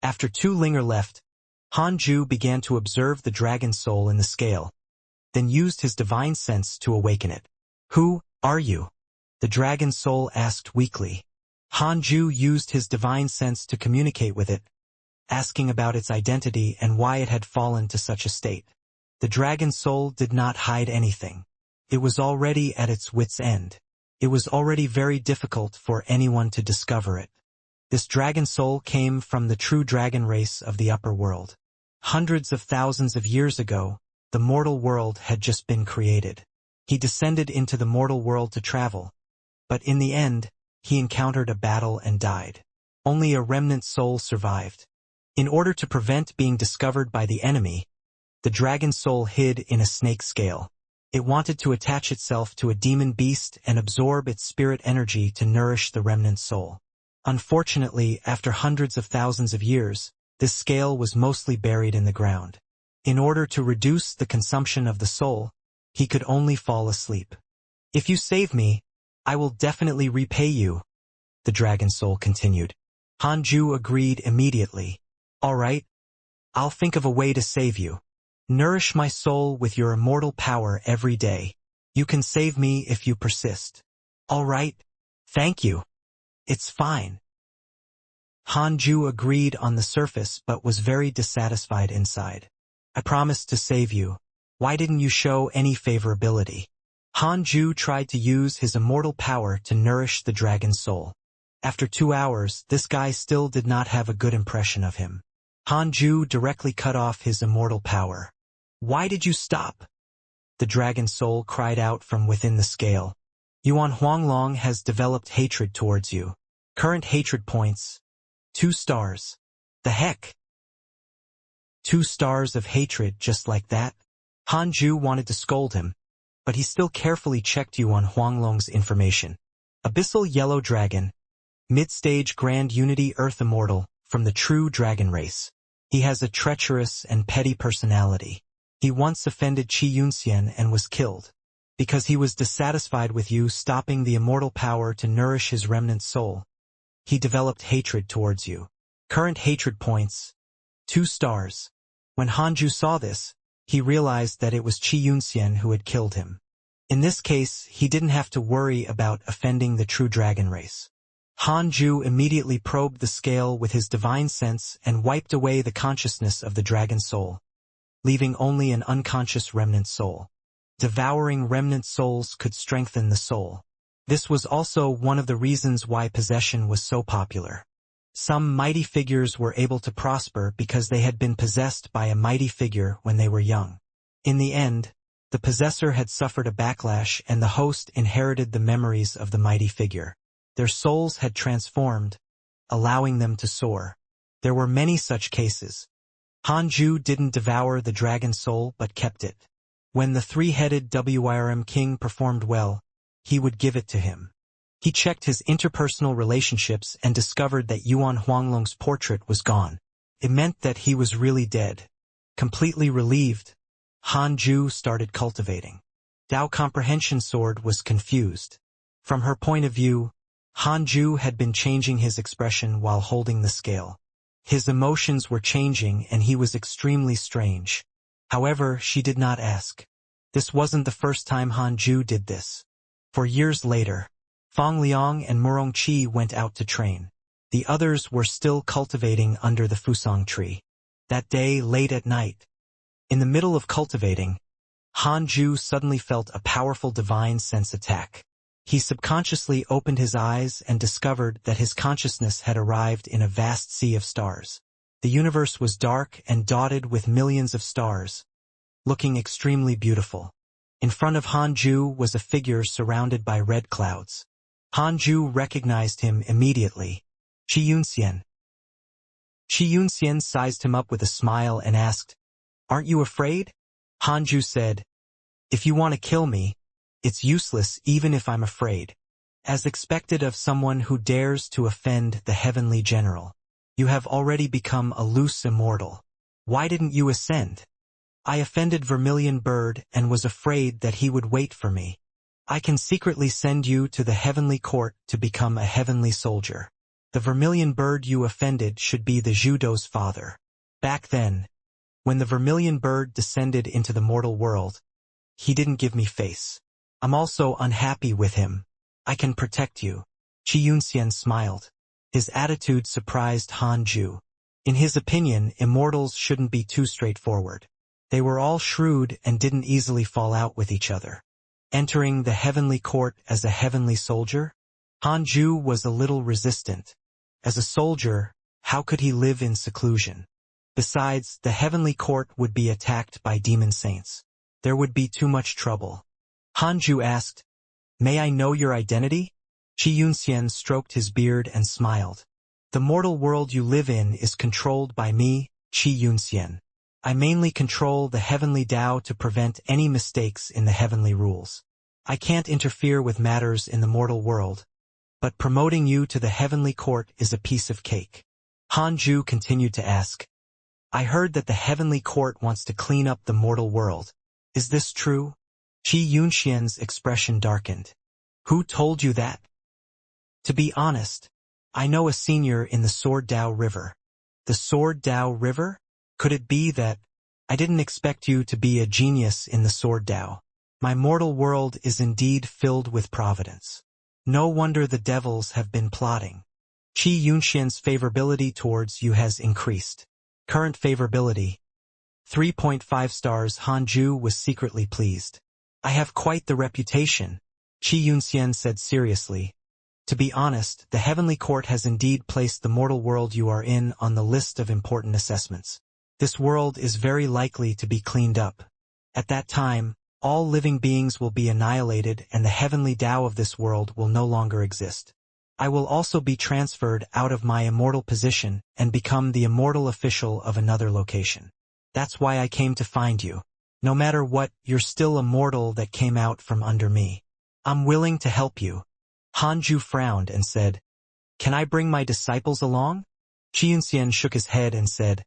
After 2 linger left, Hanju began to observe the dragon soul in the scale, then used his divine sense to awaken it. "Who are you?" the dragon soul asked weakly. Hanju used his divine sense to communicate with it, asking about its identity and why it had fallen to such a state. The dragon soul did not hide anything. It was already at its wit's end. It was already very difficult for anyone to discover it. This dragon soul came from the true dragon race of the upper world. Hundreds of thousands of years ago, the mortal world had just been created. He descended into the mortal world to travel, but in the end, he encountered a battle and died. Only a remnant soul survived. In order to prevent being discovered by the enemy, the dragon soul hid in a snake scale. It wanted to attach itself to a demon beast and absorb its spirit energy to nourish the remnant soul. Unfortunately, after hundreds of thousands of years, this scale was mostly buried in the ground. In order to reduce the consumption of the soul, he could only fall asleep. "If you save me, I will definitely repay you," the dragon soul continued. Hanju agreed immediately. "All right, I'll think of a way to save you. Nourish my soul with your immortal power every day. You can save me if you persist." "All right, thank you. It's fine." Hanju agreed on the surface but was very dissatisfied inside. "I promised to save you. Why didn't you show any favorability?" Hanju tried to use his immortal power to nourish the dragon soul. After 2 hours, this guy still did not have a good impression of him. Hanju directly cut off his immortal power. "Why did you stop?" the dragon soul cried out from within the scale. "Yuan Huanglong has developed hatred towards you. Current hatred points, 2 stars. The heck? 2 stars of hatred just like that?" Hanju wanted to scold him, but he still carefully checked Yuan Huanglong's information. Abyssal Yellow Dragon, Mid-Stage Grand Unity Earth Immortal, from the true dragon race. He has a treacherous and petty personality. He once offended Xianxia and was killed. Because he was dissatisfied with you stopping the immortal power to nourish his remnant soul, he developed hatred towards you. Current hatred points, 2 stars. When Hanju saw this, he realized that it was Xianxia who had killed him. In this case, he didn't have to worry about offending the true dragon race. Hanju immediately probed the scale with his divine sense and wiped away the consciousness of the dragon soul, leaving only an unconscious remnant soul. Devouring remnant souls could strengthen the soul. This was also one of the reasons why possession was so popular. Some mighty figures were able to prosper because they had been possessed by a mighty figure when they were young. In the end, the possessor had suffered a backlash and the host inherited the memories of the mighty figure. Their souls had transformed, allowing them to soar. There were many such cases. Hanju didn't devour the dragon soul but kept it. When the 3-headed Wrm king performed well, he would give it to him. He checked his interpersonal relationships and discovered that Yuan Huanglong's portrait was gone. It meant that he was really dead. Completely relieved, Hanju started cultivating. Dao Comprehension Sword was confused. From her point of view, Hanju had been changing his expression while holding the scale. His emotions were changing and he was extremely strange. However, she did not ask. This wasn't the first time Hanju did this. For years later, Fang Liang and Murong Qi went out to train. The others were still cultivating under the Fusang tree. That day, late at night, in the middle of cultivating, Hanju suddenly felt a powerful divine sense attack. He subconsciously opened his eyes and discovered that his consciousness had arrived in a vast sea of stars. The universe was dark and dotted with millions of stars, looking extremely beautiful. In front of Hanju was a figure surrounded by red clouds. Hanju recognized him immediately. Xianxia. Xianxia sized him up with a smile and asked, "Aren't you afraid?" Hanju said, "If you want to kill me, it's useless even if I'm afraid. As expected of someone who dares to offend the heavenly general. You have already become a loose immortal. Why didn't you ascend?" "I offended Vermilion Bird and was afraid that he would wait for me. I can secretly send you to the heavenly court to become a heavenly soldier." The vermilion bird you offended should be the judo's father. Back then, when the vermilion bird descended into the mortal world, he didn't give me face. I'm also unhappy with him. I can protect you. Xianxia smiled. His attitude surprised Han Ju. In his opinion, immortals shouldn't be too straightforward. They were all shrewd and didn't easily fall out with each other. Entering the heavenly court as a heavenly soldier? Han Ju was a little resistant. As a soldier, how could he live in seclusion? Besides, the heavenly court would be attacked by demon saints. There would be too much trouble. Han Ju asked, "May I know your identity?" Xianxia stroked his beard and smiled. "The mortal world you live in is controlled by me, Xianxia. I mainly control the heavenly Tao to prevent any mistakes in the heavenly rules. I can't interfere with matters in the mortal world, but promoting you to the heavenly court is a piece of cake." Han Ju continued to ask, "I heard that the heavenly court wants to clean up the mortal world. Is this true?" Xianxia's expression darkened. "Who told you that?" "To be honest, I know a senior in the Sword Tao River." "The Sword Tao River? Could it be that I didn't expect you to be a genius in the Sword Tao? My mortal world is indeed filled with providence. No wonder the devils have been plotting." Xianxia's favorability towards you has increased. Current favorability, 3.5 stars. Han Ju was secretly pleased. "I have quite the reputation," Xianxia said seriously. "To be honest, the heavenly court has indeed placed the mortal world you are in on the list of important assessments. This world is very likely to be cleaned up. At that time, all living beings will be annihilated and the heavenly Tao of this world will no longer exist. I will also be transferred out of my immortal position and become the immortal official of another location. That's why I came to find you. No matter what, you're still a mortal that came out from under me. I'm willing to help you." Han Ju frowned and said, "Can I bring my disciples along?" Xianxia shook his head and said,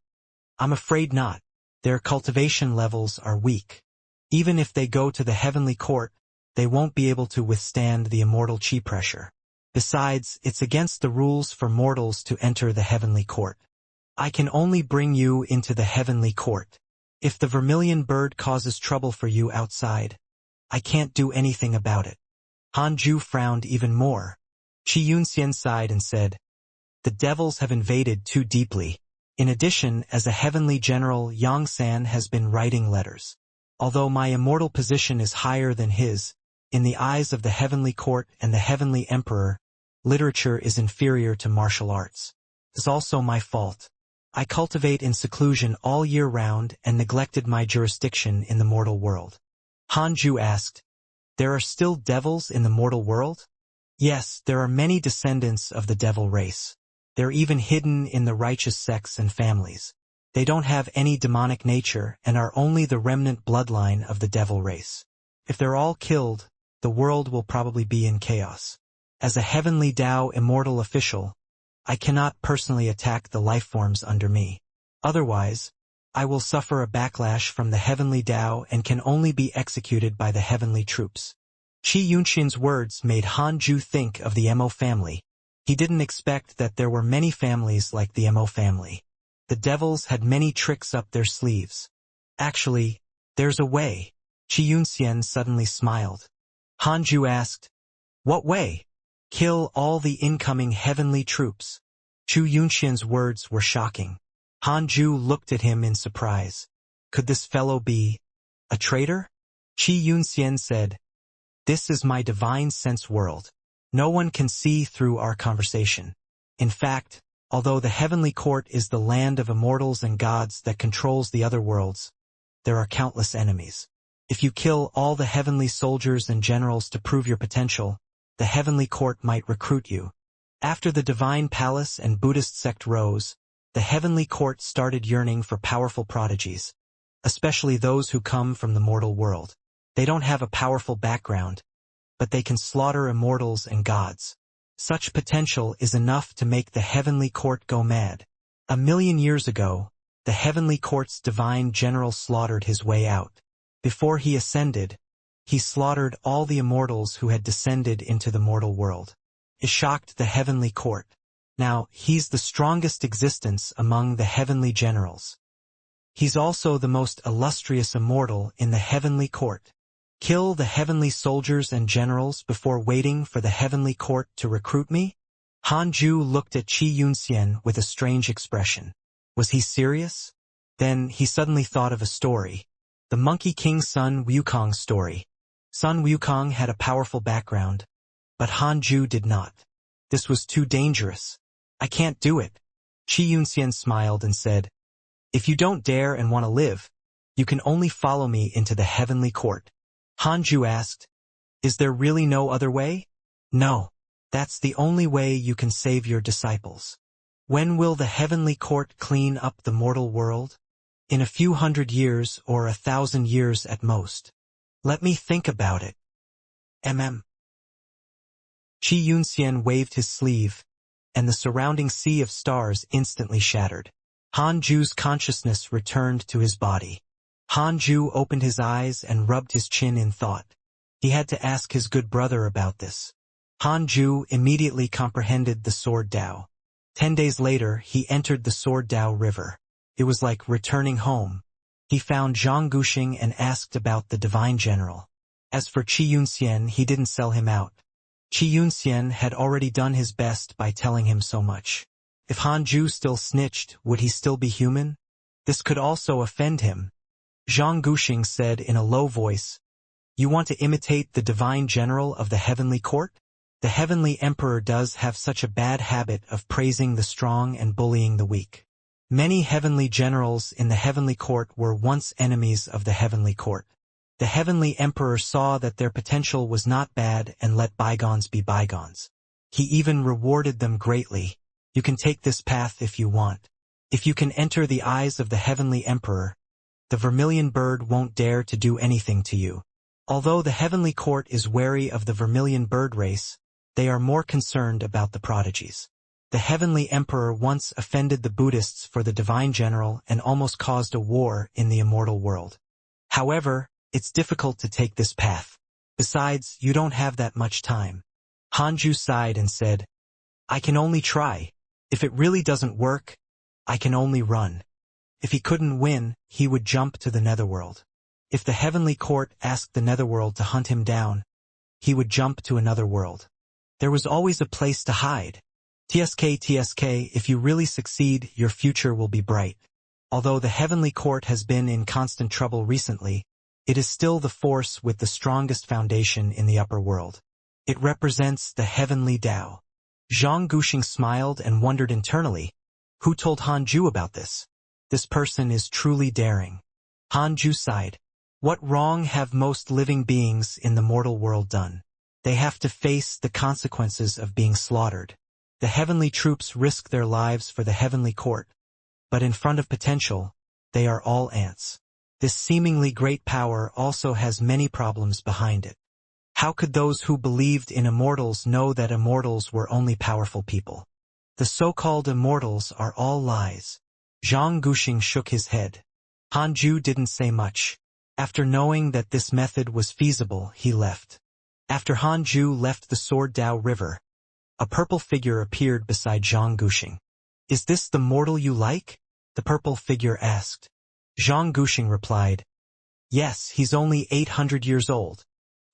"I'm afraid not. Their cultivation levels are weak. Even if they go to the heavenly court, they won't be able to withstand the immortal chi pressure. Besides, it's against the rules for mortals to enter the heavenly court. I can only bring you into the heavenly court. If the vermilion bird causes trouble for you outside, I can't do anything about it." Han Ju frowned even more. Xianxia sighed and said, "The devils have invaded too deeply. In addition, as a heavenly general, Xianxia has been writing letters. Although my immortal position is higher than his, in the eyes of the heavenly court and the heavenly emperor, literature is inferior to martial arts. It's also my fault. I cultivate in seclusion all year round and neglected my jurisdiction in the mortal world." Han Ju asked, "There are still devils in the mortal world?" "Yes, there are many descendants of the devil race. They're even hidden in the righteous sects and families. They don't have any demonic nature and are only the remnant bloodline of the devil race. If they're all killed, the world will probably be in chaos. As a heavenly Tao immortal official, I cannot personally attack the lifeforms under me. Otherwise, I will suffer a backlash from the heavenly Tao and can only be executed by the heavenly troops." Xianxia's words made Han Ju think of the Mo family. He didn't expect that there were many families like the Mo family. The devils had many tricks up their sleeves. "Actually, there's a way." Xianxia suddenly smiled. Han Ju asked, "What way?" "Kill all the incoming heavenly troops." Xianxia's words were shocking. Han Ju looked at him in surprise. Could this fellow be a traitor? Xianxia said, "This is my divine sense world. No one can see through our conversation. In fact, although the heavenly court is the land of immortals and gods that controls the other worlds, there are countless enemies. If you kill all the heavenly soldiers and generals to prove your potential, the heavenly court might recruit you." After the divine palace and Buddhist sect rose, the heavenly court started yearning for powerful prodigies, especially those who come from the mortal world. They don't have a powerful background, but they can slaughter immortals and gods. Such potential is enough to make the heavenly court go mad. 1,000,000 years ago, the heavenly court's divine general slaughtered his way out. Before he ascended, he slaughtered all the immortals who had descended into the mortal world. It shocked the heavenly court. Now, he's the strongest existence among the heavenly generals. He's also the most illustrious immortal in the heavenly court. Kill the heavenly soldiers and generals before waiting for the heavenly court to recruit me? Hanju looked at Xianxia with a strange expression. Was he serious? Then he suddenly thought of a story. The Monkey King's Sun Wukong story. Sun Wukong had a powerful background, but Hanju did not. This was too dangerous. I can't do it. Xianxia smiled and said, if you don't dare and want to live, you can only follow me into the heavenly court. Hanju asked, is there really no other way? No. That's the only way you can save your disciples. When will the heavenly court clean up the mortal world? In a few 100 years or 1,000 years at most. Let me think about it. Xianxia waved his sleeve, and the surrounding sea of stars instantly shattered. Hanju's consciousness returned to his body. Hanju opened his eyes and rubbed his chin in thought. He had to ask his good brother about this. Hanju immediately comprehended the Sword Dao. 10 days later, he entered the Sword Dao River. It was like returning home. He found Zhang Guxing and asked about the Divine General. As for Xianxia, he didn't sell him out. Xianxia had already done his best by telling him so much. If Hanju still snitched, would he still be human? This could also offend him. Zhang Guxing said in a low voice, you want to imitate the Divine General of the Heavenly Court? The Heavenly Emperor does have such a bad habit of praising the strong and bullying the weak. Many heavenly generals in the Heavenly Court were once enemies of the Heavenly Court. The Heavenly Emperor saw that their potential was not bad and let bygones be bygones. He even rewarded them greatly. You can take this path if you want. If you can enter the eyes of the Heavenly Emperor, the vermilion bird won't dare to do anything to you. Although the Heavenly Court is wary of the vermilion bird race, they are more concerned about the prodigies. The Heavenly Emperor once offended the Buddhists for the Divine General and almost caused a war in the immortal world. However, it's difficult to take this path. Besides, you don't have that much time. Hanju sighed and said, I can only try. If it really doesn't work, I can only run. If he couldn't win, he would jump to the netherworld. If the Heavenly Court asked the netherworld to hunt him down, he would jump to another world. There was always a place to hide. TSK, if you really succeed, your future will be bright. Although the Heavenly Court has been in constant trouble recently, it is still the force with the strongest foundation in the upper world. It represents the Heavenly Tao. Zhang Guxing smiled and wondered internally, who told Hanju about this? This person is truly daring. Hanju sighed. What wrong have most living beings in the mortal world done? They have to face the consequences of being slaughtered. The heavenly troops risk their lives for the Heavenly Court, but in front of potential, they are all ants. This seemingly great power also has many problems behind it. How could those who believed in immortals know that immortals were only powerful people? The so-called immortals are all lies. Zhang Guxing shook his head. Hanju didn't say much. After knowing that this method was feasible, he left. After Hanju left the Sword Dao River, a purple figure appeared beside Zhang Guxing. Is this the mortal you like? The purple figure asked. Zhang Guxing replied, yes, he's only 800 years old.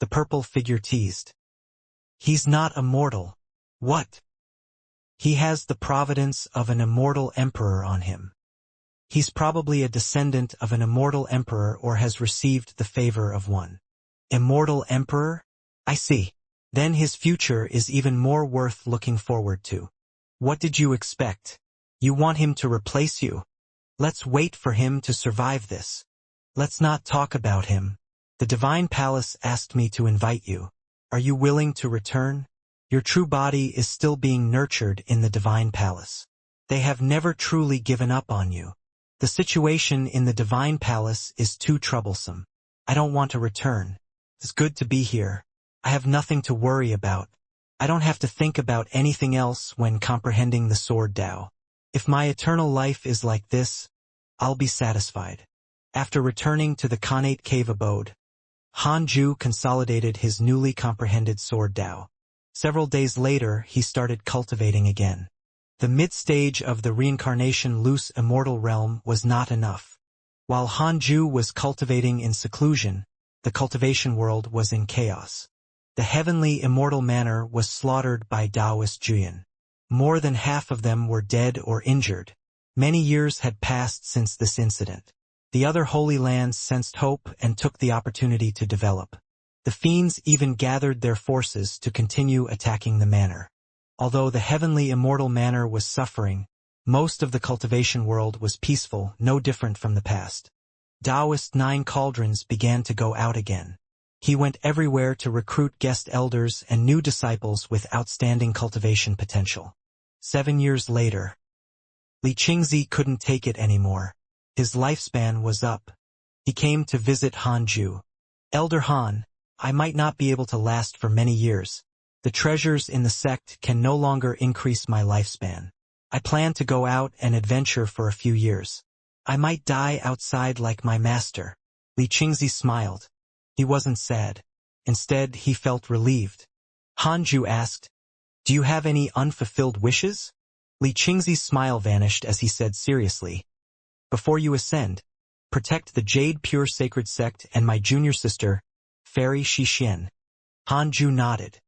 The purple figure teased. He's not immortal. What? He has the providence of an immortal emperor on him. He's probably a descendant of an immortal emperor or has received the favor of one. Immortal emperor? I see. Then his future is even more worth looking forward to. What did you expect? You want him to replace you? Let's wait for him to survive this. Let's not talk about him. The Divine Palace asked me to invite you. Are you willing to return? Your true body is still being nurtured in the Divine Palace. They have never truly given up on you. The situation in the Divine Palace is too troublesome. I don't want to return. It's good to be here. I have nothing to worry about. I don't have to think about anything else when comprehending the Sword Dao. If my eternal life is like this, I'll be satisfied. After returning to the Khanate cave abode, Hanju consolidated his newly comprehended Sword Dao. Several days later, he started cultivating again. The mid-stage of the Reincarnation loose immortal realm was not enough. While Hanju was cultivating in seclusion, the cultivation world was in chaos. The heavenly immortal manor was slaughtered by Taoist Juyan. More than half of them were dead or injured. Many years had passed since this incident. The other holy lands sensed hope and took the opportunity to develop. The fiends even gathered their forces to continue attacking the manor. Although the heavenly immortal manor was suffering, most of the cultivation world was peaceful, no different from the past. Taoist Nine Cauldrons began to go out again. He went everywhere to recruit guest elders and new disciples with outstanding cultivation potential. 7 years later, Li Qingzi couldn't take it anymore. His lifespan was up. He came to visit Hanju. Elder Han, I might not be able to last for many years. The treasures in the sect can no longer increase my lifespan. I plan to go out and adventure for a few years. I might die outside like my master. Li Qingzi smiled. He wasn't sad. Instead, he felt relieved. Hanju asked, "Do you have any unfulfilled wishes?" Li Qingzi's smile vanished as he said seriously, "Before you ascend, protect the Jade Pure Sacred Sect and my junior sister, Fairy Xixian." Hanju nodded.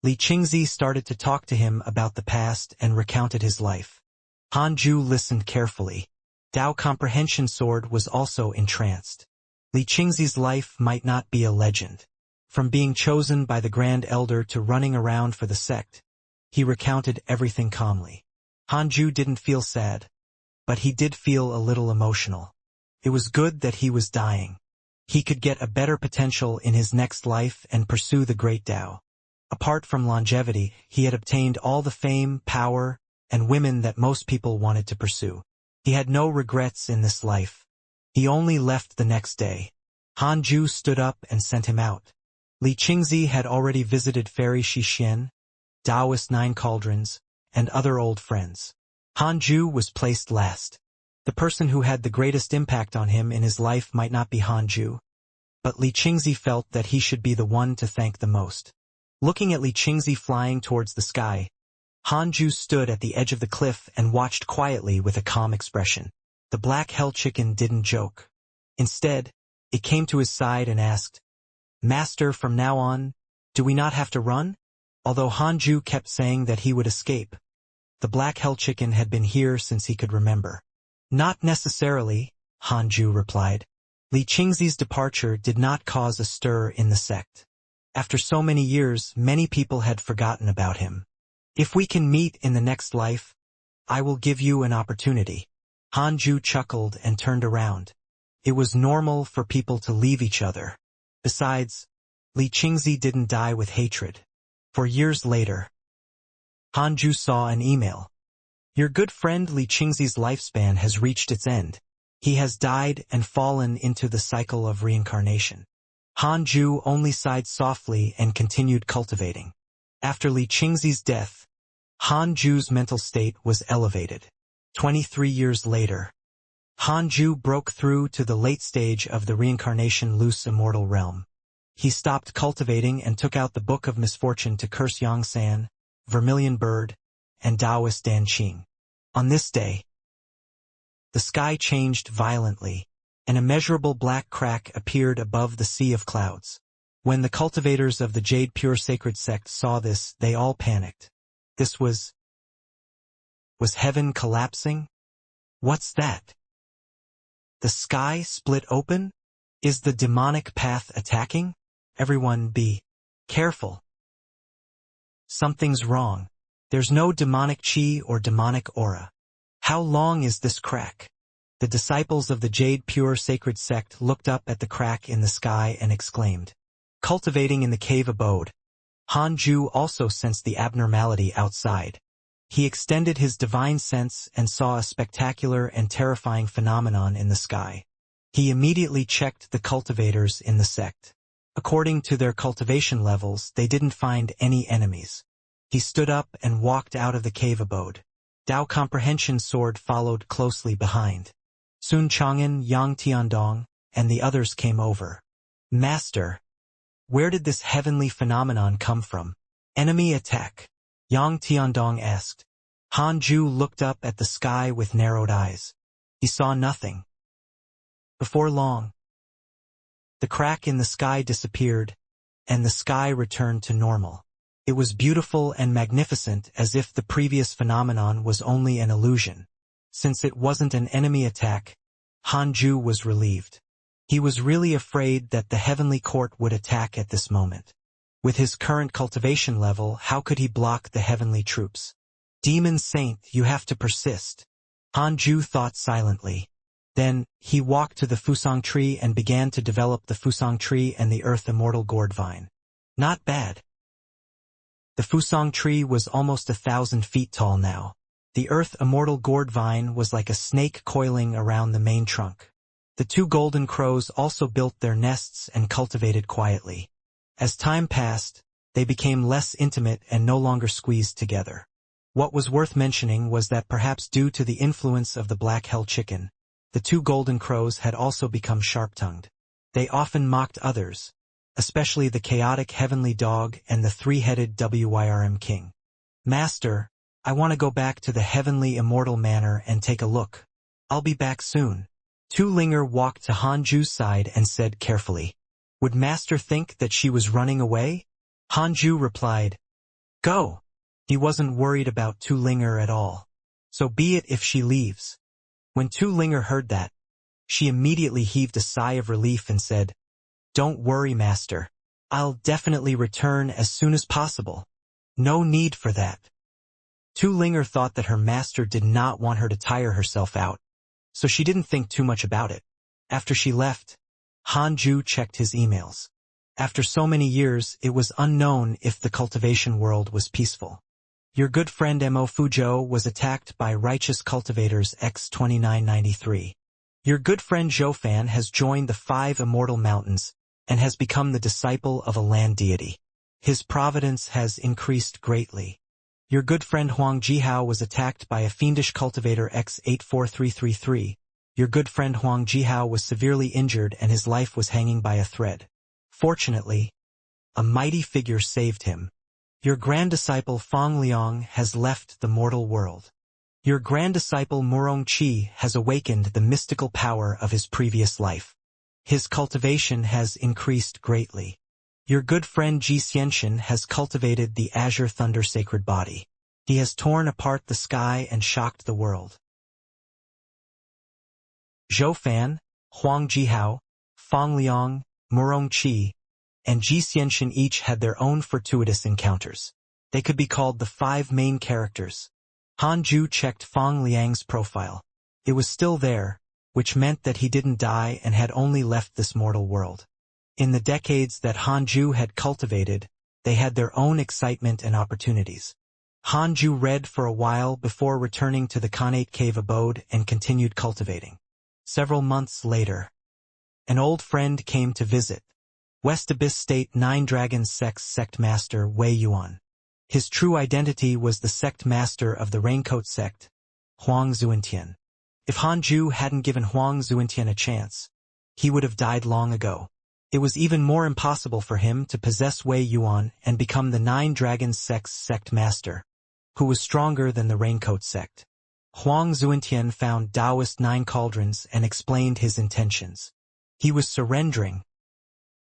Li Qingzi started to talk to him about the past and recounted his life. Hanju listened carefully. Dao Comprehension Sword was also entranced. Li Qingzi's life might not be a legend. From being chosen by the Grand Elder to running around for the sect, he recounted everything calmly. Hanju didn't feel sad, but he did feel a little emotional. It was good that he was dying. He could get a better potential in his next life and pursue the great Dao. Apart from longevity, he had obtained all the fame, power, and women that most people wanted to pursue. He had no regrets in this life. He only left the next day. Hanju stood up and sent him out. Li Qingzi had already visited Fairy Xixian, Taoist Nine Cauldrons, and other old friends. Hanju was placed last. The person who had the greatest impact on him in his life might not be Hanju, but Li Qingzi felt that he should be the one to thank the most. Looking at Li Qingzi flying towards the sky, Hanju stood at the edge of the cliff and watched quietly with a calm expression. The black hell chicken didn't joke. Instead, it came to his side and asked, "Master, from now on, do we not have to run?" Although Hanju kept saying that he would escape, the black hell chicken had been here since he could remember. "Not necessarily," Hanju replied. Li Qingzi's departure did not cause a stir in the sect. After so many years, many people had forgotten about him. "If we can meet in the next life, I will give you an opportunity." Hanju chuckled and turned around. It was normal for people to leave each other. Besides, Li Qingzi didn't die with hatred. For years later, Hanju saw an email. "Your good friend Li Qingzi's lifespan has reached its end. He has died and fallen into the cycle of reincarnation." Hanju only sighed softly and continued cultivating. After Li Qingzi's death, Hanju's mental state was elevated. 23 years later, Hanju broke through to the late stage of the Reincarnation loose immortal realm. He stopped cultivating and took out the Book of Misfortune to curse Xianxia, Vermilion Bird, and Taoist Dan Qing. On this day, the sky changed violently. An immeasurable black crack appeared above the sea of clouds. When the cultivators of the Jade Pure Sacred Sect saw this, they all panicked. This was heaven collapsing? What's that? The sky split open? Is the demonic path attacking? Everyone be careful. Something's wrong. There's no demonic chi or demonic aura. How long is this crack? The disciples of the Jade Pure Sacred Sect looked up at the crack in the sky and exclaimed. Cultivating in the cave abode, Hanju also sensed the abnormality outside. He extended his divine sense and saw a spectacular and terrifying phenomenon in the sky. He immediately checked the cultivators in the sect. According to their cultivation levels, they didn't find any enemies. He stood up and walked out of the cave abode. Dao Comprehension Sword followed closely behind. Sun Chang'an, Yang Tiandong, and the others came over. "Master, where did this heavenly phenomenon come from?" "Enemy attack," Yang Tiandong asked. Han Ju looked up at the sky with narrowed eyes. He saw nothing. Before long, the crack in the sky disappeared, and the sky returned to normal. It was beautiful and magnificent, as if the previous phenomenon was only an illusion. Since it wasn't an enemy attack, Han Ju was relieved. He was really afraid that the heavenly court would attack at this moment. With his current cultivation level, how could he block the heavenly troops? Demon Saint, you have to persist. Han Ju thought silently. Then, he walked to the Fusang tree and began to develop the Fusang tree and the Earth Immortal Gourd Vine. Not bad. The Fusang tree was almost 1,000 feet tall now. The Earth Immortal Gourd Vine was like a snake coiling around the main trunk. The two golden crows also built their nests and cultivated quietly. As time passed, they became less intimate and no longer squeezed together. What was worth mentioning was that perhaps due to the influence of the black hell chicken, the two golden crows had also become sharp-tongued. They often mocked others, especially the chaotic heavenly dog and the three-headed Wyrm king. Master, I want to go back to the heavenly immortal manor and take a look. I'll be back soon. Tu Linger walked to Han Ju's side and said carefully, "Would Master think that she was running away?" Han Ju replied, "Go." He wasn't worried about Tu Linger at all. So be it if she leaves. When Tu Linger heard that, she immediately heaved a sigh of relief and said, "Don't worry, Master. I'll definitely return as soon as possible. No need for that." Tu Linger thought that her master did not want her to tire herself out, so she didn't think too much about it. After she left, Han Ju checked his emails. After so many years, it was unknown if the cultivation world was peaceful. Your good friend Mo Fuzhou was attacked by righteous cultivators X2993. Your good friend Zhou Fan has joined the 5 immortal mountains and has become the disciple of a land deity. His providence has increased greatly. Your good friend Huang Jihao was attacked by a fiendish cultivator X84333. Your good friend Huang Jihao was severely injured and his life was hanging by a thread. Fortunately, a mighty figure saved him. Your grand disciple Fang Liang has left the mortal world. Your grand disciple Murong Qi has awakened the mystical power of his previous life. His cultivation has increased greatly. Your good friend Ji Xianxia has cultivated the Azure Thunder Sacred Body. He has torn apart the sky and shocked the world. Zhou Fan, Huang Jihao, Fang Liang, Murong Qi, and Ji Xianxia each had their own fortuitous encounters. They could be called the 5 main characters. Han Ju checked Fang Liang's profile. It was still there, which meant that he didn't die and had only left this mortal world. In the decades that Han Ju had cultivated, they had their own excitement and opportunities. Han Ju read for a while before returning to the Khanate cave abode and continued cultivating. Several months later, an old friend came to visit. West Abyss State 9 Dragons sect master Wei Yuan. His true identity was the sect master of the Raincoat sect, Huang Zuintian. If Han Ju hadn't given Huang Zuintian a chance, he would have died long ago. It was even more impossible for him to possess Wei Yuan and become the 9 Dragons sect master, who was stronger than the Raincoat sect. Huang Zuintian found Taoist 9 cauldrons and explained his intentions. He was surrendering.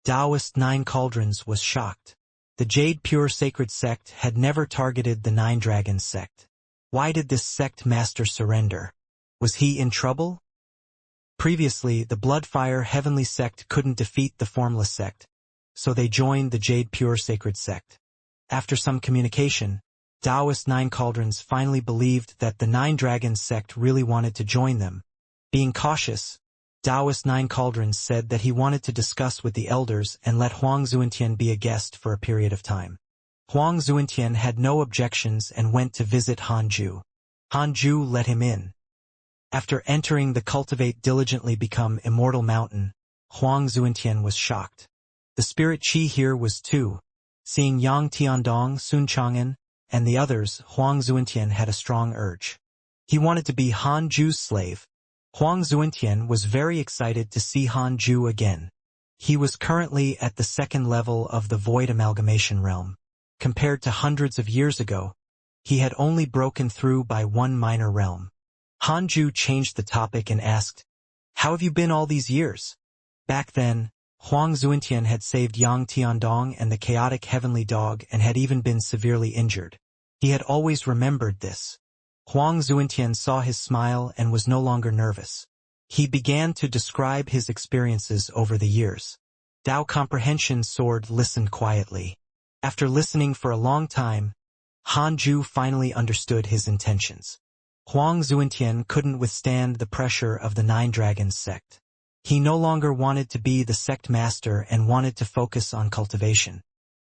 Taoist 9 cauldrons was shocked. The Jade Pure Sacred sect had never targeted the 9 Dragons sect. Why did this sect master surrender? Was he in trouble? Previously, the Bloodfire Heavenly sect couldn't defeat the Formless sect, so they joined the Jade Pure Sacred sect. After some communication, Taoist 9 cauldrons finally believed that the 9 Dragons sect really wanted to join them. Being cautious, Taoist 9 cauldrons said that he wanted to discuss with the elders and let Huang Zuintian be a guest for a period of time. Huang Zuintian had no objections and went to visit Han Ju. Han Ju let him in. After entering the Cultivate Diligently Become Immortal Mountain, Huang Zuintian was shocked. The spirit Qi here was too. Seeing Yang Tiandong, Sun Chang'an, and the others, Huang Zuintian had a strong urge. He wanted to be Han Ju's slave. Huang Zuintian was very excited to see Han Ju again. He was currently at the 2nd level of the Void Amalgamation realm. Compared to hundreds of years ago, He had only broken through by one minor realm. Hanju changed the topic and asked, "How have you been all these years?" Back then, Huang Zuintian had saved Yang Tiandong and the chaotic heavenly dog and had even been severely injured. He had always remembered this. Huang Zuintian saw his smile and was no longer nervous. He began to describe his experiences over the years. Dao Comprehension Sword listened quietly. After listening for a long time, Hanju finally understood his intentions. Huang Zuintian couldn't withstand the pressure of the Nine Dragons sect. He no longer wanted to be the sect master and wanted to focus on cultivation.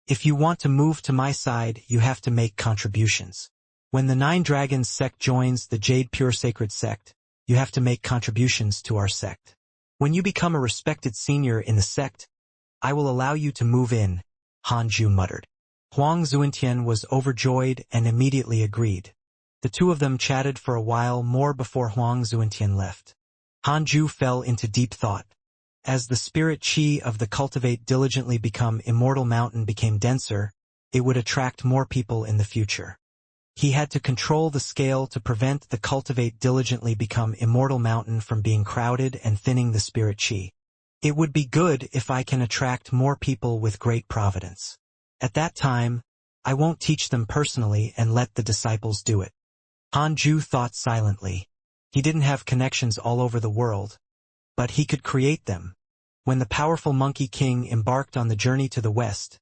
"If you want to move to my side, you have to make contributions. When the Nine Dragons sect joins the Jade Pure Sacred sect, you have to make contributions to our sect. When you become a respected senior in the sect, I will allow you to move in," Hanju muttered. Huang Zuintian was overjoyed and immediately agreed. The two of them chatted for a while more before Huang Zuintian left. Hanju fell into deep thought. As the spirit qi of the Cultivate diligently become Immortal Mountain became denser, it would attract more people in the future. He had to control the scale to prevent the Cultivate diligently become Immortal Mountain from being crowded and thinning the spirit qi. "It would be good if I can attract more people with great providence. At that time, I won't teach them personally and let the disciples do it." Hanju thought silently. He didn't have connections all over the world, but he could create them. When the powerful Monkey King embarked on the journey to the west,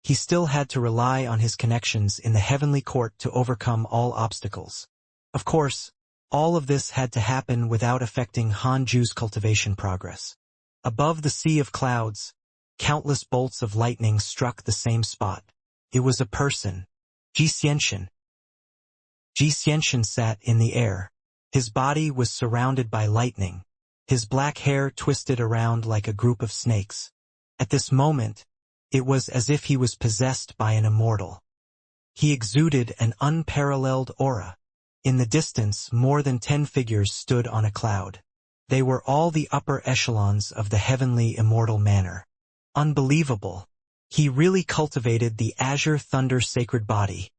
he still had to rely on his connections in the heavenly court to overcome all obstacles. Of course, all of this had to happen without affecting Hanju's cultivation progress. Above the sea of clouds, countless bolts of lightning struck the same spot. It was a person, Xianxia. Xianxia sat in the air. His body was surrounded by lightning. His black hair twisted around like a group of snakes. At this moment, it was as if he was possessed by an immortal. He exuded an unparalleled aura. In the distance, more than 10 figures stood on a cloud. They were all the upper echelons of the heavenly immortal manner. Unbelievable. He really cultivated the Azure Thunder sacred body.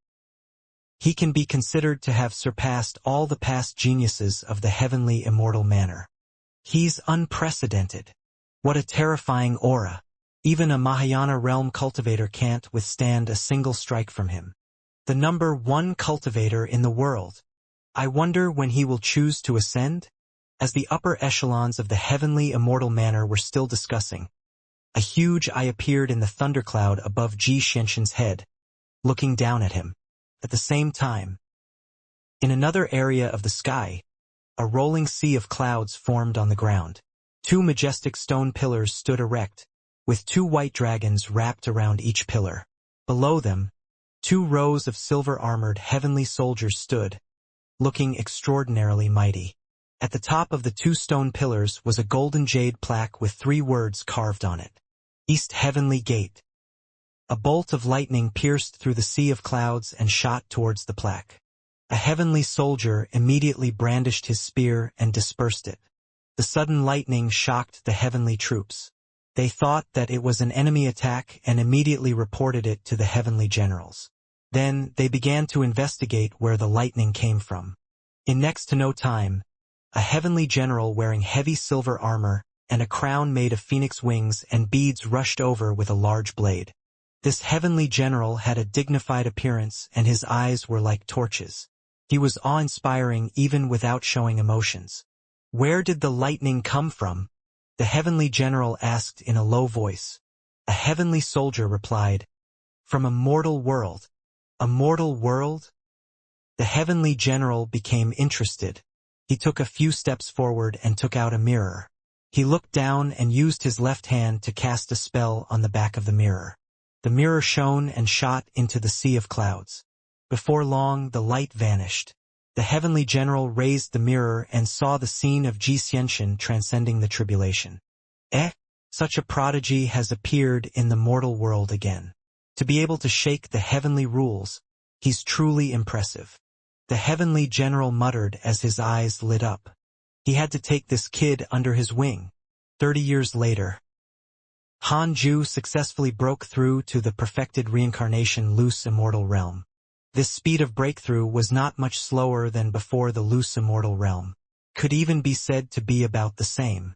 He can be considered to have surpassed all the past geniuses of the heavenly immortal manner. He's unprecedented. What a terrifying aura. Even a Mahayana realm cultivator can't withstand a single strike from him. The number 1 cultivator in the world. I wonder when he will choose to ascend? As the upper echelons of the heavenly immortal manner were still discussing, a huge eye appeared in the thundercloud above Xianxia's head, looking down at him. At the same time, in another area of the sky, a rolling sea of clouds formed on the ground. 2 majestic stone pillars stood erect, with 2 white dragons wrapped around each pillar. Below them, 2 rows of silver-armored heavenly soldiers stood, looking extraordinarily mighty. At the top of the 2 stone pillars was a golden jade plaque with 3 words carved on it. East Heavenly Gate. A bolt of lightning pierced through the sea of clouds and shot towards the plaque. A heavenly soldier immediately brandished his spear and dispersed it. The sudden lightning shocked the heavenly troops. They thought that it was an enemy attack and immediately reported it to the heavenly generals. Then they began to investigate where the lightning came from. In next to no time, a heavenly general wearing heavy silver armor and a crown made of phoenix wings and beads rushed over with a large blade. This heavenly general had a dignified appearance and his eyes were like torches. He was awe-inspiring even without showing emotions. "Where did the lightning come from?" the heavenly general asked in a low voice. A heavenly soldier replied, "From a mortal world." "A mortal world?" The heavenly general became interested. He took a few steps forward and took out a mirror. He looked down and used his left hand to cast a spell on the back of the mirror. The mirror shone and shot into the sea of clouds. Before long, the light vanished. The heavenly general raised the mirror and saw the scene of Xianxia transcending the tribulation. Such a prodigy has appeared in the mortal world again. To be able to shake the heavenly rules, he's truly impressive. The heavenly general muttered as his eyes lit up. He had to take this kid under his wing. 30 years later, Hanju successfully broke through to the perfected reincarnation loose immortal realm. This speed of breakthrough was not much slower than before the loose immortal realm. Could even be said to be about the same.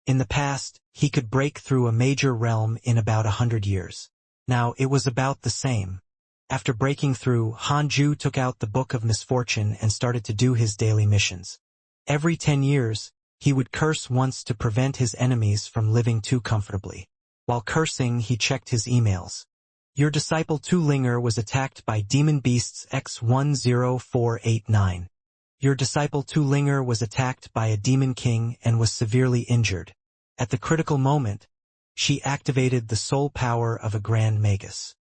In the past, he could break through a major realm in about 100 years. Now it was about the same. After breaking through, Hanju took out the Book of Misfortune and started to do his daily missions. Every 10 years, he would curse once to prevent his enemies from living too comfortably. While cursing, he checked his emails. Your disciple Tu Linger was attacked by demon beasts X10489. Your disciple Tu Linger was attacked by a demon king and was severely injured. At the critical moment, she activated the soul power of a grand magus.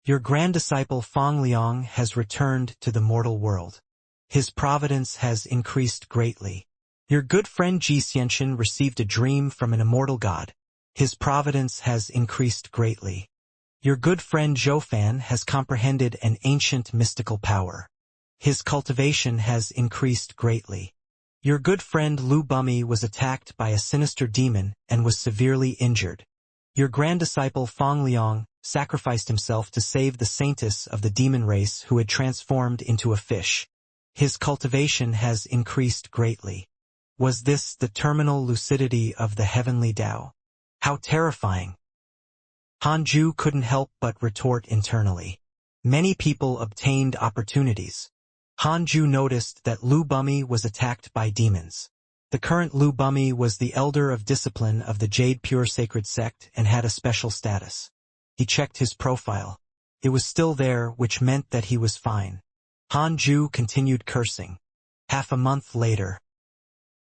Your grand disciple Fang Liang has returned to the mortal world. His providence has increased greatly. Your good friend Xianxia received a dream from an immortal god. His providence has increased greatly. Your good friend Zhoufan has comprehended an ancient mystical power. His cultivation has increased greatly. Your good friend Lu Bumi was attacked by a sinister demon and was severely injured. Your grand disciple Fang Liang sacrificed himself to save the saintess of the demon race who had transformed into a fish. His cultivation has increased greatly. Was this the terminal lucidity of the heavenly Tao? How terrifying! Hanju couldn't help but retort internally. Many people obtained opportunities. Hanju noticed that Lu Bumi was attacked by demons. The current Lu Bumi was the elder of discipline of the Jade Pure Sacred Sect and had a special status. He checked his profile. It was still there, which meant that he was fine. Hanju continued cursing. Half a month later,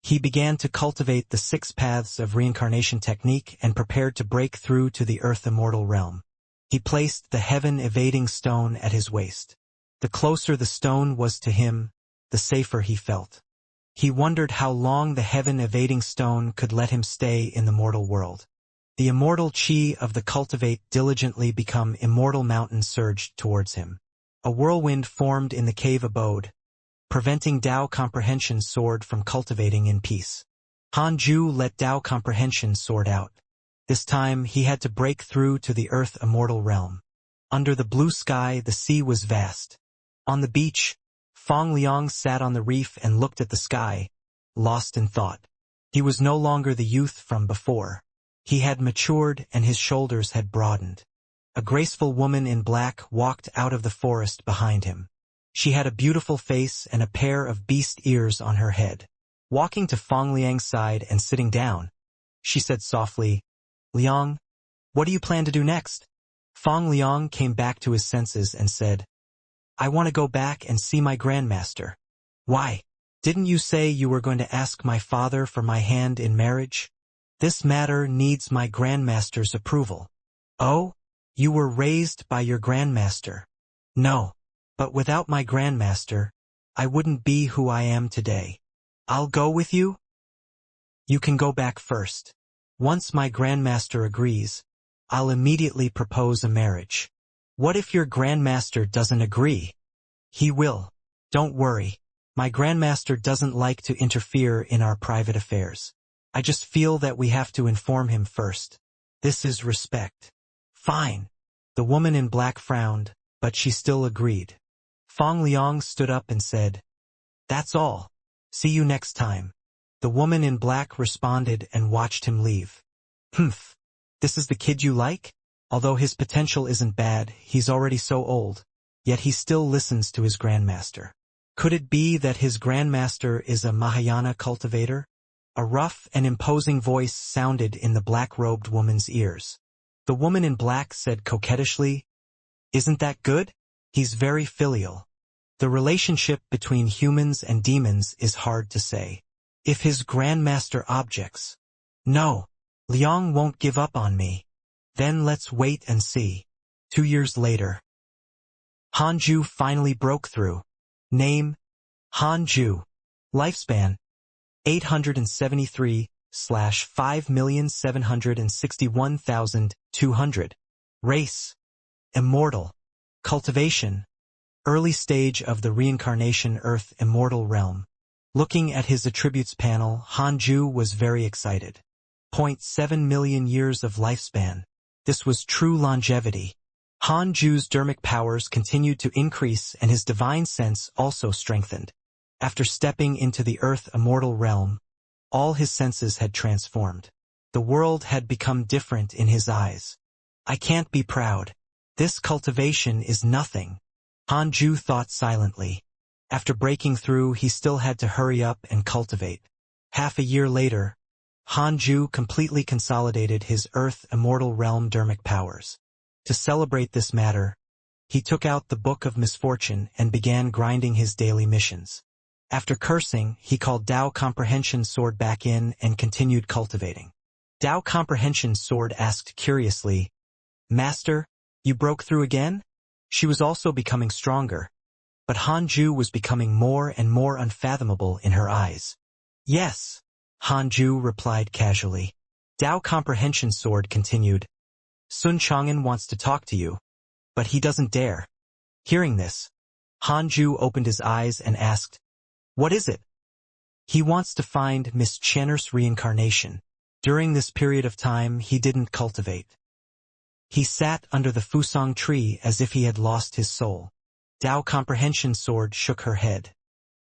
he began to cultivate the 6 paths of reincarnation technique and prepared to break through to the earth immortal realm. He placed the heaven-evading stone at his waist. The closer the stone was to him, the safer he felt. He wondered how long the heaven-evading stone could let him stay in the mortal world. The immortal chi of the cultivate diligently become immortal mountain surged towards him. A whirlwind formed in the cave abode, preventing Tao comprehension soared from cultivating in peace. Hanju let Tao comprehension soared out. This time he had to break through to the earth immortal realm. Under the blue sky the sea was vast. On the beach, Fang Liang sat on the reef and looked at the sky, lost in thought. He was no longer the youth from before. He had matured and his shoulders had broadened. A graceful woman in black walked out of the forest behind him. She had a beautiful face and a pair of beast ears on her head. Walking to Fang Liang's side and sitting down, she said softly, "Liang, what do you plan to do next?" Fang Liang came back to his senses and said, "I want to go back and see my grandmaster." "Why? Didn't you say you were going to ask my father for my hand in marriage?" "This matter needs my grandmaster's approval." "Oh? You were raised by your grandmaster?" "No. But without my grandmaster, I wouldn't be who I am today." "I'll go with you?" "You can go back first. Once my grandmaster agrees, I'll immediately propose a marriage." "What if your grandmaster doesn't agree?" "He will. Don't worry. My grandmaster doesn't like to interfere in our private affairs. I just feel that we have to inform him first. This is respect." "Fine." The woman in black frowned, but she still agreed. Fang Liang stood up and said, "That's all. See you next time." The woman in black responded and watched him leave. "Humph. This is the kid you like? Although his potential isn't bad, he's already so old, yet he still listens to his grandmaster. Could it be that his grandmaster is a Mahayana cultivator?" A rough and imposing voice sounded in the black-robed woman's ears. The woman in black said coquettishly, "Isn't that good? He's very filial." The relationship between humans and demons is hard to say. If his grandmaster objects, "No, Liang won't give up on me." "Then let's wait and see." 2 years later, Hanju finally broke through. Name, Hanju. Lifespan, 873/5,761,200. Race, Immortal. Cultivation, early stage of the Reincarnation Earth Immortal Realm. Looking at his attributes panel, Hanju was very excited. 0.7 million years of lifespan. This was true longevity. Hanju's dermic powers continued to increase and his divine sense also strengthened. After stepping into the earth immortal realm, all his senses had transformed. The world had become different in his eyes. I can't be proud. This cultivation is nothing. Hanju thought silently. After breaking through, he still had to hurry up and cultivate. Half a year later, Hanju completely consolidated his earth immortal realm dermic powers. To celebrate this matter, he took out the Book of Misfortune and began grinding his daily missions. After cursing, he called Dao Comprehension Sword back in and continued cultivating. Dao Comprehension Sword asked curiously, "Master, you broke through again?" She was also becoming stronger, but Hanju was becoming more and more unfathomable in her eyes. "Yes," Hanju replied casually. Dao Comprehension Sword continued, "Sun Chang'an wants to talk to you, but he doesn't dare." Hearing this, Hanju opened his eyes and asked, "What is it?" "He wants to find Miss Channer's reincarnation." During this period of time, he didn't cultivate. He sat under the fusang tree as if he had lost his soul. Dao Comprehension Sword shook her head.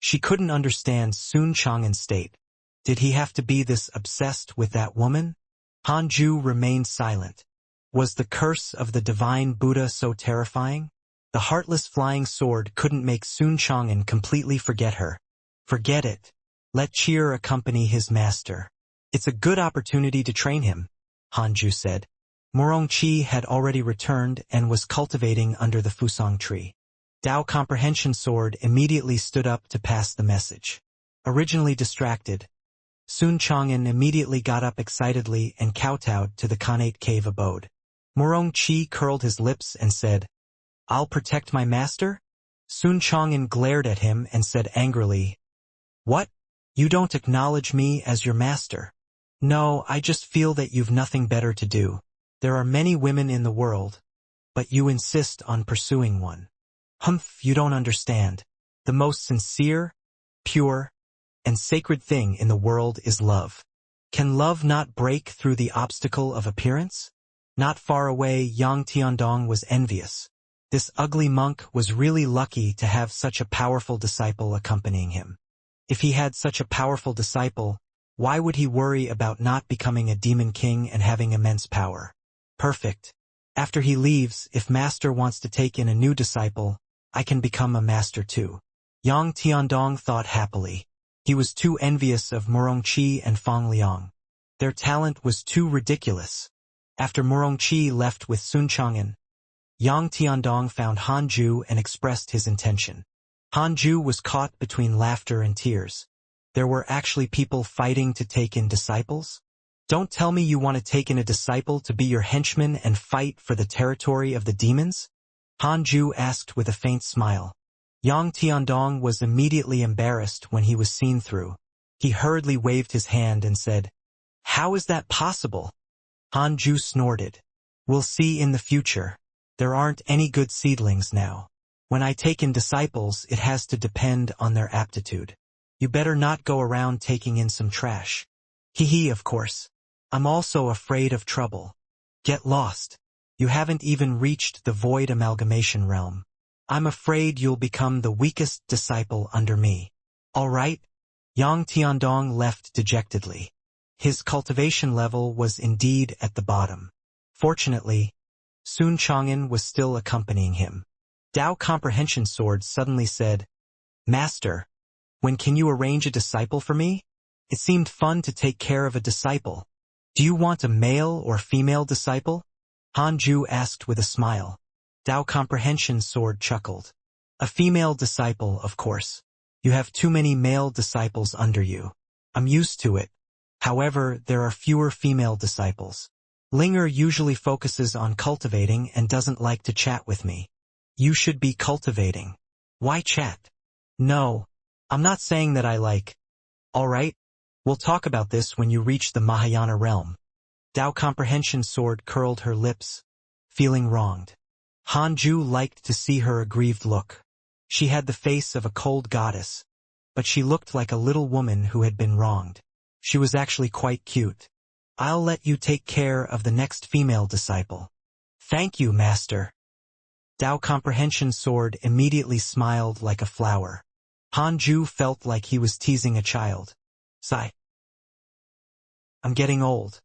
She couldn't understand Sun Chang'an's state. Did he have to be this obsessed with that woman? Hanju remained silent. Was the curse of the divine Buddha so terrifying? The heartless flying sword couldn't make Sun Chang'an completely forget her. Forget it. Let Cheer accompany his master. It's a good opportunity to train him, Hanju said. Morongqi had already returned and was cultivating under the fusang tree. Dao Comprehension Sword immediately stood up to pass the message. Originally distracted, Sun Chang'an immediately got up excitedly and kowtowed to the Khanate cave abode. Morongqi curled his lips and said, "I'll protect my master?" Sun Chang'an glared at him and said angrily, "What? You don't acknowledge me as your master?" "No, I just feel that you've nothing better to do. There are many women in the world, but you insist on pursuing one." "Humph, you don't understand. The most sincere, pure, and sacred thing in the world is love. Can love not break through the obstacle of appearance?" Not far away, Yang Tiandong was envious. This ugly monk was really lucky to have such a powerful disciple accompanying him. If he had such a powerful disciple, why would he worry about not becoming a demon king and having immense power? Perfect. After he leaves, if master wants to take in a new disciple, I can become a master too. Yang Tiandong thought happily. He was too envious of Morongqi and Fang Liang. Their talent was too ridiculous. After Morongqi left with Sun Chang'an, Yang Tiandong found Hanju and expressed his intention. Hanju was caught between laughter and tears. There were actually people fighting to take in disciples? Don't tell me you want to take in a disciple to be your henchman and fight for the territory of the demons? Hanju asked with a faint smile. Yang Tiandong was immediately embarrassed when he was seen through. He hurriedly waved his hand and said, "How is that possible?" Hanju snorted. "We'll see in the future. There aren't any good seedlings now. When I take in disciples, it has to depend on their aptitude. You better not go around taking in some trash." "Hee, of course. I'm also afraid of trouble." "Get lost. You haven't even reached the void amalgamation realm. I'm afraid you'll become the weakest disciple under me." "All right." Yang Tiandong left dejectedly. His cultivation level was indeed at the bottom. Fortunately, Sun Chang'an was still accompanying him. Dao Comprehension Sword suddenly said, "Master, when can you arrange a disciple for me? It seemed fun to take care of a disciple. Do you want a male or female disciple?" Hanju asked with a smile. Dao Comprehension Sword chuckled. "A female disciple, of course. You have too many male disciples under you. I'm used to it. However, there are fewer female disciples. Linger usually focuses on cultivating and doesn't like to chat with me. You should be cultivating. Why chat?" "No, I'm not saying that I like." "All right, we'll talk about this when you reach the Mahayana realm." Dao Comprehension Sword curled her lips, feeling wronged. Hanju liked to see her aggrieved look. She had the face of a cold goddess, but she looked like a little woman who had been wronged. She was actually quite cute. "I'll let you take care of the next female disciple." "Thank you, master." Dao Comprehension Sword immediately smiled like a flower. Hanju felt like he was teasing a child. Sigh. I'm getting old.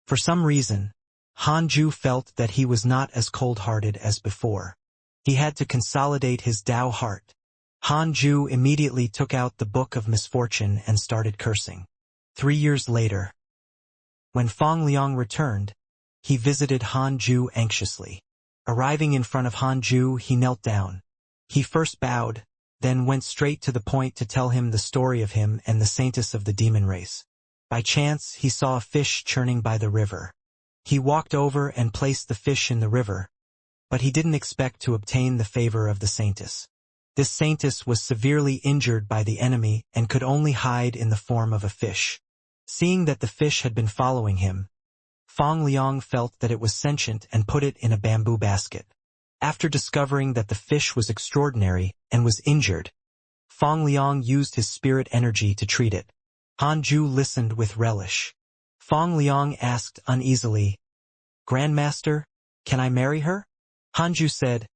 For some reason, Hanju felt that he was not as cold-hearted as before. He had to consolidate his Dao heart. Hanju immediately took out the Book of Misfortune and started cursing. 3 years later, when Fang Liang returned, he visited Hanju anxiously. Arriving in front of Hanju, he knelt down. He first bowed, then went straight to the point to tell him the story of him and the saintess of the demon race. By chance, he saw a fish churning by the river. He walked over and placed the fish in the river, but he didn't expect to obtain the favor of the saintess. This saintess was severely injured by the enemy and could only hide in the form of a fish. Seeing that the fish had been following him, Fang Liang felt that it was sentient and put it in a bamboo basket. After discovering that the fish was extraordinary and was injured, Fang Liang used his spirit energy to treat it. Hanju listened with relish. Fang Liang asked uneasily, "Grandmaster, can I marry her?" Hanju said,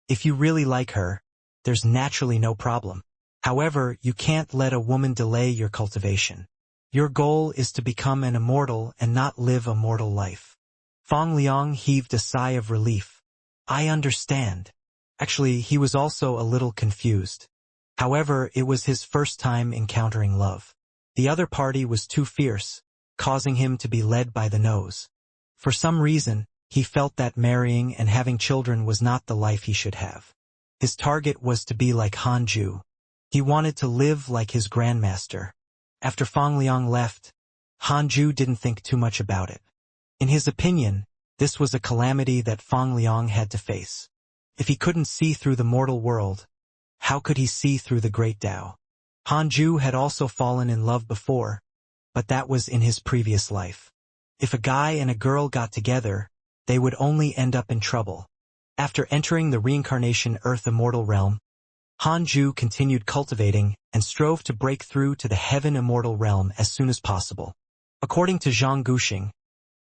"If you really like her, there's naturally no problem. However, you can't let a woman delay your cultivation. Your goal is to become an immortal and not live a mortal life." Fang Liang heaved a sigh of relief. "I understand." Actually, he was also a little confused. However, it was his first time encountering love. The other party was too fierce, causing him to be led by the nose. For some reason, he felt that marrying and having children was not the life he should have. His target was to be like Hanju. He wanted to live like his grandmaster. After Fang Liang left, Hanju didn't think too much about it. In his opinion, this was a calamity that Fang Liang had to face. If he couldn't see through the mortal world, how could he see through the great Tao? Hanju had also fallen in love before, but that was in his previous life. If a guy and a girl got together, they would only end up in trouble. After entering the Reincarnation Earth Immortal realm, Hanju continued cultivating and strove to break through to the Heaven Immortal realm as soon as possible. According to Zhang Guxing,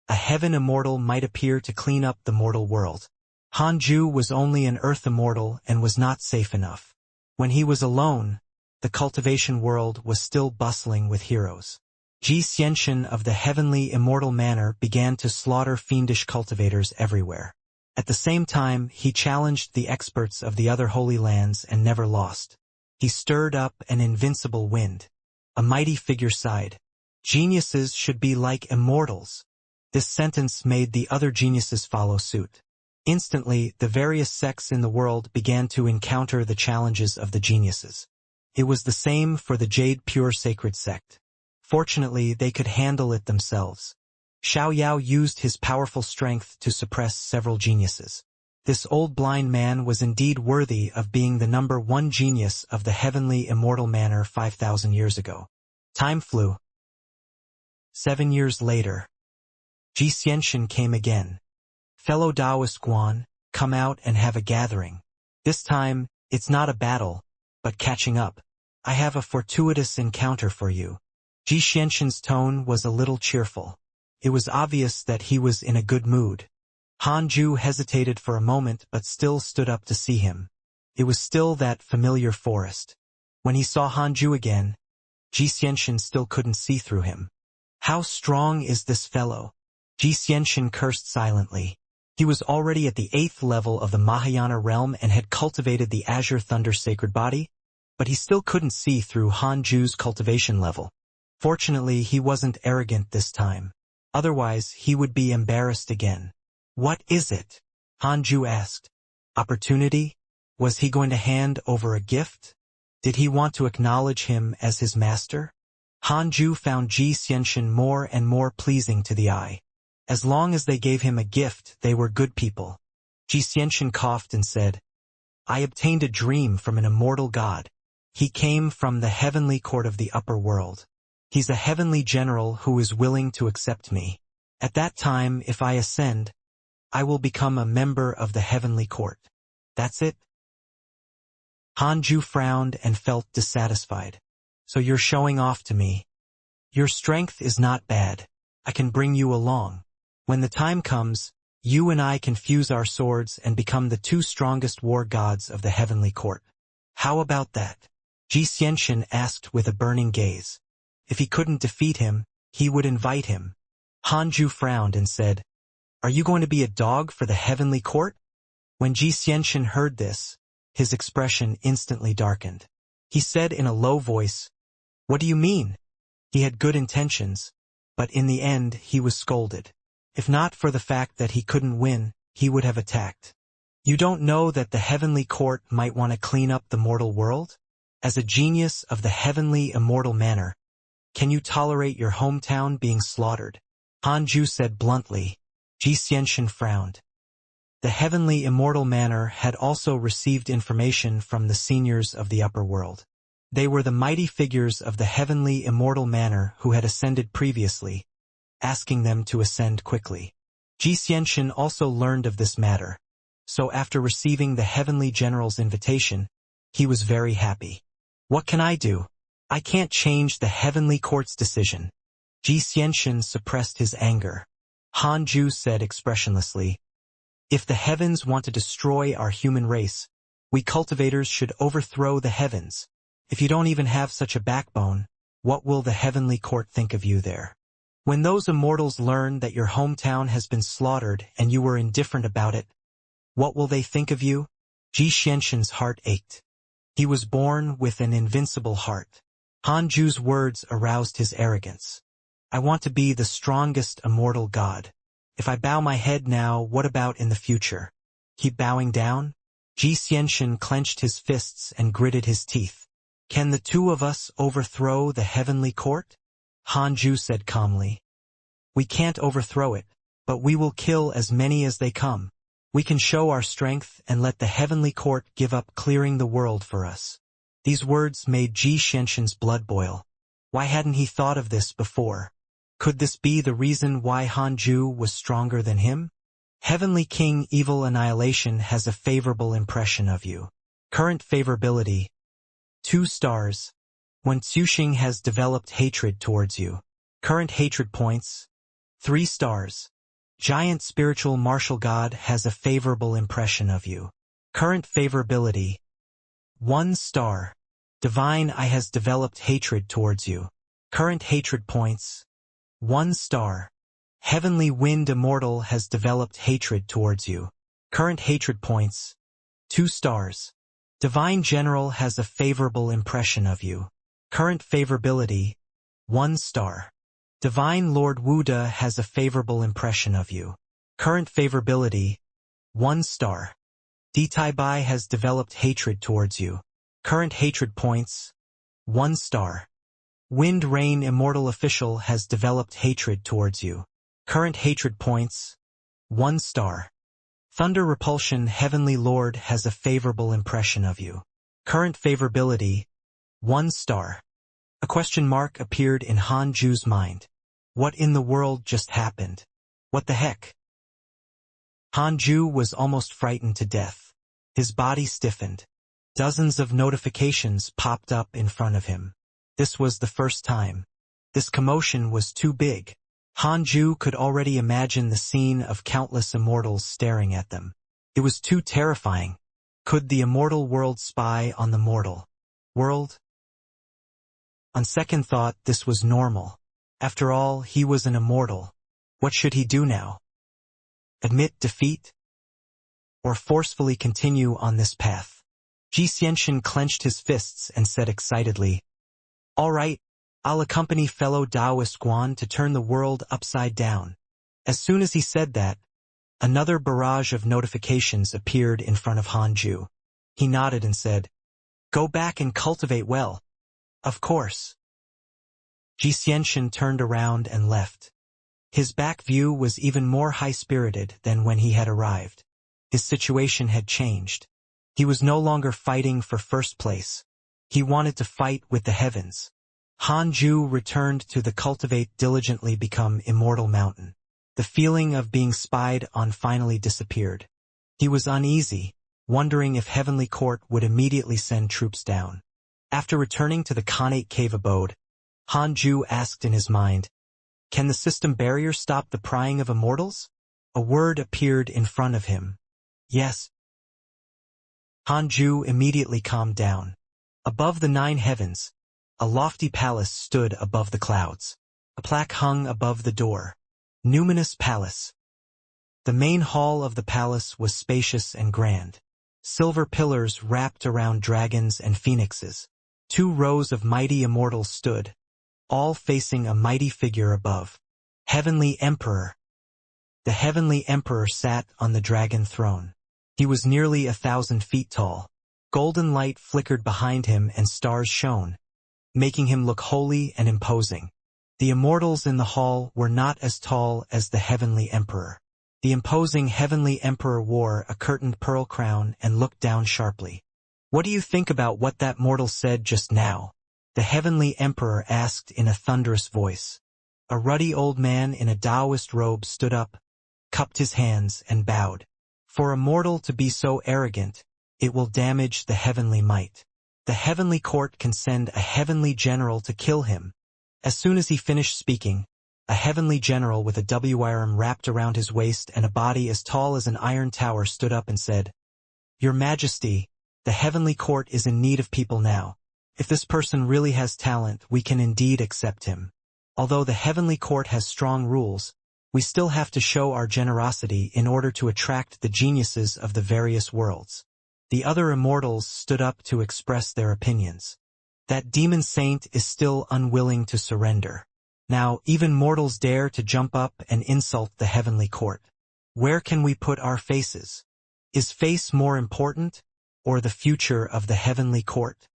a Heaven Immortal might appear to clean up the mortal world. Hanju was only an Earth Immortal and was not safe enough. When he was alone, the cultivation world was still bustling with heroes. Xianxia of the Heavenly Immortal Manor began to slaughter fiendish cultivators everywhere. At the same time, he challenged the experts of the other holy lands and never lost. He stirred up an invincible wind. A mighty figure sighed. "Geniuses should be like immortals." This sentence made the other geniuses follow suit. Instantly, the various sects in the world began to encounter the challenges of the geniuses. It was the same for the Jade Pure Sacred sect. Fortunately, they could handle it themselves. Xiao used his powerful strength to suppress several geniuses. This old blind man was indeed worthy of being the #1 genius of the Heavenly Immortal Manor 5,000 years ago. Time flew. 7 years later, Xianxia came again. "Fellow Taoist Guan, come out and have a gathering. This time, it's not a battle, but catching up. I have a fortuitous encounter for you." Xianxia's tone was a little cheerful. It was obvious that he was in a good mood. Hanju hesitated for a moment but still stood up to see him. It was still that familiar forest. When he saw Hanju again, Xianxia still couldn't see through him. "How strong is this fellow?" Xianxia cursed silently. He was already at the 8th level of the Mahayana realm and had cultivated the Azure Thunder sacred body, but he still couldn't see through Hanju's cultivation level. Fortunately, he wasn't arrogant this time. Otherwise, he would be embarrassed again. "What is it?" Hanju asked. Opportunity? Was he going to hand over a gift? Did he want to acknowledge him as his master? Hanju found Xianxia more and more pleasing to the eye. As long as they gave him a gift, they were good people. Xianxia coughed and said, "I obtained a dream from an immortal god. He came from the heavenly court of the upper world. He's a heavenly general who is willing to accept me. At that time, if I ascend, I will become a member of the heavenly court. That's it?" Hanju frowned and felt dissatisfied. "So you're showing off to me. Your strength is not bad. I can bring you along. When the time comes, you and I can fuse our swords and become the two strongest war gods of the heavenly court. How about that? Xianxia asked with a burning gaze. If he couldn't defeat him, he would invite him. Hanju frowned and said, "Are you going to be a dog for the heavenly court?" When Xianxia heard this, his expression instantly darkened. He said in a low voice, "What do you mean?" He had good intentions, but in the end he was scolded. If not for the fact that he couldn't win, he would have attacked. You don't know that the heavenly court might want to clean up the mortal world? As a genius of the heavenly immortal manner, can you tolerate your hometown being slaughtered? Hanju said bluntly. Xianxia frowned. The heavenly immortal manor had also received information from the seniors of the upper world. They were the mighty figures of the heavenly immortal manor who had ascended previously, asking them to ascend quickly. Xianxia also learned of this matter, so after receiving the heavenly general's invitation, he was very happy. What can I do? I can't change the heavenly court's decision. Xianxia suppressed his anger. Hanju said expressionlessly, "If the heavens want to destroy our human race, we cultivators should overthrow the heavens. If you don't even have such a backbone, what will the heavenly court think of you there? When those immortals learn that your hometown has been slaughtered and you were indifferent about it, what will they think of you?" Xianxia's heart ached. He was born with an invincible heart. Hanju's words aroused his arrogance. "I want to be the strongest immortal god. If I bow my head now, what about in the future? Keep bowing down?" Xianxia clenched his fists and gritted his teeth. "Can the two of us overthrow the heavenly court?" Hanju said calmly. "We can't overthrow it, but we will kill as many as they come. We can show our strength and let the heavenly court give up clearing the world for us." These words made Xianxia's blood boil. Why hadn't he thought of this before? Could this be the reason why Hanju was stronger than him? Heavenly King Evil Annihilation has a favorable impression of you. Current favorability: 2 stars. When Xuxing has developed hatred towards you. Current hatred points: 3 stars. Giant Spiritual Martial God has a favorable impression of you. Current favorability: 1 star. Divine Eye has developed hatred towards you. Current hatred points: 1 star. Heavenly Wind Immortal has developed hatred towards you. Current hatred points: 2 stars. Divine General has a favorable impression of you. Current favorability: 1 star. Divine Lord Wuda has a favorable impression of you. Current favorability: 1 star. Detaibai has developed hatred towards you. Current hatred points: 1 star. Wind Rain Immortal Official has developed hatred towards you. Current hatred points: 1 star. Thunder Repulsion Heavenly Lord has a favorable impression of you. Current favorability: 1 star. A question mark appeared in Hanju's mind. What in the world just happened? What the heck? Hanju was almost frightened to death. His body stiffened. Dozens of notifications popped up in front of him. This was the first time. This commotion was too big. Hanju could already imagine the scene of countless immortals staring at them. It was too terrifying. Could the immortal world spy on the mortal world? On second thought, this was normal. After all, he was an immortal. What should he do now? Admit defeat? Or forcefully continue on this path? Xianxia clenched his fists and said excitedly, "All right, I'll accompany fellow Taoist Guan to turn the world upside down." As soon as he said that, another barrage of notifications appeared in front of Hanju. He nodded and said, "Go back and cultivate well." "Of course." Xianxia turned around and left. His back view was even more high-spirited than when he had arrived. His situation had changed. He was no longer fighting for first place. He wanted to fight with the heavens. Hanju returned to the Cultivate diligently become Immortal Mountain. The feeling of being spied on finally disappeared. He was uneasy, wondering if Heavenly Court would immediately send troops down. After returning to the Khanate cave abode, Hanju asked in his mind, "Can the system barrier stop the prying of immortals? A word appeared in front of him. Yes. Hanju immediately calmed down. Above the 9 heavens, a lofty palace stood above the clouds. A plaque hung above the door. Numinous Palace. The main hall of the palace was spacious and grand. Silver pillars wrapped around dragons and phoenixes. 2 rows of mighty immortals stood, all facing a mighty figure above. Heavenly Emperor. The Heavenly Emperor sat on the dragon throne. He was nearly 1,000 feet tall. Golden light flickered behind him and stars shone, making him look holy and imposing. The immortals in the hall were not as tall as the Heavenly Emperor. The imposing Heavenly Emperor wore a curtained pearl crown and looked down sharply. What do you think about what that mortal said just now? The Heavenly Emperor asked in a thunderous voice. A ruddy old man in a Taoist robe stood up, cupped his hands, and bowed. For a mortal to be so arrogant, it will damage the heavenly might. The heavenly court can send a heavenly general to kill him. As soon as he finished speaking, a heavenly general with a WRM wrapped around his waist and a body as tall as an iron tower stood up and said, Your Majesty, the heavenly court is in need of people now. If this person really has talent, we can indeed accept him. Although the heavenly court has strong rules, we still have to show our generosity in order to attract the geniuses of the various worlds. The other immortals stood up to express their opinions. That demon saint is still unwilling to surrender. Now, even mortals dare to jump up and insult the heavenly court. Where can we put our faces? Is face more important, or the future of the heavenly court?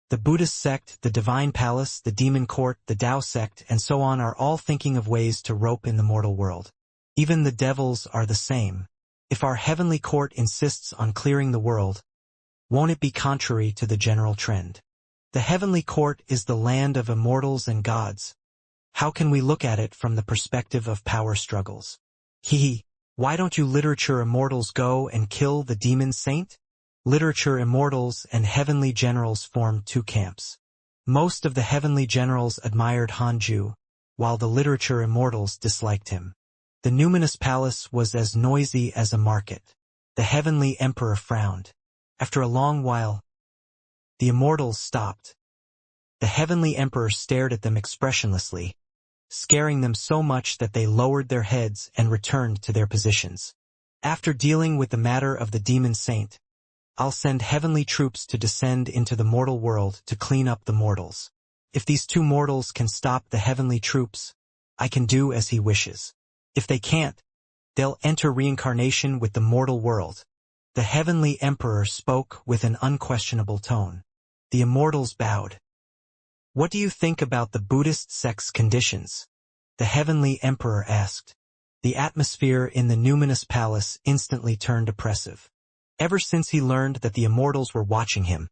The Buddhist sect, the Divine Palace, the Demon Court, the Tao sect, and so on are all thinking of ways to rope in the mortal world. Even the devils are the same. If our heavenly court insists on clearing the world, won't it be contrary to the general trend? The heavenly court is the land of immortals and gods. How can we look at it from the perspective of power struggles? Why don't you literature immortals go and kill the demon saint? Literature immortals and heavenly generals formed 2 camps. Most of the heavenly generals admired Hanju, while the literature immortals disliked him. The numinous palace was as noisy as a market. The heavenly emperor frowned. After a long while, the immortals stopped. The heavenly emperor stared at them expressionlessly, scaring them so much that they lowered their heads and returned to their positions. After dealing with the matter of the demon saint, I'll send heavenly troops to descend into the mortal world to clean up the mortals. If these 2 mortals can stop the heavenly troops, I can do as he wishes. If they can't, they'll enter reincarnation with the mortal world. The heavenly emperor spoke with an unquestionable tone. The immortals bowed. What do you think about the Buddhist sect's conditions? The heavenly emperor asked. The atmosphere in the numinous palace instantly turned oppressive. Ever since he learned that the immortals were watching him,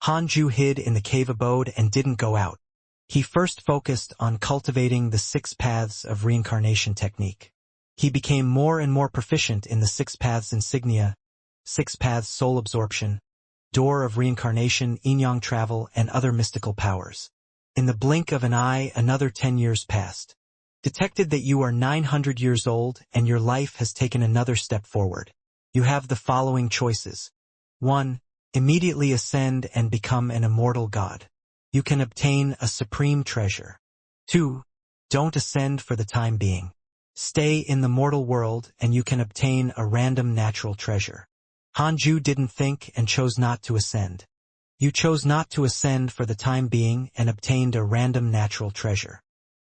Hanju hid in the cave abode and didn't go out. He first focused on cultivating the 6 paths of reincarnation technique. He became more and more proficient in the 6 paths insignia, 6 paths soul absorption, door of reincarnation, yin-yang travel, and other mystical powers. In the blink of an eye, another 10 years passed. Detected that you are 900 years old and your life has taken another step forward. You have the following choices. 1. Immediately ascend and become an immortal god. You can obtain a supreme treasure. 2. Don't ascend for the time being. Stay in the mortal world and you can obtain a random natural treasure. Hanju didn't think and chose not to ascend. You chose not to ascend for the time being and obtained a random natural treasure.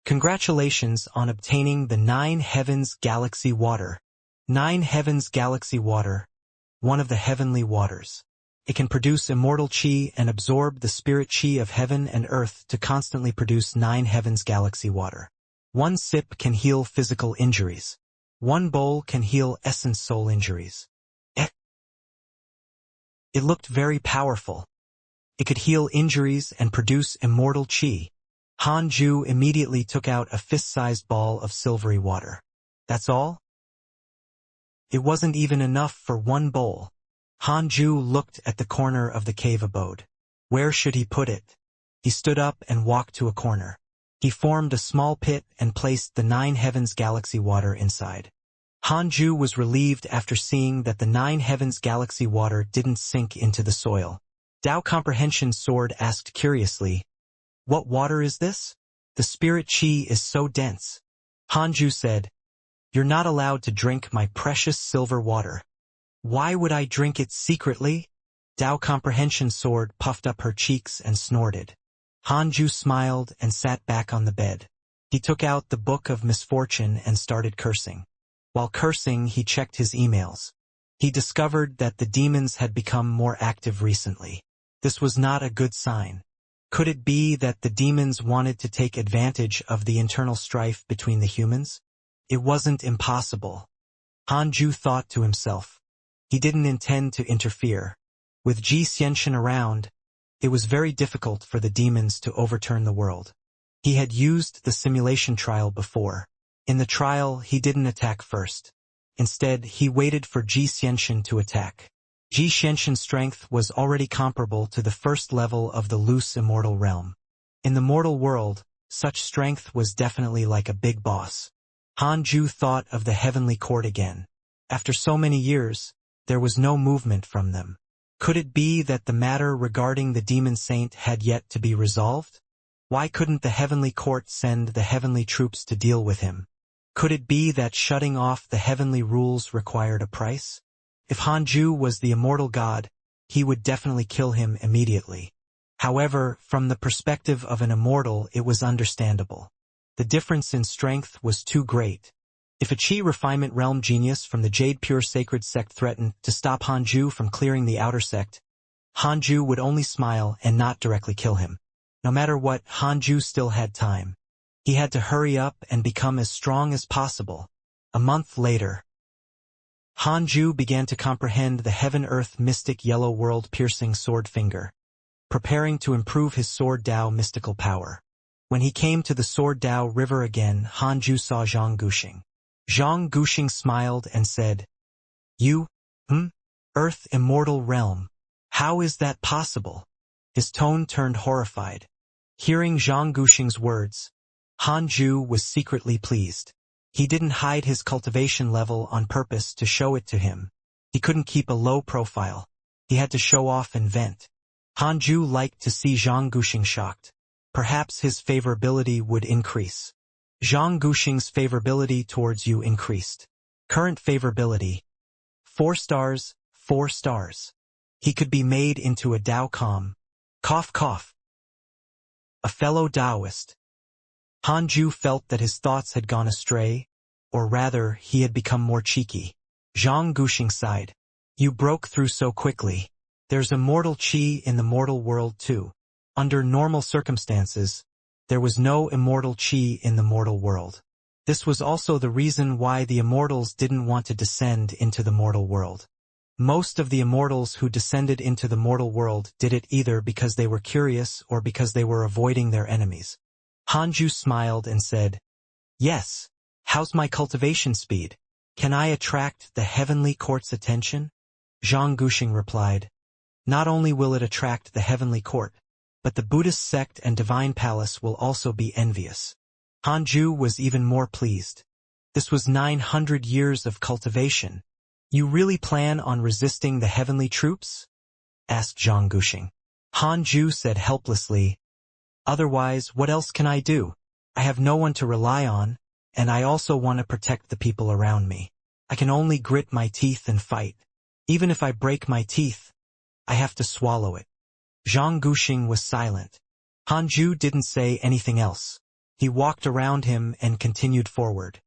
Congratulations on obtaining the 9 heavens galaxy water. 9 heavens galaxy water, one of the heavenly waters. It can produce immortal chi and absorb the spirit chi of heaven and earth to constantly produce 9 heavens galaxy water. 1 sip can heal physical injuries. 1 bowl can heal essence soul injuries. It looked very powerful. It could heal injuries and produce immortal chi. Hanju immediately took out a fist-sized ball of silvery water. That's all? It wasn't even enough for 1 bowl. Hanju looked at the corner of the cave abode. Where should he put it? He stood up and walked to a corner. He formed a small pit and placed the 9 heavens galaxy water inside. Hanju was relieved after seeing that the 9 heavens galaxy water didn't sink into the soil. Dao Comprehension Sword asked curiously, "What water is this? The spirit chi is so dense." Hanju said, "You're not allowed to drink my precious silver water." "Why would I drink it secretly?" Dao Comprehension Sword puffed up her cheeks and snorted. Hanju smiled and sat back on the bed. He took out the Book of Misfortune and started cursing. While cursing, he checked his emails. He discovered that the demons had become more active recently. This was not a good sign. Could it be that the demons wanted to take advantage of the internal strife between the humans? It wasn't impossible. Hanju thought to himself. He didn't intend to interfere. With Xianxia around, it was very difficult for the demons to overturn the world. He had used the simulation trial before. In the trial, he didn't attack first. Instead, he waited for Xianxia to attack. Xianxia's strength was already comparable to the first level of the loose immortal realm. In the mortal world, such strength was definitely like a big boss. Hanju thought of the heavenly court again. After so many years, there was no movement from them. Could it be that the matter regarding the demon saint had yet to be resolved? Why couldn't the heavenly court send the heavenly troops to deal with him? Could it be that shutting off the heavenly rules required a price? If Hanju was the immortal god, he would definitely kill him immediately. However, from the perspective of an immortal, it was understandable. The difference in strength was too great. If a Chi refinement realm genius from the Jade Pure Sacred Sect threatened to stop Hanju from clearing the outer sect, Hanju would only smile and not directly kill him. No matter what, Hanju still had time. He had to hurry up and become as strong as possible. A month later, Hanju began to comprehend the heaven-earth mystic yellow world-piercing sword finger, preparing to improve his sword Dao mystical power. When he came to the sword Dao river again, Hanju saw Zhang Guxing. Zhang Guxing smiled and said, "You, Earth immortal realm. How is that possible?" His tone turned horrified. Hearing Zhang Guxing's words, Hanju was secretly pleased. He didn't hide his cultivation level on purpose to show it to him. He couldn't keep a low profile. He had to show off and vent. Hanju liked to see Zhang Guxing shocked. Perhaps his favorability would increase. Zhang Guxing's favorability towards you increased. Current favorability: 4 stars, 4 stars. He could be made into a Dao Com. Cough cough. A fellow Taoist. Hanju felt that his thoughts had gone astray, or rather, he had become more cheeky. Zhang Guxing sighed. "You broke through so quickly. There's immortal chi in the mortal world too. Under normal circumstances, there was no immortal chi in the mortal world. This was also the reason why the immortals didn't want to descend into the mortal world. Most of the immortals who descended into the mortal world did it either because they were curious or because they were avoiding their enemies." Hanju smiled and said, "Yes. How's my cultivation speed? Can I attract the heavenly court's attention?" Zhang Guxing replied, "Not only will it attract the heavenly court, but the Buddhist sect and divine palace will also be envious." Hanju was even more pleased. This was 900 years of cultivation. "You really plan on resisting the heavenly troops?" asked Zhang Guxing. Hanju said helplessly, "Otherwise, what else can I do? I have no one to rely on, and I also want to protect the people around me. I can only grit my teeth and fight. Even if I break my teeth, I have to swallow it." Zhang Guxing was silent. Hanju didn't say anything else. He walked around him and continued forward.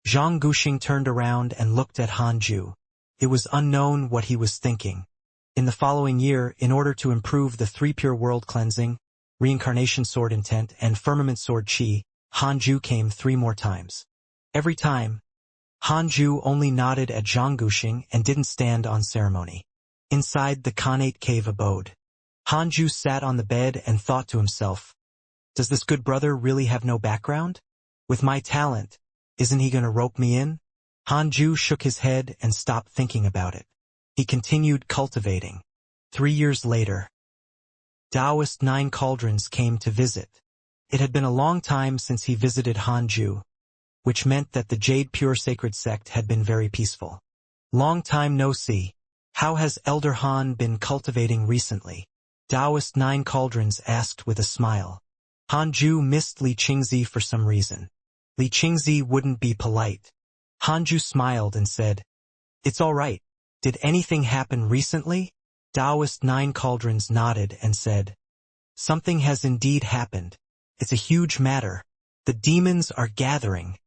Zhang Guxing turned around and looked at Hanju. It was unknown what he was thinking. In the following year, in order to improve the 3 pure world cleansing, Reincarnation sword intent, and firmament sword chi, Hanju came 3 more times. Every time, Hanju only nodded at Zhang Guxing and didn't stand on ceremony. Inside the Khanate cave abode, Hanju sat on the bed and thought to himself, "Does this good brother really have no background? With my talent, isn't he going to rope me in?" Hanju shook his head and stopped thinking about it. He continued cultivating. 3 years later, Taoist 9 Cauldrons came to visit. It had been a long time since he visited Hanju. which meant that the Jade Pure Sacred Sect had been very peaceful. Long time no see. How has Elder Han been cultivating recently? Taoist Nine Cauldrons asked with a smile. Hanju missed Li Qingzi for some reason. Li Qingzi wouldn't be polite. Hanju smiled and said, "It's all right. Did anything happen recently?" Taoist Nine Cauldrons nodded and said, "Something has indeed happened. It's a huge matter. The demons are gathering."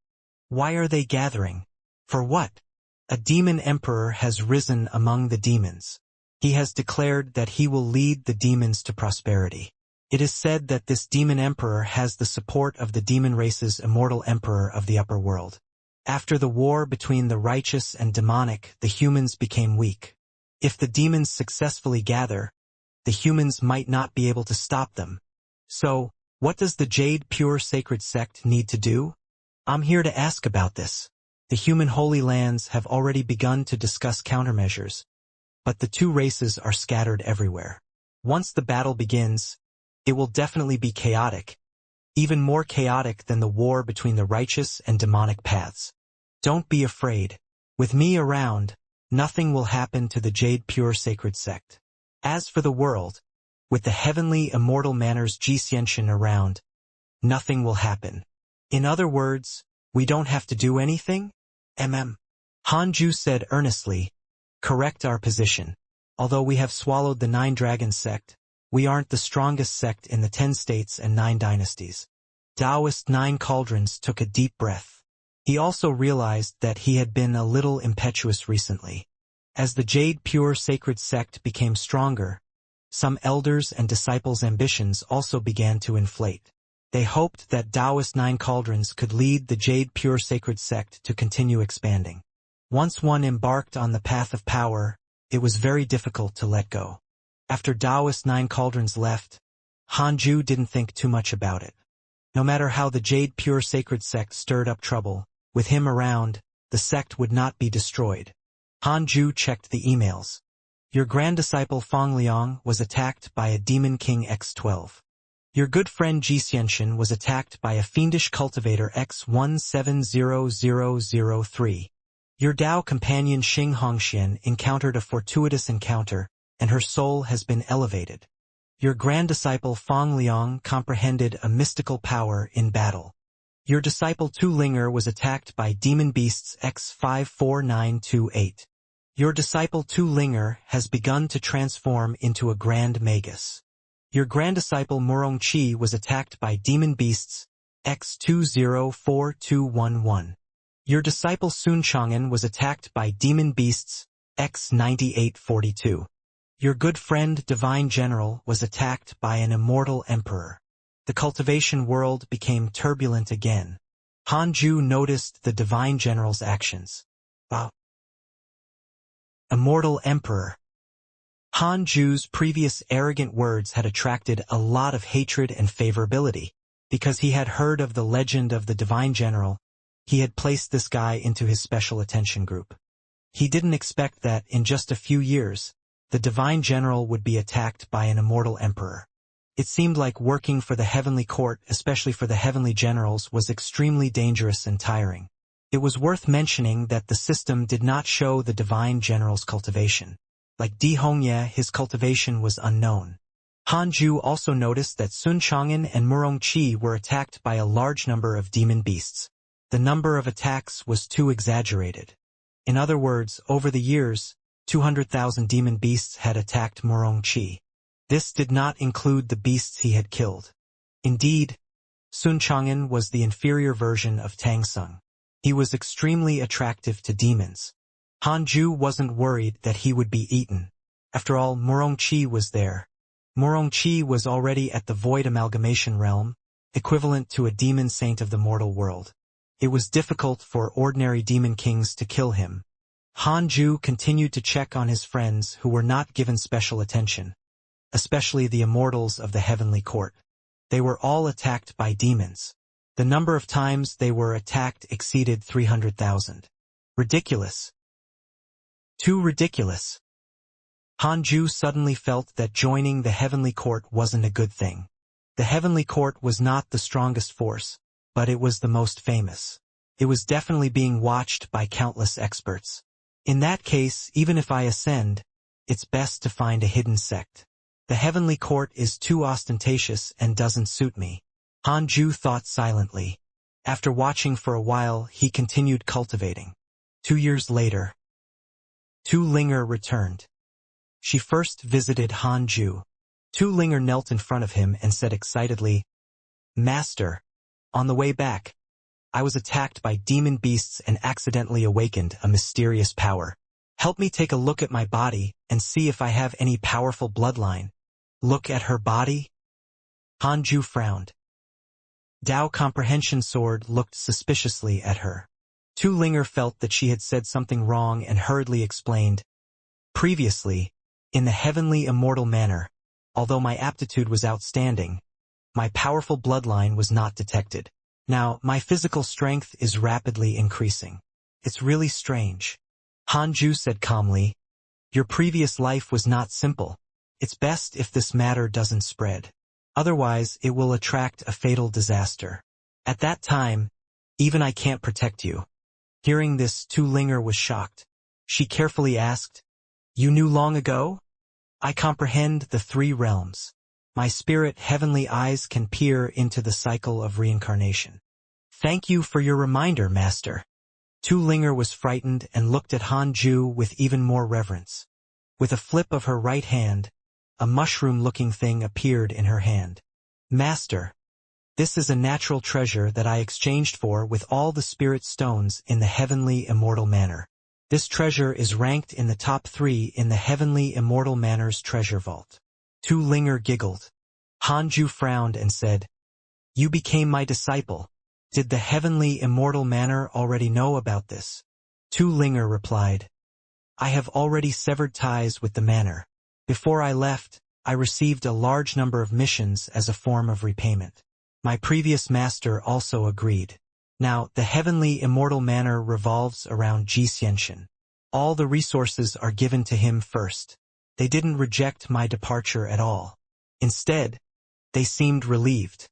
"Why are they gathering? For what?" "A demon emperor has risen among the demons. He has declared that he will lead the demons to prosperity. It is said that this demon emperor has the support of the demon race's immortal emperor of the upper world. After the war between the righteous and demonic, the humans became weak. If the demons successfully gather, the humans might not be able to stop them. So, what does the Jade Pure Sacred Sect need to do? I'm here to ask about this. The human Holy Lands have already begun to discuss countermeasures, but the two races are scattered everywhere. Once the battle begins, it will definitely be chaotic, even more chaotic than the war between the righteous and demonic paths. Don't be afraid. With me around, nothing will happen to the Jade Pure Sacred Sect. As for the world, with the heavenly immortal manners Xianxia around, nothing will happen. In other words, we don't have to do anything? Hanju said earnestly, "Correct our position. Although we have swallowed the Nine Dragons sect, we aren't the strongest sect in the 10 states and 9 dynasties." Taoist Nine Cauldrons took a deep breath. He also realized that he had been a little impetuous recently. As the Jade Pure Sacred Sect became stronger, some elders and disciples' ambitions also began to inflate. They hoped that Taoist Nine Cauldrons could lead the Jade Pure Sacred Sect to continue expanding. Once one embarked on the path of power, it was very difficult to let go. After Taoist Nine Cauldrons left, Hanju didn't think too much about it. No matter how the Jade Pure Sacred Sect stirred up trouble, with him around, the sect would not be destroyed. Hanju checked the emails. Your grand disciple Fang Liang was attacked by a Demon King X12. Your good friend Xianxia was attacked by a fiendish cultivator X170003. Your Dao companion Xianxia encountered a fortuitous encounter, and her soul has been elevated. Your grand disciple Fang Liang comprehended a mystical power in battle. Your disciple Tu Linger was attacked by demon beasts X54928. Your disciple Tu Linger has begun to transform into a grand magus. Your grand disciple Murong Qi was attacked by demon beasts X204211. Your disciple Sun Chang'an was attacked by demon beasts X9842. Your good friend Divine General was attacked by an immortal emperor. The cultivation world became turbulent again. Hanju noticed the Divine General's actions. Wow. Immortal Emperor. Hanju's previous arrogant words had attracted a lot of hatred and favorability. Because he had heard of the legend of the Divine General, he had placed this guy into his special attention group. He didn't expect that in just a few years, the Divine General would be attacked by an immortal emperor. It seemed like working for the heavenly court, especially for the heavenly generals, was extremely dangerous and tiring. It was worth mentioning that the system did not show the Divine General's cultivation. Like Di Hongye, his cultivation was unknown. Hanju also noticed that Sun Chang'an and Murong Qi were attacked by a large number of demon beasts. The number of attacks was too exaggerated. In other words, over the years, 200,000 demon beasts had attacked Murong Qi. This did not include the beasts he had killed. Indeed, Sun Chang'an was the inferior version of Tang Sung. He was extremely attractive to demons. Hanju wasn't worried that he would be eaten. After all, Murong Qi was there. Murong Qi was already at the void amalgamation realm, equivalent to a demon saint of the mortal world. It was difficult for ordinary demon kings to kill him. Hanju continued to check on his friends who were not given special attention, especially the immortals of the heavenly court. They were all attacked by demons. The number of times they were attacked exceeded 300,000. Ridiculous. Too ridiculous. Hanju suddenly felt that joining the heavenly court wasn't a good thing. The heavenly court was not the strongest force, but it was the most famous. It was definitely being watched by countless experts. In that case, even if I ascend, it's best to find a hidden sect. The heavenly court is too ostentatious and doesn't suit me. Han Ju thought silently. After watching for a while, he continued cultivating. 2 years later, Tu Linger returned. She first visited Han Ju. Tu Linger knelt in front of him and said excitedly, "Master, on the way back, I was attacked by demon beasts and accidentally awakened a mysterious power. Help me take a look at my body and see if I have any powerful bloodline." Look at her body? Han Ju frowned. Dao Comprehension Sword looked suspiciously at her. Tu Linger felt that she had said something wrong and hurriedly explained. Previously, in the heavenly immortal manner, although my aptitude was outstanding, my powerful bloodline was not detected. Now, my physical strength is rapidly increasing. It's really strange. Han Ju said calmly, "Your previous life was not simple. It's best if this matter doesn't spread. Otherwise, it will attract a fatal disaster. At that time, even I can't protect you." Hearing this, Tu Linger was shocked. She carefully asked, "You knew long ago? I comprehend the 3 realms. My spirit heavenly eyes can peer into the cycle of reincarnation." "Thank you for your reminder, Master." Tu Linger was frightened and looked at Han Ju with even more reverence. With a flip of her right hand, a mushroom-looking thing appeared in her hand. "Master, this is a natural treasure that I exchanged for with all the spirit stones in the heavenly immortal manor. This treasure is ranked in the top 3 in the heavenly immortal manor's treasure vault." Tu Linger giggled. Han Ju frowned and said, "You became my disciple. Did the heavenly immortal manor already know about this?" Tu Linger replied, "I have already severed ties with the manor. Before I left, I received a large number of missions as a form of repayment. My previous master also agreed. Now, the heavenly immortal manor revolves around Xianxia. All the resources are given to him first. They didn't reject my departure at all. Instead, they seemed relieved.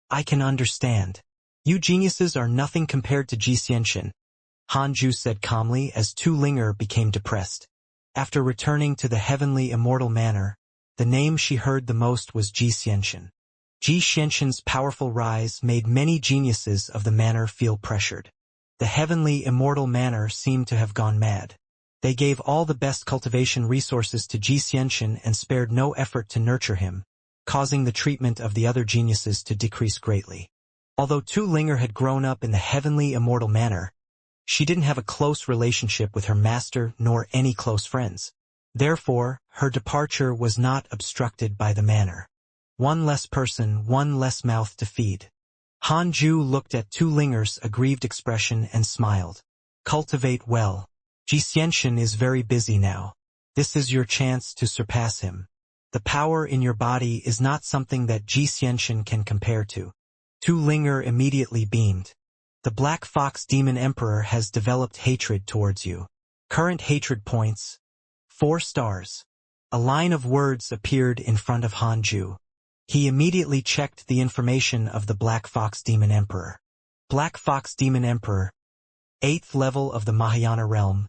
I can understand. You geniuses are nothing compared to Xianxia," Han Ju said calmly as Tu Linger became depressed. After returning to the heavenly immortal manor, the name she heard the most was Xianxia. Xianxia's powerful rise made many geniuses of the manor feel pressured. The heavenly immortal manor seemed to have gone mad. They gave all the best cultivation resources to Xianxia and spared no effort to nurture him, causing the treatment of the other geniuses to decrease greatly. Although Tu Linger had grown up in the heavenly immortal manor, she didn't have a close relationship with her master nor any close friends. Therefore, her departure was not obstructed by the manor. One less person, one less mouth to feed. Han Ju looked at Tu Linger's aggrieved expression and smiled. "Cultivate well. Xianxia is very busy now. This is your chance to surpass him. The power in your body is not something that Xianxia can compare to." Tu Linger immediately beamed. "The Black Fox Demon Emperor has developed hatred towards you. Current hatred points, 4 stars. A line of words appeared in front of Han Ju. He immediately checked the information of the Black Fox Demon Emperor. Black Fox Demon Emperor, 8th level of the Mahayana realm,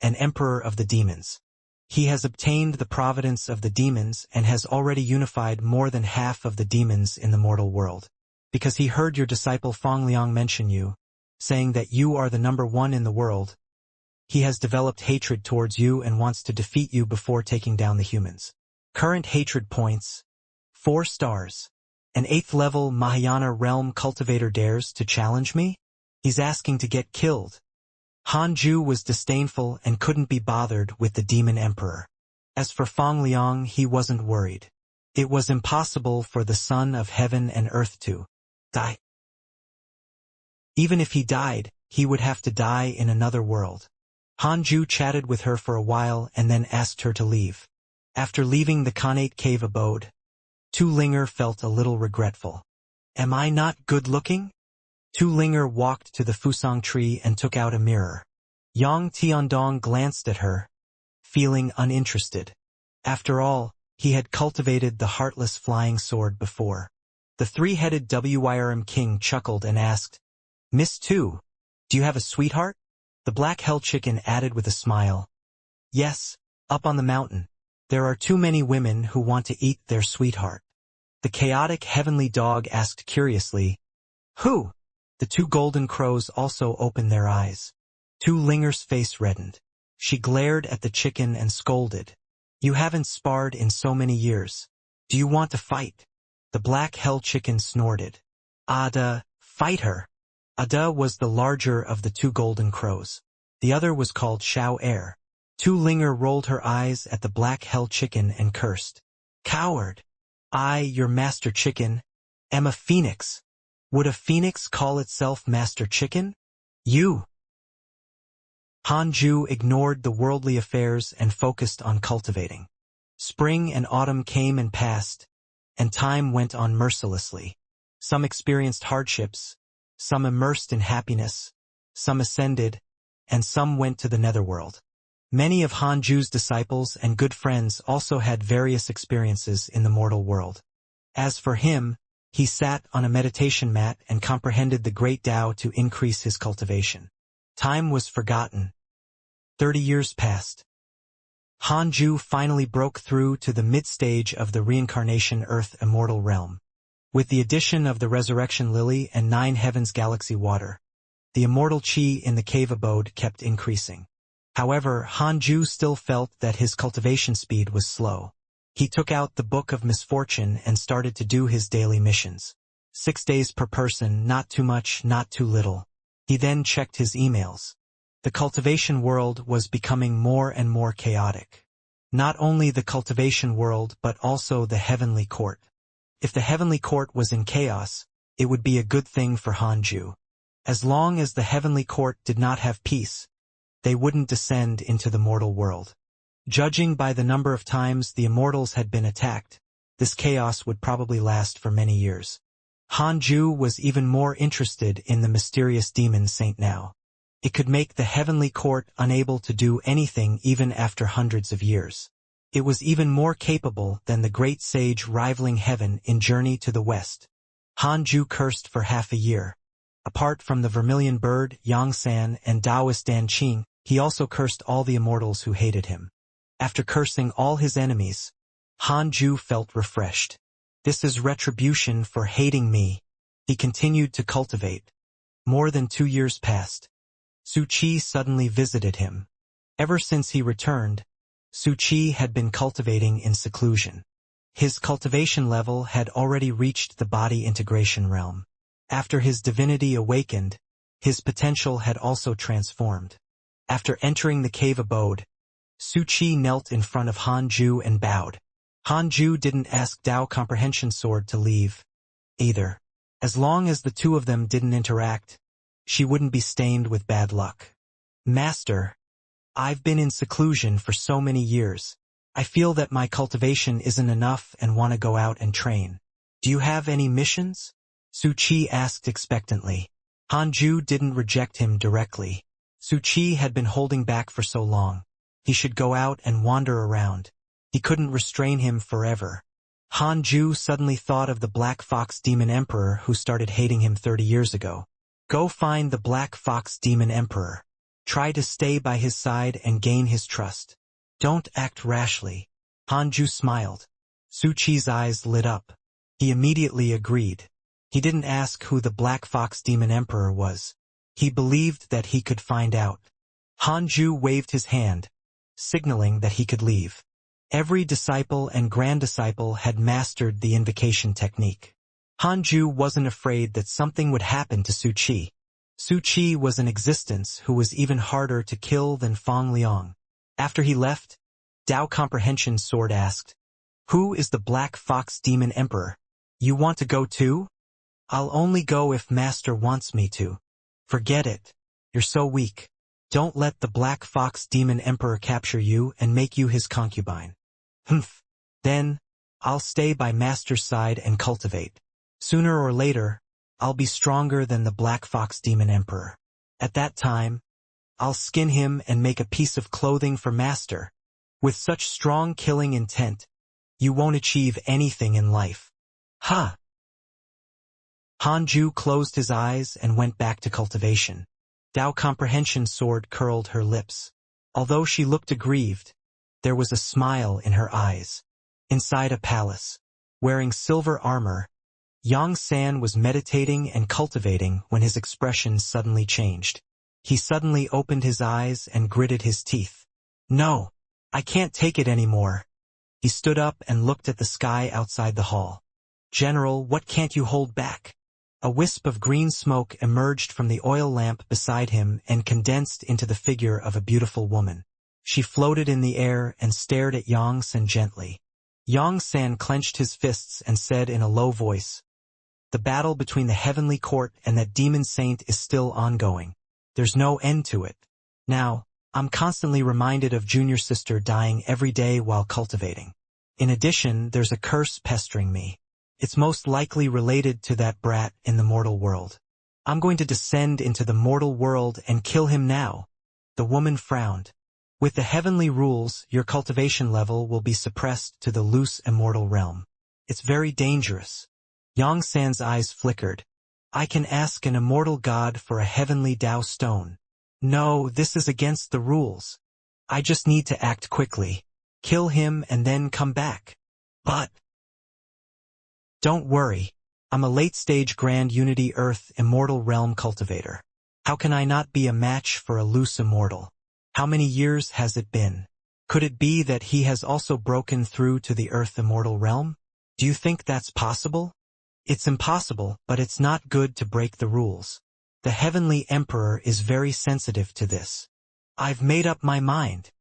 an emperor of the demons. He has obtained the providence of the demons and has already unified more than half of the demons in the mortal world. Because he heard your disciple Fangliang mention you, saying that you are the number 1 in the world, he has developed hatred towards you and wants to defeat you before taking down the humans. Current hatred points, 4 stars. An 8th level Mahayana realm cultivator dares to challenge me? He's asking to get killed." Han Ju was disdainful and couldn't be bothered with the demon emperor. As for Fangliang, he wasn't worried. It was impossible for the son of heaven and earth to die. Even if he died, he would have to die in another world. Han Ju chatted with her for a while and then asked her to leave. After leaving the Khanate cave abode, Tu Linger felt a little regretful. "Am I not good-looking?" Tu Linger walked to the fusang tree and took out a mirror. Yang Tiandong glanced at her, feeling uninterested. After all, he had cultivated the heartless flying sword before. The 3-headed Wyrm king chuckled and asked, "Miss Tu, Do you have a sweetheart? The black hell chicken added with a smile. Yes, up on the mountain. There are too many women who want to eat their sweetheart. The chaotic heavenly dog asked curiously, Who? The two golden crows also opened their eyes. Tu Linger's face reddened. She glared at the chicken and scolded. You haven't sparred in so many years. Do you want to fight? The black hell chicken snorted. Ada, fight her. Ada was the larger of the two golden crows. The other was called Xiao Er. Tu Linger rolled her eyes at the black hell chicken and cursed. Coward! I, your master chicken, am a phoenix. Would a phoenix call itself master chicken? You! Hanju ignored the worldly affairs and focused on cultivating. Spring and autumn came and passed, and time went on mercilessly. Some experienced hardships, some immersed in happiness, some ascended, and some went to the netherworld. Many of Hanju's disciples and good friends also had various experiences in the mortal world. As for him, he sat on a meditation mat and comprehended the great Tao to increase his cultivation. Time was forgotten. 30 years passed. Hanju finally broke through to the mid-stage of the Reincarnation Earth Immortal realm. With the addition of the Resurrection Lily and 9 Heavens Galaxy Water, the immortal chi in the cave abode kept increasing. However, Hanju still felt that his cultivation speed was slow. He took out the Book of Misfortune and started to do his daily missions. 6 days per person, not too much, not too little. He then checked his emails. The cultivation world was becoming more and more chaotic. Not only the cultivation world but also the heavenly court. If the heavenly court was in chaos, it would be a good thing for Hanju. As long as the heavenly court did not have peace, they wouldn't descend into the mortal world. Judging by the number of times the immortals had been attacked, this chaos would probably last for many years. Hanju was even more interested in the mysterious demon Saint Now. It could make the heavenly court unable to do anything even after hundreds of years. It was even more capable than the great sage rivaling heaven in Journey to the West. Hanju cursed for half a year. Apart from the vermilion bird, Xianxia, and Taoist Dan Qing, he also cursed all the immortals who hated him. After cursing all his enemies, Hanju felt refreshed. This is retribution for hating me. He continued to cultivate. More than 2 years passed. Su Qi suddenly visited him. Ever since he returned, Su Qi had been cultivating in seclusion. His cultivation level had already reached the body integration realm. After his divinity awakened, his potential had also transformed. After entering the cave abode, Su Qi knelt in front of Hanju and bowed. Hanju didn't ask Tao Comprehension Sword to leave, either. As long as the two of them didn't interact, she wouldn't be stained with bad luck. Master, I've been in seclusion for so many years. I feel that my cultivation isn't enough and want to go out and train. Do you have any missions? Su Qi asked expectantly. Hanju didn't reject him directly. Su Qi had been holding back for so long. He should go out and wander around. He couldn't restrain him forever. Hanju suddenly thought of the Black Fox Demon Emperor who started hating him 30 years ago. Go find the Black Fox Demon Emperor. Try to stay by his side and gain his trust. Don't act rashly. Hanju smiled. Su Qi's eyes lit up. He immediately agreed. He didn't ask who the Black Fox Demon Emperor was. He believed that he could find out. Hanju waved his hand, signaling that he could leave. Every disciple and grand disciple had mastered the invocation technique. Hanju wasn't afraid that something would happen to Su Qi. Su Qi was an existence who was even harder to kill than Feng Liang. After he left, Tao Comprehension Sword asked, Who is the Black Fox Demon Emperor? You want to go too? I'll only go if Master wants me to. Forget it. You're so weak. Don't let the Black Fox Demon Emperor capture you and make you his concubine. Humph. Then, I'll stay by Master's side and cultivate. Sooner or later, I'll be stronger than the Black Fox Demon Emperor. At that time, I'll skin him and make a piece of clothing for Master. With such strong killing intent, you won't achieve anything in life. Ha! Hanju closed his eyes and went back to cultivation. Tao Comprehension Sword curled her lips. Although she looked aggrieved, there was a smile in her eyes. Inside a palace, wearing silver armor, Xianxia was meditating and cultivating when his expression suddenly changed. He suddenly opened his eyes and gritted his teeth. No, I can't take it anymore. He stood up and looked at the sky outside the hall. General, what can't you hold back? A wisp of green smoke emerged from the oil lamp beside him and condensed into the figure of a beautiful woman. She floated in the air and stared at Xianxia gently. Xianxia clenched his fists and said in a low voice, "The battle between the heavenly court and that demon saint is still ongoing. There's no end to it. Now, I'm constantly reminded of junior sister dying every day while cultivating. In addition, there's a curse pestering me. It's most likely related to that brat in the mortal world. I'm going to descend into the mortal world and kill him now." The woman frowned. "With the heavenly rules, your cultivation level will be suppressed to the loose immortal realm. It's very dangerous." Yangsan's eyes flickered. "I can ask an immortal god for a heavenly Tao stone. No, this is against the rules. I just need to act quickly. Kill him and then come back. But don't worry. I'm a late-stage Grand Unity Earth Immortal Realm cultivator. How can I not be a match for a loose immortal? How many years has it been? Could it be that he has also broken through to the Earth Immortal Realm? Do you think that's possible?" "It's impossible, but it's not good to break the rules. The Heavenly Emperor is very sensitive to this. I've made up my mind."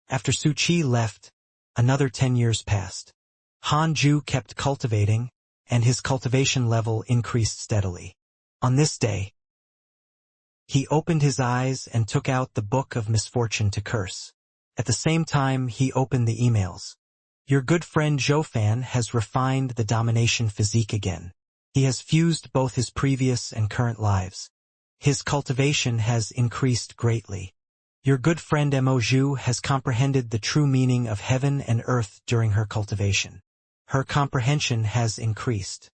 After Su Qi left, another 10 years passed. Han Ju kept cultivating, and his cultivation level increased steadily. On this day, he opened his eyes and took out the Book of Misfortune to curse. At the same time, he opened the emails. "Your good friend Zhoufan has refined the domination physique again. He has fused both his previous and current lives. His cultivation has increased greatly. Your good friend Mo Zhu has comprehended the true meaning of heaven and earth during her cultivation. Her comprehension has increased.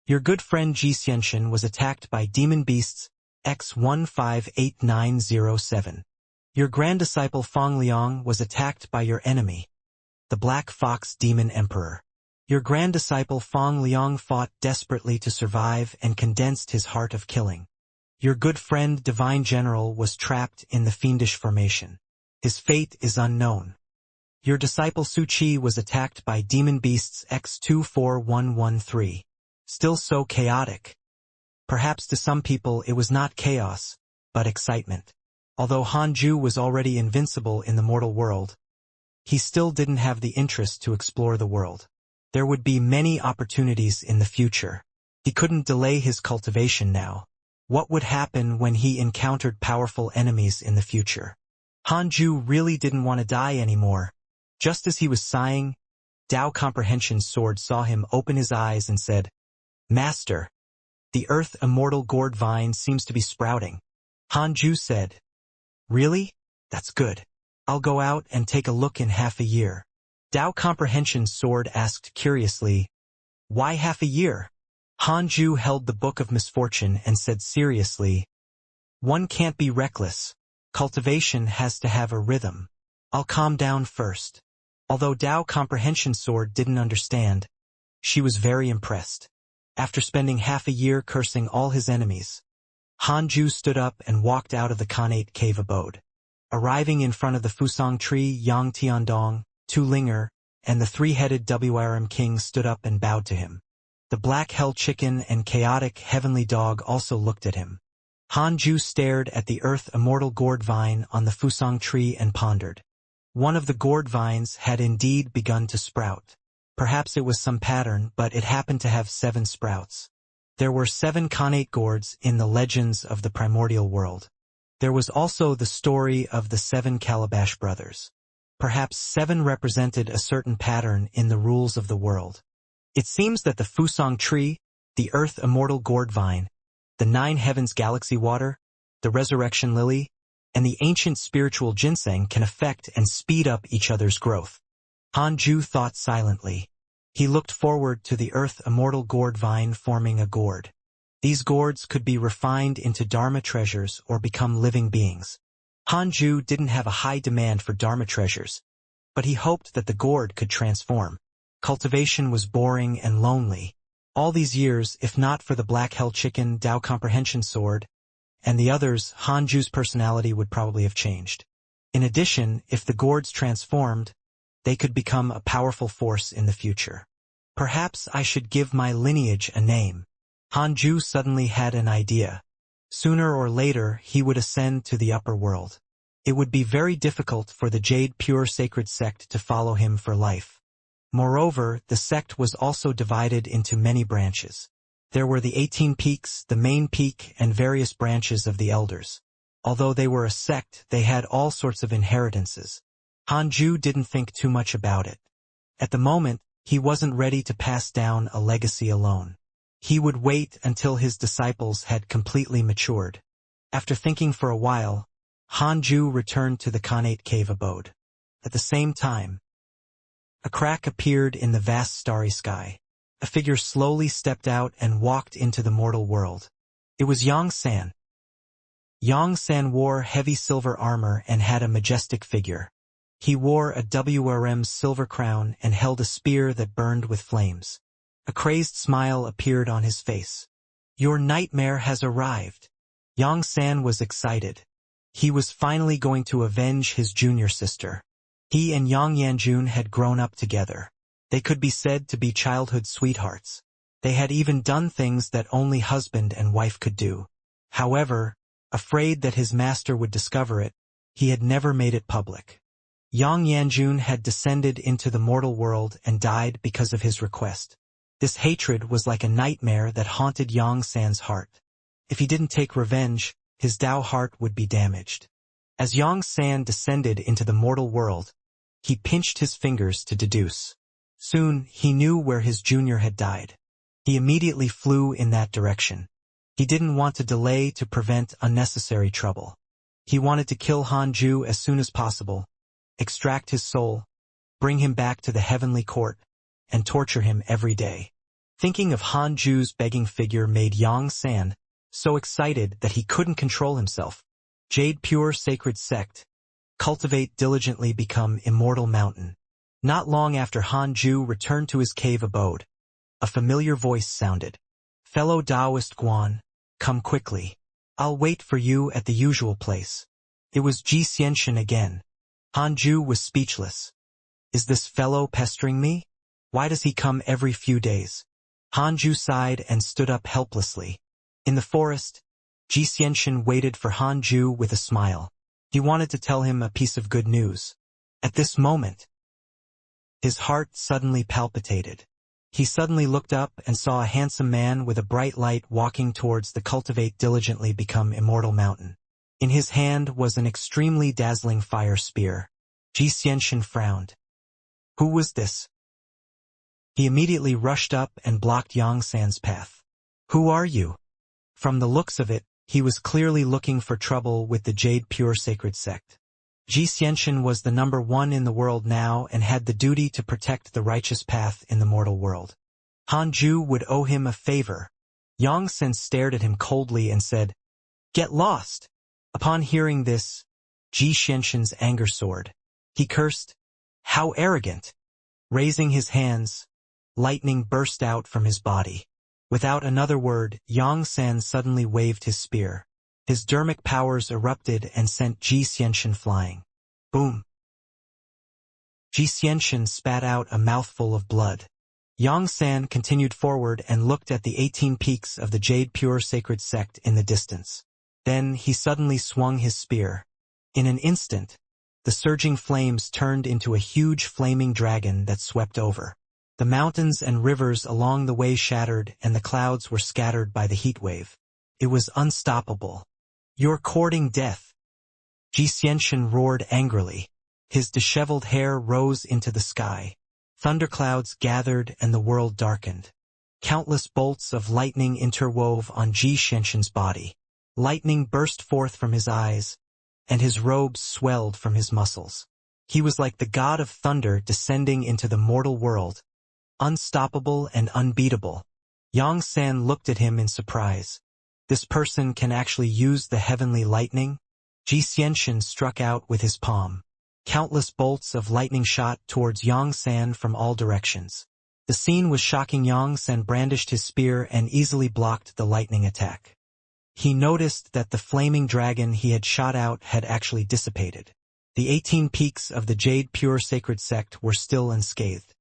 Your good friend Xianxia was attacked by demon beasts X158907. Your grand disciple Fang Liang was attacked by your enemy, the Black Fox Demon Emperor. Your grand disciple Fang Liang fought desperately to survive and condensed his heart of killing. Your good friend Divine General was trapped in the fiendish formation. His fate is unknown. Your disciple Su Qi was attacked by demon beasts X24113. Still so chaotic. Perhaps to some people it was not chaos, but excitement. Although Han Ju was already invincible in the mortal world, he still didn't have the interest to explore the world. There would be many opportunities in the future. He couldn't delay his cultivation now. What would happen when he encountered powerful enemies in the future? Han Ju really didn't want to die anymore. Just as he was sighing, Tao Comprehension's sword saw him open his eyes and said, "Master, the Earth Immortal Gourd Vine seems to be sprouting." Han Ju said, "Really? That's good. I'll go out and take a look in half a year." Tao Comprehension's sword asked curiously, "Why half a year?" Han Ju held the Book of Misfortune and said seriously, "One can't be reckless. Cultivation has to have a rhythm. I'll calm down first." Although Tao Comprehension's sword didn't understand, she was very impressed. After spending half a year cursing all his enemies, Han Ju stood up and walked out of the Khanate cave abode. Arriving in front of the Fusang tree, Yang Tiandong, Tu Linger, and the three-headed WRM king stood up and bowed to him. The black hell chicken and chaotic heavenly dog also looked at him. Han Ju stared at the Earth Immortal Gourd Vine on the Fusang tree and pondered. One of the gourd vines had indeed begun to sprout. Perhaps it was some pattern, but it happened to have 7 sprouts. There were 7 Khanate gourds in the legends of the primordial world. There was also the story of the 7 Calabash brothers. Perhaps 7 represented a certain pattern in the rules of the world. It seems that the Fusang tree, the Earth Immortal Gourd Vine, the 9 Heavens Galaxy Water, the Resurrection Lily, and the ancient spiritual ginseng can affect and speed up each other's growth. Han Ju thought silently. He looked forward to the Earth Immortal Gourd Vine forming a gourd. These gourds could be refined into Dharma treasures or become living beings. Hanju didn't have a high demand for Dharma treasures, but he hoped that the gourd could transform. Cultivation was boring and lonely. All these years, if not for the Black Hell Chicken Tao Comprehension Sword and the others, Hanju's personality would probably have changed. In addition, if the gourds transformed, they could become a powerful force in the future. Perhaps I should give my lineage a name. Hanju suddenly had an idea. Sooner or later, he would ascend to the upper world. It would be very difficult for the Jade Pure Sacred Sect to follow him for life. Moreover, the sect was also divided into many branches. There were the 18 peaks, the main peak, and various branches of the elders. Although they were a sect, they had all sorts of inheritances. Hanju didn't think too much about it. At the moment, he wasn't ready to pass down a legacy alone. He would wait until his disciples had completely matured. After thinking for a while, Hanju returned to the Khanate cave abode. At the same time, a crack appeared in the vast starry sky. A figure slowly stepped out and walked into the mortal world. It was Xianxia. Xianxia wore heavy silver armor and had a majestic figure. He wore a WRM's silver crown and held a spear that burned with flames. A crazed smile appeared on his face. "Your nightmare has arrived." Xianxia was excited. He was finally going to avenge his junior sister. He and Yang Yanjun had grown up together. They could be said to be childhood sweethearts. They had even done things that only husband and wife could do. However, afraid that his master would discover it, he had never made it public. Yang Yanjun had descended into the mortal world and died because of his request. This hatred was like a nightmare that haunted Xianxia's heart. If he didn't take revenge, his Tao heart would be damaged. As Xianxia descended into the mortal world, he pinched his fingers to deduce. Soon, he knew where his junior had died. He immediately flew in that direction. He didn't want to delay to prevent unnecessary trouble. He wanted to kill Hanju as soon as possible, extract his soul, bring him back to the heavenly court, and torture him every day. Thinking of Hanju's begging figure made Xianxia so excited that he couldn't control himself. Jade Pure Sacred Sect. Cultivate diligently become Immortal Mountain. Not long after Hanju returned to his cave abode, a familiar voice sounded. "Fellow Taoist Guan, come quickly. I'll wait for you at the usual place." It was Xianxia again. Hanju was speechless. Is this fellow pestering me? Why does he come every few days? Hanju sighed and stood up helplessly. In the forest, Xianxia waited for Hanju with a smile. He wanted to tell him a piece of good news. At this moment, his heart suddenly palpitated. He suddenly looked up and saw a handsome man with a bright light walking towards the Cultivate Diligently Become Immortal Mountain. In his hand was an extremely dazzling fire spear. Xianxia frowned. Who was this? He immediately rushed up and blocked Yangsan's path. Who are you? From the looks of it, he was clearly looking for trouble with the Jade Pure Sacred Sect. Xianxia was the number one in the world now and had the duty to protect the righteous path in the mortal world. Hanju would owe him a favor. Yangsan stared at him coldly and said, "Get lost!" Upon hearing this, Xianxia's anger soared. He cursed, "How arrogant!" Raising his hands, lightning burst out from his body. Without another word, Yangsan suddenly waved his spear. His dermic powers erupted and sent Xianxia flying. Boom! Xianxia spat out a mouthful of blood. Yangsan continued forward and looked at the 18 peaks of the Jade Pure Sacred Sect in the distance. Then he suddenly swung his spear. In an instant, the surging flames turned into a huge flaming dragon that swept over. The mountains and rivers along the way shattered and the clouds were scattered by the heat wave. It was unstoppable. "You're courting death." Xianxia roared angrily. His disheveled hair rose into the sky. Thunderclouds gathered and the world darkened. Countless bolts of lightning interwove on Xianxia's body. Lightning burst forth from his eyes, and his robes swelled from his muscles. He was like the god of thunder descending into the mortal world, unstoppable and unbeatable. Yang San looked at him in surprise. This person can actually use the heavenly lightning? Xianxia struck out with his palm. Countless bolts of lightning shot towards Yang San from all directions. The scene was shocking. Yang San brandished his spear and easily blocked the lightning attack. He noticed that the flaming dragon he had shot out had actually dissipated. The 18 peaks of the Jade Pure Sacred Sect were still unscathed.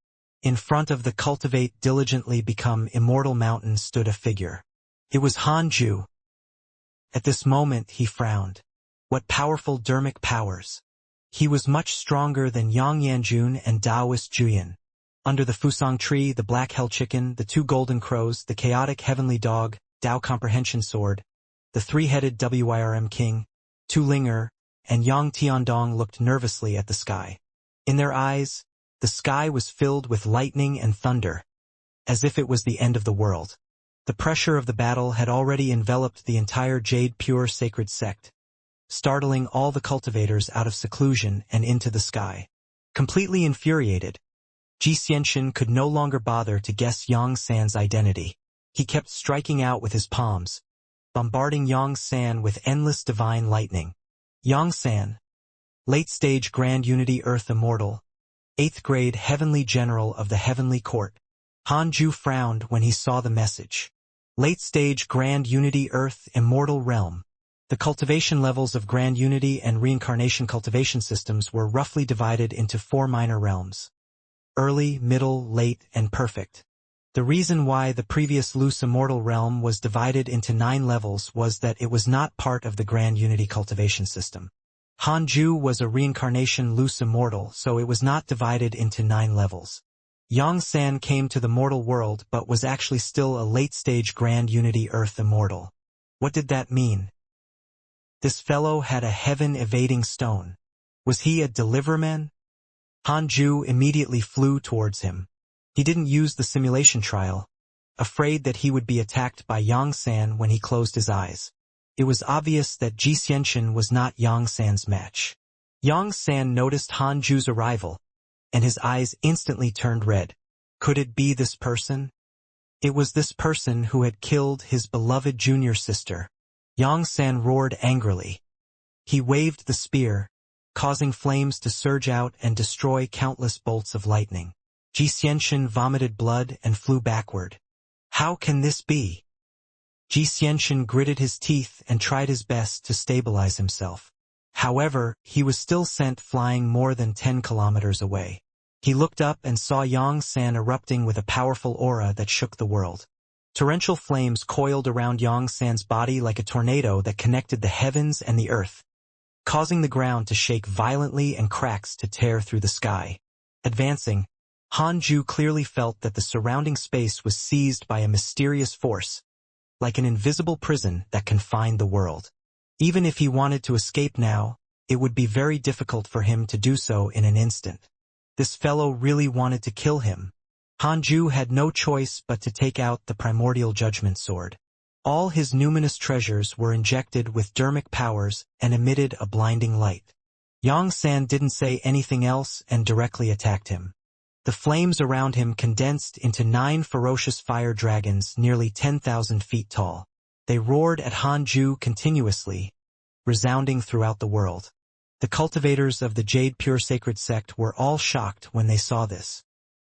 In front of the Cultivate diligently become Immortal mountain stood a figure. It was Han Ju. At this moment he frowned. What powerful dermic powers! He was much stronger than Yang Yanjun and Taoist Juyan. Under the Fusang tree, the black hell chicken, the 2 golden crows, the chaotic heavenly dog, Tao comprehension sword, the 3-headed Wirm king, Tu Linger, and Yang Tiandong looked nervously at the sky. In their eyes, the sky was filled with lightning and thunder, as if it was the end of the world. The pressure of the battle had already enveloped the entire Jade Pure Sacred Sect, startling all the cultivators out of seclusion and into the sky. Completely infuriated, Xianxia could no longer bother to guess Yang San's identity. He kept striking out with his palms, bombarding Yang San with endless divine lightning. Yang San, late-stage Grand Unity Earth Immortal, 8th grade Heavenly General of the Heavenly Court. Han Ju frowned when he saw the message. Late-stage Grand Unity Earth Immortal Realm. The cultivation levels of Grand Unity and Reincarnation cultivation systems were roughly divided into 4 minor realms: early, middle, late, and perfect. The reason why the previous loose Immortal realm was divided into 9 levels was that it was not part of the Grand Unity cultivation system. Han Ju was a Reincarnation loose Immortal, so it was not divided into 9 levels. Yang San came to the mortal world but was actually still a late-stage Grand Unity Earth Immortal. What did that mean? This fellow had a heaven-evading stone. Was he a deliverman? Han Ju immediately flew towards him. He didn't use the simulation trial, afraid that he would be attacked by Yang San when he closed his eyes. It was obvious that Xianxia was not Yang San's match. Yang San noticed Han Ju's arrival, and his eyes instantly turned red. Could it be this person? It was this person who had killed his beloved junior sister. Yang San roared angrily. He waved the spear, causing flames to surge out and destroy countless bolts of lightning. Xianxia vomited blood and flew backward. How can this be? Xianxia gritted his teeth and tried his best to stabilize himself. However, he was still sent flying more than 10 kilometers away. He looked up and saw Yang San erupting with a powerful aura that shook the world. Torrential flames coiled around Yang San's body like a tornado that connected the heavens and the earth, causing the ground to shake violently and cracks to tear through the sky. Advancing, Han Ju clearly felt that the surrounding space was seized by a mysterious force, like an invisible prison that confined the world. Even if he wanted to escape now, it would be very difficult for him to do so in an instant. This fellow really wanted to kill him. Han Ju had no choice but to take out the primordial judgment sword. All his numinous treasures were injected with dermic powers and emitted a blinding light. Yang San didn't say anything else and directly attacked him. The flames around him condensed into 9 ferocious fire dragons nearly 10,000 feet tall. They roared at Han Ju continuously, resounding throughout the world. The cultivators of the Jade Pure Sacred Sect were all shocked when they saw this.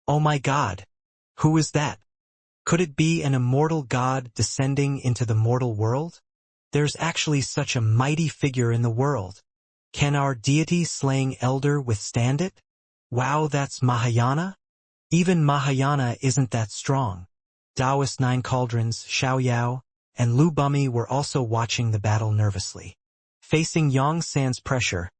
Oh my God! Who is that? Could it be an immortal god descending into the mortal world? There's actually such a mighty figure in the world. Can our deity-slaying elder withstand it? Wow, that's Mahayana? Even Mahayana isn't that strong. Taoist 9 Cauldrons, Xiaoyao, and Lu Bumi were also watching the battle nervously. Facing Yang San's pressure,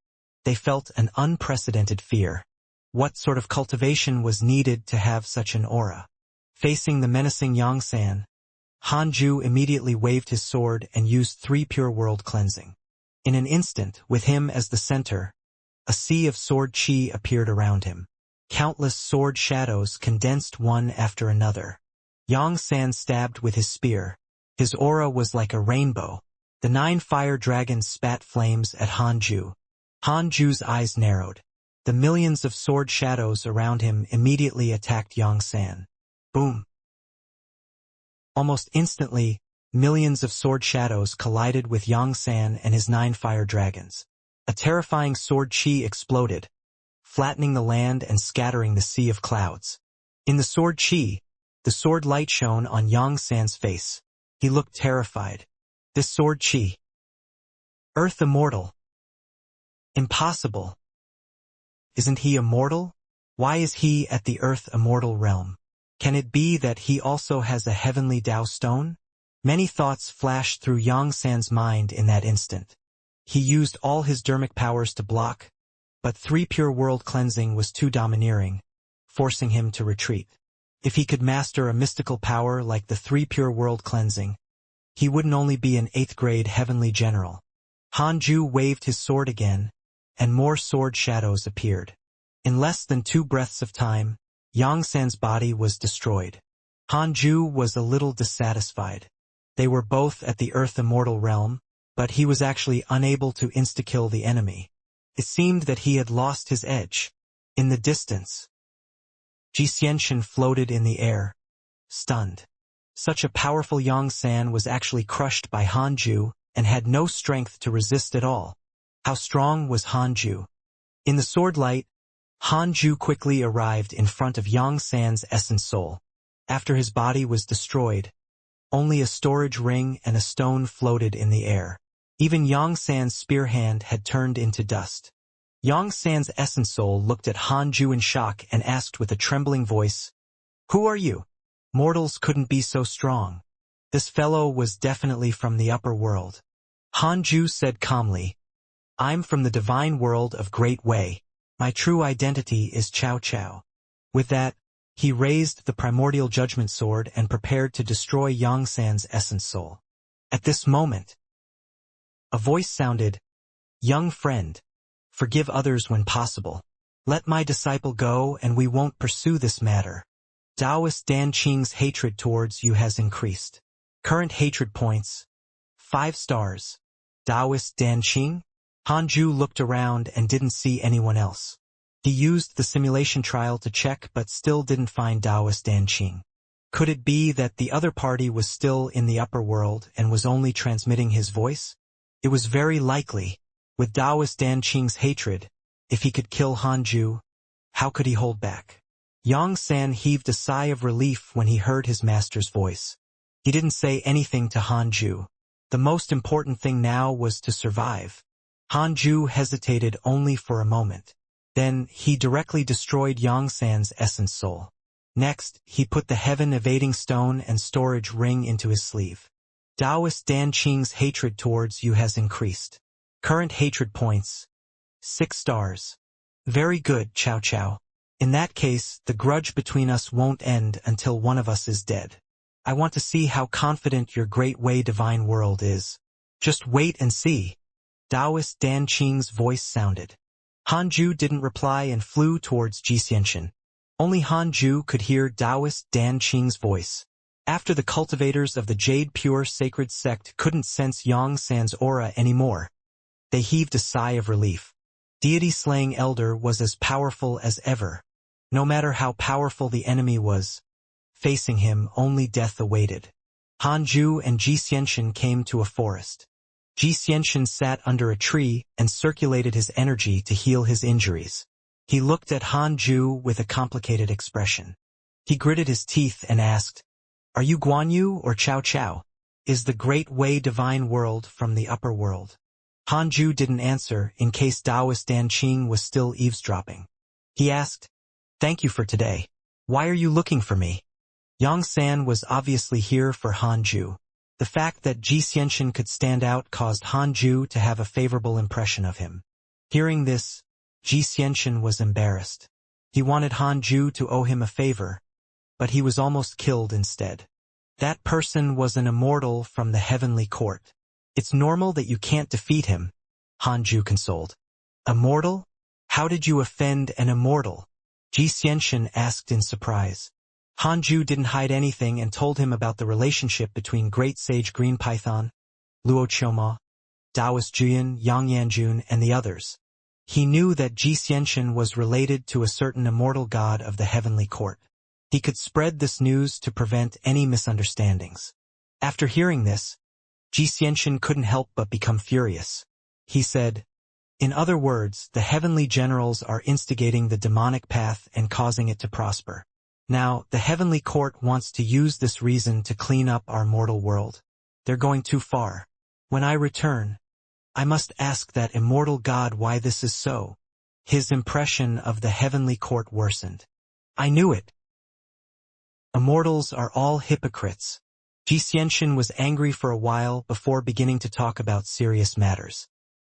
they felt an unprecedented fear. What sort of cultivation was needed to have such an aura? Facing the menacing Yang San, Han Ju immediately waved his sword and used 3 pure world cleansing. In an instant, with him as the center, a sea of sword chi appeared around him. Countless sword shadows condensed one after another. Yang San stabbed with his spear. His aura was like a rainbow. The 9 fire dragons spat flames at Han Ju. Han Ju's eyes narrowed. The millions of sword shadows around him immediately attacked Yang San. Boom! Almost instantly, millions of sword shadows collided with Yongsan and his 9 fire dragons. A terrifying sword chi exploded, flattening the land and scattering the sea of clouds. In the sword chi, the sword light shone on Yongsan's face. He looked terrified. This sword chi. Earth immortal. Impossible. Isn't he immortal? Why is he at the Earth immortal realm? Can it be that he also has a heavenly Tao stone? Many thoughts flashed through Yongsan's mind in that instant. He used all his dermic powers to block, but 3 pure world cleansing was too domineering, forcing him to retreat. If he could master a mystical power like the 3 pure world cleansing, he wouldn't only be an 8th grade heavenly general. Hanju waved his sword again, and more sword shadows appeared. In less than 2 breaths of time, Yongsan's body was destroyed. Hanju was a little dissatisfied. They were both at the Earth immortal realm, but he was actually unable to insta-kill the enemy. It seemed that he had lost his edge. In the distance, Xianxia floated in the air, stunned. Such a powerful Yongsan was actually crushed by Hanju and had no strength to resist at all. How strong was Hanju? In the sword light, Hanju quickly arrived in front of Yongsan's essence soul. After his body was destroyed, only a storage ring and a stone floated in the air. Even Yongsan's spear hand had turned into dust. Yongsan's essence soul looked at Hanju in shock and asked with a trembling voice, "Who are you? Mortals couldn't be so strong." This fellow was definitely from the upper world. Hanju said calmly, "I'm from the divine world of Great Wei. My true identity is Cao Cao." With that, he raised the primordial judgment sword and prepared to destroy Yongsan's essence soul. At this moment, a voice sounded, "Young friend, forgive others when possible. Let my disciple go and we won't pursue this matter. Taoist Dan Qing's hatred towards you has increased. Current hatred points, 5 stars. Taoist Dan Qing?" Hanju looked around and didn't see anyone else. He used the simulation trial to check but still didn't find Taoist Dan Qing. Could it be that the other party was still in the upper world and was only transmitting his voice? It was very likely. With Taoist Dan Qing's hatred, if he could kill Hanju, how could he hold back? Yongsan heaved a sigh of relief when he heard his master's voice. He didn't say anything to Hanju. The most important thing now was to survive. Hanju hesitated only for a moment. Then, he directly destroyed Yongsan's essence soul. Next, he put the heaven-evading stone and storage ring into his sleeve. Taoist Dan Qing's hatred towards you has increased. Current hatred points, 6 stars. Very good, Cao Cao. In that case, the grudge between us won't end until one of us is dead. I want to see how confident your Great Wei divine world is. Just wait and see. Taoist Dan Qing's voice sounded. Hanju didn't reply and flew towards Xianxia. Only Hanju could hear Taoist Dan Qing's voice. After the cultivators of the Jade Pure Sacred Sect couldn't sense Yongsan's aura anymore, they heaved a sigh of relief. Deity-slaying Elder was as powerful as ever. No matter how powerful the enemy was, facing him only death awaited. Hanju and Xianxia came to a forest. Xianxia sat under a tree and circulated his energy to heal his injuries. He looked at Hanju with a complicated expression. He gritted his teeth and asked, "Are you Guan Yu or Cao Cao? Is the Great Wei divine world from the upper world?" Hanju didn't answer in case Taoist Dan Qing was still eavesdropping. He asked, "Thank you for today. Why are you looking for me?" Yongsan was obviously here for Hanju. The fact that Xianxia could stand out caused Hanju to have a favorable impression of him. Hearing this, Xianxia was embarrassed. He wanted Hanju to owe him a favor, but he was almost killed instead. That person was an immortal from the heavenly court. "It's normal that you can't defeat him," Hanju consoled. "Immortal? How did you offend an immortal?" Xianxia asked in surprise. Hanju didn't hide anything and told him about the relationship between Great Sage Green Python, Luo Qiuma, Taoist Juyan, Yang Yanjun, and the others. He knew that Xianxia was related to a certain immortal god of the heavenly court. He could spread this news to prevent any misunderstandings. After hearing this, Xianxia couldn't help but become furious. He said, "In other words, the heavenly generals are instigating the demonic path and causing it to prosper. Now, the heavenly court wants to use this reason to clean up our mortal world. They're going too far. When I return, I must ask that immortal God why this is so." His impression of the heavenly court worsened. "I knew it. Immortals are all hypocrites." Xianxia was angry for a while before beginning to talk about serious matters.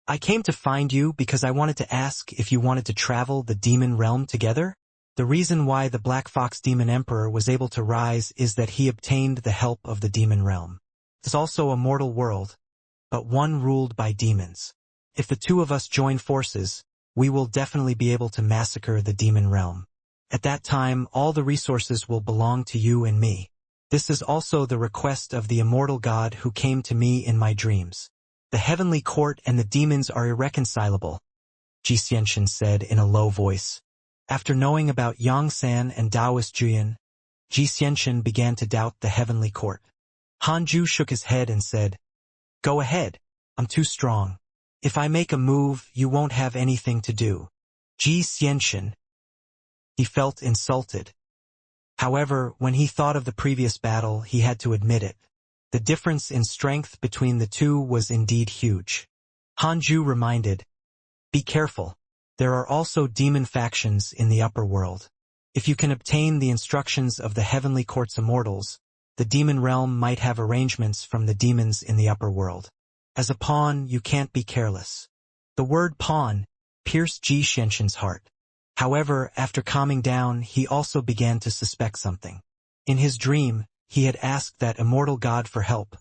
"I came to find you because I wanted to ask if you wanted to travel the demon realm together? The reason why the Black Fox Demon Emperor was able to rise is that he obtained the help of the demon realm. There's also a mortal world, but one ruled by demons. If the two of us join forces, we will definitely be able to massacre the demon realm. At that time, all the resources will belong to you and me. This is also the request of the immortal God who came to me in my dreams. The heavenly court and the demons are irreconcilable," Xianxia said in a low voice. After knowing about Xianxia and Taoist Juyan, Xianxia began to doubt the heavenly court. Hanju shook his head and said, "Go ahead. I'm too strong. If I make a move, you won't have anything to do." Xianxia. He felt insulted. However, when he thought of the previous battle, he had to admit it. The difference in strength between the two was indeed huge. Hanju reminded, "Be careful. There are also demon factions in the upper world. If you can obtain the instructions of the heavenly court's immortals, the demon realm might have arrangements from the demons in the upper world. As a pawn, you can't be careless." The word pawn pierced Xianxia's heart. However, after calming down, he also began to suspect something. In his dream, he had asked that immortal God for help,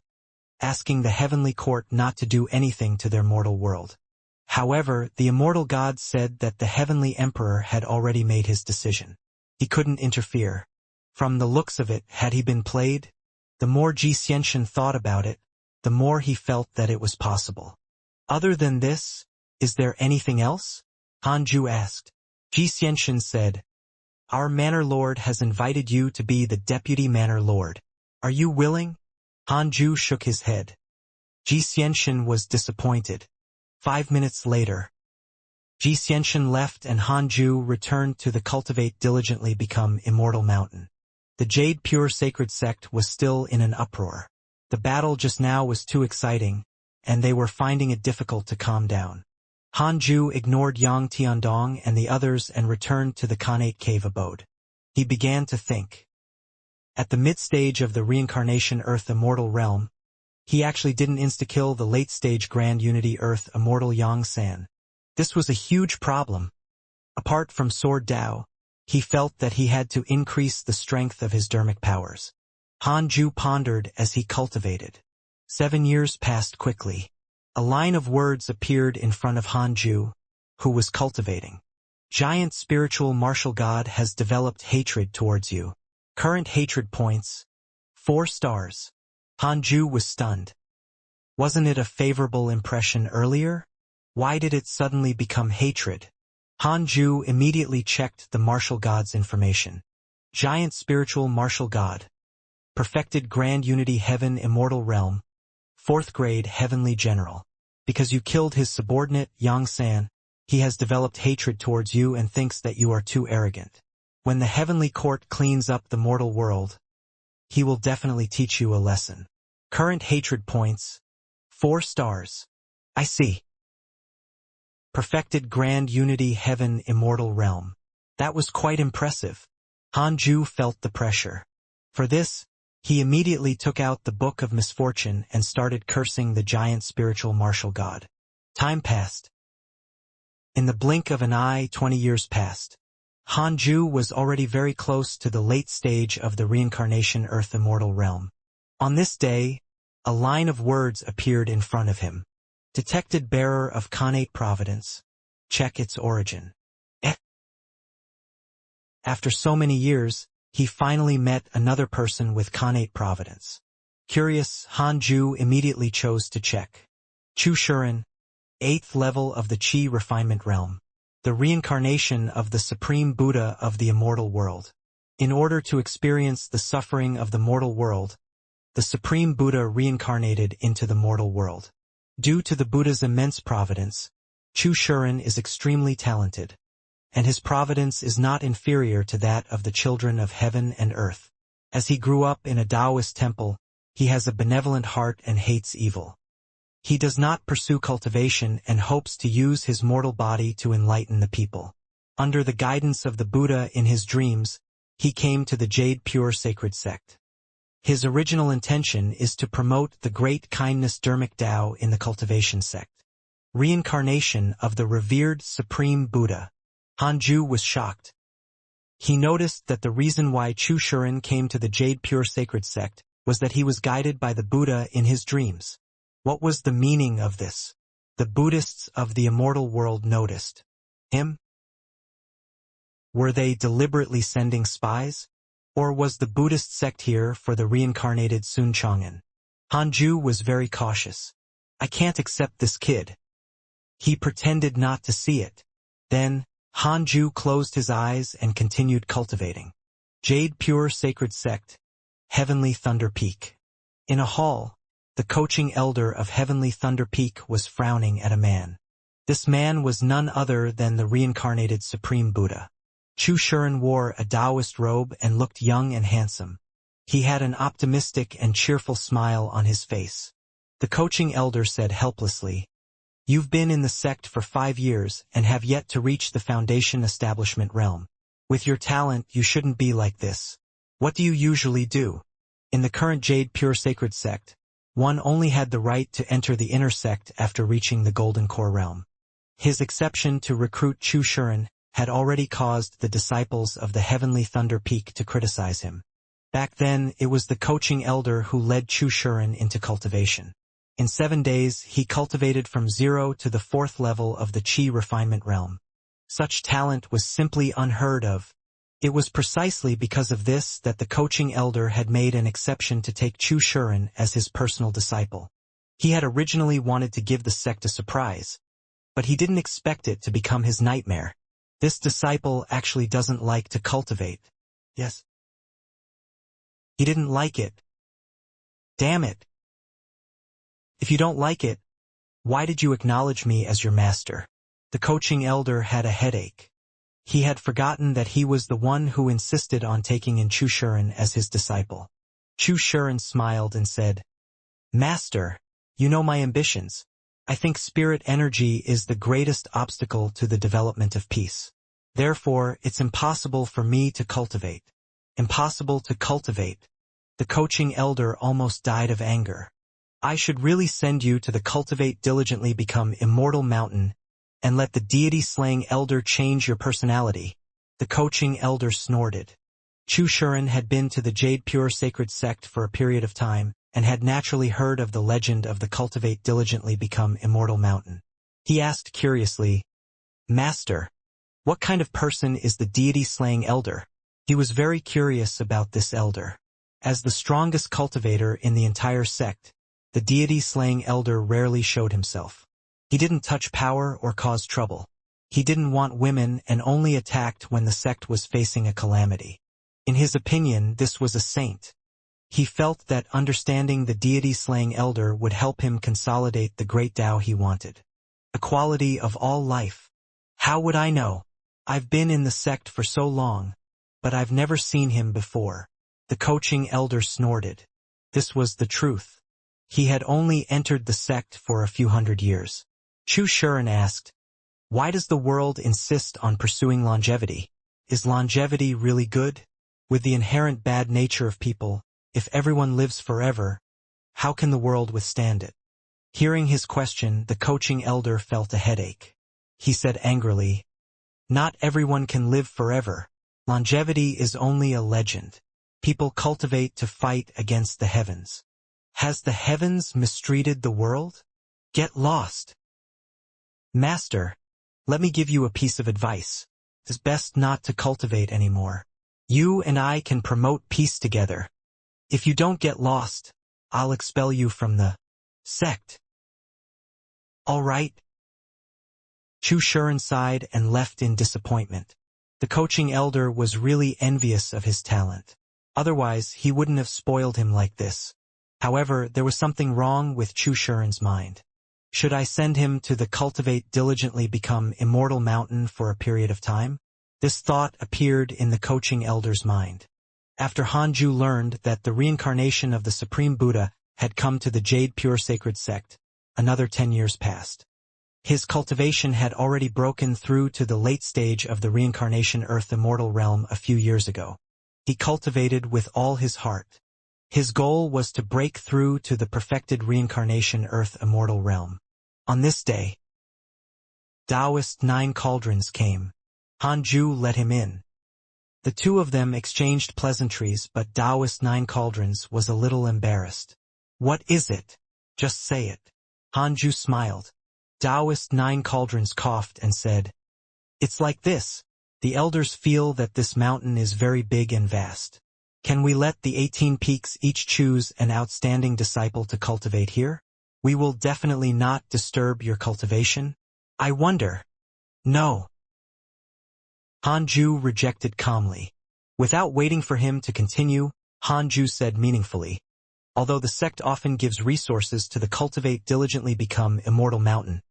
asking the heavenly court not to do anything to their mortal world. However, the immortal God said that the heavenly emperor had already made his decision. He couldn't interfere. From the looks of it, had he been played? The more Xianxia thought about it, the more he felt that it was possible. "Other than this, is there anything else?" Hanju asked. Xianxia said, "Our Manor Lord has invited you to be the Deputy Manor Lord. Are you willing?" Hanju shook his head. Xianxia was disappointed. 5 minutes later, Xianxia left and Hanju returned to the Cultivate diligently become Immortal Mountain. The Jade Pure Sacred Sect was still in an uproar. The battle just now was too exciting, and they were finding it difficult to calm down. Hanju ignored Yang Tiandong and the others and returned to the Khanate cave abode. He began to think. At the mid-stage of the Reincarnation Earth Immortal Realm, he actually didn't insta-kill the late-stage Grand Unity Earth Immortal Xianxia. This was a huge problem. Apart from Sword Dao, he felt that he had to increase the strength of his dermic powers. Hanju pondered as he cultivated. 7 years passed quickly. A line of words appeared in front of Hanju, who was cultivating. "Giant spiritual martial god has developed hatred towards you. Current hatred points, 4 stars. Hanju was stunned. Wasn't it a favorable impression earlier? Why did it suddenly become hatred? Hanju immediately checked the martial god's information. Giant spiritual martial god. Perfected Grand Unity Heaven Immortal Realm. 4th grade Heavenly General. Because you killed his subordinate, Xianxia, he has developed hatred towards you and thinks that you are too arrogant. When the heavenly court cleans up the mortal world, he will definitely teach you a lesson. Current hatred points, 4 stars. I see. Perfected Grand Unity Heaven Immortal Realm. That was quite impressive. Hanju felt the pressure. For this, he immediately took out the Book of Misfortune and started cursing the giant spiritual martial god. Time passed. In the blink of an eye, 20 years passed. Hanju was already very close to the late stage of the Reincarnation Earth Immortal Realm. On this day, a line of words appeared in front of him. Detected bearer of Khanate Providence. Check its origin. After so many years, he finally met another person with Khanate Providence. Curious, Hanju immediately chose to check. Chu Shuren, 8th level of the Qi Refinement Realm. The reincarnation of the Supreme Buddha of the immortal world. In order to experience the suffering of the mortal world, the Supreme Buddha reincarnated into the mortal world. Due to the Buddha's immense providence, Chu Shuren is extremely talented, and his providence is not inferior to that of the children of heaven and earth. As he grew up in a Taoist temple, he has a benevolent heart and hates evil. He does not pursue cultivation and hopes to use his mortal body to enlighten the people. Under the guidance of the Buddha in his dreams, he came to the Jade Pure Sacred Sect. His original intention is to promote the great kindness Dharmic Tao in the Cultivation sect. Reincarnation of the revered Supreme Buddha. Hanju was shocked. He noticed that the reason why Chu Shuren came to the Jade Pure Sacred Sect was that he was guided by the Buddha in his dreams. What was the meaning of this? The Buddhists of the immortal world noticed him. Were they deliberately sending spies? Or was the Buddhist sect here for the reincarnated Sun Chang'an? Hanju was very cautious. I can't accept this kid. He pretended not to see it. Then, Hanju closed his eyes and continued cultivating. Jade Pure Sacred Sect, Heavenly Thunder Peak. In a hall, the coaching elder of Heavenly Thunder Peak was frowning at a man. This man was none other than the reincarnated Supreme Buddha. Chu Shuren wore a Taoist robe and looked young and handsome. He had an optimistic and cheerful smile on his face. The coaching elder said helplessly, "You've been in the sect for 5 years and have yet to reach the foundation establishment realm. With your talent, you shouldn't be like this. What do you usually do?" In the current Jade Pure Sacred Sect, one only had the right to enter the inner sect after reaching the Golden Core realm. His exception to recruit Chu Shuren had already caused the disciples of the Heavenly Thunder Peak to criticize him. Back then, it was the coaching elder who led Chu Shuren into cultivation. In 7 days, he cultivated from 0 to the 4th level of the Qi refinement realm. Such talent was simply unheard of. It was precisely because of this that the coaching elder had made an exception to take Chu Shuren as his personal disciple. He had originally wanted to give the sect a surprise, but he didn't expect it to become his nightmare. This disciple actually doesn't like to cultivate. Yes. He didn't like it. Damn it. If you don't like it, why did you acknowledge me as your master? The coaching elder had a headache. He had forgotten that he was the one who insisted on taking in Chu Shuren as his disciple. Chu Shuren smiled and said, "Master, you know my ambitions. I think spirit energy is the greatest obstacle to the development of peace. Therefore, it's impossible for me to cultivate." Impossible to cultivate. The coaching elder almost died of anger. "I should really send you to the Cultivate Diligently Become Immortal Mountain and let the deity-slaying elder change your personality." The coaching elder snorted. Chu Shuren had been to the Jade Pure Sacred Sect for a period of time, and had naturally heard of the legend of the Cultivate Diligently Become Immortal Mountain. He asked curiously, "Master, what kind of person is the deity-slaying elder?" He was very curious about this elder. As the strongest cultivator in the entire sect, the deity-slaying elder rarely showed himself. He didn't touch power or cause trouble. He didn't want women and only attacked when the sect was facing a calamity. In his opinion, this was a saint. He felt that understanding the deity-slaying elder would help him consolidate the great Tao he wanted. Equality of all life. How would I know? I've been in the sect for so long, but I've never seen him before. The coaching elder snorted. This was the truth. He had only entered the sect for a few hundred years. Chu Shuren asked, "Why does the world insist on pursuing longevity? Is longevity really good? With the inherent bad nature of people, if everyone lives forever, how can the world withstand it?" Hearing his question, the coaching elder felt a headache. He said angrily, "Not everyone can live forever. Longevity is only a legend. People cultivate to fight against the heavens. Has the heavens mistreated the world? Get lost." "Master, let me give you a piece of advice. It's best not to cultivate anymore. You and I can promote peace together. If you don't get lost, I'll expel you from the sect." "All right." Chu Shuren sighed and left in disappointment. The coaching elder was really envious of his talent. Otherwise, he wouldn't have spoiled him like this. However, there was something wrong with Chu Shiren's mind. Should I send him to the Cultivate diligently become Immortal mountain for a period of time? This thought appeared in the coaching elder's mind. After Hanju learned that the reincarnation of the Supreme Buddha had come to the Jade Pure Sacred Sect, another 10 years passed. His cultivation had already broken through to the late stage of the Reincarnation Earth Immortal realm a few years ago. He cultivated with all his heart. His goal was to break through to the perfected Reincarnation Earth Immortal realm. On this day, Taoist 9 Cauldrons came. Hanju let him in. The two of them exchanged pleasantries, but Taoist 9 Cauldrons was a little embarrassed. "What is it? Just say it." Hanju smiled. Taoist 9 Cauldrons coughed and said, "It's like this. The elders feel that this mountain is very big and vast. Can we let the 18 peaks each choose an outstanding disciple to cultivate here? We will definitely not disturb your cultivation. I wonder." "No." Hanju rejected calmly. Without waiting for him to continue, Hanju said meaningfully, "Although the sect often gives resources to the Cultivate diligently become Immortal mountain,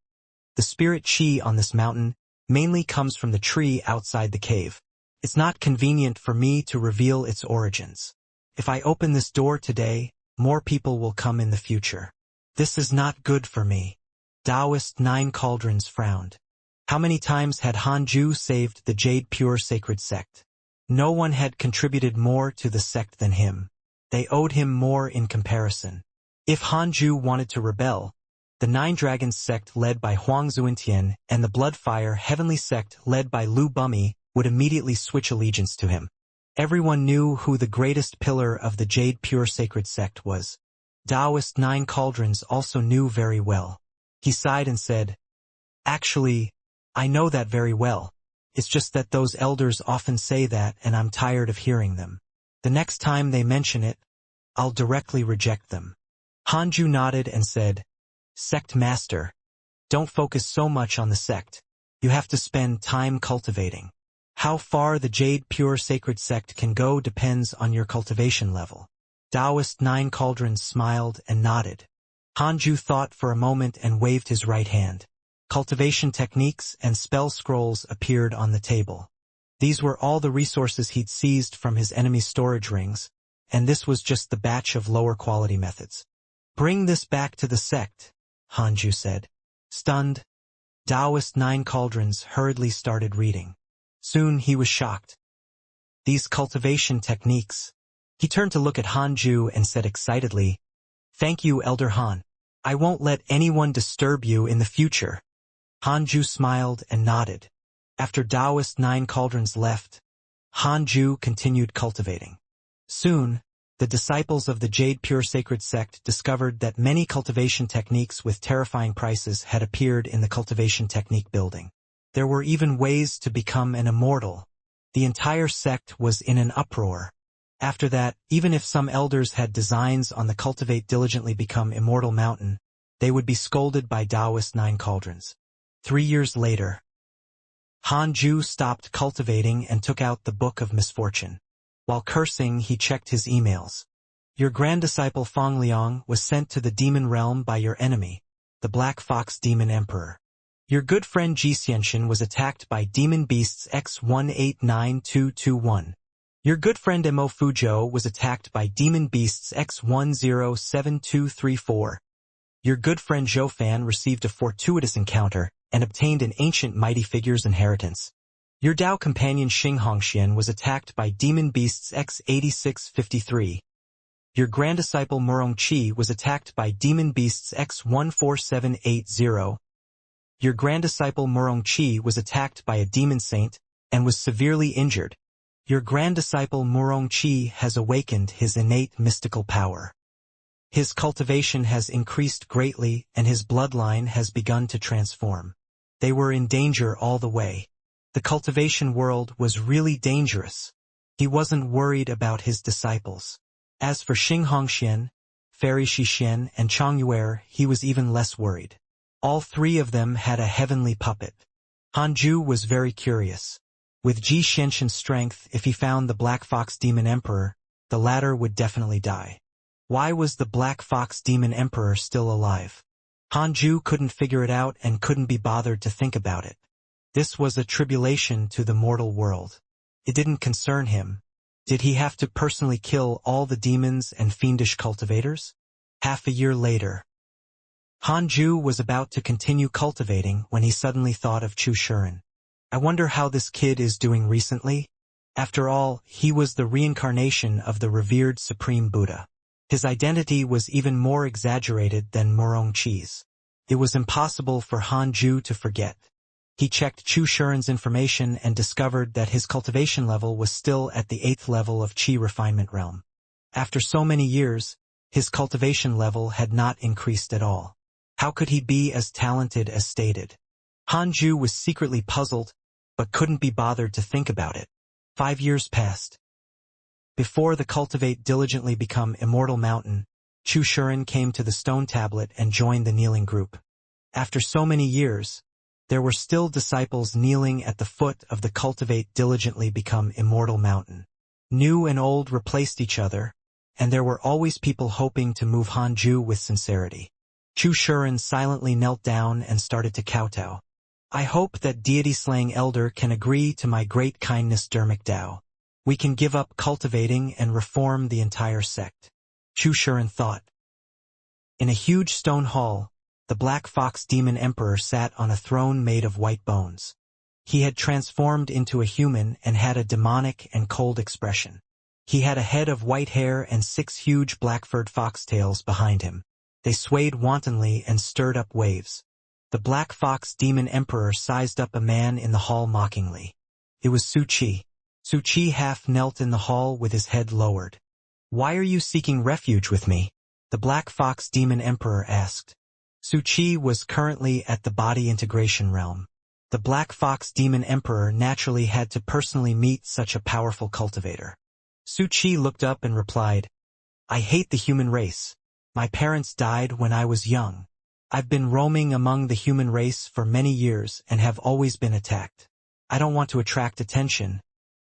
the spirit chi on this mountain mainly comes from the tree outside the cave. It's not convenient for me to reveal its origins. If I open this door today, more people will come in the future. This is not good for me." Taoist 9 Cauldrons frowned. How many times had Hanju saved the Jade Pure Sacred Sect? No one had contributed more to the sect than him. They owed him more in comparison. If Hanju wanted to rebel, the 9 Dragons sect led by Huang Zuintian and the Bloodfire Heavenly sect led by Lu Bumi would immediately switch allegiance to him. Everyone knew who the greatest pillar of the Jade Pure Sacred Sect was. Taoist 9 Cauldrons also knew very well. He sighed and said, "Actually, I know that very well. It's just that those elders often say that and I'm tired of hearing them. The next time they mention it, I'll directly reject them." Hanju nodded and said, "Sect Master, don't focus so much on the sect. You have to spend time cultivating. How far the Jade Pure Sacred Sect can go depends on your cultivation level." Taoist 9 Cauldrons smiled and nodded. Hanju thought for a moment and waved his right hand. Cultivation techniques and spell scrolls appeared on the table. These were all the resources he'd seized from his enemy's storage rings, and this was just the batch of lower quality methods. "Bring this back to the sect," Hanju said. Stunned, Taoist 9 Cauldrons hurriedly started reading. Soon he was shocked. "These cultivation techniques." He turned to look at Hanju and said excitedly, "Thank you, Elder Han. I won't let anyone disturb you in the future." Hanju smiled and nodded. After Taoist 9 Cauldrons left, Hanju continued cultivating. Soon, the disciples of the Jade Pure Sacred Sect discovered that many cultivation techniques with terrifying prices had appeared in the cultivation technique building. There were even ways to become an immortal. The entire sect was in an uproar. After that, even if some elders had designs on the Cultivate diligently become Immortal mountain, they would be scolded by Taoist 9 Cauldrons. 3 years later, Hanju stopped cultivating and took out the Book of Misfortune. While cursing, he checked his emails. "Your grand disciple Feng Liang was sent to the demon realm by your enemy, the Black Fox Demon Emperor. Your good friend Xianxia was attacked by demon beasts X189221. Your good friend Mo Fuzhou was attacked by demon beasts X107234. Your good friend Zhou Fan received a fortuitous encounter and obtained an ancient mighty figure's inheritance. Your Dao companion Xianxia was attacked by demon beasts X8653. Your grand disciple Murongqi was attacked by demon beasts X14780. Your grand disciple Murongqi was attacked by a demon saint and was severely injured. Your grand disciple Murongqi has awakened his innate mystical power. His cultivation has increased greatly and his bloodline has begun to transform. They were in danger all the way. The cultivation world was really dangerous. He wasn't worried about his disciples. As for Xianxia, Fairy Shixian, and Chongyuer, he was even less worried. All 3 of them had a heavenly puppet. Hanju was very curious. With Xianxia's strength, if he found the Black Fox Demon Emperor, the latter would definitely die. Why was the Black Fox Demon Emperor still alive? Hanju couldn't figure it out and couldn't be bothered to think about it. This was a tribulation to the mortal world. It didn't concern him. Did he have to personally kill all the demons and fiendish cultivators? Half a year later, Hanju was about to continue cultivating when he suddenly thought of Chu Shuren. I wonder how this kid is doing recently? After all, he was the reincarnation of the revered Supreme Buddha. His identity was even more exaggerated than Murongqi's. It was impossible for Hanju to forget. He checked Chu Shuren's information and discovered that his cultivation level was still at the 8th level of Qi refinement realm. After so many years, his cultivation level had not increased at all. How could he be as talented as stated? Hanju was secretly puzzled, but couldn't be bothered to think about it. 5 years passed. Before the cultivate diligently become Immortal Mountain, Chu Shuren came to the stone tablet and joined the kneeling group. After so many years, there were still disciples kneeling at the foot of the cultivate diligently become Immortal Mountain. New and old replaced each other, and there were always people hoping to move Hanju with sincerity. Chu Shuren silently knelt down and started to kowtow. I hope that deity-slaying elder can agree to my great kindness Dermic Tao. We can give up cultivating and reform the entire sect. Chu Shuren thought. In a huge stone hall, the Black Fox Demon Emperor sat on a throne made of white bones. He had transformed into a human and had a demonic and cold expression. He had a head of white hair and 6 huge black-furred foxtails behind him. They swayed wantonly and stirred up waves. The Black Fox Demon Emperor sized up a man in the hall mockingly. It was Su Qi. Su Qi half knelt in the hall with his head lowered. Why are you seeking refuge with me? The Black Fox Demon Emperor asked. Su Qi was currently at the body integration realm. The Black Fox Demon Emperor naturally had to personally meet such a powerful cultivator. Su Qi looked up and replied, I hate the human race. My parents died when I was young. I've been roaming among the human race for many years and have always been attacked. I don't want to attract attention,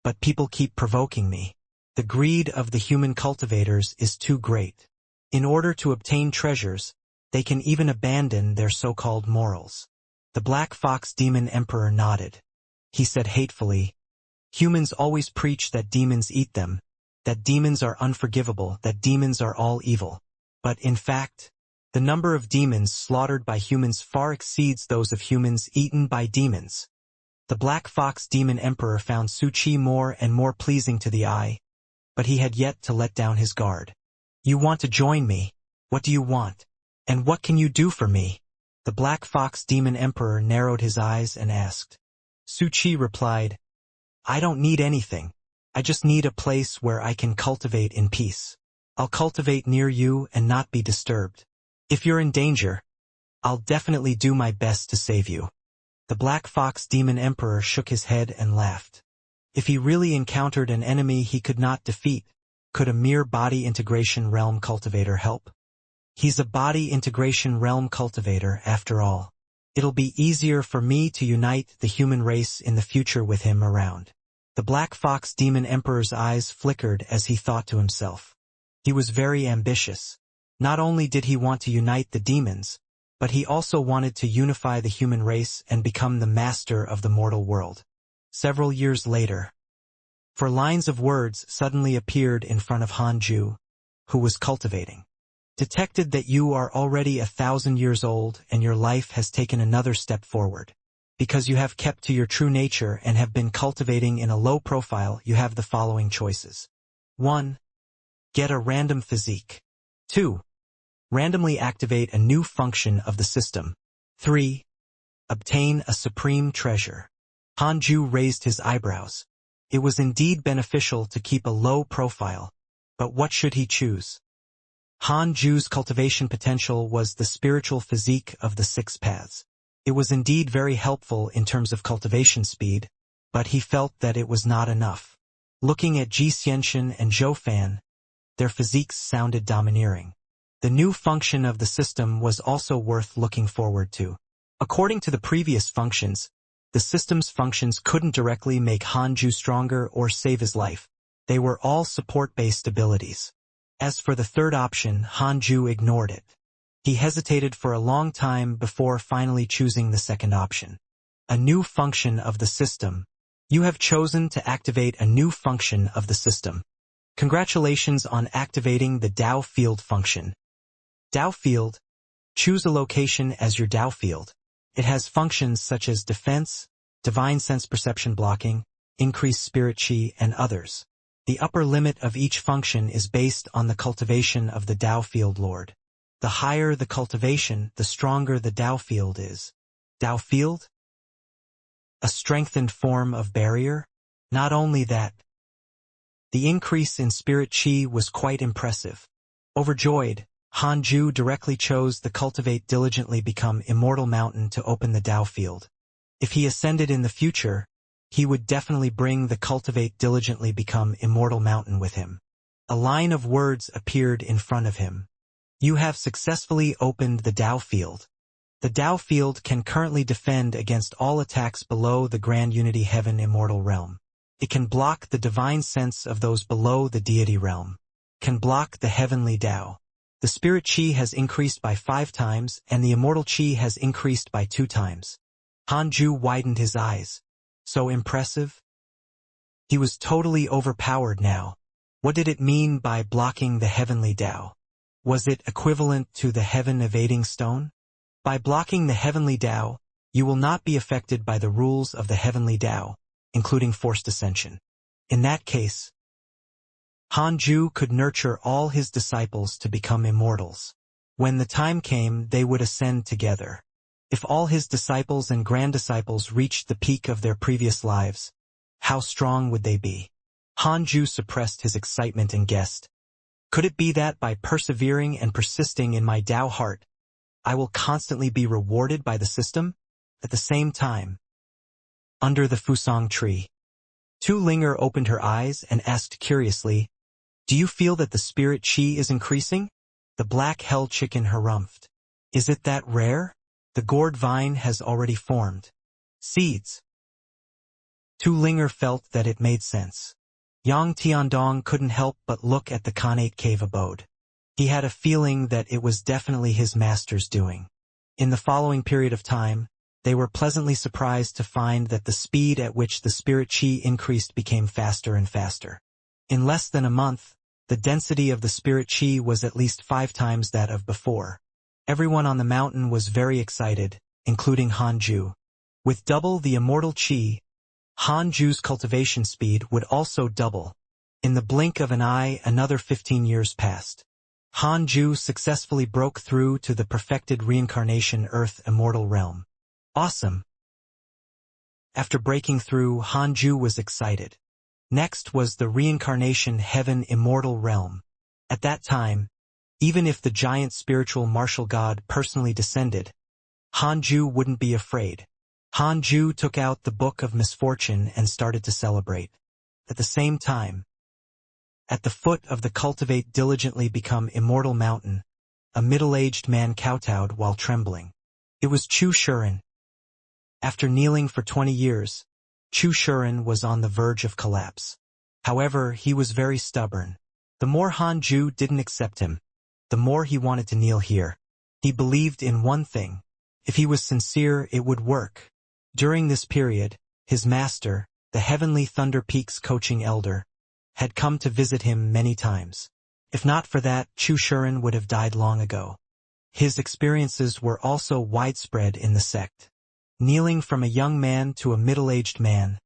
but people keep provoking me. The greed of the human cultivators is too great. In order to obtain treasures, they can even abandon their so-called morals. The Black Fox Demon Emperor nodded. He said hatefully, humans always preach that demons eat them, that demons are unforgivable, that demons are all evil. But in fact, the number of demons slaughtered by humans far exceeds those of humans eaten by demons. The Black Fox Demon Emperor found Su Qi more and more pleasing to the eye, but he had yet to let down his guard. You want to join me? What do you want? And what can you do for me? The Black Fox Demon Emperor narrowed his eyes and asked. Su Qi replied, I don't need anything. I just need a place where I can cultivate in peace. I'll cultivate near you and not be disturbed. If you're in danger, I'll definitely do my best to save you. The Black Fox Demon Emperor shook his head and laughed. If he really encountered an enemy he could not defeat, could a mere body integration realm cultivator help? He's a body integration realm cultivator after all. It'll be easier for me to unite the human race in the future with him around. The Black Fox Demon Emperor's eyes flickered as he thought to himself. He was very ambitious. Not only did he want to unite the demons, but he also wanted to unify the human race and become the master of the mortal world. Several years later, 4 lines of words suddenly appeared in front of Hanju, who was cultivating. Detected that you are already 1,000 years old and your life has taken another step forward. Because you have kept to your true nature and have been cultivating in a low profile, you have the following choices. 1. Get a random physique. 2. Randomly activate a new function of the system. 3. Obtain a supreme treasure. Hanju raised his eyebrows. It was indeed beneficial to keep a low profile, but what should he choose? Hanju's cultivation potential was the spiritual physique of the 6 paths. It was indeed very helpful in terms of cultivation speed, but he felt that it was not enough. Looking at Xianxia and Zhou Fan, their physiques sounded domineering. The new function of the system was also worth looking forward to. According to the previous functions, The system's functions couldn't directly make Hanju stronger or save his life. They were all support-based abilities. As for the third option, Hanju ignored it. He hesitated for a long time before finally choosing the second option. A new function of the system. You have chosen to activate a new function of the system. Congratulations on activating the Dao field function. Dao field. Choose a location as your Dao field. It has functions such as defense, divine sense perception blocking, increased spirit chi, and others. The upper limit of each function is based on the cultivation of the Dao field lord. The higher the cultivation, the stronger the Dao field is. Dao field? A strengthened form of barrier? Not only that. The increase in spirit chi was quite impressive. Overjoyed, Hanju directly chose the Cultivate Diligently Become Immortal mountain to open the Dao field. If he ascended in the future, he would definitely bring the Cultivate Diligently Become Immortal mountain with him. A line of words appeared in front of him. You have successfully opened the Dao field. The Dao field can currently defend against all attacks below the Grand Unity Heaven Immortal realm. It can block the divine sense of those below the deity realm. Can block the heavenly Dao. The spirit chi has increased by 5 times and the immortal chi has increased by 2 times. Hanju widened his eyes. So impressive? He was totally overpowered now. What did it mean by blocking the heavenly Dao? Was it equivalent to the heaven-evading stone? By blocking the heavenly Dao, you will not be affected by the rules of the heavenly Dao, including forced ascension. In that case, Hanju could nurture all his disciples to become immortals. When the time came, they would ascend together. If all his disciples and grand-disciples reached the peak of their previous lives, how strong would they be? Hanju suppressed his excitement and guessed. Could it be that by persevering and persisting in my Dao heart, I will constantly be rewarded by the system? At the same time, under the Fusang tree, Tu Linger opened her eyes and asked curiously, "Do you feel that the spirit chi is increasing?" The black hell chicken harumphed. "Is it that rare? The gourd vine has already formed seeds." Tu Linger felt that it made sense. Yang Tiandong couldn't help but look at the Khanate cave abode. He had a feeling that it was definitely his master's doing. In the following period of time, they were pleasantly surprised to find that the speed at which the spirit chi increased became faster and faster. In less than a month, the density of the spirit chi was at least 5 times that of before. Everyone on the mountain was very excited, including Hanju. With double the immortal chi, Hanju's cultivation speed would also double. In the blink of an eye, another 15 years passed. Hanju successfully broke through to the perfected Reincarnation Earth Immortal realm. Awesome! After breaking through, Hanju was excited. Next was the Reincarnation Heaven Immortal realm. At that time, even if the giant spiritual martial god personally descended, Hanju wouldn't be afraid. Hanju took out the Book of Misfortune and started to celebrate. At the same time, at the foot of the Cultivate Diligently Become Immortal mountain, a middle-aged man kowtowed while trembling. It was Chu Shuren. After kneeling for 20 years, Chu Shuren was on the verge of collapse. However, he was very stubborn. The more Hanju didn't accept him, the more he wanted to kneel here. He believed in one thing. If he was sincere, it would work. During this period, his master, the Heavenly Thunder Peak's coaching elder, had come to visit him many times. If not for that, Chu Shuren would have died long ago. His experiences were also widespread in the sect. Kneeling from a young man to a middle-aged man,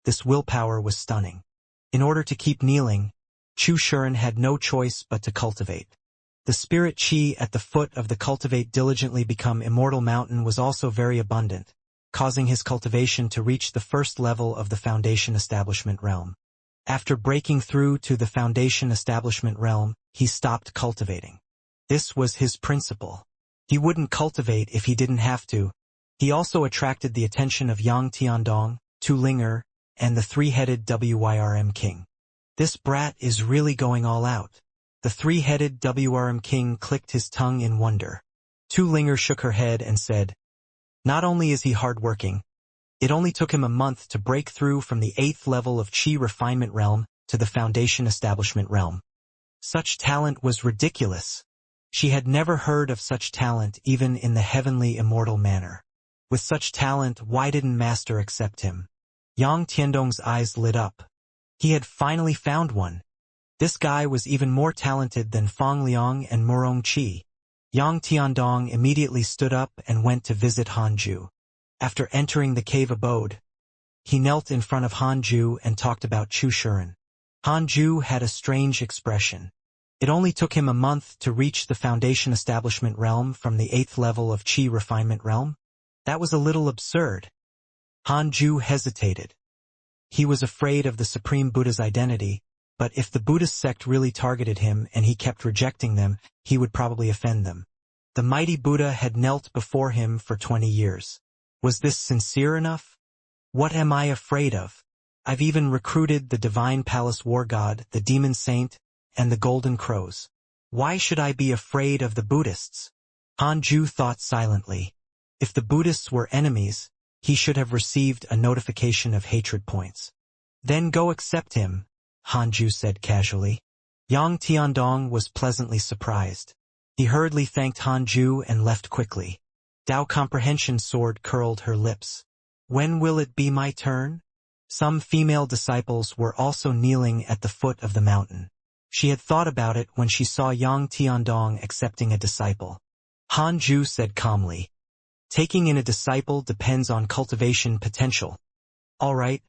this willpower was stunning. In order to keep kneeling, Chu Shuren had no choice but to cultivate. The spirit chi at the foot of the Cultivate Diligently Become Immortal mountain was also very abundant, causing his cultivation to reach the first level of the Foundation Establishment realm. After breaking through to the Foundation Establishment realm, he stopped cultivating. This was his principle. He wouldn't cultivate if he didn't have to. He also attracted the attention of Yang Tiandong, Tu Linger, and the three-headed WYRM king. This brat is really going all out. The three-headed WRM king clicked his tongue in wonder. Tu Linger shook her head and said, "Not only is he hard-working, It only took him a month to break through from the 8th level of Qi refinement realm to the foundation establishment realm. Such talent was ridiculous. She had never heard of such talent even in the heavenly immortal manner. With such talent, why didn't Master accept him? Yang Tiandong's eyes lit up. He had finally found one. This guy was even more talented than Fang Liang and Murong Qi. Yang Tiandong immediately stood up and went to visit Hanju. After entering the cave abode, he knelt in front of Hanju and talked about Chu Shuren. Hanju had a strange expression. It only took him a month to reach the foundation establishment realm from the 8th level of Qi refinement realm. That was a little absurd. Hanju hesitated. He was afraid of the Supreme Buddha's identity, but if the Buddhist sect really targeted him and he kept rejecting them, he would probably offend them. The mighty Buddha had knelt before him for 20 years. Was this sincere enough? What am I afraid of? I've even recruited the Divine Palace War God, the Demon Saint, and the Golden Crows. Why should I be afraid of the Buddhists? Hanju thought silently. If the Buddhists were enemies, he should have received a notification of hatred points. Then go accept him, Hanju said casually. Yang Tiandong was pleasantly surprised. He hurriedly thanked Hanju and left quickly. Dao Comprehension Sword curled her lips. When will it be my turn? Some female disciples were also kneeling at the foot of the mountain. She had thought about it when she saw Yang Tiandong accepting a disciple. Hanju said calmly, taking in a disciple depends on cultivation potential. All right.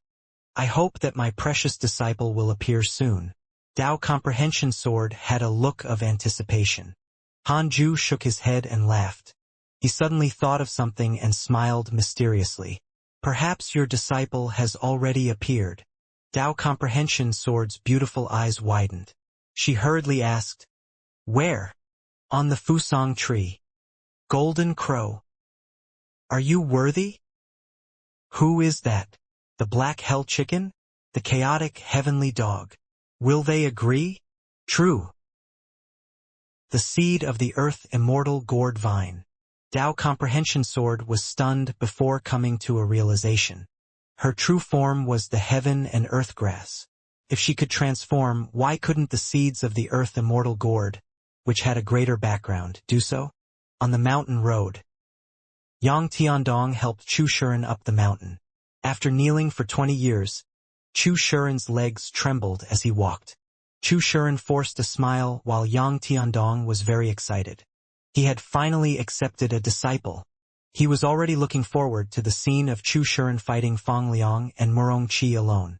I hope that my precious disciple will appear soon. Dao Comprehension Sword had a look of anticipation. Hanju shook his head and laughed. He suddenly thought of something and smiled mysteriously. Perhaps your disciple has already appeared. Dao Comprehension Sword's beautiful eyes widened. She hurriedly asked, where? On the Fusang tree. Golden Crow. Are you worthy? Who is that? The black hell chicken? The chaotic heavenly dog? Will they agree? True. The seed of the earth immortal gourd vine. Dao Comprehension Sword was stunned before coming to a realization. Her true form was the heaven and earth grass. If she could transform, why couldn't the seeds of the earth immortal gourd, which had a greater background, do so? On the mountain road, Yang Tiandong helped Chu Shuren up the mountain. After kneeling for 20 years, Chu Shuren's legs trembled as he walked. Chu Shuren forced a smile while Yang Tiandong was very excited. He had finally accepted a disciple. He was already looking forward to the scene of Chu Shuren fighting Fang Liang and Murong Qi alone.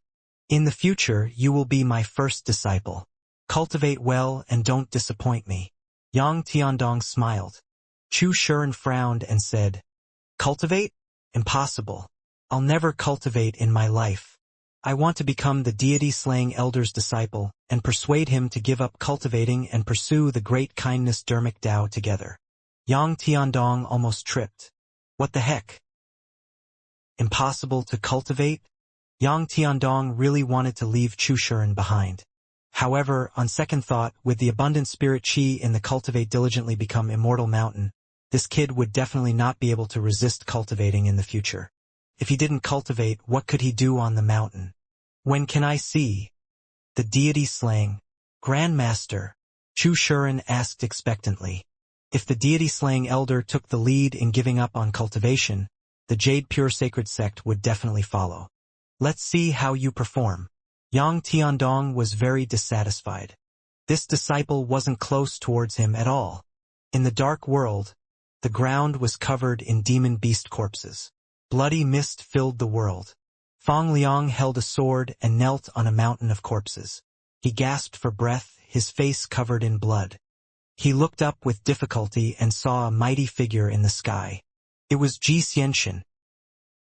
In the future, you will be my first disciple. Cultivate well and don't disappoint me. Yang Tiandong smiled. Chu Shuren frowned and said, cultivate? Impossible. I'll never cultivate in my life. I want to become the deity-slaying elder's disciple and persuade him to give up cultivating and pursue the great kindness Dharmic Tao together. Yang Tiandong almost tripped. What the heck? Impossible to cultivate? Yang Tiandong really wanted to leave Chu Shuren behind. However, on second thought, with the abundant spirit Qi in the Cultivate diligently become Immortal Mountain, this kid would definitely not be able to resist cultivating in the future. If he didn't cultivate, what could he do on the mountain? When can I see the deity slaying Grandmaster? Chu Shuren asked expectantly. If the deity-slaying elder took the lead in giving up on cultivation, the Jade Pure Sacred Sect would definitely follow. Let's see how you perform. Yang Tiandong was very dissatisfied. This disciple wasn't close towards him at all. In the dark world, the ground was covered in demon beast corpses. Bloody mist filled the world. Fang Liang held a sword and knelt on a mountain of corpses. He gasped for breath, his face covered in blood. He looked up with difficulty and saw a mighty figure in the sky. It was Xianxia.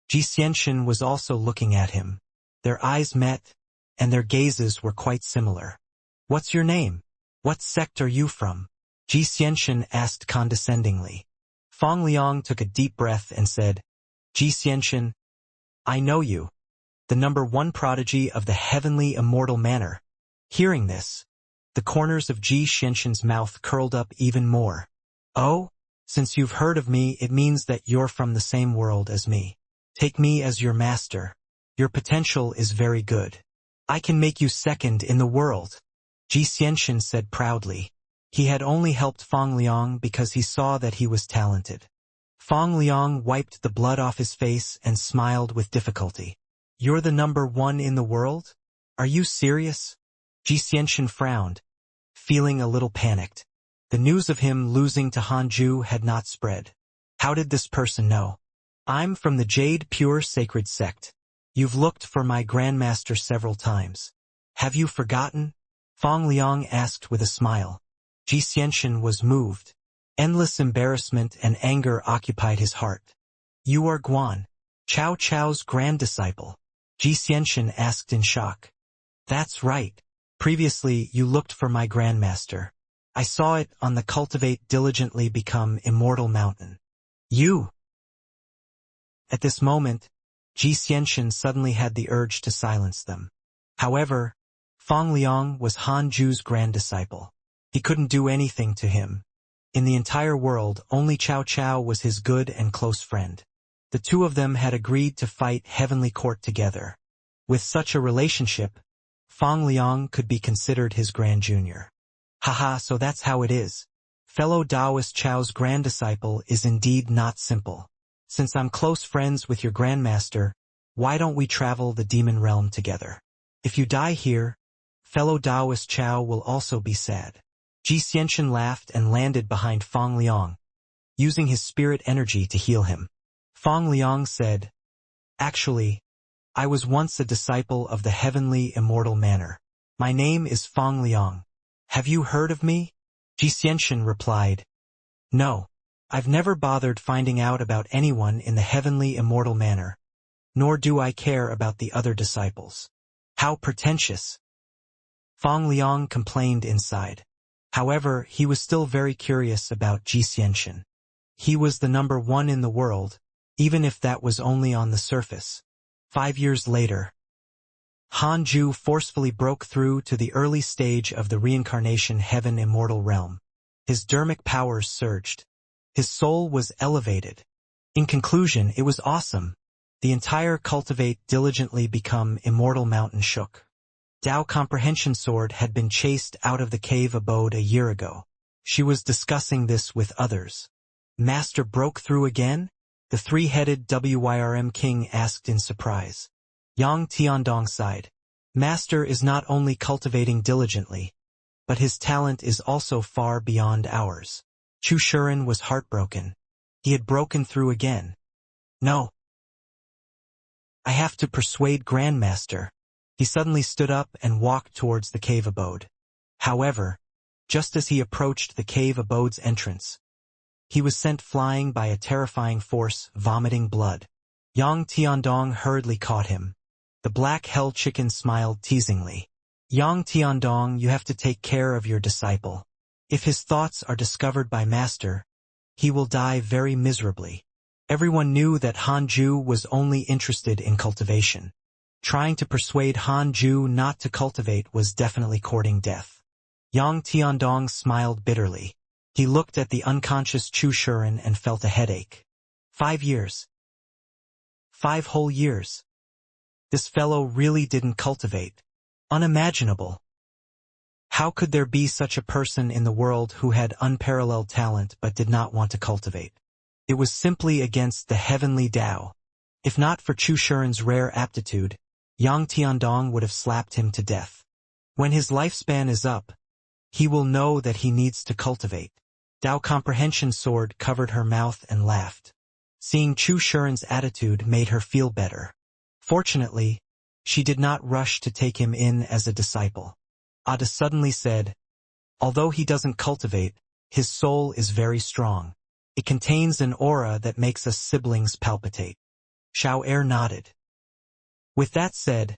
Xianxia was also looking at him. Their eyes met, and their gazes were quite similar. What's your name? What sect are you from? Xianxia asked condescendingly. Fang Liang took a deep breath and said, Xianxia, I know you. The #1 prodigy of the heavenly immortal manner. Hearing this, the corners of Xianxia's mouth curled up even more. Oh, since you've heard of me, it means that you're from the same world as me. Take me as your master. Your potential is very good. I can make you second in the world. Xianxia said proudly. He had only helped Fang Liang because he saw that he was talented. Fang Liang wiped the blood off his face and smiled with difficulty. You're the number one in the world? Are you serious? Xianxia frowned, feeling a little panicked. The news of him losing to Hanju had not spread. How did this person know? I'm from the Jade Pure Sacred Sect. You've looked for my grandmaster several times. Have you forgotten? Fang Liang asked with a smile. Xianxia was moved. Endless embarrassment and anger occupied his heart. You are Guan, Cao Cao's grand disciple. Xianxia asked in shock. That's right. Previously you looked for my grandmaster. I saw it on the Cultivate diligently become Immortal mountain. You! At this moment, Xianxia suddenly had the urge to silence them. However, Fang Liang was Hanju's grand disciple. He couldn't do anything to him. In the entire world, only Cao Cao was his good and close friend. The two of them had agreed to fight Heavenly Court together. With such a relationship, Fang Liang could be considered his grand junior. Haha, so that's how it is. Fellow Taoist Chao's grand disciple is indeed not simple. Since I'm close friends with your grandmaster, why don't we travel the demon realm together? If you die here, fellow Taoist Chao will also be sad. Xianxia laughed and landed behind Fang Liang, using his spirit energy to heal him. Fang Liang said, Actually, I was once a disciple of the heavenly immortal manner. My name is Fang Liang. Have you heard of me? Xianxia replied, No, I've never bothered finding out about anyone in the heavenly immortal manner, nor do I care about the other disciples. How pretentious! Fang Liang complained inside. However, he was still very curious about Xianxia. He was the number one in the world, even if that was only on the surface. 5 years later, Hanju forcefully broke through to the early stage of the Reincarnation Heaven Immortal realm. His dermic powers surged. His soul was elevated. In conclusion, it was awesome. The entire Cultivate diligently become Immortal mountain shook. Dao Comprehension Sword had been chased out of the cave abode a year ago. She was discussing this with others. Master broke through again? The three-headed Wyrm king asked in surprise. Yang Tiandong sighed. Master is not only cultivating diligently, but his talent is also far beyond ours. Chu Shuren was heartbroken. He had broken through again. No. I have to persuade Grandmaster. He suddenly stood up and walked towards the cave abode. However, just as he approached the cave abode's entrance, he was sent flying by a terrifying force, vomiting blood. Yang Tiandong hurriedly caught him. The black hell chicken smiled teasingly. Yang Tiandong, you have to take care of your disciple. If his thoughts are discovered by Master, he will die very miserably. Everyone knew that Hanju was only interested in cultivation. Trying to persuade Hanju not to cultivate was definitely courting death. Yang Tiandong smiled bitterly. He looked at the unconscious Chu Shuren and felt a headache. 5 years. 5 whole years. This fellow really didn't cultivate. Unimaginable. How could there be such a person in the world who had unparalleled talent but did not want to cultivate? It was simply against the heavenly Tao. If not for Chu Shuren's rare aptitude, Yang Tiandong would have slapped him to death. When his lifespan is up, he will know that he needs to cultivate. Dao Comprehension Sword covered her mouth and laughed. Seeing Chu Shuren's attitude made her feel better. Fortunately, she did not rush to take him in as a disciple. Ada suddenly said, although he doesn't cultivate, his soul is very strong. It contains an aura that makes us siblings palpitate. Xiao Er nodded. With that said,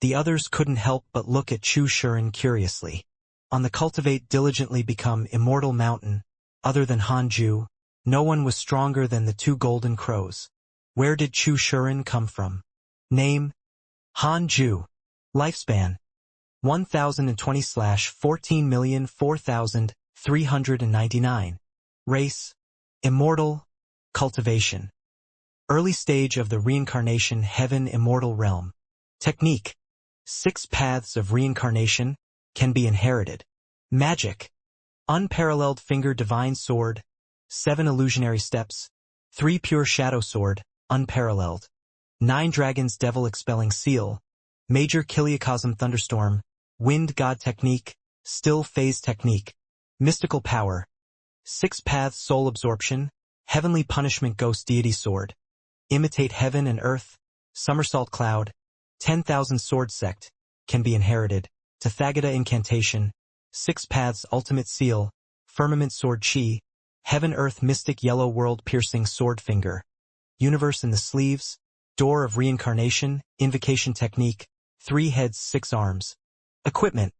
the others couldn't help but look at Chu Shuren curiously. On the Cultivate diligently become Immortal mountain, other than Hanju, no one was stronger than the 2 golden crows. Where did Chu Shuren come from? Name: Hanju. Lifespan: 1020/14,004,399. Race: Immortal. Cultivation. Early stage of the Reincarnation Heaven Immortal Realm. Technique. 6 paths of reincarnation can be inherited. Magic. Unparalleled finger divine sword. 7 illusionary steps. 3 pure shadow sword, unparalleled. 9 dragons devil expelling seal. Major Kiliacosm thunderstorm. Wind god technique. Still phase technique. Mystical power. 6 paths soul absorption. Heavenly punishment ghost deity sword. Imitate heaven and earth. Somersault cloud. 10,000 sword sect. Can be inherited. Tathagata incantation. 6 paths ultimate seal. Firmament sword chi. Heaven earth mystic yellow world piercing sword finger. Universe in the sleeves. Door of reincarnation. Invocation technique. 3 heads 6 arms. Equipment.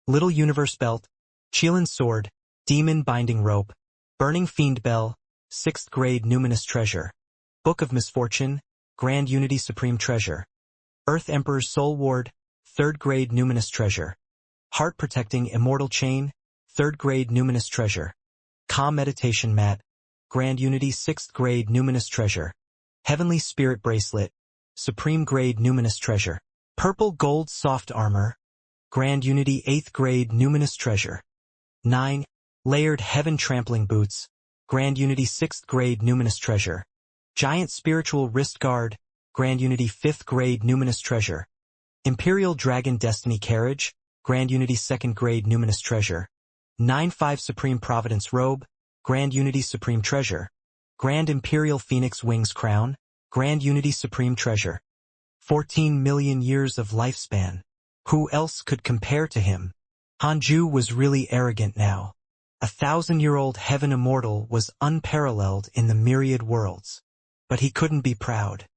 Little universe belt. Qilin sword. Demon binding rope. Burning fiend bell. 6th grade numinous treasure. Book of misfortune. Grand unity supreme treasure. Earth emperor's soul ward. 3rd grade numinous treasure. Heart protecting immortal chain. 3rd grade numinous treasure. Calm meditation mat. Grand unity 6th grade numinous treasure. Heavenly spirit bracelet. Supreme grade numinous treasure. Purple gold soft armor. Grand unity 8th grade numinous treasure. 9. Layered heaven trampling boots. Grand unity 6th grade numinous treasure. Giant spiritual wrist guard. Grand unity 5th grade numinous treasure. Imperial dragon destiny carriage. Grand unity 2nd grade numinous treasure. 9-5 supreme providence robe. Grand unity supreme treasure. Grand imperial phoenix wings crown. Grand unity supreme treasure. 14 million years of lifespan. Who else could compare to him? Hanju was really arrogant now. 1,000-year-old heaven immortal was unparalleled in the myriad worlds. But he couldn't be proud.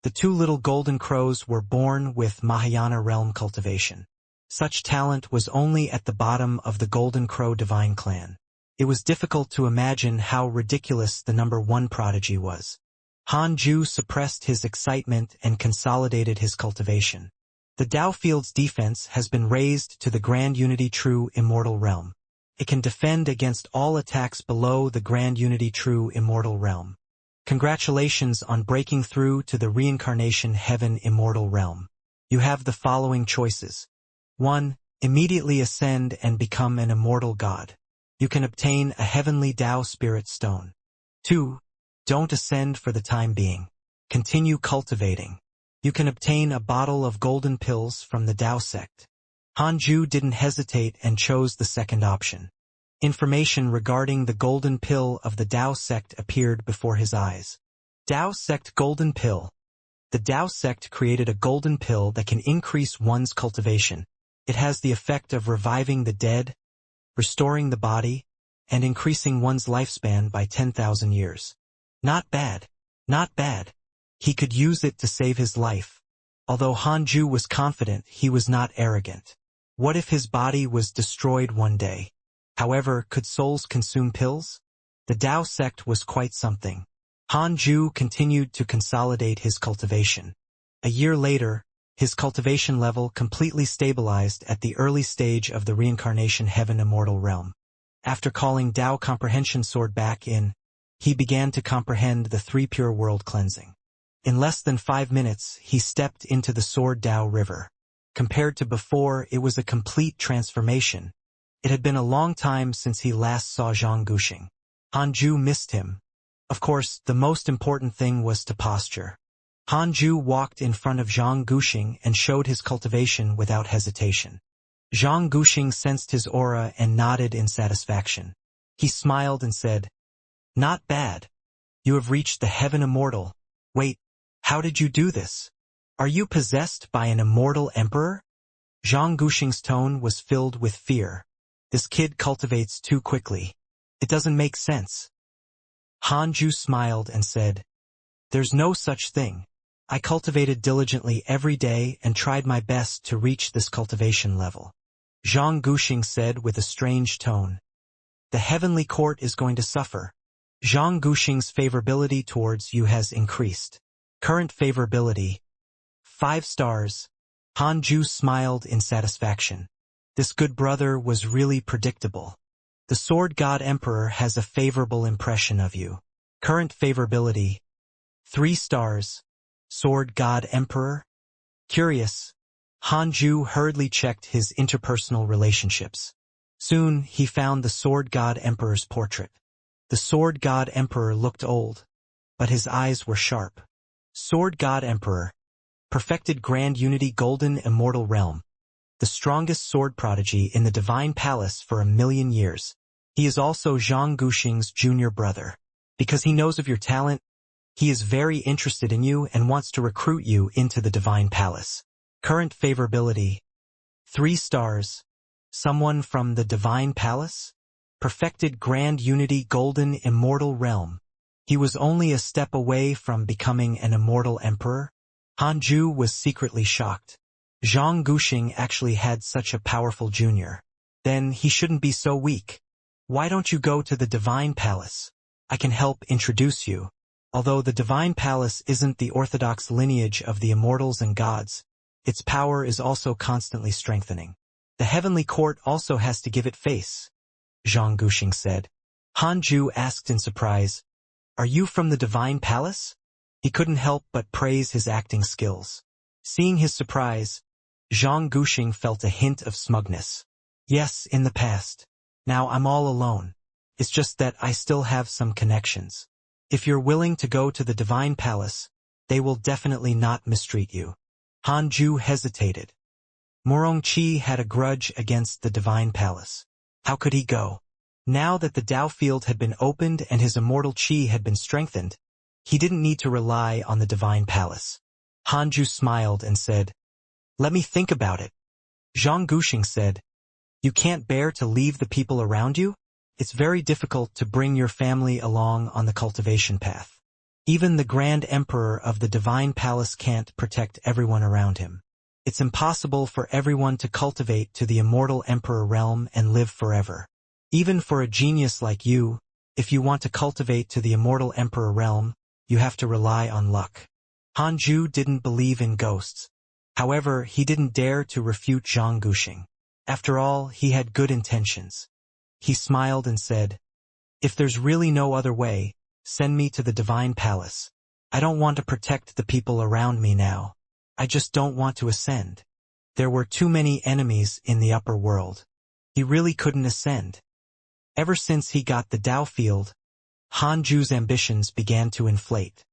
The 2 little golden crows were born with Mahayana realm cultivation. Such talent was only at the bottom of the Golden Crow divine clan. It was difficult to imagine how ridiculous the number 1 prodigy was. Hanju suppressed his excitement and consolidated his cultivation. The Dao Field's defense has been raised to the Grand Unity True Immortal Realm. It can defend against all attacks below the Grand Unity True Immortal Realm. Congratulations on breaking through to the Reincarnation Heaven Immortal Realm. You have the following choices. 1. Immediately ascend and become an immortal god. You can obtain a heavenly Dao Spirit Stone. 2. Don't ascend for the time being. Continue cultivating. You can obtain a bottle of golden pills from the Dao sect. Hanju didn't hesitate and chose the second option. Information regarding the golden pill of the Dao sect appeared before his eyes. Dao sect golden pill. The Dao sect created a golden pill that can increase one's cultivation. It has the effect of reviving the dead, restoring the body, and increasing one's lifespan by 10,000 years. Not bad. Not bad. He could use it to save his life. Although Hanju was confident, he was not arrogant. What if his body was destroyed one day? However, could souls consume pills? The Dao sect was quite something. Hanju continued to consolidate his cultivation. A year later, his cultivation level completely stabilized at the early stage of the Reincarnation Heaven Immortal Realm. After calling Dao Comprehension Sword back in, he began to comprehend the 3 pure world cleansing. In less than 5 minutes, he stepped into the Sword Dao River. Compared to before, it was a complete transformation. It had been a long time since he last saw Zhang Guxing. Hanju missed him. Of course, the most important thing was to posture. Hanju walked in front of Zhang Guxing and showed his cultivation without hesitation. Zhang Guxing sensed his aura and nodded in satisfaction. He smiled and said, "Not bad. You have reached the Heaven Immortal. Wait, how did you do this? Are you possessed by an immortal emperor?" Zhang Guxing's tone was filled with fear. This kid cultivates too quickly. It doesn't make sense. Hanju smiled and said, "There's no such thing. I cultivated diligently every day and tried my best to reach this cultivation level." Zhang Guxing said with a strange tone, "The heavenly court is going to suffer. Zhang Guxing's favorability towards you has increased. Current favorability, 5 stars. Hanju smiled in satisfaction. This good brother was really predictable. The Sword God Emperor has a favorable impression of you. Current favorability, 3 stars. Sword God Emperor? Curious, Hanju hurriedly checked his interpersonal relationships. Soon, he found the Sword God Emperor's portrait. The Sword God Emperor looked old, but his eyes were sharp. Sword God Emperor, perfected Grand Unity Golden Immortal Realm, the strongest sword prodigy in the Divine Palace for 1,000,000 years. He is also Zhang Guxing's junior brother. Because he knows of your talent, he is very interested in you and wants to recruit you into the Divine Palace. Current favorability: 3 stars. Someone from the Divine Palace? Perfected Grand Unity Golden Immortal Realm. He was only a step away from becoming an immortal emperor? Hanju was secretly shocked. Zhang Guxing actually had such a powerful junior. Then he shouldn't be so weak. Why don't you go to the Divine Palace? I can help introduce you. Although the Divine Palace isn't the orthodox lineage of the immortals and gods, its power is also constantly strengthening. The heavenly court also has to give it face, Zhang Guxing said. Hanju asked in surprise, "Are you from the Divine Palace?" He couldn't help but praise his acting skills. Seeing his surprise, Zhang Guxing felt a hint of smugness. "Yes, in the past. Now I'm all alone. It's just that I still have some connections. If you're willing to go to the Divine Palace, they will definitely not mistreat you." Hanju hesitated. Morongqi had a grudge against the Divine Palace. How could he go? Now that the Dao field had been opened and his immortal qi had been strengthened, he didn't need to rely on the Divine Palace. Hanju smiled and said, "Let me think about it." Zhang Guxing said, "You can't bear to leave the people around you? It's very difficult to bring your family along on the cultivation path. Even the Grand Emperor of the Divine Palace can't protect everyone around him. It's impossible for everyone to cultivate to the Immortal Emperor realm and live forever. Even for a genius like you, if you want to cultivate to the Immortal Emperor realm, you have to rely on luck." Hanju didn't believe in ghosts. However, he didn't dare to refute Zhang Guxing. After all, he had good intentions. He smiled and said, "If there's really no other way, send me to the Divine Palace. I don't want to protect the people around me now. I just don't want to ascend." There were too many enemies in the upper world. He really couldn't ascend. Ever since he got the Dao field, Hanju's ambitions began to inflate.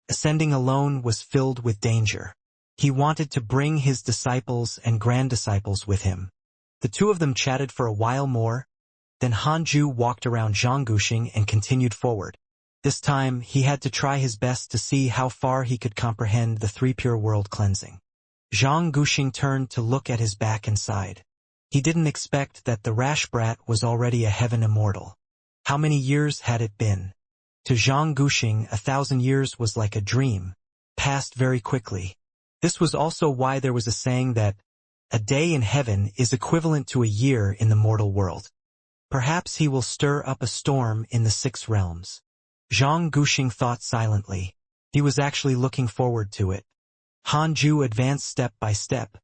Ascending alone was filled with danger. He wanted to bring his disciples and grand-disciples with him. The two of them chatted for a while more, then Hanju walked around Zhang Guxing and continued forward. This time, he had to try his best to see how far he could comprehend the 3 pure world cleansing. Zhang Guxing turned to look at his back and sighed. He didn't expect that the rash brat was already a heaven immortal. How many years had it been? To Zhang Guxing, 1,000 years was like a dream, passed very quickly. This was also why there was a saying that a day in heaven is equivalent to a year in the mortal world. Perhaps he will stir up a storm in the 6 realms. Zhang Guxing thought silently. He was actually looking forward to it. Hanju advanced step by step,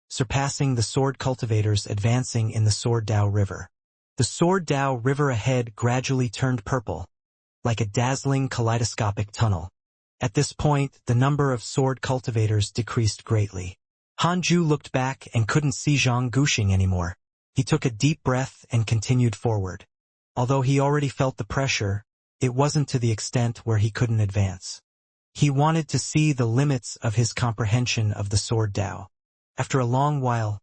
surpassing the sword cultivators advancing in the Sword Dao River. The Sword Dao River ahead gradually turned purple, like a dazzling kaleidoscopic tunnel. At this point, the number of sword cultivators decreased greatly. Hanju looked back and couldn't see Zhang Guxing anymore. He took a deep breath and continued forward. Although he already felt the pressure, it wasn't to the extent where he couldn't advance. He wanted to see the limits of his comprehension of the Sword Dao. After a long while,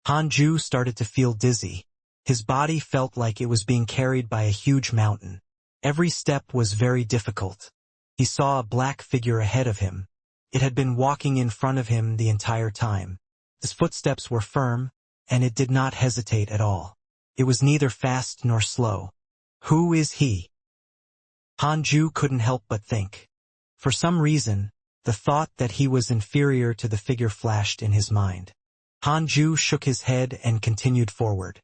Hanju started to feel dizzy. His body felt like it was being carried by a huge mountain. Every step was very difficult. He saw a black figure ahead of him. It had been walking in front of him the entire time. His footsteps were firm, and it did not hesitate at all. It was neither fast nor slow. Who is he? Hanju couldn't help but think. For some reason, the thought that he was inferior to the figure flashed in his mind. Hanju shook his head and continued forward.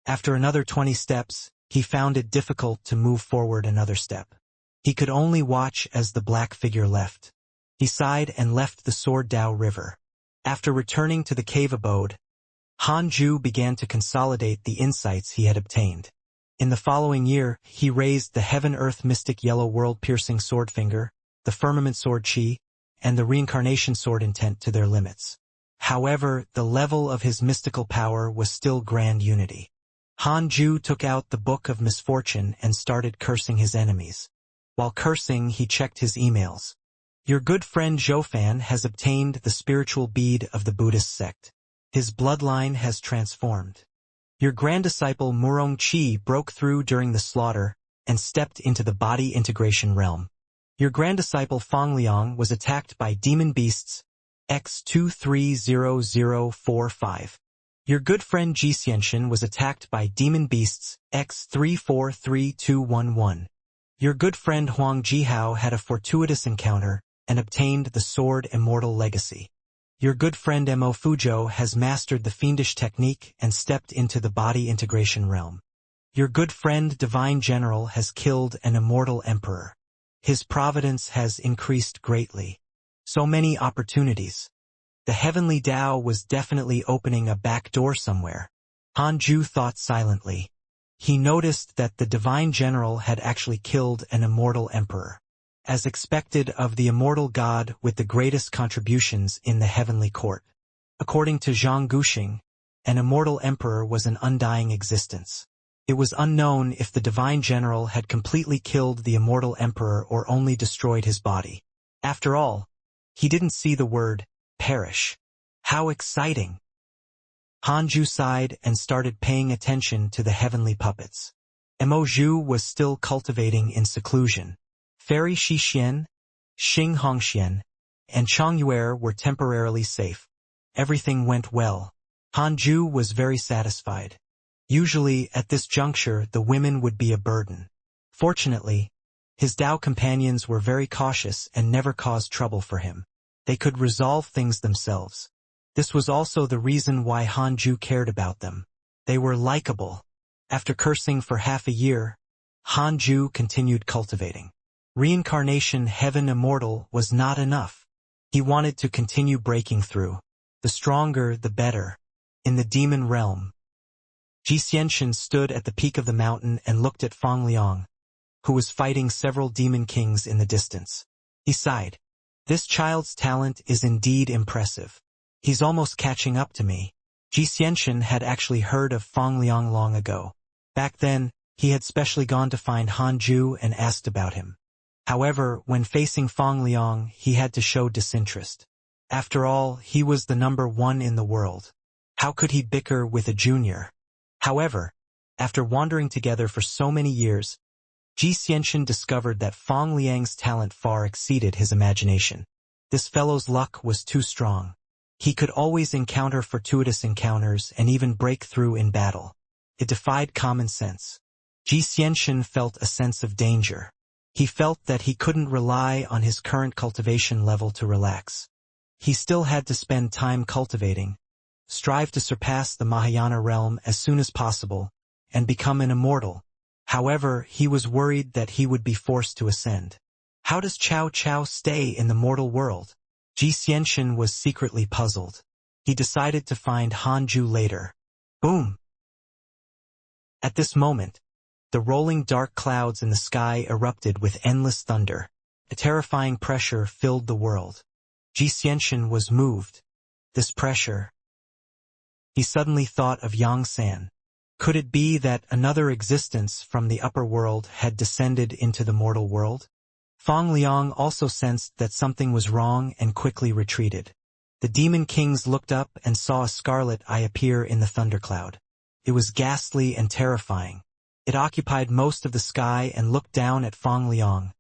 After another 20 steps, he found it difficult to move forward another step. He could only watch as the black figure left. He sighed and left the Sword Dao River. After returning to the cave abode, Hanju began to consolidate the insights he had obtained. In the following year, he raised the Heaven-Earth Mystic Yellow World-Piercing Swordfinger, the firmament sword Qi, and the reincarnation sword intent to their limits. However, the level of his mystical power was still grand unity. Han Ju took out the Book of Misfortune and started cursing his enemies. While cursing, he checked his emails. Your good friend Zhoufan has obtained the spiritual bead of the Buddhist sect. His bloodline has transformed. Your grand disciple Murong Qi broke through during the slaughter and stepped into the body integration realm. Your grand disciple Fang Liang was attacked by demon beasts X230045. Your good friend Xianxia was attacked by demon beasts X343211. Your good friend Huang Jihao had a fortuitous encounter and obtained the sword Immortal Legacy. Your good friend Mo Fuzhou has mastered the fiendish technique and stepped into the body integration realm. Your good friend Divine General has killed an immortal emperor. His providence has increased greatly. So many opportunities. The heavenly Tao was definitely opening a back door somewhere. Han Ju thought silently. He noticed that the Divine General had actually killed an immortal emperor. As expected of the immortal god with the greatest contributions in the heavenly court. According to Zhang Guxing, an immortal emperor was an undying existence. It was unknown if the Divine General had completely killed the immortal emperor or only destroyed his body. After all, he didn't see the word perish. How exciting! Han Ju sighed and started paying attention to the heavenly puppets. Mo Zhu was still cultivating in seclusion. Fairy Xixian, Xing Hongxian, and Chang Yuer were temporarily safe. Everything went well. Han Ju was very satisfied. Usually, at this juncture, the women would be a burden. Fortunately, his Tao companions were very cautious and never caused trouble for him. They could resolve things themselves. This was also the reason why Han Ju cared about them. They were likable. After cursing for half a year, Han Ju continued cultivating. Reincarnation Heaven Immortal was not enough. He wanted to continue breaking through. The stronger, the better. In the demon realm, Xianxia stood at the peak of the mountain and looked at Fang Liang, who was fighting several demon kings in the distance. He sighed. This child's talent is indeed impressive. He's almost catching up to me. Xianxia had actually heard of Fang Liang long ago. Back then, he had specially gone to find Han Ju and asked about him. However, when facing Fang Liang, he had to show disinterest. After all, he was the number one in the world. How could he bicker with a junior? However, after wandering together for so many years, Xianxia discovered that Fang Liang's talent far exceeded his imagination. This fellow's luck was too strong. He could always encounter fortuitous encounters and even break through in battle. It defied common sense. Xianxia felt a sense of danger. He felt that he couldn't rely on his current cultivation level to relax. He still had to spend time cultivating, strive to surpass the Mahayana realm as soon as possible, and become an immortal. However, he was worried that he would be forced to ascend. How does Cao Cao stay in the mortal world? Xianxia was secretly puzzled. He decided to find Han Ju later. Boom! At this moment, the rolling dark clouds in the sky erupted with endless thunder. A terrifying pressure filled the world. Xianxia was moved. This pressure. He suddenly thought of Yang San. Could it be that another existence from the upper world had descended into the mortal world? Fang Liang also sensed that something was wrong and quickly retreated. The demon kings looked up and saw a scarlet eye appear in the thundercloud. It was ghastly and terrifying. It occupied most of the sky and looked down at Fang Liang,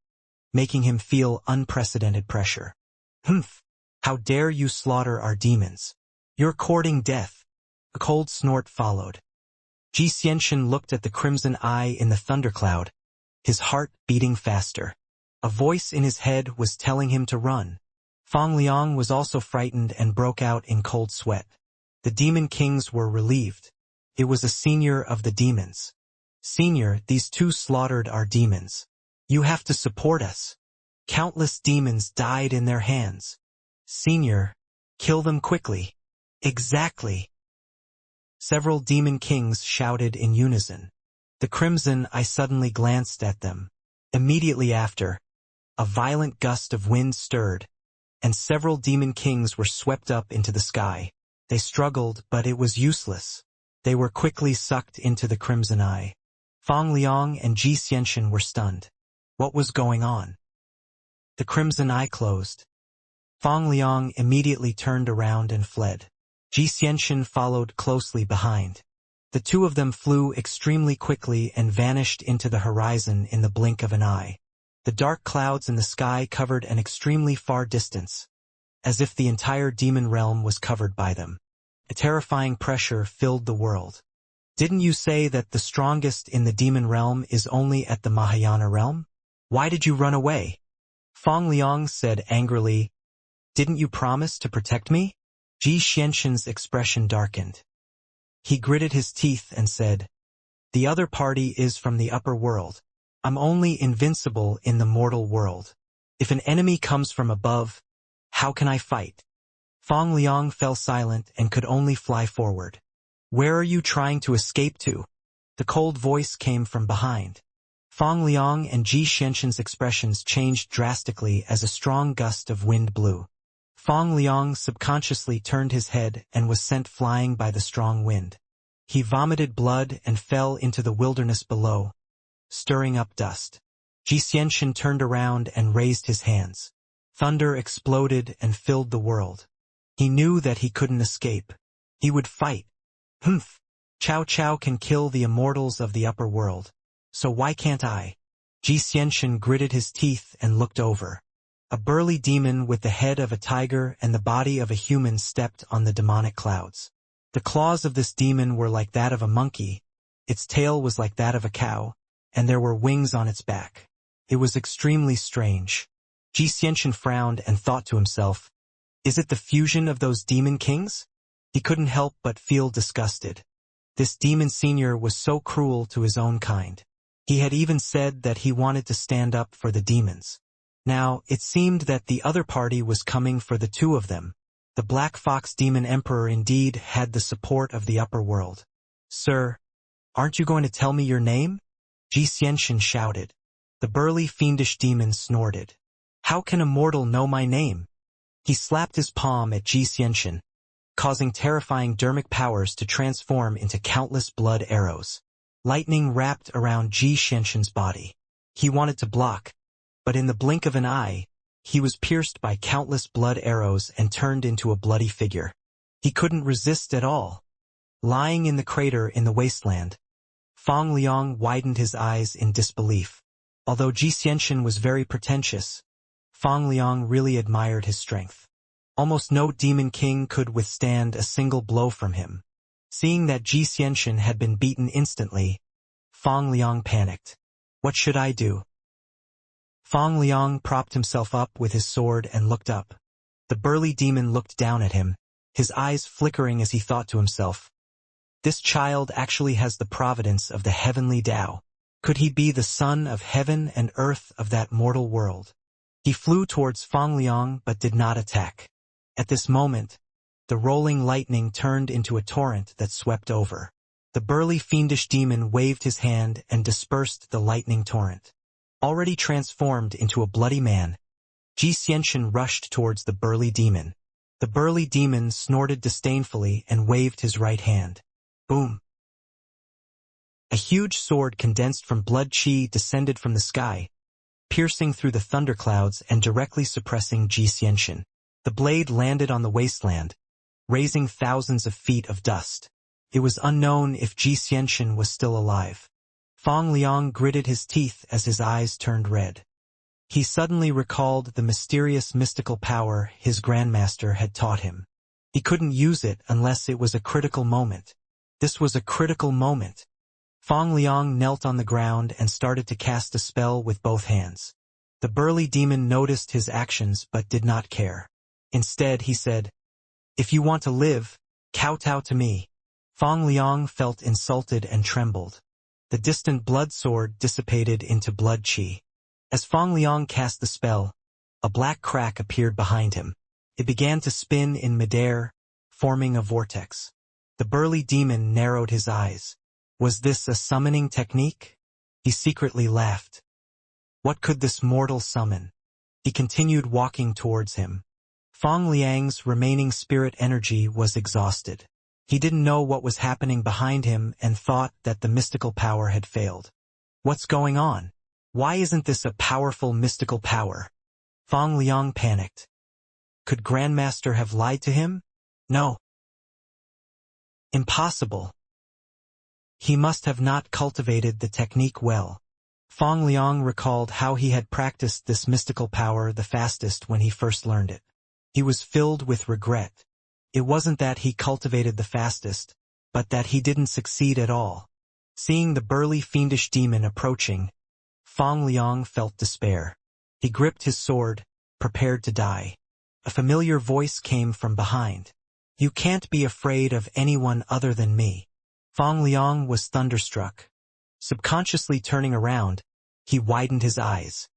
making him feel unprecedented pressure. Humph! How dare you slaughter our demons? You're courting death. A cold snort followed. Xianxia looked at the crimson eye in the thundercloud, his heart beating faster. A voice in his head was telling him to run. Fang Liang was also frightened and broke out in cold sweat. The demon kings were relieved. It was a senior of the demons. Senior, these two slaughtered our demons. You have to support us. Countless demons died in their hands. Senior, kill them quickly. Exactly. Several demon kings shouted in unison. The crimson eye suddenly glanced at them. Immediately after, A violent gust of wind stirred, and several demon kings were swept up into the sky. They struggled, but it was useless. They were quickly sucked into the Crimson Eye. Fang Liang and Ji Xianxian were stunned. What was going on? The Crimson Eye closed. Fang Liang immediately turned around and fled. Ji Xianxian followed closely behind. The two of them flew extremely quickly and vanished into the horizon in the blink of an eye. The dark clouds in the sky covered an extremely far distance, as if the entire demon realm was covered by them. A terrifying pressure filled the world. Didn't you say that the strongest in the demon realm is only at the Mahayana realm? Why did you run away? Fang Liang said angrily, "Didn't you promise to protect me?" Ji Xianxian's expression darkened. He gritted his teeth and said, "The other party is from the upper world. I'm only invincible in the mortal world. If an enemy comes from above, how can I fight?" Fang Liang fell silent and could only fly forward. "Where are you trying to escape to?" The cold voice came from behind. Fang Liang and Ji Xianxian's expressions changed drastically as a strong gust of wind blew. Fang Liang subconsciously turned his head and was sent flying by the strong wind. He vomited blood and fell into the wilderness below, stirring up dust. Ji Xianxian turned around and raised his hands. Thunder exploded and filled the world. He knew that he couldn't escape. He would fight. Humph! Cao Cao can kill the immortals of the upper world. So why can't I? Ji Xianxian gritted his teeth and looked over. A burly demon with the head of a tiger and the body of a human stepped on the demonic clouds. The claws of this demon were like that of a monkey, its tail was like that of a cow, and there were wings on its back. It was extremely strange. Ji Xianxian frowned and thought to himself, "Is it the fusion of those demon kings?" He couldn't help but feel disgusted. This demon senior was so cruel to his own kind. He had even said that he wanted to stand up for the demons. Now, it seemed that the other party was coming for the two of them. The Black Fox Demon Emperor indeed had the support of the upper world. "Sir, aren't you going to tell me your name?" Ji Xianxian shouted. The burly fiendish demon snorted. "How can a mortal know my name?" He slapped his palm at Ji Xianxian, causing terrifying dermic powers to transform into countless blood arrows. Lightning wrapped around Ji Xianxian's body. He wanted to block, but in the blink of an eye, he was pierced by countless blood arrows and turned into a bloody figure. He couldn't resist at all. Lying in the crater in the wasteland, Fang Liang widened his eyes in disbelief. Although Ji Xianxian was very pretentious, Fang Liang really admired his strength. Almost no demon king could withstand a single blow from him. Seeing that Ji Xianxian had been beaten instantly, Fang Liang panicked. What should I do? Fang Liang propped himself up with his sword and looked up. The burly demon looked down at him, his eyes flickering as he thought to himself, "This child actually has the providence of the heavenly Tao. Could he be the son of heaven and earth of that mortal world?" He flew towards Fang Liang but did not attack. At this moment, the rolling lightning turned into a torrent that swept over. The burly fiendish demon waved his hand and dispersed the lightning torrent. Already transformed into a bloody man, Ji Xianxian rushed towards the burly demon. The burly demon snorted disdainfully and waved his right hand. Boom! A huge sword condensed from blood chi descended from the sky, piercing through the thunderclouds and directly suppressing Ji Xianxian. The blade landed on the wasteland, raising thousands of feet of dust. It was unknown if Ji Xianxian was still alive. Fang Liang gritted his teeth as his eyes turned red. He suddenly recalled the mysterious mystical power his grandmaster had taught him. He couldn't use it unless it was a critical moment. This was a critical moment. Fang Liang knelt on the ground and started to cast a spell with both hands. The burly demon noticed his actions but did not care. Instead, he said, "If you want to live, kowtow to me." Fang Liang felt insulted and trembled. The distant blood sword dissipated into blood chi. As Fang Liang cast the spell, a black crack appeared behind him. It began to spin in midair, forming a vortex. The burly demon narrowed his eyes. Was this a summoning technique? He secretly laughed. What could this mortal summon? He continued walking towards him. Fang Liang's remaining spirit energy was exhausted. He didn't know what was happening behind him and thought that the mystical power had failed. What's going on? Why isn't this a powerful mystical power? Fang Liang panicked. Could Grandmaster have lied to him? No. Impossible. He must have not cultivated the technique well. Fang Liang recalled how he had practiced this mystical power the fastest when he first learned it. He was filled with regret. It wasn't that he cultivated the fastest, but that he didn't succeed at all. Seeing the burly fiendish demon approaching, Fang Liang felt despair. He gripped his sword, prepared to die. A familiar voice came from behind. You can't be afraid of anyone other than me. Fang Liang was thunderstruck. Subconsciously turning around, he widened his eyes.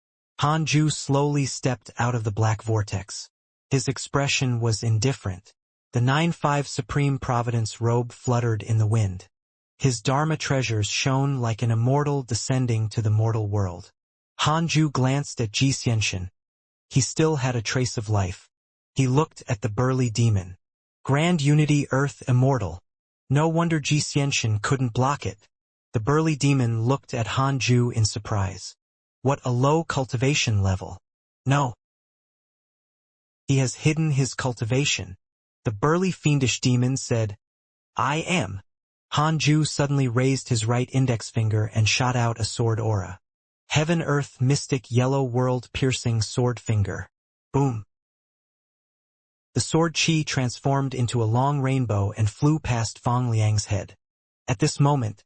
Hanju slowly stepped out of the black vortex. His expression was indifferent. The 9-5 Supreme Providence robe fluttered in the wind. His Dharma treasures shone like an immortal descending to the mortal world. Hanju glanced at Xianxia. He still had a trace of life. He looked at the burly demon. Grand Unity Earth Immortal. No wonder Xianxia couldn't block it. The burly demon looked at Hanju in surprise. What a low cultivation level. No. He has hidden his cultivation. The burly fiendish demon said, I am. Hanju suddenly raised his right index finger and shot out a sword aura. Heaven Earth Mystic Yellow World Piercing Sword Finger. Boom. The sword chi transformed into a long rainbow and flew past Fang Liang's head. At this moment,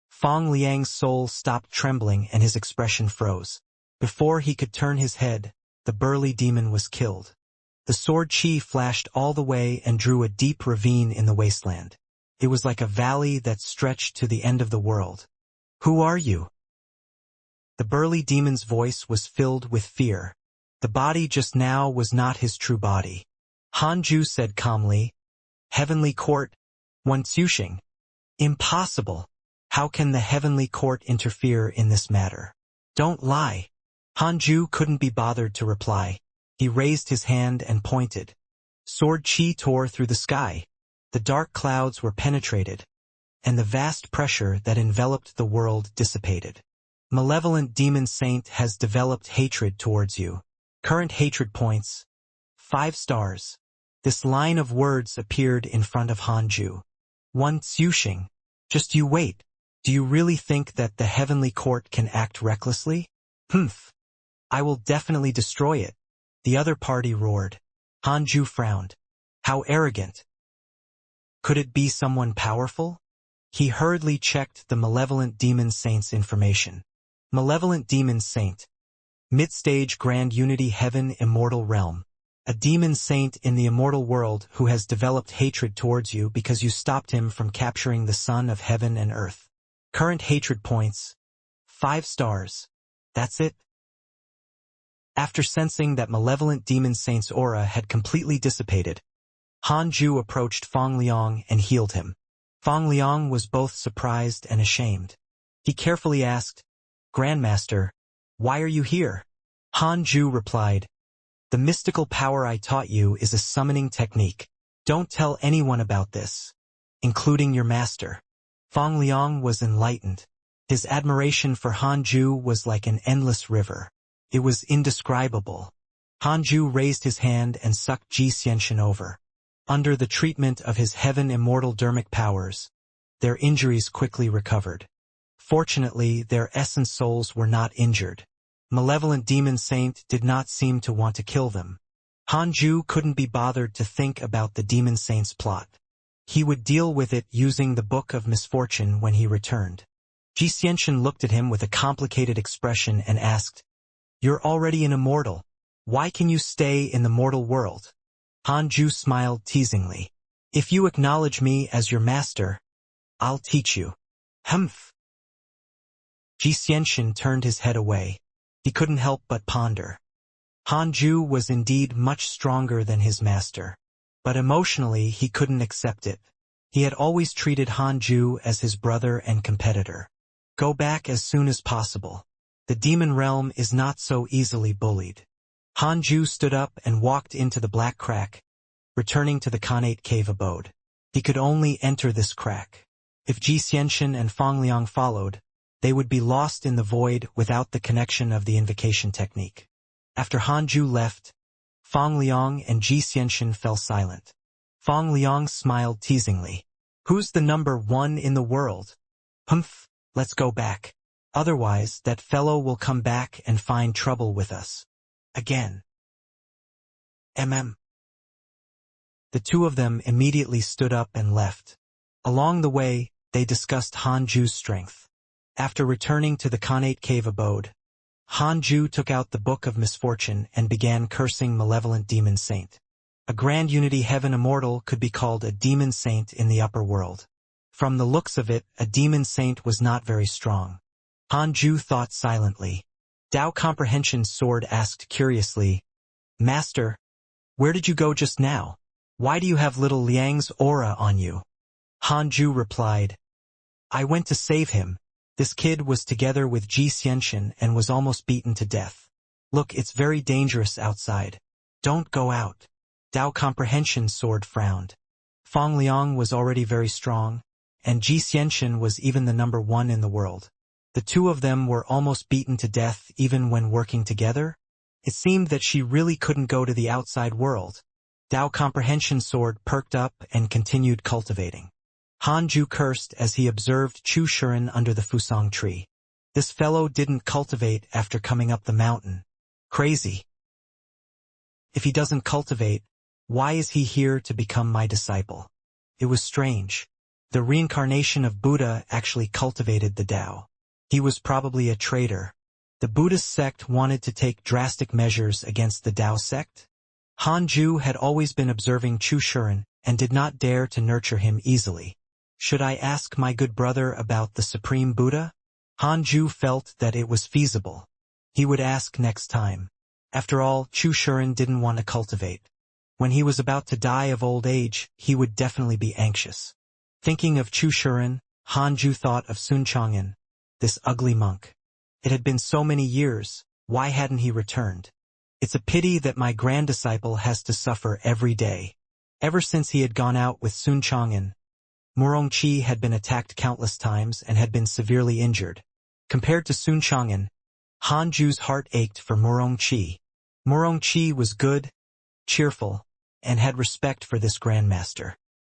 Fang Liang's soul stopped trembling and his expression froze. Before he could turn his head, the burly demon was killed. The sword chi flashed all the way and drew a deep ravine in the wasteland. It was like a valley that stretched to the end of the world. Who are you? The burly demon's voice was filled with fear. The body just now was not his true body. Hanju said calmly, Heavenly Court, Wuxia. Impossible. How can the Heavenly Court interfere in this matter? Don't lie. Hanju couldn't be bothered to reply. He raised his hand and pointed. Sword chi tore through the sky. The dark clouds were penetrated, and the vast pressure that enveloped the world dissipated. Malevolent demon saint has developed hatred towards you. Current hatred points, 5 stars. This line of words appeared in front of Hanju. Wuxia. Just you wait. Do you really think that the Heavenly Court can act recklessly? Humph. I will definitely destroy it. The other party roared. Hanju frowned. How arrogant. Could it be someone powerful? He hurriedly checked the Malevolent Demon Saint's information. Malevolent Demon Saint. Mid-stage Grand Unity Heaven Immortal Realm. A demon saint in the immortal world who has developed hatred towards you because you stopped him from capturing the Son of Heaven and Earth. Current hatred points, 5 stars. That's it. After sensing that Malevolent Demon Saint's aura had completely dissipated, Hanju approached Fang Liang and healed him. Fang Liang was both surprised and ashamed. He carefully asked, Grandmaster, why are you here? Hanju replied, The mystical power I taught you is a summoning technique. Don't tell anyone about this, including your master. Fang Liang was enlightened. His admiration for Hanju was like an endless river. It was indescribable. Hanju raised his hand and sucked Xianxia over. Under the treatment of his heaven immortal dermic powers, their injuries quickly recovered. Fortunately, their essence souls were not injured. Malevolent Demon Saint did not seem to want to kill them. Hanju couldn't be bothered to think about the Demon Saint's plot. He would deal with it using the Book of Misfortune when he returned. Xianxia looked at him with a complicated expression and asked, You're already an immortal. Why can you stay in the mortal world? Hanju smiled teasingly. If you acknowledge me as your master, I'll teach you. Humph. Xianxia turned his head away. He couldn't help but ponder. Hanju was indeed much stronger than his master. But emotionally he couldn't accept it. He had always treated Hanju as his brother and competitor. Go back as soon as possible. The demon realm is not so easily bullied. Hanju stood up and walked into the black crack, returning to the Khanate cave abode. He could only enter this crack. If Xianxia and Fangliang followed, they would be lost in the void without the connection of the invocation technique. After Hanju left, Fangliang and Xianxia fell silent. Fangliang smiled teasingly. "Who's the number one in the world?" "Humph, let's go back. Otherwise, that fellow will come back and find trouble with us. Again." The two of them immediately stood up and left. Along the way, they discussed Hanju's strength. After returning to the Khanate cave abode, Hanju took out the Book of Misfortune and began cursing malevolent demon saint. A Grand Unity Heaven Immortal could be called a demon saint in the upper world. From the looks of it, a demon saint was not very strong. Hanju thought silently. Dao Comprehension's sword asked curiously, "Master, where did you go just now? Why do you have little Liang's aura on you?" Hanju replied, "I went to save him. This kid was together with Xianxia and was almost beaten to death. Look, it's very dangerous outside. Don't go out." Dao Comprehension's sword frowned. Fangliang was already very strong, and Xianxia was even the number one in the world. The two of them were almost beaten to death even when working together. It seemed that she really couldn't go to the outside world. Dao Comprehension's sword perked up and continued cultivating. Hanju cursed as he observed Chu Shuren under the Fusang tree. This fellow didn't cultivate after coming up the mountain. Crazy. If he doesn't cultivate, why is he here to become my disciple? It was strange. The reincarnation of Buddha actually cultivated the Tao. He was probably a traitor. The Buddhist sect wanted to take drastic measures against the Tao sect. Hanju had always been observing Chu Shuren and did not dare to nurture him easily. Should I ask my good brother about the Supreme Buddha? Hanju felt that it was feasible. He would ask next time. After all, Chu Shuren didn't want to cultivate. When he was about to die of old age, he would definitely be anxious. Thinking of Chu Shuren, Hanju thought of Sun Chang'an, this ugly monk. It had been so many years, why hadn't he returned? It's a pity that my grand disciple has to suffer every day. Ever since he had gone out with Sun Chang'an, Murongqi had been attacked countless times and had been severely injured. Compared to Sun Chang'an, Hanju's heart ached for Murongqi. Murongqi was good, cheerful, and had respect for this grandmaster.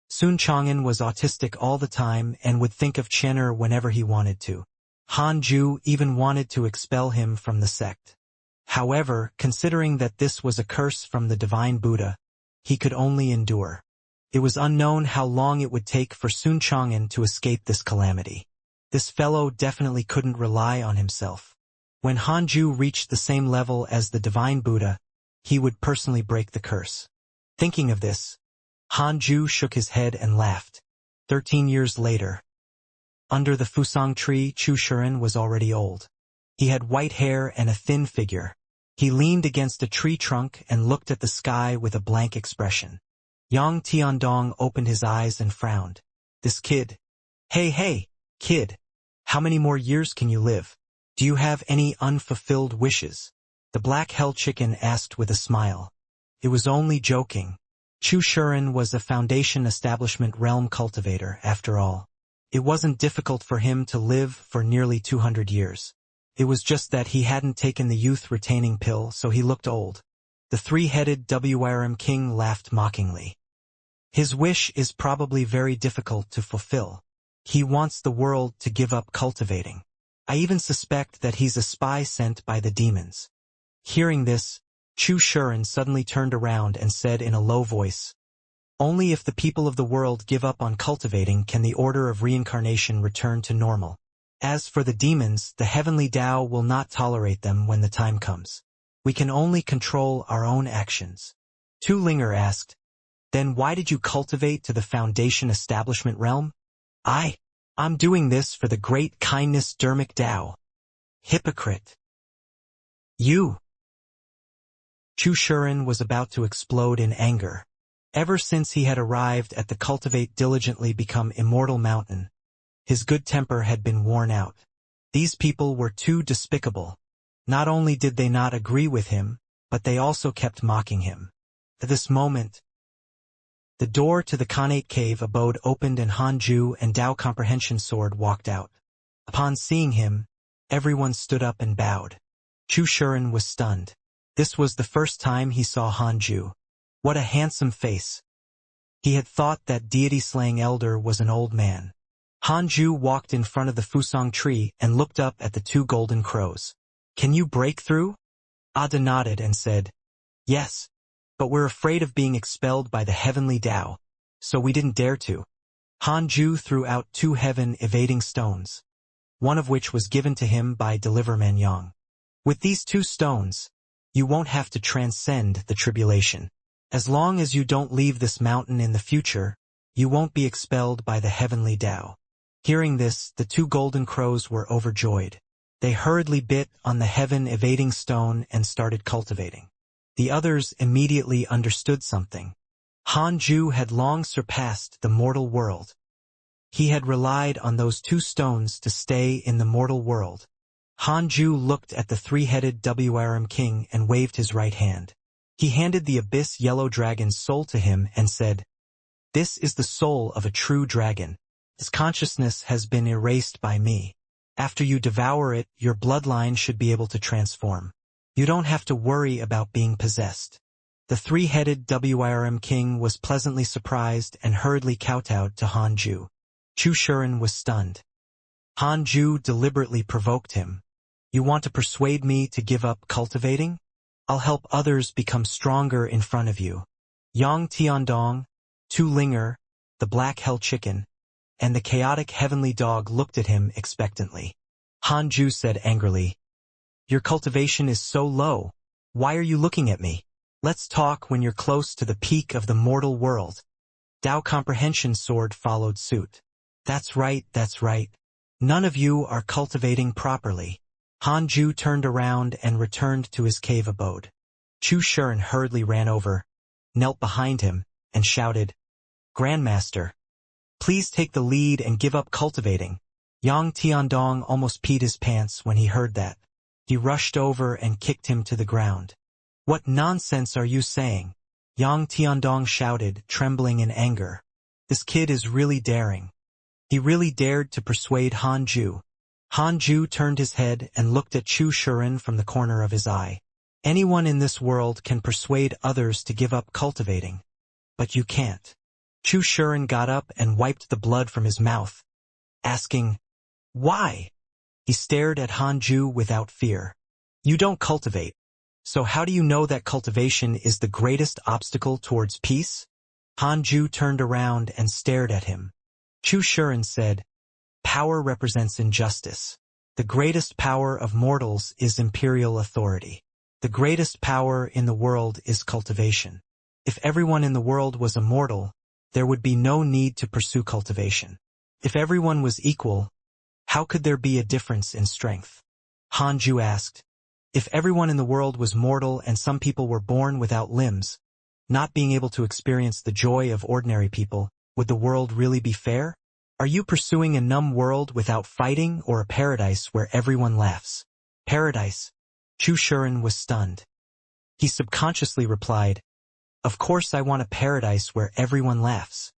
Sun Chang'an was autistic all the time and would think of Chen'er whenever he wanted to. Hanju even wanted to expel him from the sect. However, considering that this was a curse from the divine Buddha, he could only endure. It was unknown how long it would take for Sun Chang'an to escape this calamity. This fellow definitely couldn't rely on himself. When Hanju reached the same level as the divine Buddha, he would personally break the curse. Thinking of this, Hanju shook his head and laughed. 13 years later, under the Fusang tree, Chu Shuren was already old. He had white hair and a thin figure. He leaned against a tree trunk and looked at the sky with a blank expression. Yang Tiandong opened his eyes and frowned. This kid. Hey, kid. How many more years can you live? Do you have any unfulfilled wishes? The black hell chicken asked with a smile. It was only joking. Chu Shuren was a Foundation Establishment realm cultivator, after all. It wasn't difficult for him to live for nearly 200 years. It was just that he hadn't taken the youth-retaining pill, so he looked old. The three-headed WRM king laughed mockingly. His wish is probably very difficult to fulfill. He wants the world to give up cultivating. I even suspect that he's a spy sent by the demons. Hearing this, Chu Shuren suddenly turned around and said in a low voice, "Only if the people of the world give up on cultivating can the order of reincarnation return to normal. As for the demons, the heavenly Tao will not tolerate them when the time comes. We can only control our own actions." Tu Linger asked, "Then why did you cultivate to the Foundation Establishment realm?" I'm doing this for the great kindness Dermic Tao." Hypocrite. You. Chu Shuren was about to explode in anger. Ever since he had arrived at the Cultivate Diligently Become Immortal mountain, his good temper had been worn out. These people were too despicable. Not only did they not agree with him, but they also kept mocking him. At this moment, the door to the Khanate cave abode opened and Hanju and Tao Comprehension Sword walked out. Upon seeing him, everyone stood up and bowed. Chu Shuren was stunned. This was the first time he saw Hanju. What a handsome face. He had thought that deity-slaying elder was an old man. Hanju walked in front of the Fusang tree and looked up at the two golden crows. Can you break through? Ada nodded and said, yes, but we're afraid of being expelled by the heavenly Tao, so we didn't dare to. Hanju threw out two heaven-evading stones, one of which was given to him by Deliver Manyang. With these two stones, you won't have to transcend the tribulation. As long as you don't leave this mountain in the future, you won't be expelled by the heavenly Tao. Hearing this, the two golden crows were overjoyed. They hurriedly bit on the heaven-evading stone and started cultivating. The others immediately understood something. Hanju had long surpassed the mortal world. He had relied on those two stones to stay in the mortal world. Hanju looked at the three-headed WRM king and waved his right hand. He handed the abyss yellow dragon's soul to him and said, this is the soul of a true dragon. His consciousness has been erased by me. After you devour it, your bloodline should be able to transform. You don't have to worry about being possessed. The three-headed WRM king was pleasantly surprised and hurriedly kowtowed to Hanju. Chu Shuren was stunned. Hanju deliberately provoked him. You want to persuade me to give up cultivating? I'll help others become stronger in front of you. Yang Tiandong, Tu Linger, the black hell chicken, and the chaotic heavenly dog looked at him expectantly. Hanju said angrily, your cultivation is so low. Why are you looking at me? Let's talk when you're close to the peak of the mortal world. Tao Comprehension Sword followed suit. That's right, that's right. None of you are cultivating properly. Hanju turned around and returned to his cave abode. Chu Shuren hurriedly ran over, knelt behind him, and shouted, Grandmaster, please take the lead and give up cultivating. Yang Tiandong almost peed his pants when he heard that. He rushed over and kicked him to the ground. What nonsense are you saying? Yang Tiandong shouted, trembling in anger. This kid is really daring. He really dared to persuade Hanju. Hanju turned his head and looked at Chu Shuren from the corner of his eye. Anyone in this world can persuade others to give up cultivating. But you can't. Chu Shuren got up and wiped the blood from his mouth, asking, why? He stared at Hanju without fear. You don't cultivate. So how do you know that cultivation is the greatest obstacle towards peace? Hanju turned around and stared at him. Chu Shuren said, power represents injustice. The greatest power of mortals is imperial authority. The greatest power in the world is cultivation. If everyone in the world was immortal, there would be no need to pursue cultivation. If everyone was equal, how could there be a difference in strength? Hanju asked, if everyone in the world was mortal and some people were born without limbs, not being able to experience the joy of ordinary people, would the world really be fair? Are you pursuing a numb world without fighting or a paradise where everyone laughs? Paradise? Chu Shuren was stunned. He subconsciously replied, of course I want a paradise where everyone laughs.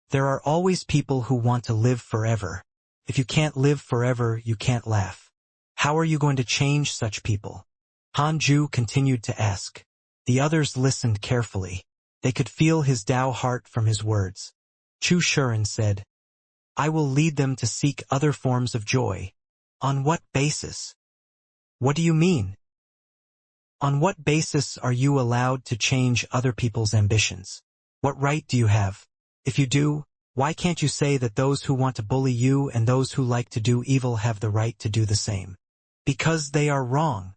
There are always people who want to live forever. If you can't live forever, you can't laugh. How are you going to change such people? Hanju continued to ask. The others listened carefully. They could feel his Tao heart from his words. Chu Shuren said, I will lead them to seek other forms of joy. On what basis? What do you mean? On what basis are you allowed to change other people's ambitions? What right do you have? If you do, why can't you say that those who want to bully you and those who like to do evil have the right to do the same? Because they are wrong.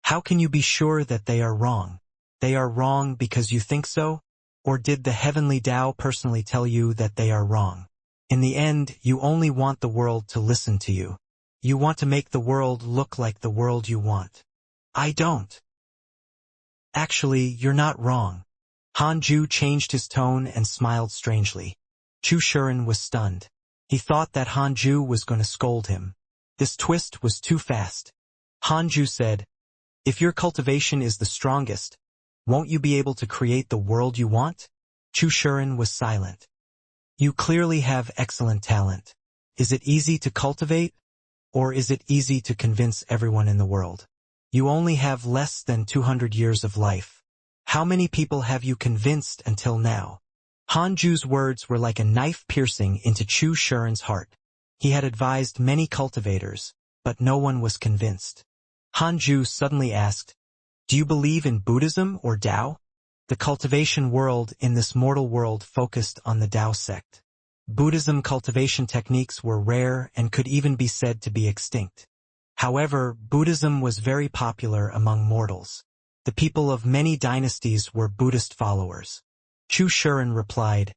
How can you be sure that they are wrong? They are wrong because you think so? Or did the heavenly Tao personally tell you that they are wrong? In the end, you only want the world to listen to you. You want to make the world look like the world you want. I don't. Actually, you're not wrong. Hanju changed his tone and smiled strangely. Chu Shuren was stunned. He thought that Hanju was going to scold him. This twist was too fast. Hanju said, If your cultivation is the strongest, won't you be able to create the world you want? Chu Shuren was silent. You clearly have excellent talent. Is it easy to cultivate? Or is it easy to convince everyone in the world? You only have less than 200 years of life. How many people have you convinced until now? Hanju's words were like a knife piercing into Chu Shuren's heart. He had advised many cultivators, but no one was convinced. Hanju suddenly asked, "Do you believe in Buddhism or Tao?" The cultivation world in this mortal world focused on the Tao sect. Buddhism cultivation techniques were rare and could even be said to be extinct. However, Buddhism was very popular among mortals. The people of many dynasties were Buddhist followers. Chu Shuren replied,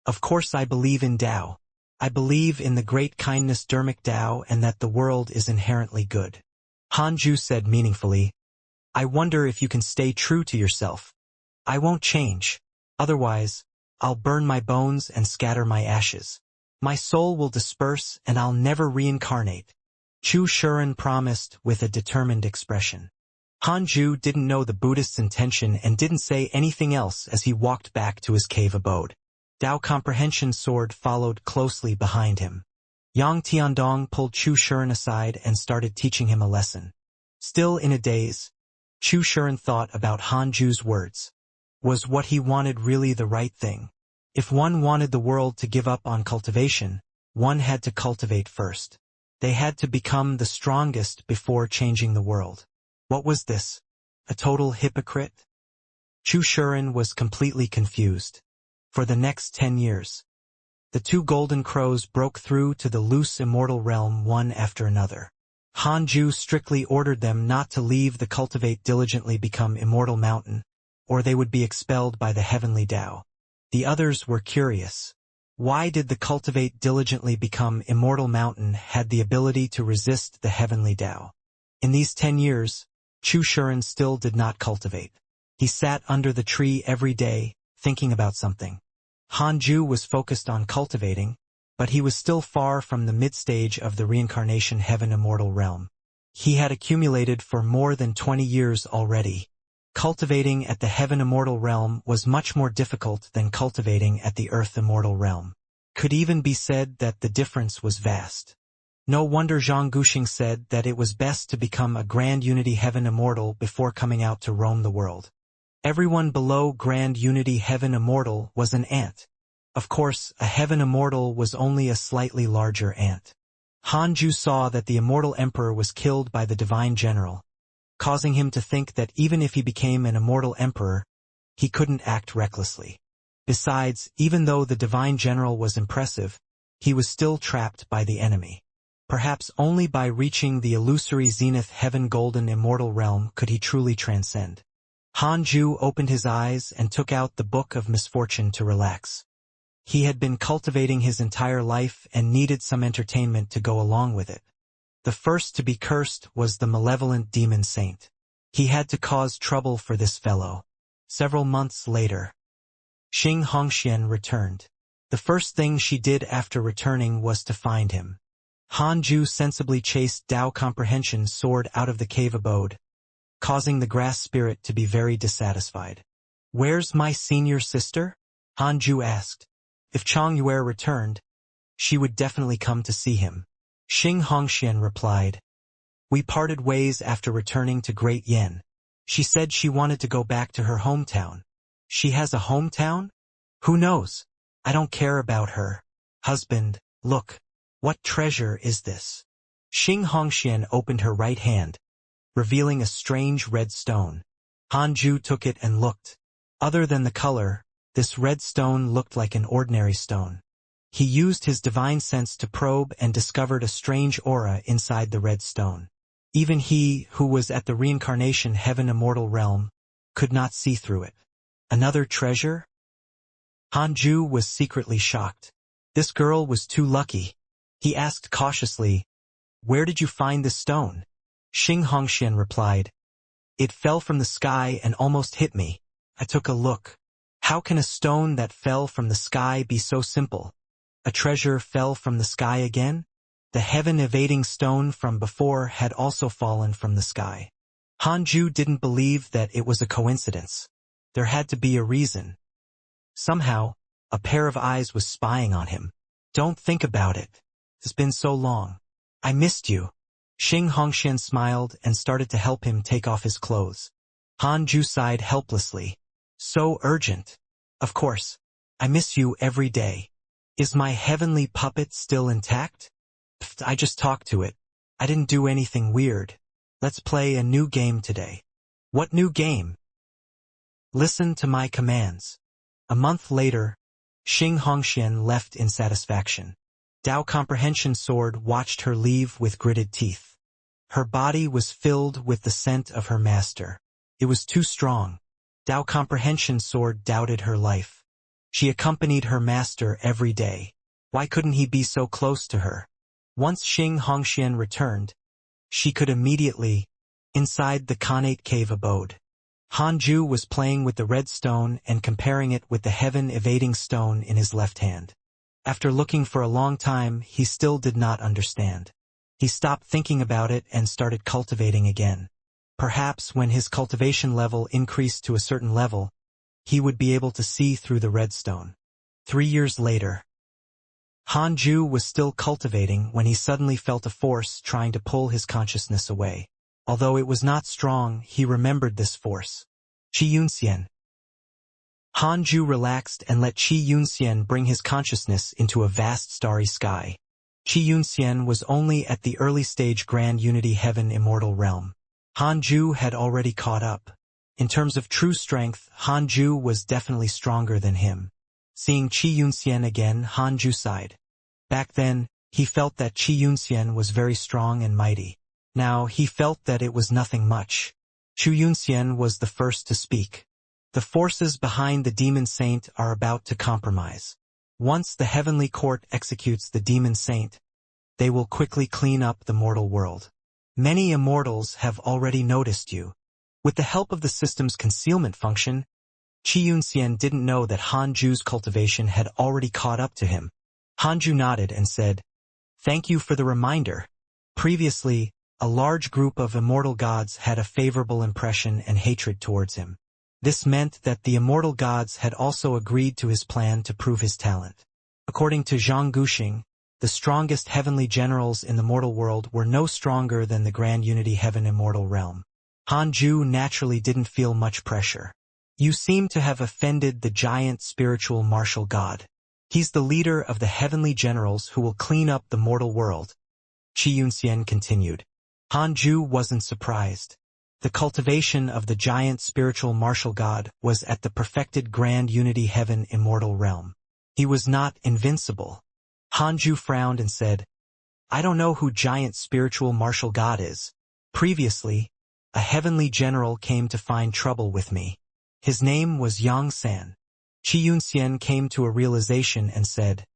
"Of course I believe in Tao. I believe in the great kindness dharmic Tao and that the world is inherently good." Hanju said meaningfully, "I wonder if you can stay true to yourself. I won't change. Otherwise, I'll burn my bones and scatter my ashes. My soul will disperse and I'll never reincarnate." Chu Shuren promised with a determined expression. Hanju didn't know the Buddhist's intention and didn't say anything else as he walked back to his cave abode. Tao Comprehension Sword followed closely behind him. Yang Tiandong pulled Chu Shuren aside and started teaching him a lesson. Still in a daze, Chu Shuren thought about Hanju's words. Was what he wanted really the right thing? If one wanted the world to give up on cultivation, one had to cultivate first. They had to become the strongest before changing the world. What was this? A total hypocrite? Chu Shuren was completely confused. For the next 10 years, the two golden crows broke through to the loose immortal realm one after another. Hanju strictly ordered them not to leave the cultivate diligently become immortal mountain, or they would be expelled by the heavenly Tao. The others were curious. Why did the cultivate diligently become immortal mountain had the ability to resist the heavenly Tao? In these 10 years, Chu Shuren still did not cultivate. He sat under the tree every day, thinking about something. Hanju was focused on cultivating, but he was still far from the mid-stage of the reincarnation heaven immortal realm. He had accumulated for more than 20 years already. Cultivating at the heaven immortal realm was much more difficult than cultivating at the earth immortal realm. Could even be said that the difference was vast. No wonder Zhang Guxing said that it was best to become a grand unity heaven immortal before coming out to roam the world. Everyone below grand unity heaven immortal was an ant. Of course, a heaven immortal was only a slightly larger ant. Hanju saw that the immortal emperor was killed by the divine general, causing him to think that even if he became an immortal emperor, he couldn't act recklessly. Besides, even though the divine general was impressive, he was still trapped by the enemy. Perhaps only by reaching the illusory zenith heaven golden immortal realm could he truly transcend. Hanju opened his eyes and took out the Book of Misfortune to relax. He had been cultivating his entire life and needed some entertainment to go along with it. The first to be cursed was the malevolent demon saint. He had to cause trouble for this fellow. Several months later, Xianxia returned. The first thing she did after returning was to find him. Hanju sensibly chased Tao Comprehension Sword out of the cave abode, causing the grass spirit to be very dissatisfied. "Where's my senior sister?" Hanju asked. If Chang Yue returned, she would definitely come to see him. Xianxia replied, "We parted ways after returning to Great Yen. She said she wanted to go back to her hometown." "She has a hometown? Who knows? I don't care about her. Husband, look. What treasure is this?" Xianxia opened her right hand, revealing a strange red stone. Hanju took it and looked. Other than the color, this red stone looked like an ordinary stone. He used his divine sense to probe and discovered a strange aura inside the red stone. Even he, who was at the reincarnation heaven immortal realm, could not see through it. Another treasure? Hanju was secretly shocked. This girl was too lucky. He asked cautiously, "Where did you find this stone?" Xianxia replied, "It fell from the sky and almost hit me. I took a look. How can a stone that fell from the sky be so simple? A treasure fell from the sky again? The heaven-evading stone from before had also fallen from the sky. Hanju didn't believe that it was a coincidence. There had to be a reason. Somehow, a pair of eyes was spying on him. Don't think about it. It's been so long. I missed you. Xianxia smiled and started to help him take off his clothes. Hanju sighed helplessly. So urgent. Of course. I miss you every day. Is my heavenly puppet still intact? Pfft, I just talked to it. I didn't do anything weird. Let's play a new game today. What new game? Listen to my commands. A month later, Xianxia left in satisfaction. Dao Comprehension Sword watched her leave with gritted teeth. Her body was filled with the scent of her master. It was too strong. Dao Comprehension Sword doubted her life. She accompanied her master every day. Why couldn't he be so close to her? Once Xianxia returned, she could immediately, inside the Khanate cave abode. Hanju was playing with the red stone and comparing it with the heaven-evading stone in his left hand. After looking for a long time, he still did not understand. He stopped thinking about it and started cultivating again. Perhaps when his cultivation level increased to a certain level, he would be able to see through the red stone. 3 years later, Hanju was still cultivating when he suddenly felt a force trying to pull his consciousness away. Although it was not strong, he remembered this force. Xianxia. Hanju relaxed and let Xianxia bring his consciousness into a vast starry sky. Xianxia was only at the early stage Grand Unity Heaven Immortal realm. Hanju had already caught up. In terms of true strength, Hanju was definitely stronger than him. Seeing Xianxia again, Hanju sighed. Back then, he felt that Xianxia was very strong and mighty. Now he felt that it was nothing much. Xianxia was the first to speak. The forces behind the demon saint are about to compromise. Once the heavenly court executes the demon saint, they will quickly clean up the mortal world. Many immortals have already noticed you. With the help of the system's concealment function, Xianxia didn't know that Hanju's cultivation had already caught up to him. Hanju nodded and said, "Thank you for the reminder." Previously, a large group of immortal gods had a favorable impression and hatred towards him. This meant that the immortal gods had also agreed to his plan to prove his talent. According to Zhang Guxing, the strongest heavenly generals in the mortal world were no stronger than the Grand Unity Heaven Immortal realm. Hanju naturally didn't feel much pressure. You seem to have offended the giant spiritual martial god. He's the leader of the heavenly generals who will clean up the mortal world. Xianxia continued. Hanju wasn't surprised. The cultivation of the giant spiritual martial god was at the perfected Grand Unity Heaven Immortal realm. He was not invincible. Hanju frowned and said, "I don't know who giant spiritual martial god is. Previously, a heavenly general came to find trouble with me. His name was Xianxia." Xianxia came to a realization and said,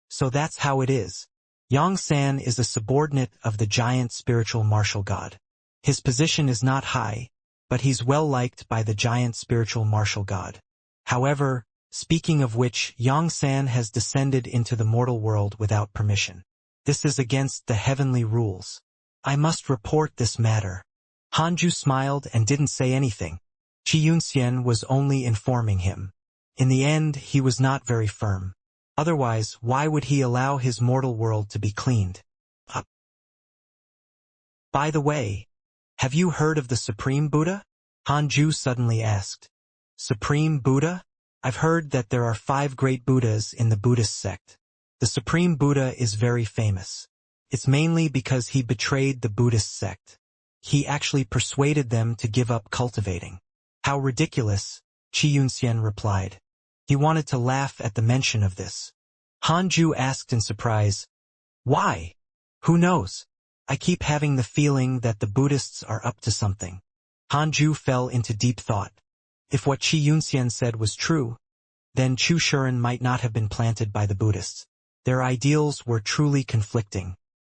"So that's how it is. Xianxia is a subordinate of the giant spiritual martial god. His position is not high, but he's well liked by the giant spiritual martial god. However, speaking of which, Xianxia has descended into the mortal world without permission. This is against the heavenly rules. I must report this matter." Hanju smiled and didn't say anything. Xianxia was only informing him. In the end, he was not very firm. Otherwise, why would he allow his mortal world to be cleaned up? By the way, have you heard of the Supreme Buddha? Hanju suddenly asked. Supreme Buddha? I've heard that there are 5 great Buddhas in the Buddhist sect. The Supreme Buddha is very famous. It's mainly because he betrayed the Buddhist sect. He actually persuaded them to give up cultivating. How ridiculous, Xianxia replied. He wanted to laugh at the mention of this. Hanju asked in surprise, "Why? Who knows? I keep having the feeling that the Buddhists are up to something." Hanju fell into deep thought. If what Xianxia said was true, then Chu Shuren might not have been planted by the Buddhists. Their ideals were truly conflicting.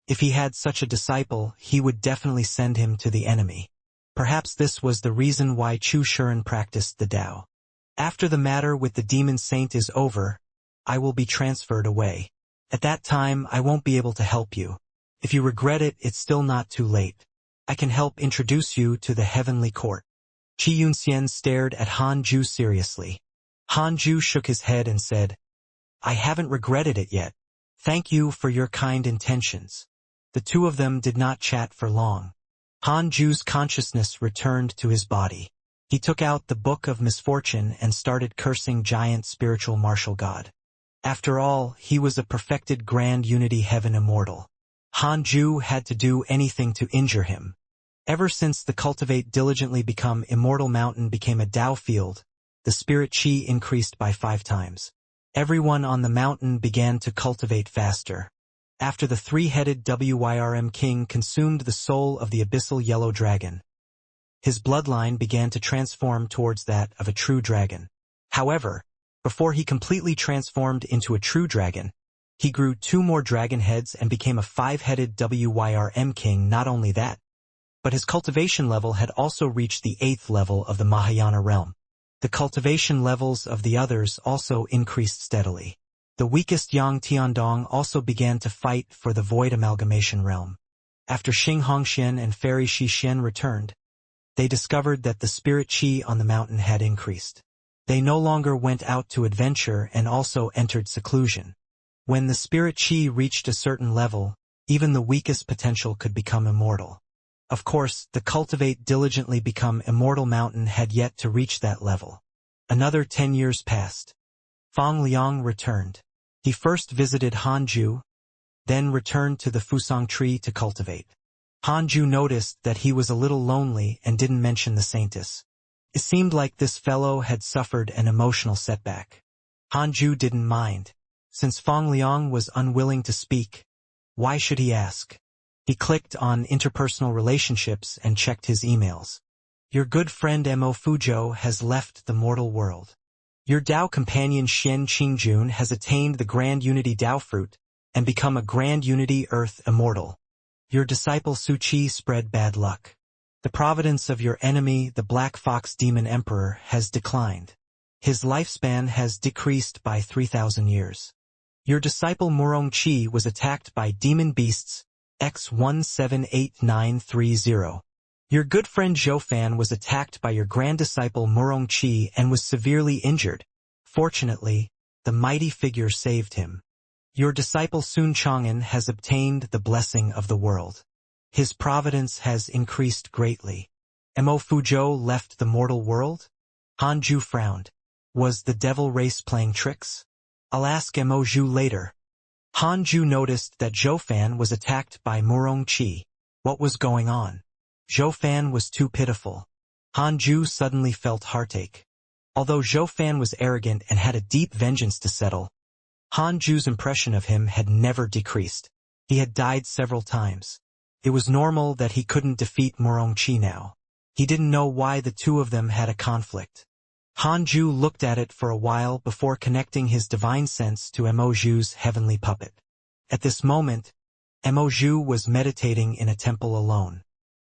If he had such a disciple, he would definitely send him to the enemy. Perhaps this was the reason why Chu Shuren practiced the Tao. After the matter with the demon saint is over, I will be transferred away. At that time, I won't be able to help you. If you regret it, it's still not too late. I can help introduce you to the heavenly court. Xianxia stared at Han Ju seriously. Han Ju shook his head and said, I haven't regretted it yet. Thank you for your kind intentions. The two of them did not chat for long. Han Ju's consciousness returned to his body. He took out the Book of Misfortune and started cursing giant spiritual martial god. After all, he was a perfected grand unity heaven immortal. Han Ju had to do anything to injure him. Ever since the Cultivate diligently become Immortal mountain became a Tao field, the spirit chi increased by 5 times. Everyone on the mountain began to cultivate faster. After the 3-headed Wyrm king consumed the soul of the abyssal yellow dragon, his bloodline began to transform towards that of a true dragon. However, before he completely transformed into a true dragon, he grew 2 more dragon heads and became a 5-headed Wyrm king. Not only that, but his cultivation level had also reached the 8th level of the Mahayana realm. The cultivation levels of the others also increased steadily. The weakest Yang Tiandong also began to fight for the void amalgamation realm. After Xing Hongxian and Fairy Shi Xian returned, they discovered that the spirit chi on the mountain had increased. They no longer went out to adventure and also entered seclusion. When the spirit chi reached a certain level, even the weakest potential could become immortal. Of course, the Cultivate diligently become Immortal mountain had yet to reach that level. Another 10 years passed. Fang Liang returned. He first visited Han Ju, then returned to the Fusang tree to cultivate. Han Ju noticed that he was a little lonely and didn't mention the saintess. It seemed like this fellow had suffered an emotional setback. Han Ju didn't mind. Since Fang Liang was unwilling to speak, why should he ask? He clicked on interpersonal relationships and checked his emails. Your good friend Mo Fuzhou has left the mortal world. Your Dao companion Xian Qingjun has attained the Grand Unity Dao fruit and become a Grand Unity Earth Immortal. Your disciple Su Qi spread bad luck. The providence of your enemy, the Black Fox Demon Emperor, has declined. His lifespan has decreased by 3,000 years. Your disciple Murong Qi was attacked by demon beasts, X178930. Your good friend Zhou Fan was attacked by your grand disciple Murong Qi and was severely injured. Fortunately, the mighty figure saved him. Your disciple Sun Chang'an has obtained the blessing of the world. His providence has increased greatly. Mo Fuzhou left the mortal world? Han Ju frowned. Was the devil race playing tricks? I'll ask Mo Zhu later. Han Ju noticed that Zhou Fan was attacked by Murong Qi. What was going on? Zhou Fan was too pitiful. Han Ju suddenly felt heartache. Although Zhou Fan was arrogant and had a deep vengeance to settle, Han Ju's impression of him had never decreased. He had died several times. It was normal that he couldn't defeat Murong Qi now. He didn't know why the two of them had a conflict. Han Ju looked at it for a while before connecting his divine sense to Mo Zhu's heavenly puppet. At this moment, Mo Zhu was meditating in a temple alone.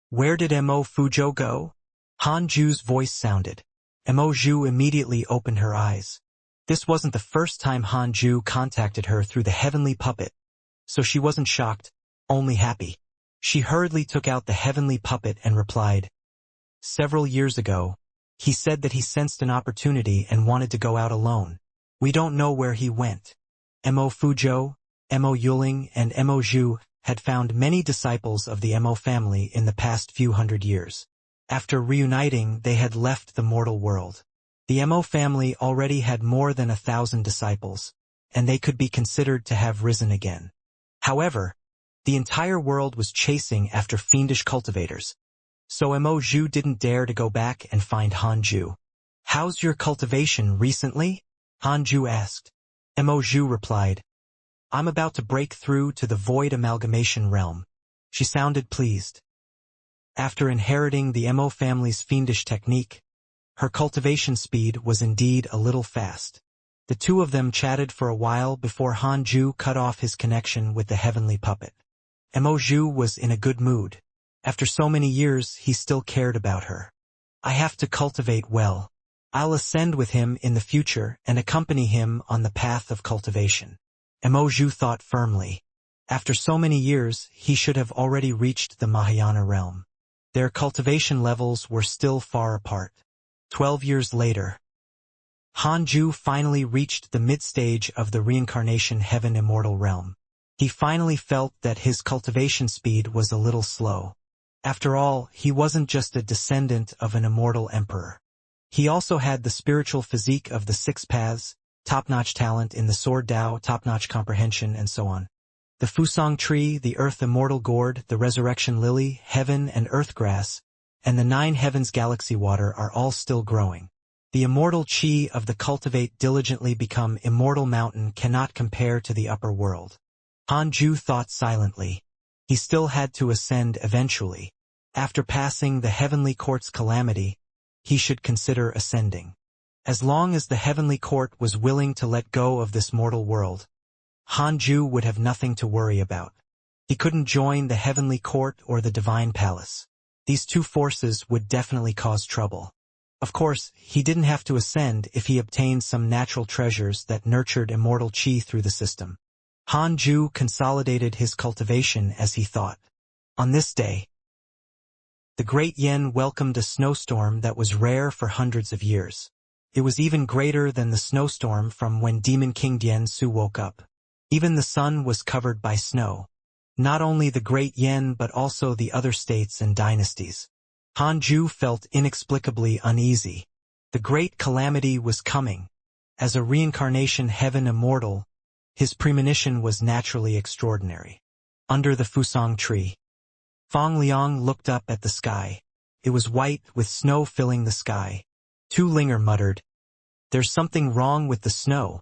Where did Mo Fuzhou go? Han Ju's voice sounded. Mo Zhu immediately opened her eyes. This wasn't the first time Han Ju contacted her through the heavenly puppet, so she wasn't shocked, only happy. She hurriedly took out the heavenly puppet and replied, Several years ago, he said that he sensed an opportunity and wanted to go out alone. We don't know where he went. Mo Fuzhou, Mo Yuling, and Mo Zhu had found many disciples of the Mo family in the past few hundred years. After reuniting, they had left the mortal world. The Mo family already had more than 1,000 disciples, and they could be considered to have risen again. However, the entire world was chasing after fiendish cultivators, so Mo Zhu didn't dare to go back and find Han Ju. How's your cultivation recently? Han Ju asked. Mo Zhu replied, I'm about to break through to the void amalgamation realm. She sounded pleased. After inheriting the Mo family's fiendish technique, her cultivation speed was indeed a little fast. The two of them chatted for a while before Han Ju cut off his connection with the heavenly puppet. Mo Zhu was in a good mood. After so many years, he still cared about her. I have to cultivate well. I'll ascend with him in the future and accompany him on the path of cultivation. Mo Zhu thought firmly. After so many years, he should have already reached the Mahayana realm. Their cultivation levels were still far apart. 12 years later, Hanju finally reached the mid-stage of the Reincarnation Heaven Immortal realm. He finally felt that his cultivation speed was a little slow. After all, he wasn't just a descendant of an immortal emperor. He also had the spiritual physique of the six paths, top-notch talent in the sword Tao, top-notch comprehension, and so on. The Fusang tree, the earth immortal gourd, the resurrection lily, heaven and earth grass, and the 9 heavens galaxy water are all still growing. The immortal chi of the cultivate diligently become immortal mountain cannot compare to the upper world. Hanju thought silently. He still had to ascend eventually. After passing the heavenly court's calamity, he should consider ascending. As long as the heavenly court was willing to let go of this mortal world, Hanju would have nothing to worry about. He couldn't join the heavenly court or the divine palace. These two forces would definitely cause trouble. Of course, he didn't have to ascend if he obtained some natural treasures that nurtured immortal chi through the system. Hanju consolidated his cultivation as he thought. On this day, the great Yen welcomed a snowstorm that was rare for hundreds of years. It was even greater than the snowstorm from when Demon King Dian Su woke up. Even the sun was covered by snow. Not only the great Yen but also the other states and dynasties. Hanju felt inexplicably uneasy. The great calamity was coming. As a reincarnation heaven immortal, his premonition was naturally extraordinary. Under the Fusang tree, Fang Liang looked up at the sky. It was white with snow filling the sky. Tu Linger muttered, "There's something wrong with the snow."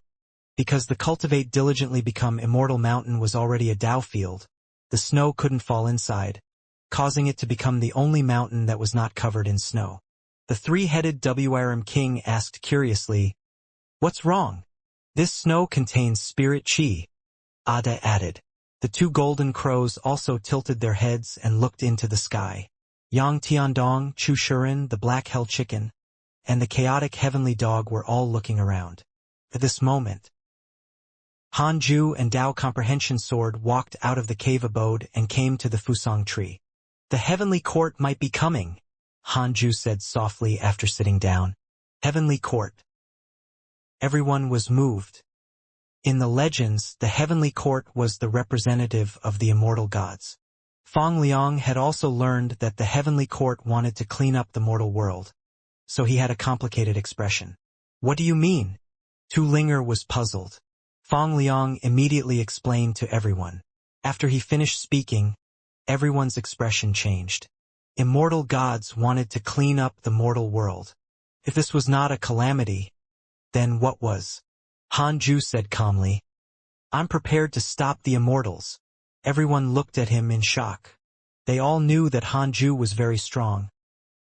Because the cultivate diligently become immortal mountain was already a Tao field, the snow couldn't fall inside, causing it to become the only mountain that was not covered in snow. The three-headed Wrm king asked curiously, "What's wrong?" "This snow contains spirit chi," Ada added. The 2 golden crows also tilted their heads and looked into the sky. Yang Tiandong, Chu Shuren, the black hell chicken, and the chaotic heavenly dog were all looking around. At this moment, Hanju and Tao Comprehension Sword walked out of the cave abode and came to the Fusang tree. "The heavenly court might be coming," Hanju said softly after sitting down. Heavenly court. Everyone was moved. In the legends, the heavenly court was the representative of the immortal gods. Fang Liang had also learned that the heavenly court wanted to clean up the mortal world, so he had a complicated expression. "What do you mean?" Tu Linger was puzzled. Fang Liang immediately explained to everyone. After he finished speaking, everyone's expression changed. Immortal gods wanted to clean up the mortal world. If this was not a calamity, then what was? Hanju said calmly, "I'm prepared to stop the immortals." Everyone looked at him in shock. They all knew that Hanju was very strong,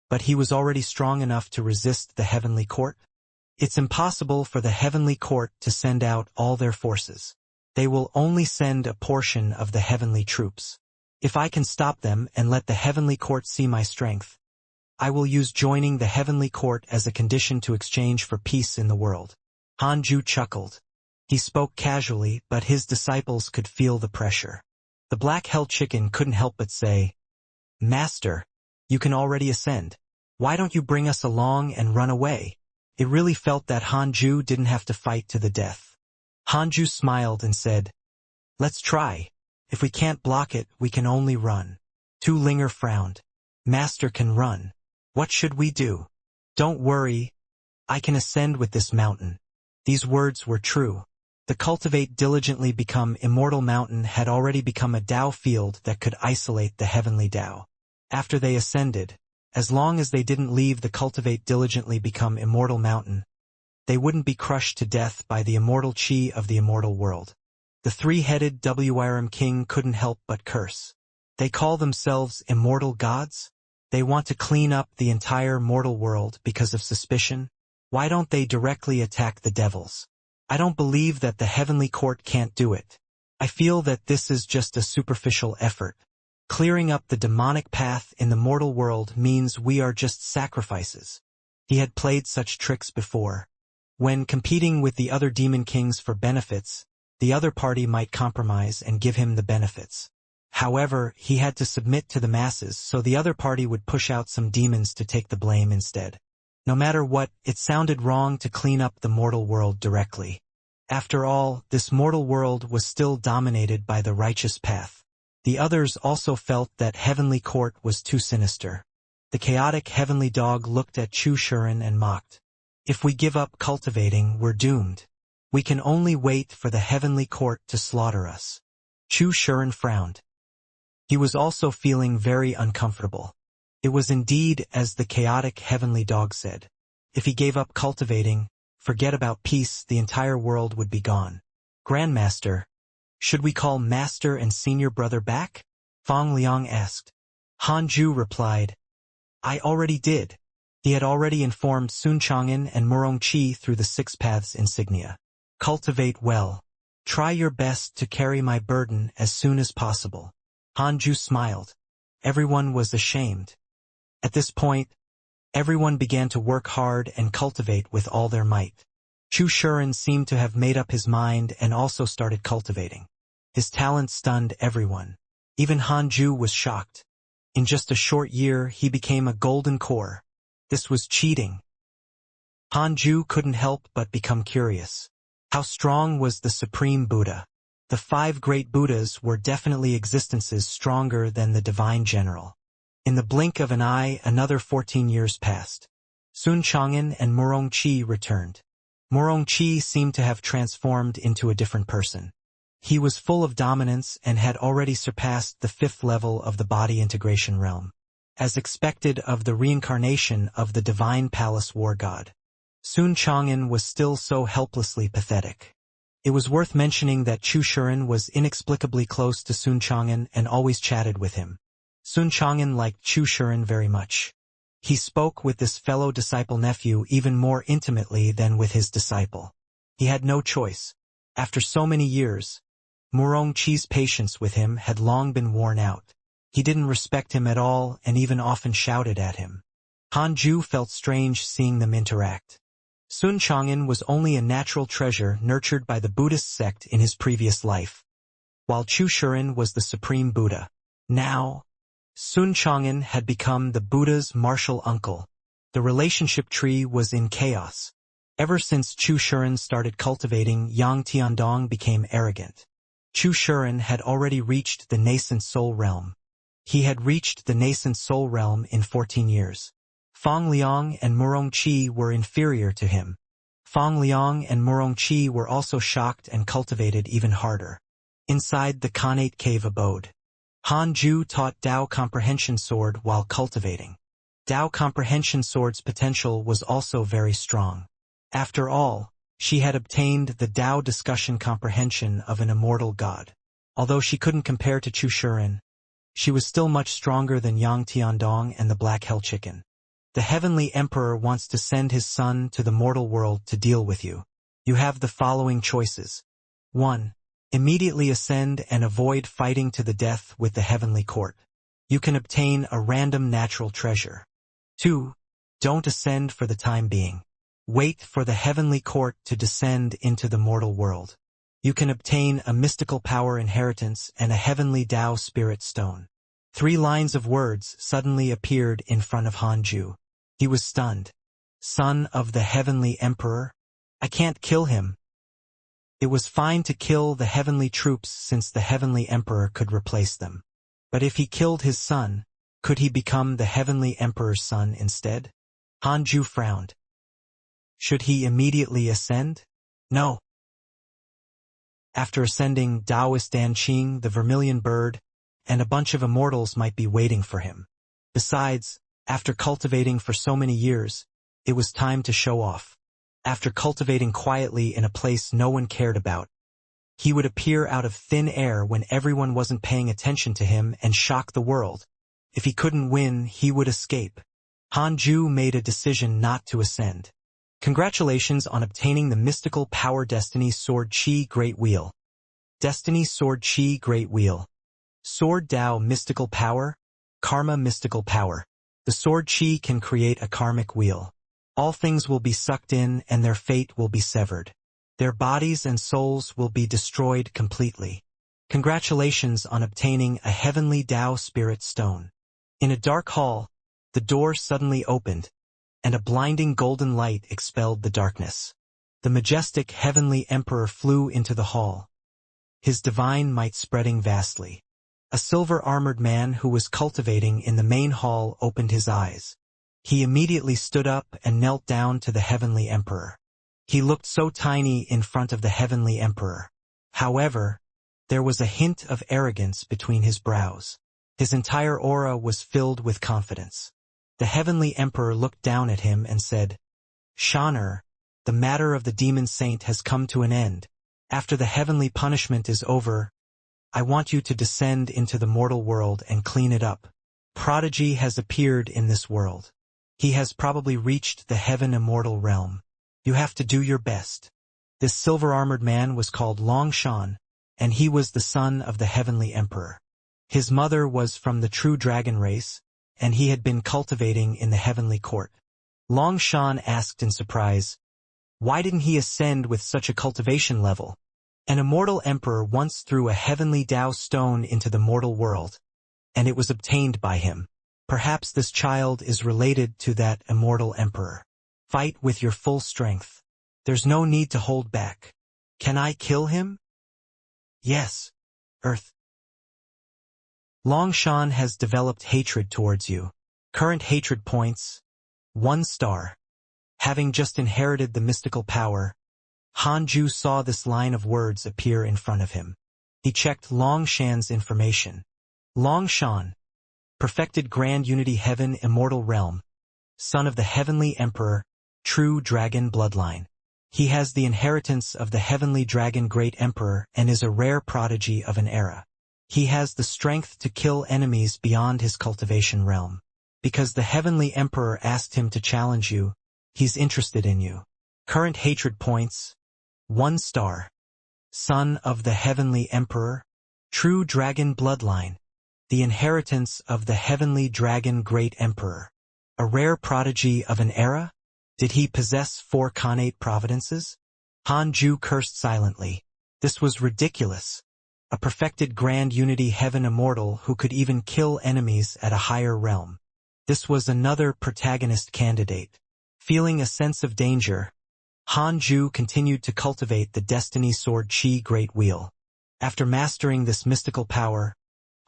but he was already strong enough to resist the heavenly court. It's impossible for the heavenly court to send out all their forces. They will only send a portion of the heavenly troops. If I can stop them and let the heavenly court see my strength, I will use joining the heavenly court as a condition to exchange for peace in the world. Hanju chuckled. He spoke casually, but his disciples could feel the pressure. The black hell chicken couldn't help but say, "Master, you can already ascend. Why don't you bring us along and run away?" It really felt that Hanju didn't have to fight to the death. Hanju smiled and said, "Let's try. If we can't block it, we can only run." Tu Linger frowned. "Master can run. What should we do?" "Don't worry. I can ascend with this mountain." These words were true. The cultivate diligently become immortal mountain had already become a Tao field that could isolate the heavenly Tao. After they ascended, as long as they didn't leave the cultivate diligently become immortal mountain, they wouldn't be crushed to death by the immortal chi of the immortal world. The three-headed Wrm king couldn't help but curse. They call themselves immortal gods? They want to clean up the entire mortal world because of suspicion? Why don't they directly attack the devils? I don't believe that the heavenly court can't do it. I feel that this is just a superficial effort. Clearing up the demonic path in the mortal world means we are just sacrifices. He had played such tricks before. When competing with the other demon kings for benefits, the other party might compromise and give him the benefits. However, he had to submit to the masses, so the other party would push out some demons to take the blame instead. No matter what, it sounded wrong to clean up the mortal world directly. After all, this mortal world was still dominated by the righteous path. The others also felt that heavenly court was too sinister. The chaotic heavenly dog looked at Chu Shuren and mocked. If we give up cultivating, we're doomed. We can only wait for the heavenly court to slaughter us. Chu Shuren frowned. He was also feeling very uncomfortable. It was indeed as the chaotic heavenly dog said. If he gave up cultivating, forget about peace, the entire world would be gone. Grandmaster, should we call Master and Senior Brother back? Fang Liang asked. Hanju replied, I already did. He had already informed Sun Chang'an and Murongqi through the Six Paths insignia. Cultivate well. Try your best to carry my burden as soon as possible. Hanju smiled. Everyone was ashamed. At this point, everyone began to work hard and cultivate with all their might. Chu Shuren seemed to have made up his mind and also started cultivating. His talent stunned everyone. Even Hanju was shocked. In just a short year, he became a golden core. This was cheating. Hanju couldn't help but become curious. How strong was the Supreme Buddha? The 5 great Buddhas were definitely existences stronger than the Divine General. In the blink of an eye, another 14 years passed. Sun Chang'an and Murongqi returned. Murongqi seemed to have transformed into a different person. He was full of dominance and had already surpassed the 5th level of the body integration realm. As expected of the reincarnation of the Divine Palace War God. Sun Chang'an was still so helplessly pathetic. It was worth mentioning that Chu Shuren was inexplicably close to Sun Chang'an and always chatted with him. Sun Chang'an liked Chu Shuren very much. He spoke with this fellow disciple-nephew even more intimately than with his disciple. He had no choice. After so many years, Murongqi's patience with him had long been worn out. He didn't respect him at all and even often shouted at him. Hanju felt strange seeing them interact. Sun Chang'an was only a natural treasure nurtured by the Buddhist sect in his previous life, while Chu Shuren was the supreme Buddha. Now, Sun Chang'an had become the Buddha's martial uncle. The relationship tree was in chaos. Ever since Chu Shuren started cultivating, Yang Tiandong became arrogant. Chu Shuren had already reached the nascent soul realm. He had reached the nascent soul realm in 14 years. Fang Liang and Murongqi were inferior to him. Fang Liang and Murongqi were also shocked and cultivated even harder. Inside the Khanate cave abode, Hanju taught Dao Comprehension Sword while cultivating. Dao Comprehension Sword's potential was also very strong. After all, she had obtained the Dao discussion comprehension of an immortal god. Although she couldn't compare to Chu Shuren, she was still much stronger than Yang Tiandong and the Black Hell Chicken. The Heavenly Emperor wants to send his son to the mortal world to deal with you. You have the following choices. 1. Immediately ascend and avoid fighting to the death with the Heavenly Court. You can obtain a random natural treasure. 2. Don't ascend for the time being. Wait for the Heavenly Court to descend into the mortal world. You can obtain a mystical power inheritance and a heavenly Dao spirit stone. 3 lines of words suddenly appeared in front of Hanju. He was stunned. Son of the Heavenly Emperor? I can't kill him. It was fine to kill the heavenly troops since the Heavenly Emperor could replace them. But if he killed his son, could he become the Heavenly Emperor's son instead? Hanju frowned. Should he immediately ascend? No. After ascending, Taoist Danqing, the Vermilion Bird, and a bunch of immortals might be waiting for him. Besides, after cultivating for so many years, it was time to show off. After cultivating quietly in a place no one cared about, he would appear out of thin air when everyone wasn't paying attention to him and shock the world. If he couldn't win, he would escape. Hanju made a decision not to ascend. Congratulations on obtaining the mystical power Destiny Sword Chi Great Wheel. Destiny Sword Chi Great Wheel. Sword Dao Mystical Power. Karma Mystical Power. The sword Chi can create a karmic wheel. All things will be sucked in and their fate will be severed. Their bodies and souls will be destroyed completely. Congratulations on obtaining a heavenly Tao Spirit Stone. In a dark hall, the door suddenly opened, and a blinding golden light expelled the darkness. The majestic heavenly emperor flew into the hall, his divine might spreading vastly. A silver-armored man who was cultivating in the main hall opened his eyes. He immediately stood up and knelt down to the heavenly emperor. He looked so tiny in front of the heavenly emperor. However, there was a hint of arrogance between his brows. His entire aura was filled with confidence. The heavenly emperor looked down at him and said, "Xianxia, the matter of the demon saint has come to an end. After the heavenly punishment is over, I want you to descend into the mortal world and clean it up. Prodigy has appeared in this world. He has probably reached the heaven immortal realm. You have to do your best." This silver-armored man was called Longshan, and he was the son of the heavenly emperor. His mother was from the true dragon race, and he had been cultivating in the heavenly court. Longshan asked in surprise, why didn't he ascend with such a cultivation level? An immortal emperor once threw a heavenly Tao stone into the mortal world, and it was obtained by him. Perhaps this child is related to that immortal emperor. Fight with your full strength. There's no need to hold back. Can I kill him? Yes, Earth. Longshan has developed hatred towards you. Current hatred points, 1 star. Having just inherited the mystical power, Hanju saw this line of words appear in front of him. He checked Longshan's information. Longshan, perfected grand unity heaven immortal realm, son of the heavenly emperor, true dragon bloodline. He has the inheritance of the heavenly dragon great emperor and is a rare prodigy of an era. He has the strength to kill enemies beyond his cultivation realm. Because the heavenly emperor asked him to challenge you, he's interested in you. Current hatred points, 1 star. Son of the heavenly emperor, true dragon bloodline, the inheritance of the heavenly dragon great emperor. A rare prodigy of an era? Did he possess 4 connate providences? Hanju cursed silently. This was ridiculous. A perfected grand unity heaven immortal who could even kill enemies at a higher realm. This was another protagonist candidate. Feeling a sense of danger, Hanju continued to cultivate the Destiny Sword Qi Great Wheel. After mastering this mystical power,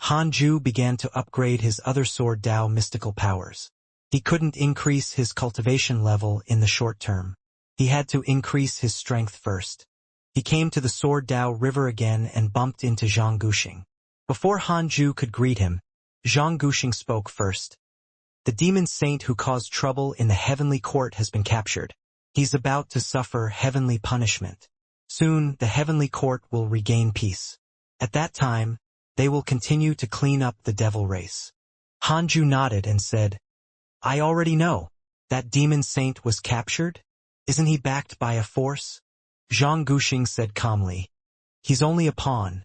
Hanju began to upgrade his other sword Dao mystical powers. He couldn't increase his cultivation level in the short term. He had to increase his strength first. He came to the Sword Dao River again and bumped into Zhang Guxing. Before Hanju could greet him, Zhang Guxing spoke first. The demon saint who caused trouble in the heavenly court has been captured. He's about to suffer heavenly punishment. Soon, the heavenly court will regain peace. At that time, they will continue to clean up the devil race. Hanju nodded and said, I already know. That demon saint was captured? Isn't he backed by a force? Zhang Guxing said calmly. He's only a pawn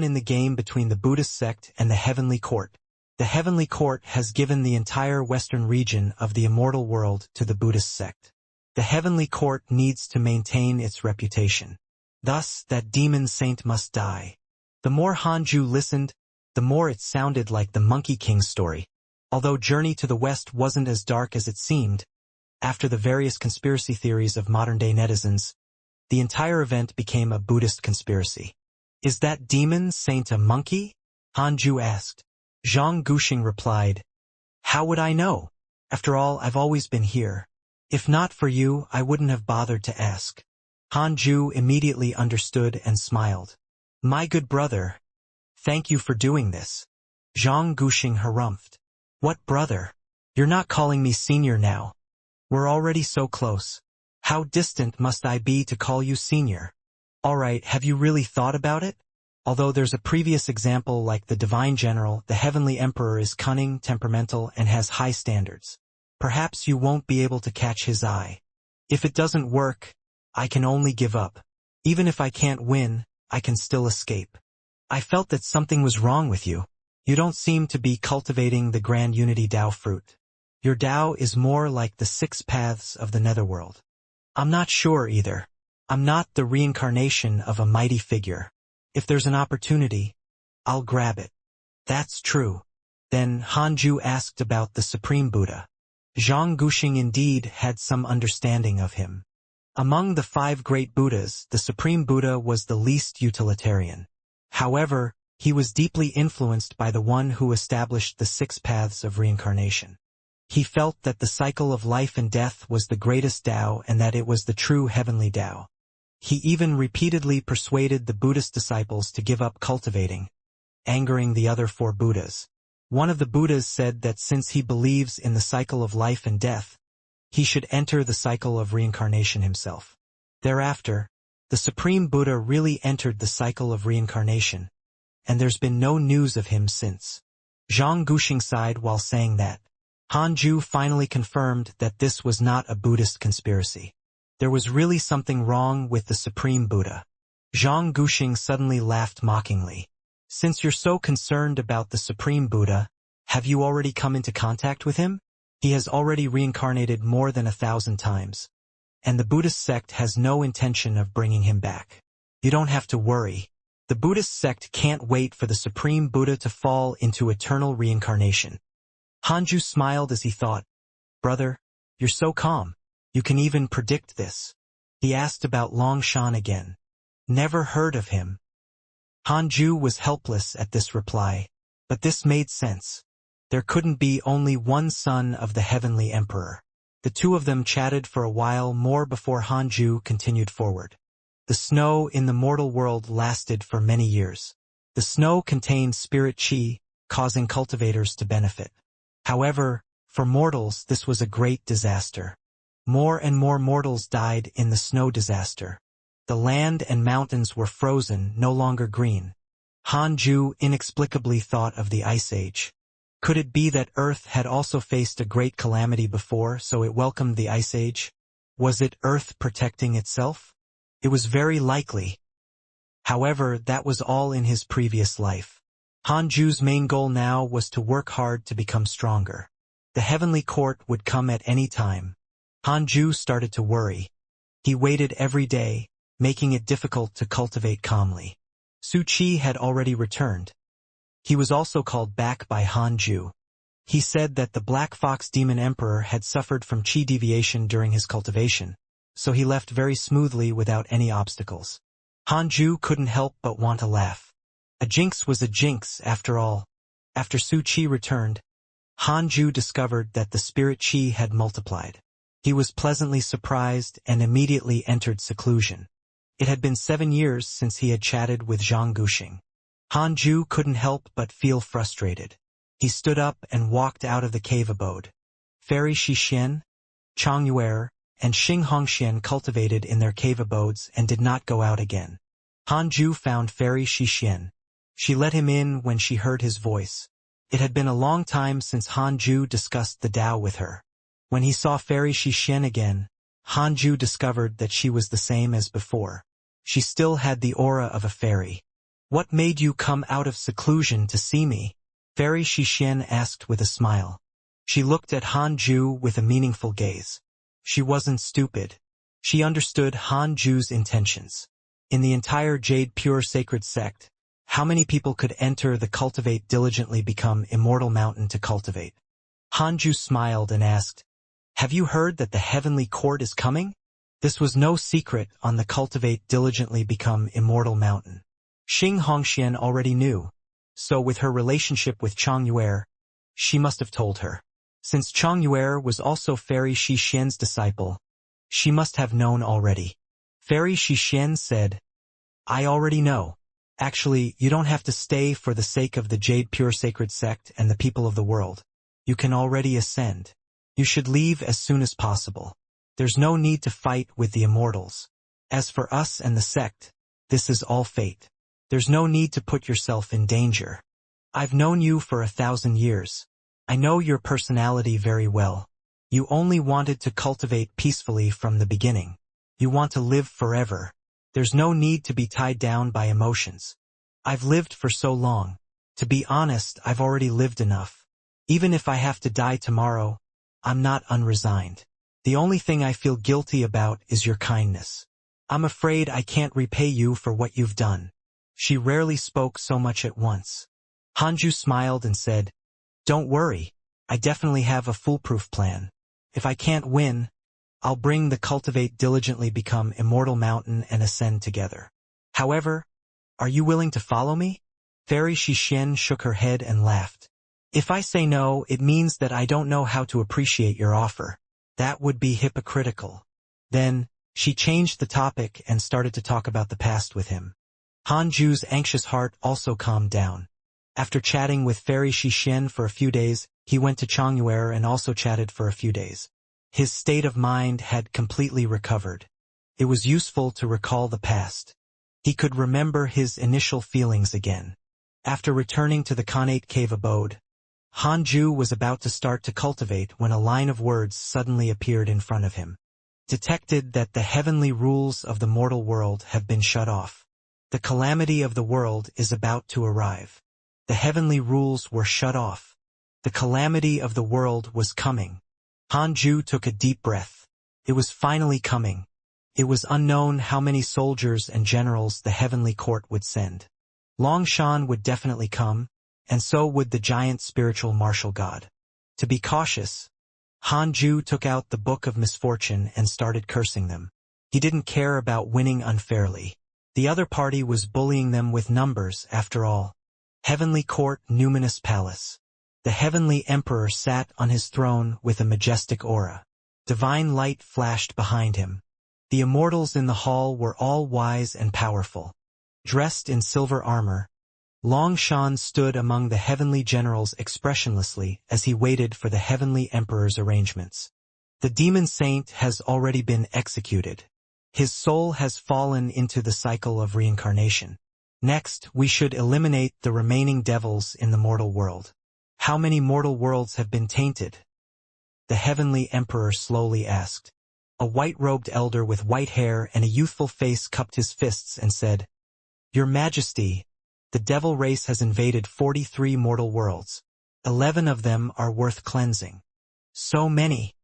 in the game between the Buddhist sect and the heavenly court. The heavenly court has given the entire western region of the immortal world to the Buddhist sect. The heavenly court needs to maintain its reputation. Thus, that demon saint must die. The more Hanju listened, the more it sounded like the Monkey King's story. Although Journey to the West wasn't as dark as it seemed, after the various conspiracy theories of modern-day netizens, the entire event became a Buddhist conspiracy. Is that demon saint a monkey? Hanju asked. Zhang Guxing replied, How would I know? After all, I've always been here. If not for you, I wouldn't have bothered to ask. Hanju immediately understood and smiled. My good brother, thank you for doing this. Zhang Guxing harumphed. What brother? You're not calling me senior now. We're already so close. How distant must I be to call you senior? Alright, have you really thought about it? Although there's a previous example like the Divine General, the Heavenly Emperor is cunning, temperamental, and has high standards. Perhaps you won't be able to catch his eye. If it doesn't work, I can only give up. Even if I can't win, I can still escape. I felt that something was wrong with you. You don't seem to be cultivating the Grand Unity Dao fruit. Your Dao is more like the 6 paths of the netherworld. I'm not sure either. I'm not the reincarnation of a mighty figure. If there's an opportunity, I'll grab it. That's true. Then Hanju asked about the Supreme Buddha. Zhang Guxing indeed had some understanding of him. Among the 5 great Buddhas, the Supreme Buddha was the least utilitarian. However, he was deeply influenced by the one who established the 6 paths of reincarnation. He felt that the cycle of life and death was the greatest Tao and that it was the true heavenly Tao. He even repeatedly persuaded the Buddhist disciples to give up cultivating, angering the other 4 Buddhas. One of the Buddhas said that since he believes in the cycle of life and death, he should enter the cycle of reincarnation himself. Thereafter, the Supreme Buddha really entered the cycle of reincarnation, and there's been no news of him since. Zhang Guxing sighed while saying that. Hanju finally confirmed that this was not a Buddhist conspiracy. There was really something wrong with the Supreme Buddha. Zhang Guxing suddenly laughed mockingly. Since you're so concerned about the Supreme Buddha, have you already come into contact with him? He has already reincarnated more than 1,000 times, and the Buddhist sect has no intention of bringing him back. You don't have to worry. The Buddhist sect can't wait for the Supreme Buddha to fall into eternal reincarnation. Hanju smiled as he thought, "Brother, you're so calm. You can even predict this." He asked about Longshan again. "Never heard of him." Hanju was helpless at this reply, but this made sense. There couldn't be only one son of the heavenly emperor. The 2 of them chatted for a while more before Hanju continued forward. The snow in the mortal world lasted for many years. The snow contained spirit chi, causing cultivators to benefit. However, for mortals this was a great disaster. More and more mortals died in the snow disaster. The land and mountains were frozen, no longer green. Hanju inexplicably thought of the Ice Age. Could it be that Earth had also faced a great calamity before, so it welcomed the Ice Age? Was it Earth protecting itself? It was very likely. However, that was all in his previous life. Hanju's main goal now was to work hard to become stronger. The heavenly court would come at any time. Hanju started to worry. He waited every day, making it difficult to cultivate calmly. Su Qi had already returned. He was also called back by Hanju. He said that the Black Fox Demon Emperor had suffered from qi deviation during his cultivation, so he left very smoothly without any obstacles. Hanju couldn't help but want to laugh. A jinx was a jinx after all. After Su Qi returned, Hanju discovered that the spirit qi had multiplied. He was pleasantly surprised and immediately entered seclusion. It had been 7 years since he had chatted with Zhang Guxing. Hanju couldn't help but feel frustrated. He stood up and walked out of the cave abode. Fairy Shixian, Changyuer, and Xing Hongxian cultivated in their cave abodes and did not go out again. Hanju found Fairy Shixian. She let him in when she heard his voice. It had been a long time since Hanju discussed the Tao with her. When he saw Fairy Shixian again, Hanju discovered that she was the same as before. She still had the aura of a fairy. "What made you come out of seclusion to see me?" Fairy Shixian asked with a smile. She looked at Hanju with a meaningful gaze. She wasn't stupid. She understood Hanju's intentions. In the entire Jade Pure Sacred Sect, how many people could enter the Cultivate Diligently Become Immortal Mountain to cultivate? Hanju smiled and asked, "Have you heard that the Heavenly Court is coming?" This was no secret on the Cultivate Diligently Become Immortal Mountain. Xing Hongxian already knew, so with her relationship with Changyuer, she must have told her. Since Changyuer was also Fairy Shixian's disciple, she must have known already. Fairy Shixian said, "I already know. Actually, you don't have to stay for the sake of the Jade Pure Sacred Sect and the people of the world. You can already ascend. You should leave as soon as possible. There's no need to fight with the immortals. As for us and the sect, this is all fate. There's no need to put yourself in danger. I've known you for 1,000 years. I know your personality very well. You only wanted to cultivate peacefully from the beginning. You want to live forever. There's no need to be tied down by emotions. I've lived for so long. To be honest, I've already lived enough. Even if I have to die tomorrow, I'm not unresigned. The only thing I feel guilty about is your kindness. I'm afraid I can't repay you for what you've done. She rarely spoke so much at once. Hanju smiled and said, "Don't worry, I definitely have a foolproof plan. If I can't win, I'll bring the Cultivate diligently become Immortal Mountain and ascend together. However, are you willing to follow me?" Fairy Xianxia shook her head and laughed. "If I say no, it means that I don't know how to appreciate your offer. That would be hypocritical." Then, she changed the topic and started to talk about the past with him. Hanju's anxious heart also calmed down. After chatting with Fairy Xianxia for a few days, he went to Xianxia and also chatted for a few days. His state of mind had completely recovered. It was useful to recall the past. He could remember his initial feelings again. After returning to the Khanate cave abode, Hanju was about to start to cultivate when a line of words suddenly appeared in front of him. Detected that the heavenly rules of the mortal world have been shut off. The calamity of the world is about to arrive. The heavenly rules were shut off. The calamity of the world was coming. Hanju took a deep breath. It was finally coming. It was unknown how many soldiers and generals the heavenly court would send. Longshan would definitely come, and so would the giant spiritual martial god. To be cautious, Hanju took out the Book of Misfortune and started cursing them. He didn't care about winning unfairly. The other party was bullying them with numbers, after all. Heavenly Court, Numinous Palace. The Heavenly Emperor sat on his throne with a majestic aura. Divine light flashed behind him. The immortals in the hall were all wise and powerful. Dressed in silver armor, Longshan stood among the heavenly generals expressionlessly as he waited for the Heavenly Emperor's arrangements. The demon saint has already been executed. His soul has fallen into the cycle of reincarnation. Next, we should eliminate the remaining devils in the mortal world. How many mortal worlds have been tainted? The Heavenly Emperor slowly asked. A white-robed elder with white hair and a youthful face cupped his fists and said, "Your Majesty, the devil race has invaded 43 mortal worlds. 11 of them are worth cleansing." "So many."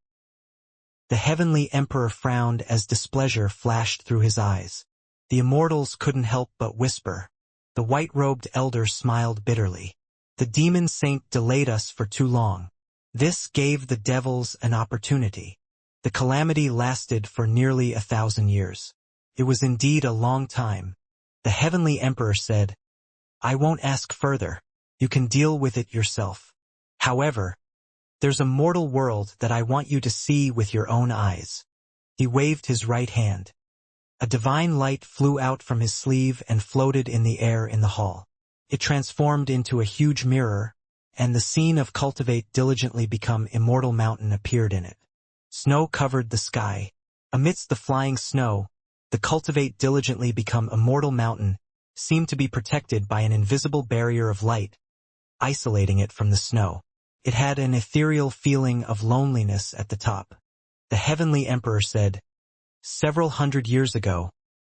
The Heavenly Emperor frowned as displeasure flashed through his eyes. The immortals couldn't help but whisper. The white-robed elder smiled bitterly. "The demon saint delayed us for too long. This gave the devils an opportunity." The calamity lasted for nearly 1,000 years. It was indeed a long time. The Heavenly Emperor said, "I won't ask further. You can deal with it yourself. However, there's a mortal world that I want you to see with your own eyes." He waved his right hand. A divine light flew out from his sleeve and floated in the air in the hall. It transformed into a huge mirror, and the scene of Cultivate diligently become Immortal Mountain appeared in it. Snow covered the sky. Amidst the flying snow, the Cultivate diligently become Immortal Mountain seemed to be protected by an invisible barrier of light, isolating it from the snow. It had an ethereal feeling of loneliness at the top. The Heavenly Emperor said, "Several hundred years ago,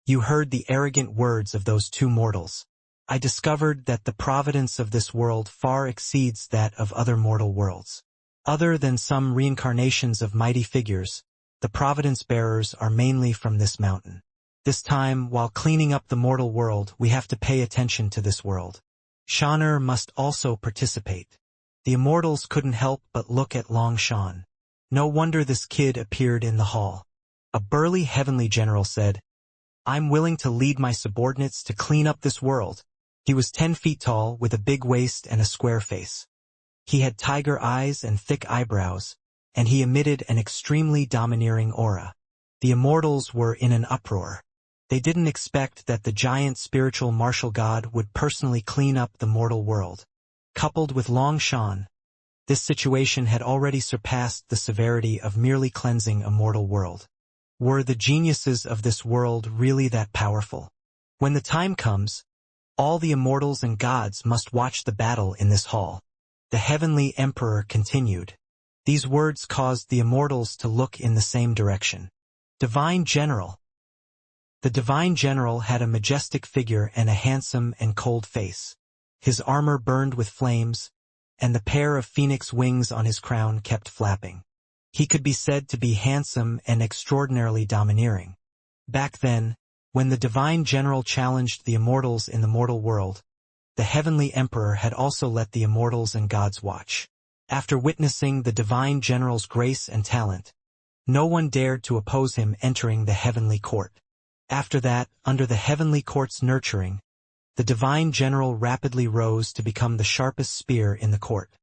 you heard the arrogant words of those two mortals. I discovered that the providence of this world far exceeds that of other mortal worlds. Other than some reincarnations of mighty figures, the providence bearers are mainly from this mountain. This time, while cleaning up the mortal world, we have to pay attention to this world. Shaner must also participate." The immortals couldn't help but look at Longshan. No wonder this kid appeared in the hall. A burly heavenly general said, "I'm willing to lead my subordinates to clean up this world." He was 10 feet tall with a big waist and a square face. He had tiger eyes and thick eyebrows, and he emitted an extremely domineering aura. The immortals were in an uproar. They didn't expect that the giant spiritual martial god would personally clean up the mortal world. Coupled with Longshan, this situation had already surpassed the severity of merely cleansing a mortal world. Were the geniuses of this world really that powerful? When the time comes, all the immortals and gods must watch the battle in this hall. The Heavenly Emperor continued. These words caused the immortals to look in the same direction. Divine General. The Divine General had a majestic figure and a handsome and cold face. His armor burned with flames, and the pair of phoenix wings on his crown kept flapping. He could be said to be handsome and extraordinarily domineering. Back then, When the divine general challenged the immortals in the mortal world, the heavenly emperor had also let the immortals and gods watch. After witnessing the divine general's grace and talent, no one dared to oppose him entering the heavenly court. After that, under the heavenly court's nurturing, the divine general rapidly rose to become the sharpest spear in the court.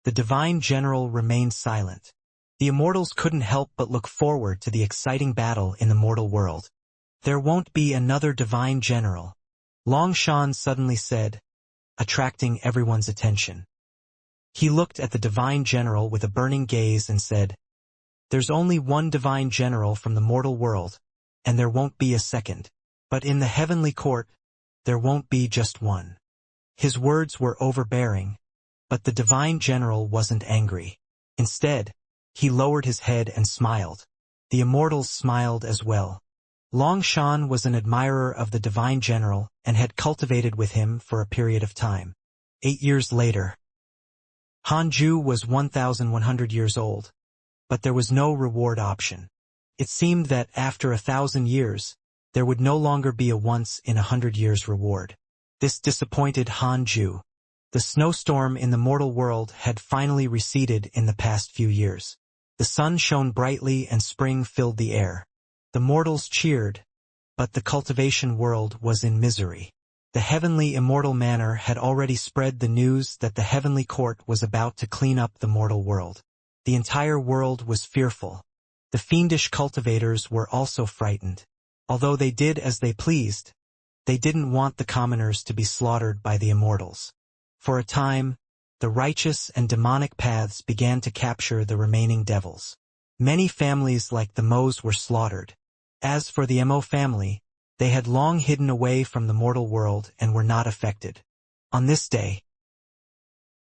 The divine general remained silent. The immortals couldn't help but look forward to the exciting battle in the mortal world. There won't be another divine general, Longshan suddenly said, attracting everyone's attention. He looked at the divine general with a burning gaze and said, "There's only one divine general from the mortal world, and there won't be a second. But in the heavenly court, there won't be just one." His words were overbearing, but the divine general wasn't angry. Instead, he lowered his head and smiled. The immortals smiled as well. Longshan was an admirer of the divine general and had cultivated with him for a period of time. 8 years later, Hanju was 1,100 years old, but there was no reward option. It seemed that after 1,000 years, there would no longer be a once-in-100 years reward. This disappointed Hanju. The snowstorm in the mortal world had finally receded in the past few years. The sun shone brightly and spring filled the air. The mortals cheered, but the cultivation world was in misery. The heavenly immortal manor had already spread the news that the heavenly court was about to clean up the mortal world. The entire world was fearful. The fiendish cultivators were also frightened. Although they did as they pleased, they didn't want the commoners to be slaughtered by the immortals. For a time, the righteous and demonic paths began to capture the remaining devils. Many families like the Mo's were slaughtered. As for the Mo family, they had long hidden away from the mortal world and were not affected. On this day,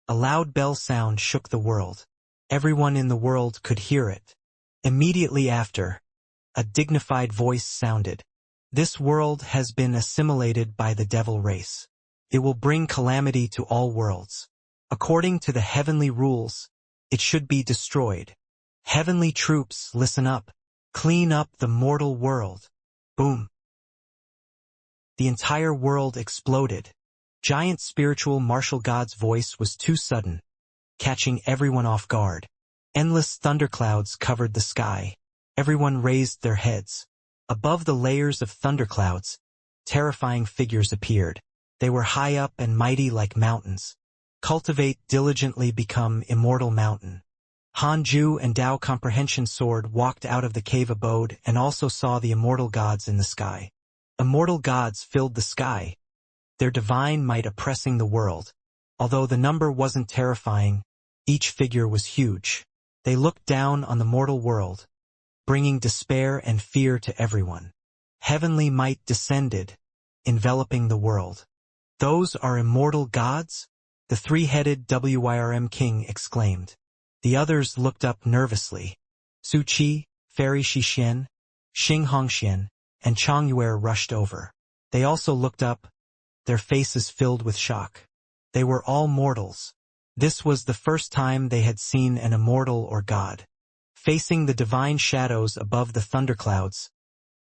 a loud bell sound shook the world. Everyone in the world could hear it. Immediately after, a dignified voice sounded. "This world has been assimilated by the devil race. It will bring calamity to all worlds. According to the heavenly rules, it should be destroyed. Heavenly troops, listen up. Clean up the mortal world." Boom. The entire world exploded. Giant spiritual martial god's voice was too sudden, catching everyone off guard. Endless thunderclouds covered the sky. Everyone raised their heads. Above the layers of thunderclouds, terrifying figures appeared. They were high up and mighty like mountains. Cultivate diligently become immortal mountain. Hanju and Tao Comprehension Sword walked out of the cave abode and also saw the immortal gods in the sky. Immortal gods filled the sky, their divine might oppressing the world. Although the number wasn't terrifying, each figure was huge. They looked down on the mortal world, bringing despair and fear to everyone. Heavenly might descended, enveloping the world. "Those are immortal gods?" the three-headed Wyrm king exclaimed. The others looked up nervously. Su Qi, Fairy Shixian, Xing Hongxian, and Chongyue rushed over. They also looked up, their faces filled with shock. They were all mortals. This was the first time they had seen an immortal or god. Facing the divine shadows above the thunderclouds,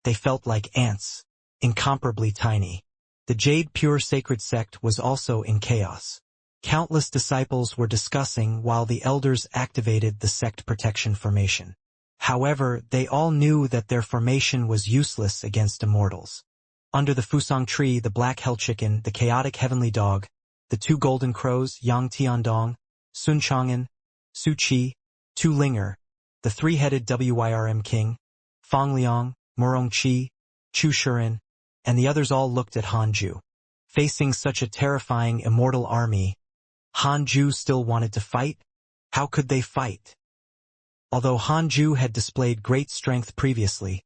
they felt like ants, incomparably tiny. The Jade Pure Sacred Sect was also in chaos. Countless disciples were discussing while the elders activated the sect protection formation. However, they all knew that their formation was useless against immortals. Under the Fusang tree, the black hell chicken, the chaotic heavenly dog, the two golden crows, Yang Tiandong, Sun Chang'an, Su Qi, Tu Linger, the three-headed Wyrm king, Fang Liang, Murong Qi, Chu Shuren, and the others all looked at Hanju. Facing such a terrifying immortal army, Hanju still wanted to fight? How could they fight? Although Hanju had displayed great strength previously,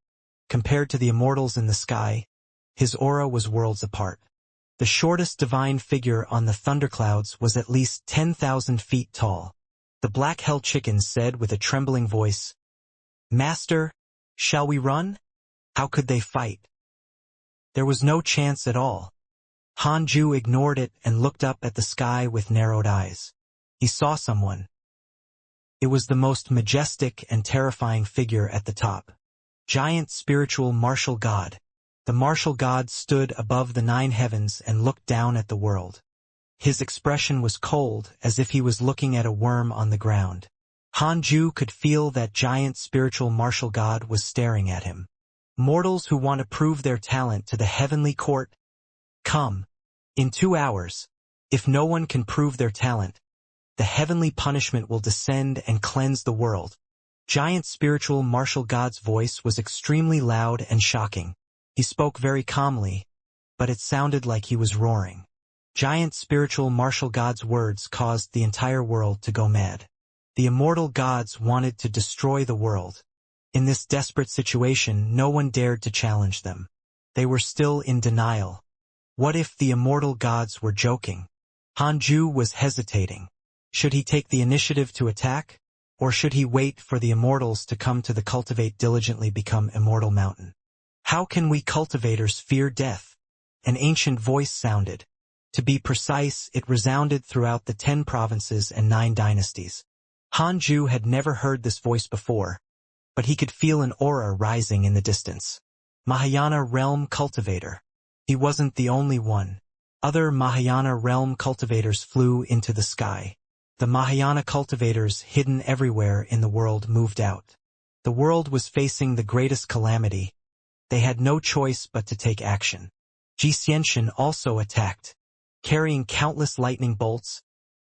compared to the immortals in the sky, his aura was worlds apart. The shortest divine figure on the thunderclouds was at least 10,000 feet tall. The black hell chicken said with a trembling voice, "Master, shall we run?" How could they fight? There was no chance at all. Hanju ignored it and looked up at the sky with narrowed eyes. He saw someone. It was the most majestic and terrifying figure at the top. Giant spiritual martial god. The martial god stood above the 9 heavens and looked down at the world. His expression was cold, as if he was looking at a worm on the ground. Hanju could feel that giant spiritual martial god was staring at him. Mortals who want to prove their talent to the heavenly court? Come. In 2 hours. If no one can prove their talent, the heavenly punishment will descend and cleanse the world. Giant spiritual martial god's voice was extremely loud and shocking. He spoke very calmly, but it sounded like he was roaring. Giant spiritual martial god's words caused the entire world to go mad. The immortal gods wanted to destroy the world. In this desperate situation, no one dared to challenge them. They were still in denial. What if the immortal gods were joking? Hanju was hesitating. Should he take the initiative to attack? Or should he wait for the immortals to come to the Cultivate diligently become Immortal Mountain? How can we cultivators fear death? An ancient voice sounded. To be precise, it resounded throughout the 10 provinces and 9 dynasties. Hanju had never heard this voice before, but he could feel an aura rising in the distance. Mahayana Realm Cultivator. He wasn't the only one. Other Mahayana Realm cultivators flew into the sky. The Mahayana cultivators hidden everywhere in the world moved out. The world was facing the greatest calamity. They had no choice but to take action. Xianxia also attacked. Carrying countless lightning bolts,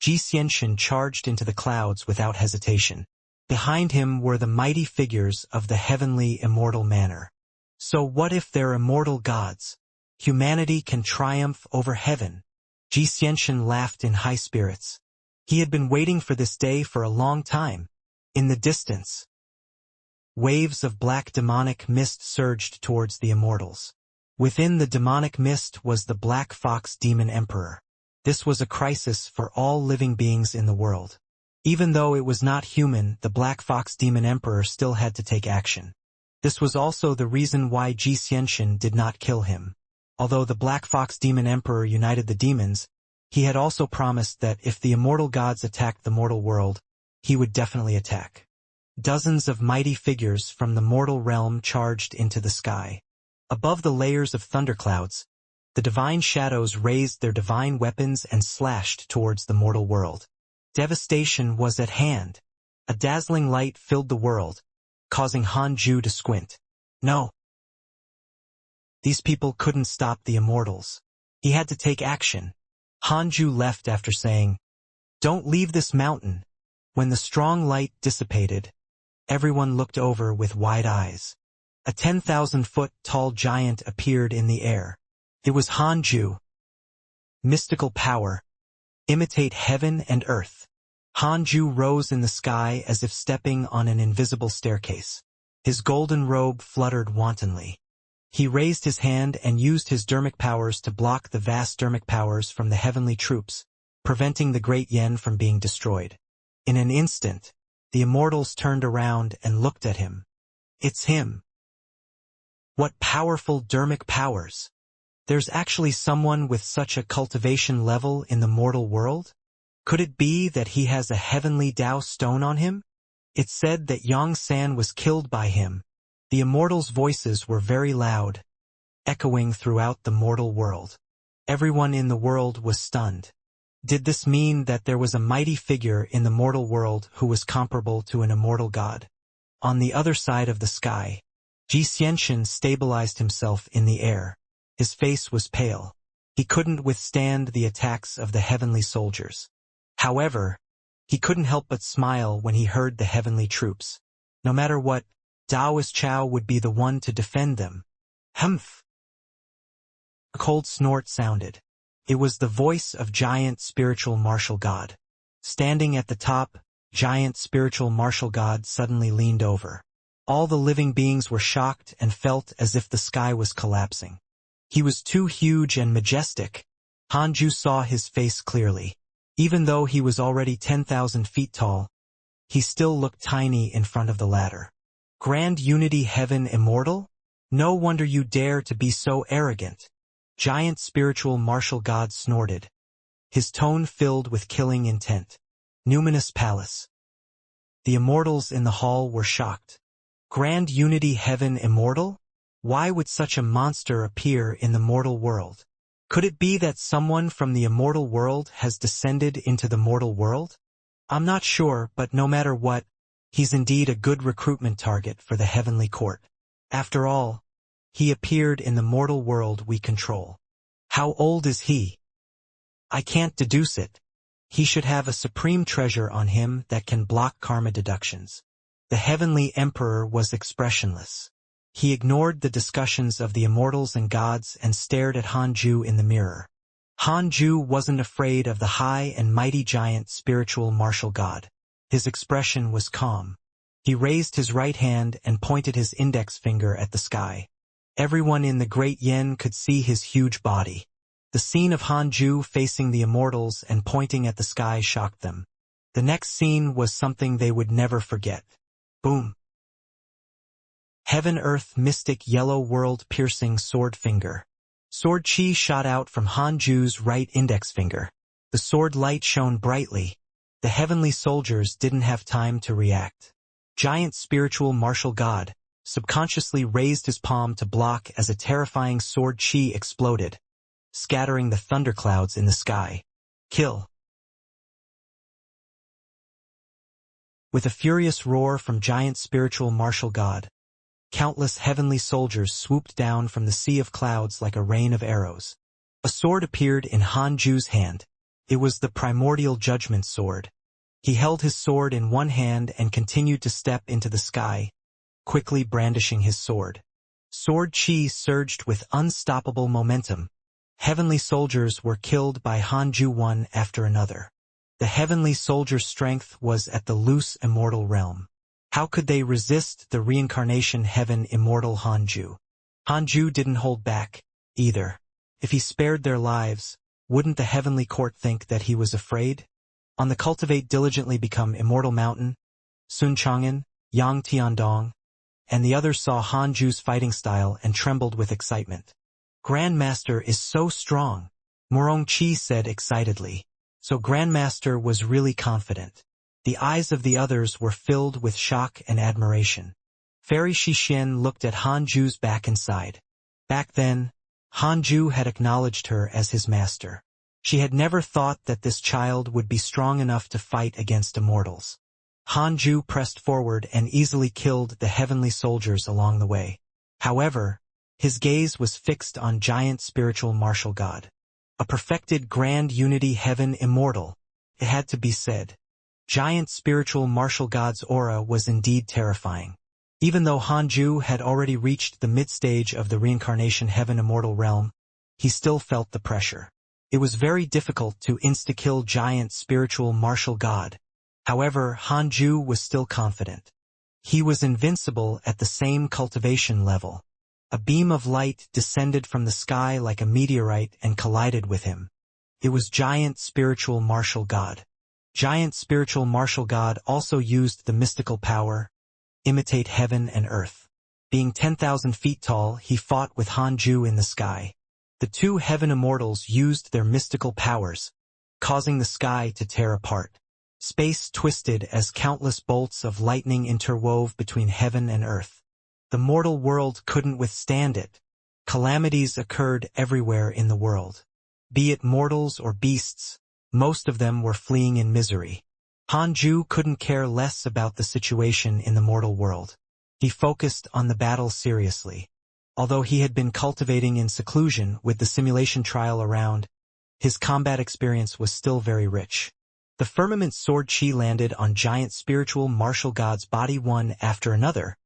Xianxia charged into the clouds without hesitation. Behind him were the mighty figures of the heavenly immortal manor. So what if they're immortal gods? Humanity can triumph over heaven. Xianxia laughed in high spirits. He had been waiting for this day for a long time. In the distance, waves of black demonic mist surged towards the immortals. Within the demonic mist was the Black Fox Demon Emperor. This was a crisis for all living beings in the world. Even though it was not human, the Black Fox Demon Emperor still had to take action. This was also the reason why Xianxia did not kill him. Although the Black Fox Demon Emperor united the demons, he had also promised that if the immortal gods attacked the mortal world, he would definitely attack. Dozens of mighty figures from the mortal realm charged into the sky. Above the layers of thunderclouds, the divine shadows raised their divine weapons and slashed towards the mortal world. Devastation was at hand. A dazzling light filled the world, causing Hanju to squint. No. These people couldn't stop the immortals. He had to take action. Hanju left after saying, "Don't leave this mountain." When the strong light dissipated, everyone looked over with wide eyes. A 10,000-foot tall giant appeared in the air. It was Hanju. Mystical power. Imitate heaven and earth. Hanju rose in the sky as if stepping on an invisible staircase. His golden robe fluttered wantonly. He raised his hand and used his dermic powers to block the vast dermic powers from the heavenly troops, preventing the great Yen from being destroyed. In an instant, the immortals turned around and looked at him. It's him. What powerful dermic powers! There's actually someone with such a cultivation level in the mortal world? Could it be that he has a heavenly Tao stone on him? It's said that Xianxia was killed by him. The immortals' voices were very loud, echoing throughout the mortal world. Everyone in the world was stunned. Did this mean that there was a mighty figure in the mortal world who was comparable to an immortal god? On the other side of the sky, Xianxia stabilized himself in the air. His face was pale. He couldn't withstand the attacks of the heavenly soldiers. However, he couldn't help but smile when he heard the heavenly troops. No matter what, Daoist Chao would be the one to defend them. Humph! A cold snort sounded. It was the voice of giant spiritual martial god. Standing at the top, giant spiritual martial god suddenly leaned over. All the living beings were shocked and felt as if the sky was collapsing. He was too huge and majestic. Hanju saw his face clearly. Even though he was already 10,000 feet tall, he still looked tiny in front of the ladder. Grand Unity Heaven Immortal? No wonder you dare to be so arrogant. Giant spiritual martial god snorted. His tone filled with killing intent. Numinous Palace. The immortals in the hall were shocked. Grand Unity Heaven Immortal? Why would such a monster appear in the mortal world? Could it be that someone from the immortal world has descended into the mortal world? I'm not sure, but no matter what, he's indeed a good recruitment target for the heavenly court. After all, he appeared in the mortal world we control. How old is he? I can't deduce it. He should have a supreme treasure on him that can block karma deductions. The heavenly emperor was expressionless. He ignored the discussions of the immortals and gods and stared at Hanju in the mirror. Hanju wasn't afraid of the high and mighty giant spiritual martial god. His expression was calm. He raised his right hand and pointed his index finger at the sky. Everyone in the Great Yen could see his huge body. The scene of Hanju facing the immortals and pointing at the sky shocked them. The next scene was something they would never forget. Boom! Heaven-earth mystic yellow world-piercing sword finger. Sword chi shot out from Hanju's right index finger. The sword light shone brightly. The heavenly soldiers didn't have time to react. Giant spiritual martial god subconsciously raised his palm to block as a terrifying sword chi exploded, scattering the thunderclouds in the sky. Kill! With a furious roar from giant spiritual martial god, countless heavenly soldiers swooped down from the sea of clouds like a rain of arrows. A sword appeared in Hanju's hand. It was the primordial judgment sword. He held his sword in one hand and continued to step into the sky, quickly brandishing his sword. Sword chi surged with unstoppable momentum. Heavenly soldiers were killed by Hanju one after another. The heavenly soldiers' strength was at the loose immortal realm. How could they resist the reincarnation heaven immortal Hanju? Hanju didn't hold back, either. If he spared their lives, wouldn't the heavenly court think that he was afraid? On the Cultivate diligently become Immortal Mountain, Sun Chang'an, Yang Tiandong, and the others saw Hanju's fighting style and trembled with excitement. Grandmaster is so strong, Morong Chi said excitedly. So Grandmaster was really confident. The eyes of the others were filled with shock and admiration. Fairy Shixien looked at Hanju's back and sighed. Back then, Hanju had acknowledged her as his master. She had never thought that this child would be strong enough to fight against immortals. Hanju pressed forward and easily killed the heavenly soldiers along the way. However, his gaze was fixed on giant spiritual martial god. A perfected grand unity heaven immortal, it had to be said. Giant spiritual martial god's aura was indeed terrifying. Even though Hanju had already reached the mid-stage of the reincarnation heaven immortal realm, he still felt the pressure. It was very difficult to insta-kill giant spiritual martial god. However, Hanju was still confident. He was invincible at the same cultivation level. A beam of light descended from the sky like a meteorite and collided with him. It was giant spiritual martial god. Giant spiritual martial god also used the mystical power, imitate heaven and earth. Being 10,000 feet tall, he fought with Hanju in the sky. The two heaven immortals used their mystical powers, causing the sky to tear apart. Space twisted as countless bolts of lightning interwove between heaven and earth. The mortal world couldn't withstand it. Calamities occurred everywhere in the world. Be it mortals or beasts, most of them were fleeing in misery. Hanju couldn't care less about the situation in the mortal world. He focused on the battle seriously. Although he had been cultivating in seclusion with the simulation trial around, his combat experience was still very rich. The firmament sword chi landed on giant spiritual martial god's body one after another,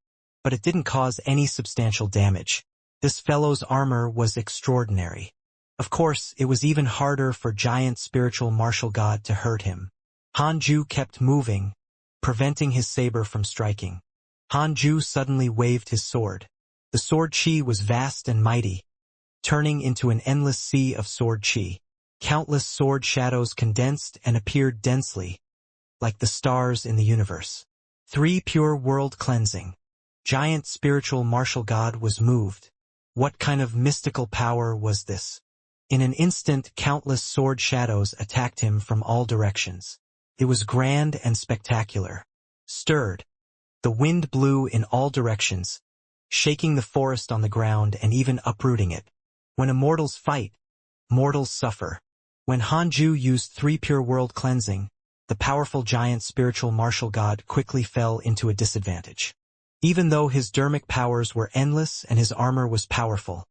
but it didn't cause any substantial damage. This fellow's armor was extraordinary. Of course, it was even harder for giant spiritual martial god to hurt him. Hanju kept moving, preventing his saber from striking. Hanju suddenly waved his sword. The sword chi was vast and mighty, turning into an endless sea of sword chi. Countless sword shadows condensed and appeared densely, like the stars in the universe. 3 pure world cleansing. Giant spiritual martial god was moved. What kind of mystical power was this? In an instant, countless sword shadows attacked him from all directions. It was grand and spectacular. Stirred. The wind blew in all directions, shaking the forest on the ground and even uprooting it. When immortals fight, mortals suffer. When Hanju used 3 pure world cleansing, the powerful giant spiritual martial god quickly fell into a disadvantage. Even though his dermic powers were endless and his armor was powerful,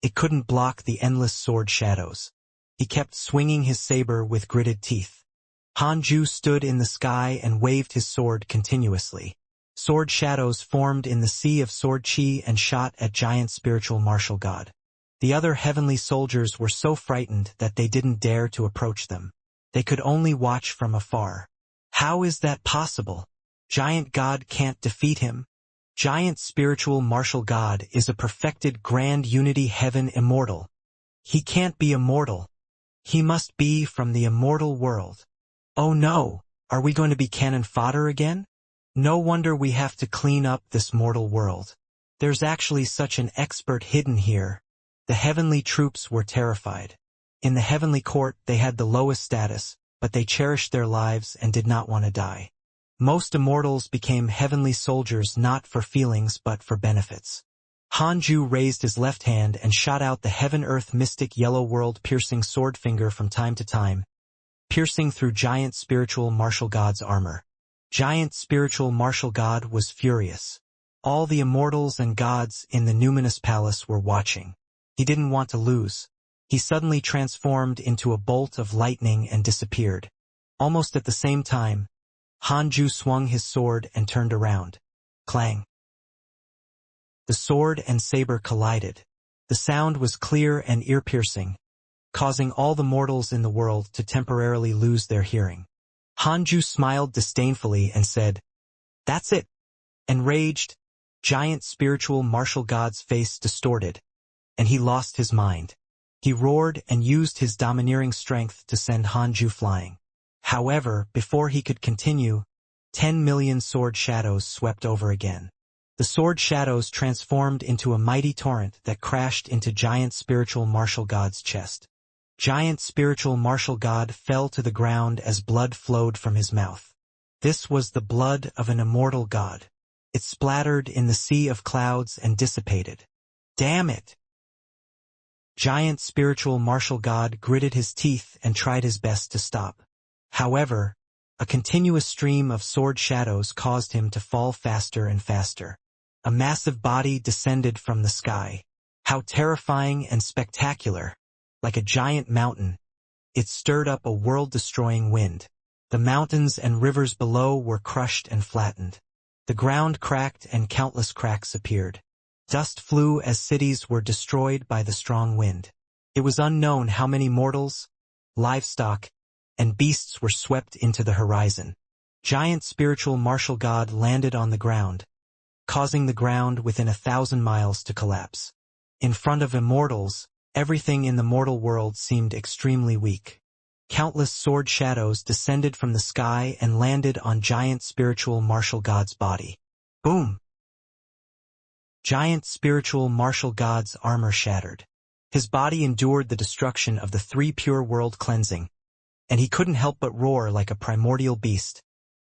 it couldn't block the endless sword shadows. He kept swinging his saber with gritted teeth. Hanju stood in the sky and waved his sword continuously. Sword shadows formed in the sea of sword chi and shot at giant spiritual martial god. The other heavenly soldiers were so frightened that they didn't dare to approach them. They could only watch from afar. How is that possible? Giant god can't defeat him. Giant spiritual martial god is a perfected grand unity heaven immortal. He can't be immortal. He must be from the immortal world. Oh no, are we going to be cannon fodder again? No wonder we have to clean up this mortal world. There's actually such an expert hidden here. The heavenly troops were terrified. In the heavenly court they had the lowest status, but they cherished their lives and did not want to die. Most immortals became heavenly soldiers not for feelings but for benefits. Hanju raised his left hand and shot out the heaven-earth mystic yellow world-piercing sword finger from time to time, piercing through giant spiritual martial god's armor. Giant spiritual martial god was furious. All the immortals and gods in the numinous palace were watching. He didn't want to lose. He suddenly transformed into a bolt of lightning and disappeared. Almost at the same time, Hanju swung his sword and turned around. Clang. The sword and saber collided. The sound was clear and ear-piercing, causing all the mortals in the world to temporarily lose their hearing. Hanju smiled disdainfully and said, "That's it." Enraged, giant spiritual martial god's face distorted, and he lost his mind. He roared and used his domineering strength to send Hanju flying. However, before he could continue, 10 million sword shadows swept over again. The sword shadows transformed into a mighty torrent that crashed into giant spiritual martial god's chest. Giant spiritual martial god fell to the ground as blood flowed from his mouth. This was the blood of an immortal god. It splattered in the sea of clouds and dissipated. Damn it! Giant spiritual martial god gritted his teeth and tried his best to stop. However, a continuous stream of sword shadows caused him to fall faster and faster. A massive body descended from the sky. How terrifying and spectacular! Like a giant mountain, it stirred up a world-destroying wind. The mountains and rivers below were crushed and flattened. The ground cracked and countless cracks appeared. Dust flew as cities were destroyed by the strong wind. It was unknown how many mortals, livestock, and beasts were swept into the horizon. Giant spiritual martial god landed on the ground, causing the ground within 1,000 miles to collapse. In front of immortals, everything in the mortal world seemed extremely weak. Countless sword shadows descended from the sky and landed on giant spiritual martial god's body. Boom! Giant spiritual martial god's armor shattered. His body endured the destruction of the 3 pure world cleansing, and he couldn't help but roar like a primordial beast,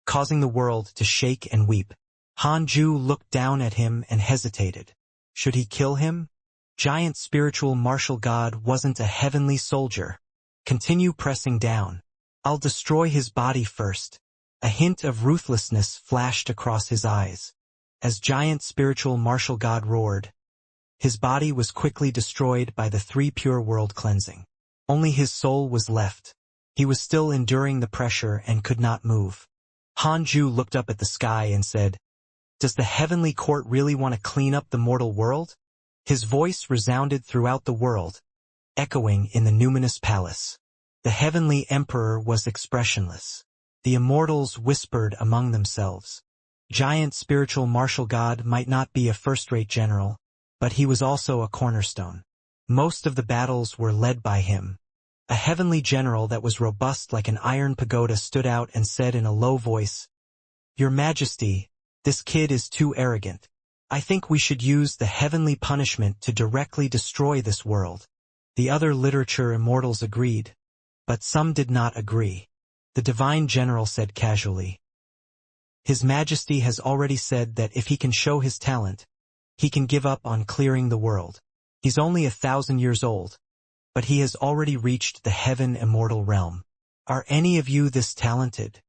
causing the world to shake and weep. Hanju looked down at him and hesitated. Should he kill him? Giant spiritual martial god wasn't a heavenly soldier. Continue pressing down. I'll destroy his body first. A hint of ruthlessness flashed across his eyes. As giant spiritual martial god roared, his body was quickly destroyed by the 3 pure world cleansing. Only his soul was left. He was still enduring the pressure and could not move. Hanju looked up at the sky and said, "Does the heavenly court really want to clean up the mortal world?" His voice resounded throughout the world, echoing in the numinous palace. The heavenly emperor was expressionless. The immortals whispered among themselves. Giant spiritual martial god might not be a first-rate general, but he was also a cornerstone. Most of the battles were led by him. A heavenly general that was robust like an iron pagoda stood out and said in a low voice, "Your Majesty, this kid is too arrogant. I think we should use the heavenly punishment to directly destroy this world." The other literature immortals agreed, but some did not agree. The divine general said casually, "His Majesty has already said that if he can show his talent, he can give up on clearing the world. He's only 1,000 years old, but he has already reached the heaven immortal realm. Are any of you this talented?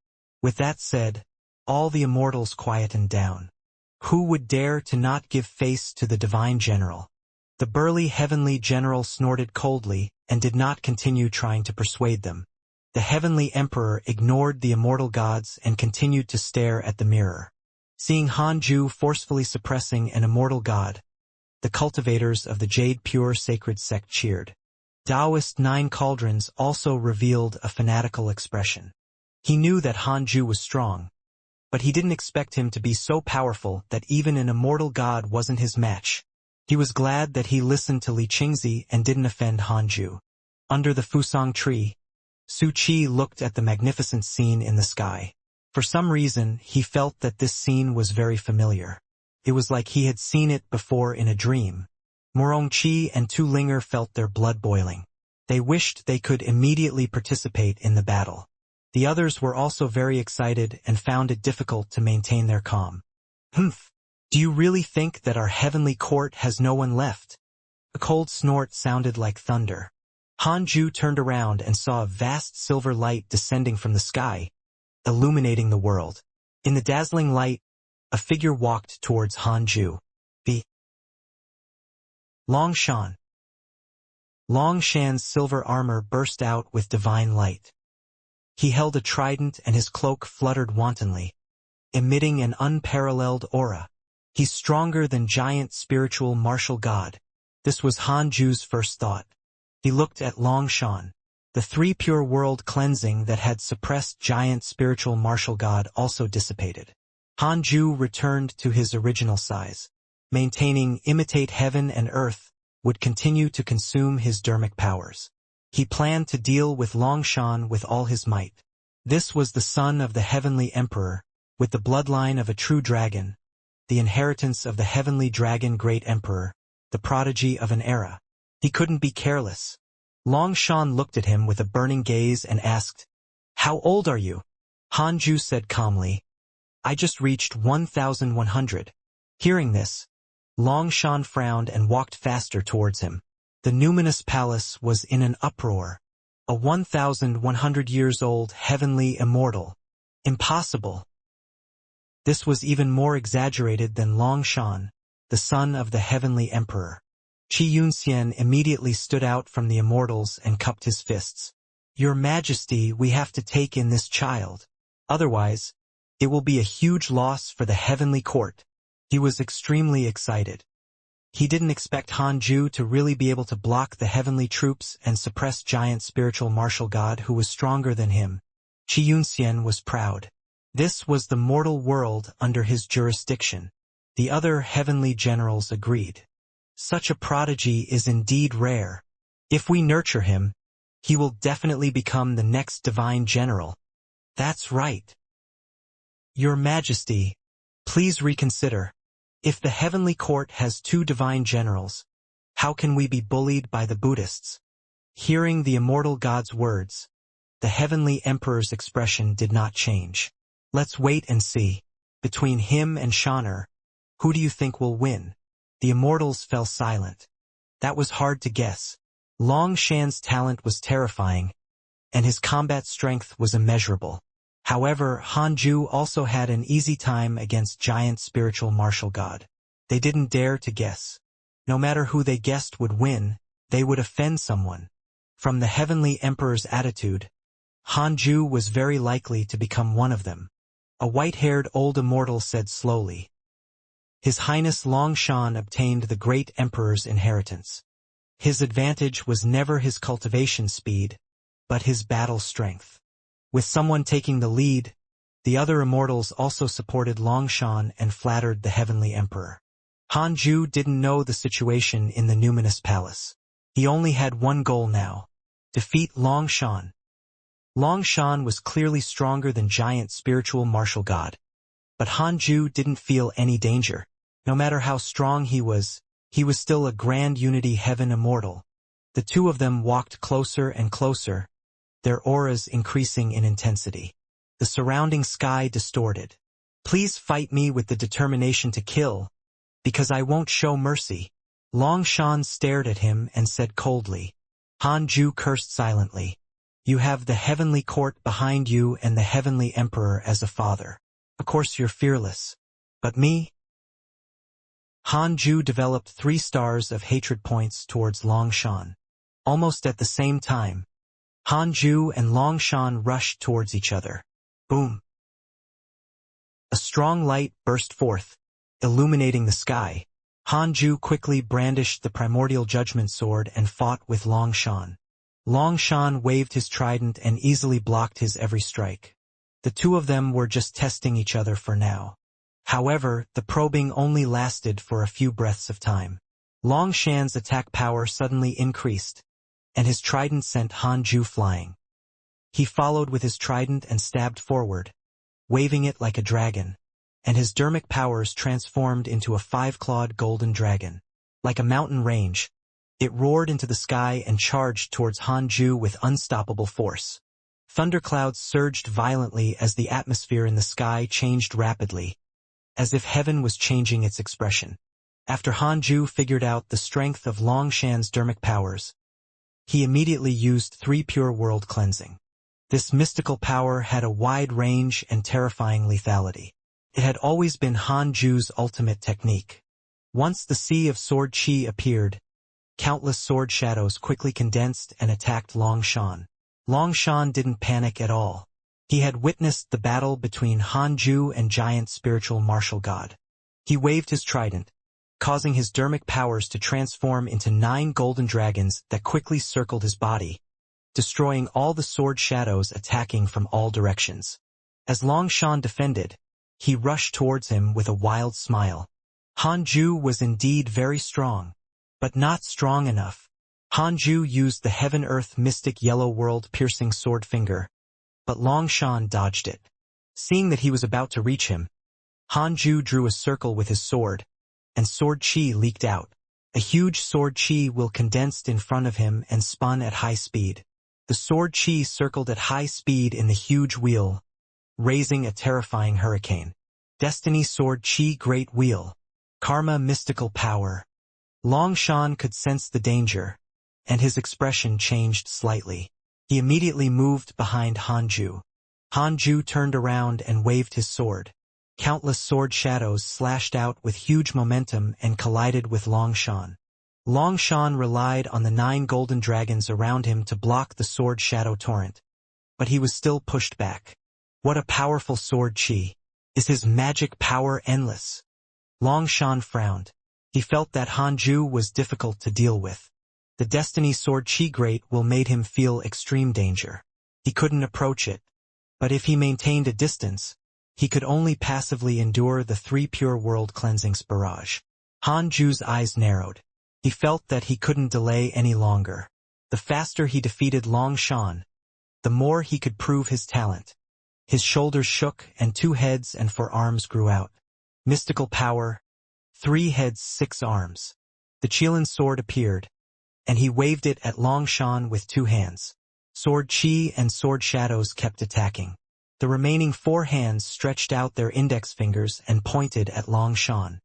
With that said, all the immortals quietened down. Who would dare to not give face to the divine general? The burly heavenly general snorted coldly and did not continue trying to persuade them. The heavenly emperor ignored the immortal gods and continued to stare at the mirror. Seeing Hanju forcefully suppressing an immortal god, the cultivators of the Jade Pure Sacred Sect cheered. Taoist Nine Cauldrons also revealed a fanatical expression. He knew that Hanju was strong, but he didn't expect him to be so powerful that even an immortal god wasn't his match. He was glad that he listened to Li Qingzi and didn't offend Hanju. Under the Fusang tree, Su Qi looked at the magnificent scene in the sky. For some reason, he felt that this scene was very familiar. It was like he had seen it before in a dream. Morongqi and Tu Linger felt their blood boiling. They wished they could immediately participate in the battle. The others were also very excited and found it difficult to maintain their calm. Humph! Do you really think that our heavenly court has no one left? A cold snort sounded like thunder. Hanju turned around and saw a vast silver light descending from the sky, illuminating the world. In the dazzling light, a figure walked towards Hanju. Longshan. Longshan's silver armor burst out with divine light. He held a trident and his cloak fluttered wantonly, emitting an unparalleled aura. He's stronger than giant spiritual martial god. This was Hanju's first thought. He looked at Longshan. The three pure world cleansing that had suppressed giant spiritual martial god also dissipated. Hanju returned to his original size. Maintaining imitate heaven and earth would continue to consume his dermic powers. He planned to deal with Longshan with all his might. This was the son of the heavenly emperor, with the bloodline of a true dragon, the inheritance of the heavenly dragon great emperor, the prodigy of an era. He couldn't be careless. Longshan looked at him with a burning gaze and asked, "How old are you?" Hanju said calmly, "I just reached 1,100. Hearing this, Longshan frowned and walked faster towards him. The numinous palace was in an uproar. A 1,100 years old heavenly immortal. Impossible. This was even more exaggerated than Longshan, the son of the heavenly emperor. Qi Yunxian immediately stood out from the immortals and cupped his fists. "Your Majesty, we have to take in this child. Otherwise, it will be a huge loss for the heavenly court." He was extremely excited. He didn't expect Hanju to really be able to block the heavenly troops and suppress giant spiritual martial god who was stronger than him. Qi Yunxian was proud. This was the mortal world under his jurisdiction. The other heavenly generals agreed. Such a prodigy is indeed rare. If we nurture him, he will definitely become the next divine general. That's right. Your Majesty, please reconsider. If the heavenly court has two divine generals, how can we be bullied by the Buddhists? Hearing the immortal god's words, the heavenly emperor's expression did not change. Let's wait and see. Between him and Shaner, who do you think will win? The immortals fell silent. That was hard to guess. Longshan's talent was terrifying, and his combat strength was immeasurable. However, Hanju also had an easy time against giant spiritual martial god. They didn't dare to guess. No matter who they guessed would win, they would offend someone. From the heavenly emperor's attitude, Hanju was very likely to become one of them. A white-haired old immortal said slowly, "His Highness Longshan obtained the great emperor's inheritance. His advantage was never his cultivation speed, but his battle strength." With someone taking the lead, the other immortals also supported Longshan and flattered the heavenly emperor. Hanju didn't know the situation in the numinous palace. He only had one goal now: defeat Longshan. Longshan was clearly stronger than giant spiritual martial god. But Hanju didn't feel any danger. No matter how strong he was still a grand unity heaven immortal. The two of them walked closer and closer, their auras increasing in intensity. The surrounding sky distorted. "Please fight me with the determination to kill," Because I won't show mercy. Long Shan stared at him and said coldly. Han Ju cursed silently. You have the heavenly court behind you and the heavenly emperor as a father. Of course you're fearless. But me? Han Ju developed 3 stars of hatred points towards Long Shan. Almost at the same time, Han Ju and Long Shan rushed towards each other. Boom! A strong light burst forth, illuminating the sky. Han Ju quickly brandished the primordial judgment sword and fought with Long Shan. Long Shan waved his trident and easily blocked his every strike. The two of them were just testing each other for now. However, the probing only lasted for a few breaths of time. Long Shan's attack power suddenly increased, and his trident sent Han Ju flying. He followed with his trident and stabbed forward, waving it like a dragon, and his dermic powers transformed into a 5-clawed golden dragon. Like a mountain range, it roared into the sky and charged towards Han Ju with unstoppable force. Thunderclouds surged violently as the atmosphere in the sky changed rapidly, as if heaven was changing its expression. After Han Ju figured out the strength of Long Shan's dermic powers, he immediately used 3 pure world cleansing. This mystical power had a wide range and terrifying lethality. It had always been Han Ju's ultimate technique. Once the sea of sword chi appeared, countless sword shadows quickly condensed and attacked Long Shan. Long Shan didn't panic at all. He had witnessed the battle between Han Ju and giant spiritual martial god. He waved his trident, causing his dermic powers to transform into 9 golden dragons that quickly circled his body, destroying all the sword shadows attacking from all directions. As Long Shan defended, he rushed towards him with a wild smile. Han Ju was indeed very strong, but not strong enough. Han Ju used the heaven-earth mystic yellow world-piercing sword finger, but Long Shan dodged it. Seeing that he was about to reach him, Han Ju drew a circle with his sword, and sword chi leaked out. A huge sword chi wheel condensed in front of him and spun at high speed. The sword chi circled at high speed in the huge wheel, raising a terrifying hurricane. Destiny Sword Chi Great Wheel. Karma Mystical Power. Long Shan could sense the danger, and his expression changed slightly. He immediately moved behind Han Ju. Han Ju turned around and waved his sword. Countless sword shadows slashed out with huge momentum and collided with Long Shan. Long Shan relied on the 9 golden dragons around him to block the sword shadow torrent, but he was still pushed back. What a powerful sword chi! Is his magic power endless? Long Shan frowned. He felt that Han Ju was difficult to deal with. The Destiny Sword Chi Great will made him feel extreme danger. He couldn't approach it, but if he maintained a distance, he could only passively endure the 3 pure world cleansing's barrage. Han Ju's eyes narrowed. He felt that he couldn't delay any longer. The faster he defeated Long Shan, the more he could prove his talent. His shoulders shook and 2 heads and 4 arms grew out. Mystical power, 3 heads 6 arms. The Qilin sword appeared, and he waved it at Long Shan with 2 hands. Sword chi and sword shadows kept attacking. The remaining 4 hands stretched out their index fingers and pointed at Long Shan.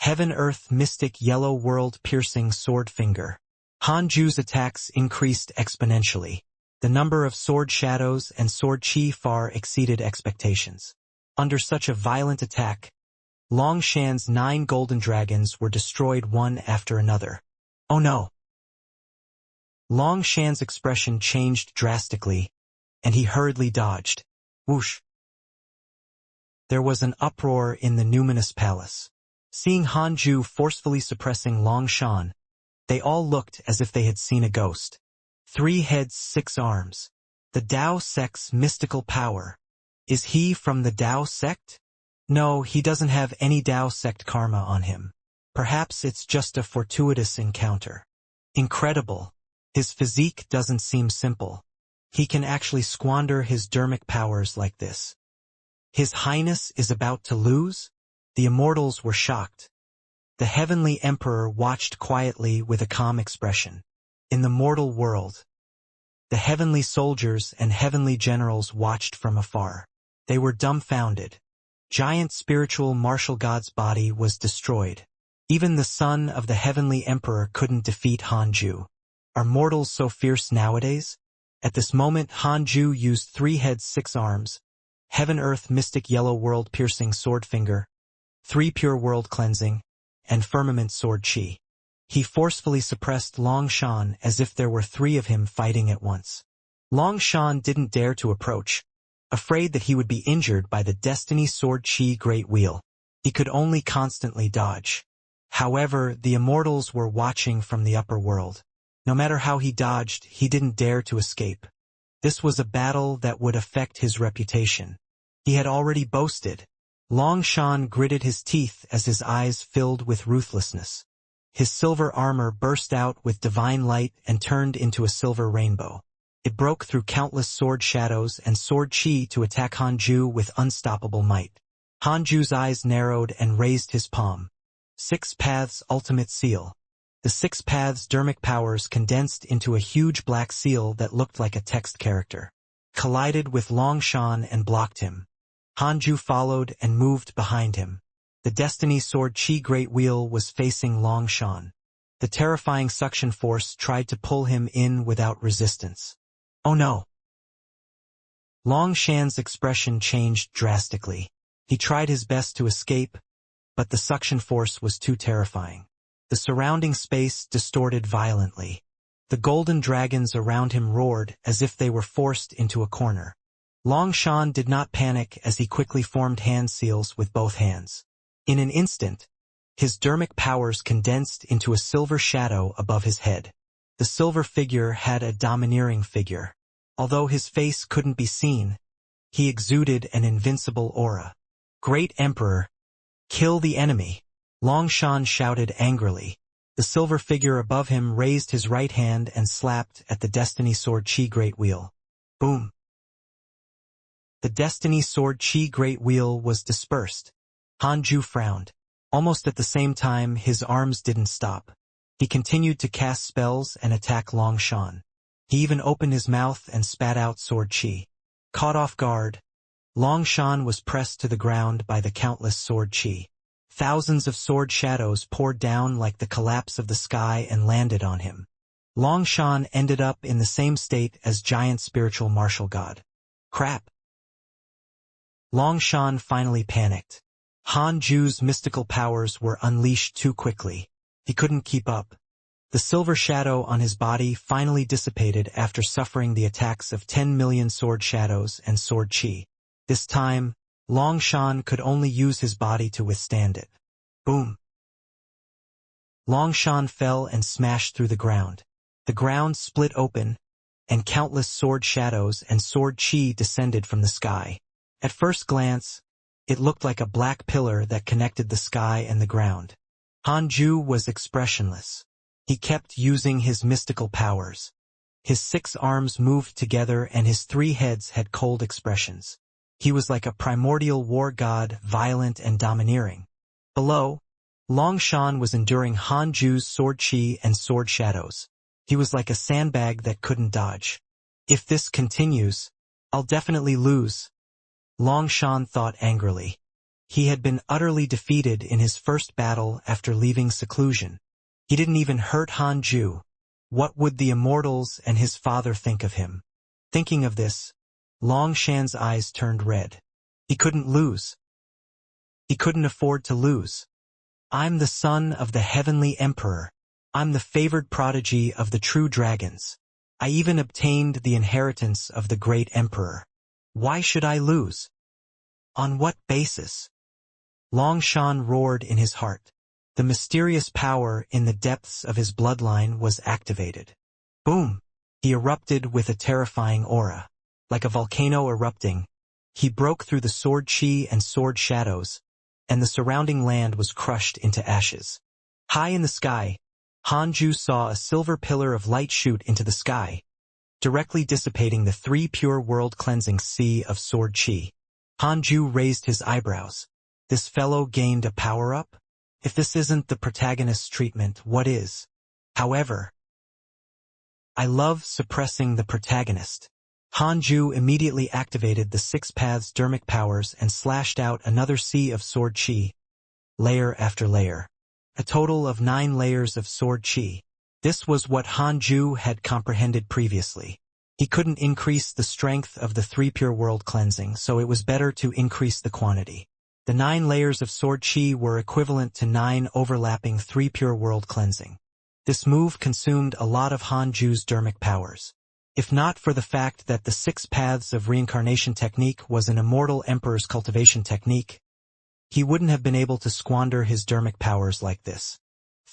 Heaven-Earth Mystic Yellow World-Piercing Sword Finger. Han Ju's attacks increased exponentially. The number of sword shadows and sword chi far exceeded expectations. Under such a violent attack, Long Shan's 9 golden dragons were destroyed one after another. Oh no! Long Shan's expression changed drastically, and he hurriedly dodged. Whoosh! There was an uproar in the numinous palace. Seeing Han Ju forcefully suppressing Long Shan, they all looked as if they had seen a ghost. 3 heads 6 arms. The Dao sect's mystical power. Is he from the Dao sect? No, he doesn't have any Dao sect karma on him. Perhaps it's just a fortuitous encounter. Incredible. His physique doesn't seem simple. He can actually squander his dermic powers like this. His Highness is about to lose? The immortals were shocked. The heavenly emperor watched quietly with a calm expression. In the mortal world, the heavenly soldiers and heavenly generals watched from afar. They were dumbfounded. Giant spiritual martial god's body was destroyed. Even the son of the heavenly emperor couldn't defeat Hanju. Are mortals so fierce nowadays? At this moment Hanju used 3 heads 6 arms, heaven earth mystic yellow world piercing sword finger, 3 pure world cleansing, and firmament sword chi. He forcefully suppressed Long Shan as if there were 3 of him fighting at once. Long Shan didn't dare to approach, afraid that he would be injured by the destiny sword chi great wheel. He could only constantly dodge. However, the immortals were watching from the upper world. No matter how he dodged, he didn't dare to escape. This was a battle that would affect his reputation. He had already boasted. Long Shan gritted his teeth as his eyes filled with ruthlessness. His silver armor burst out with divine light and turned into a silver rainbow. It broke through countless sword shadows and sword chi to attack Hanju with unstoppable might. Hanju's eyes narrowed and raised his palm. 6 Paths Ultimate Seal. The 6 Paths dermic powers condensed into a huge black seal that looked like a text character. Collided with Long Shan and blocked him. Hanju followed and moved behind him. The Destiny Sword Chi Great Wheel was facing Long Shan. The terrifying suction force tried to pull him in without resistance. Oh no! Long Shan's expression changed drastically. He tried his best to escape, but the suction force was too terrifying. The surrounding space distorted violently. The golden dragons around him roared as if they were forced into a corner. Long Shan did not panic as he quickly formed hand seals with both hands. In an instant, his dermic powers condensed into a silver shadow above his head. The silver figure had a domineering figure. Although his face couldn't be seen, he exuded an invincible aura. Great Emperor, kill the enemy! Long Shan shouted angrily. The silver figure above him raised his right hand and slapped at the Destiny Sword Chi Great Wheel. Boom! The Destiny Sword Chi Great Wheel was dispersed. Hanju frowned. Almost at the same time, his arms didn't stop. He continued to cast spells and attack Long Shan. He even opened his mouth and spat out sword chi. Caught off guard, Long Shan was pressed to the ground by the countless sword chi. Thousands of sword shadows poured down like the collapse of the sky and landed on him. Long Shan ended up in the same state as giant spiritual martial god. Crap! Long Shan finally panicked. Hanju's mystical powers were unleashed too quickly. He couldn't keep up. The silver shadow on his body finally dissipated after suffering the attacks of 10 million sword shadows and sword chi. This time, Long Shan could only use his body to withstand it. Boom! Long Shan fell and smashed through the ground. The ground split open, and countless sword shadows and sword chi descended from the sky. At first glance, it looked like a black pillar that connected the sky and the ground. Hanju was expressionless. He kept using his mystical powers. His 6 arms moved together and his 3 heads had cold expressions. He was like a primordial war god, violent and domineering. Below, Long Shan was enduring Hanju's sword chi and sword shadows. He was like a sandbag that couldn't dodge. If this continues, I'll definitely lose. Long Shan thought angrily. He had been utterly defeated in his first battle after leaving seclusion. He didn't even hurt Hanju. What would the immortals and his father think of him? Thinking of this, Long Shan's eyes turned red. He couldn't lose. He couldn't afford to lose. I'm the son of the heavenly emperor. I'm the favored prodigy of the true dragons. I even obtained the inheritance of the great emperor. Why should I lose? On what basis? Long Shan roared in his heart. The mysterious power in the depths of his bloodline was activated. Boom! He erupted with a terrifying aura. Like a volcano erupting, he broke through the sword chi and sword shadows, and the surrounding land was crushed into ashes. High in the sky, Hanju saw a silver pillar of light shoot into the sky, directly dissipating the 3 pure world-cleansing sea of sword chi. Hanju raised his eyebrows. This fellow gained a power-up? If this isn't the protagonist's treatment, what is? However, I love suppressing the protagonist. Hanju immediately activated the 6 Paths dermic powers and slashed out another sea of sword chi, layer after layer. a total of 9 layers of sword qi. This was what Hanju had comprehended previously. He couldn't increase the strength of the 3 pure world cleansing, so it was better to increase the quantity. The 9 layers of sword qi were equivalent to 9 overlapping 3 pure world cleansing. This move consumed a lot of Hanju's dermic powers. If not for the fact that the 6 paths of reincarnation technique was an immortal emperor's cultivation technique, he wouldn't have been able to squander his dermic powers like this.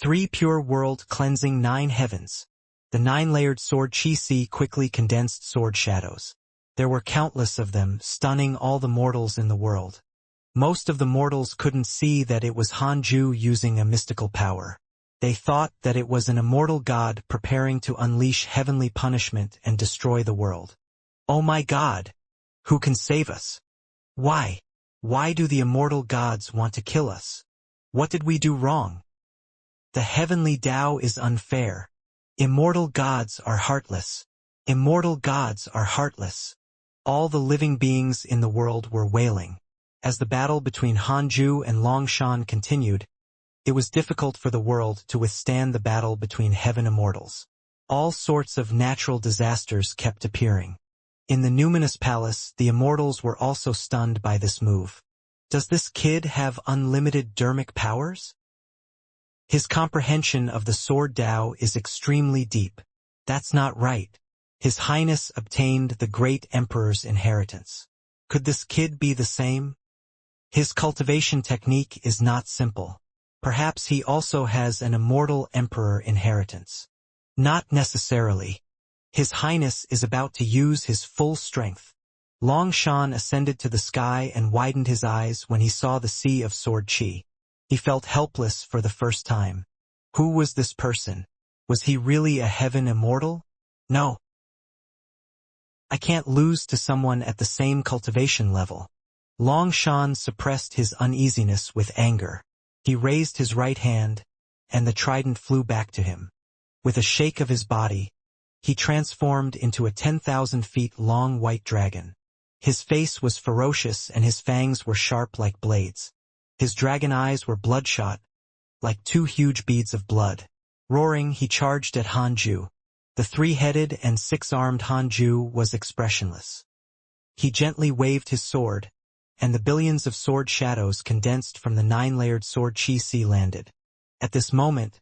3 pure world cleansing 9 heavens. The 9-layered sword qi quickly condensed sword shadows. There were countless of them, stunning all the mortals in the world. Most of the mortals couldn't see that it was Hanju using a mystical power. They thought that it was an immortal god preparing to unleash heavenly punishment and destroy the world. Oh my God! Who can save us? Why? Why do the immortal gods want to kill us? What did we do wrong? The heavenly Tao is unfair. Immortal gods are heartless. Immortal gods are heartless. All the living beings in the world were wailing. As the battle between Hanju and Longshan continued, it was difficult for the world to withstand the battle between heaven immortals. All sorts of natural disasters kept appearing. In the numinous palace, the immortals were also stunned by this move. Does this kid have unlimited dermic powers? His comprehension of the sword Tao is extremely deep. That's not right. His Highness obtained the great emperor's inheritance. Could this kid be the same? His cultivation technique is not simple. Perhaps he also has an immortal emperor inheritance. Not necessarily. His Highness is about to use his full strength. Longshan ascended to the sky and widened his eyes when he saw the sea of sword qi. He felt helpless for the first time. Who was this person? Was he really a heaven immortal? No. I can't lose to someone at the same cultivation level. Longshan suppressed his uneasiness with anger. He raised his right hand, and the trident flew back to him. With a shake of his body, he transformed into a 10,000 feet long white dragon. His face was ferocious and his fangs were sharp like blades. His dragon eyes were bloodshot, like 2 huge beads of blood. Roaring, he charged at Hanju. The 3-headed and 6-armed Hanju was expressionless. He gently waved his sword, and the billions of sword shadows condensed from the 9-layered sword qi landed. At this moment,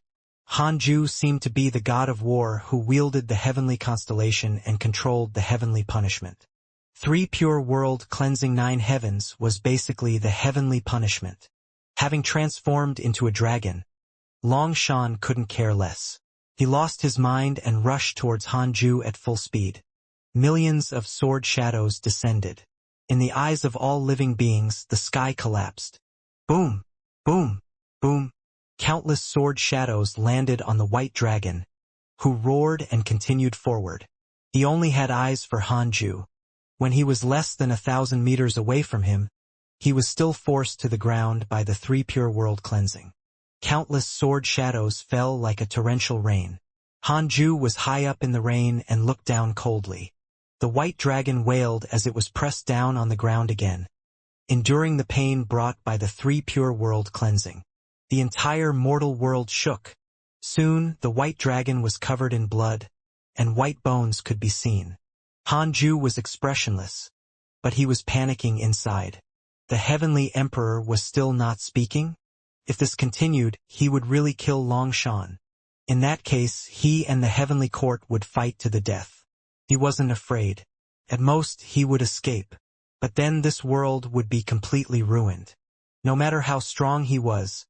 Hanju seemed to be the god of war who wielded the heavenly constellation and controlled the heavenly punishment. 3 pure world cleansing 9 heavens was basically the heavenly punishment. Having transformed into a dragon, Longshan couldn't care less. He lost his mind and rushed towards Hanju at full speed. Millions of sword shadows descended. In the eyes of all living beings, the sky collapsed. Boom! Boom! Boom! Countless sword shadows landed on the white dragon, who roared and continued forward. He only had eyes for Hanju. When he was less than 1,000 meters away from him, he was still forced to the ground by the 3 pure world cleansing. Countless sword shadows fell like a torrential rain. Hanju was high up in the rain and looked down coldly. The white dragon wailed as it was pressed down on the ground again, enduring the pain brought by the 3 pure world cleansing. The entire mortal world shook. Soon, the white dragon was covered in blood, and white bones could be seen. Hanju was expressionless, but he was panicking inside. The heavenly emperor was still not speaking? If this continued, he would really kill Longshan. In that case, he and the heavenly court would fight to the death. He wasn't afraid. At most, he would escape. But then this world would be completely ruined. No matter how strong he was,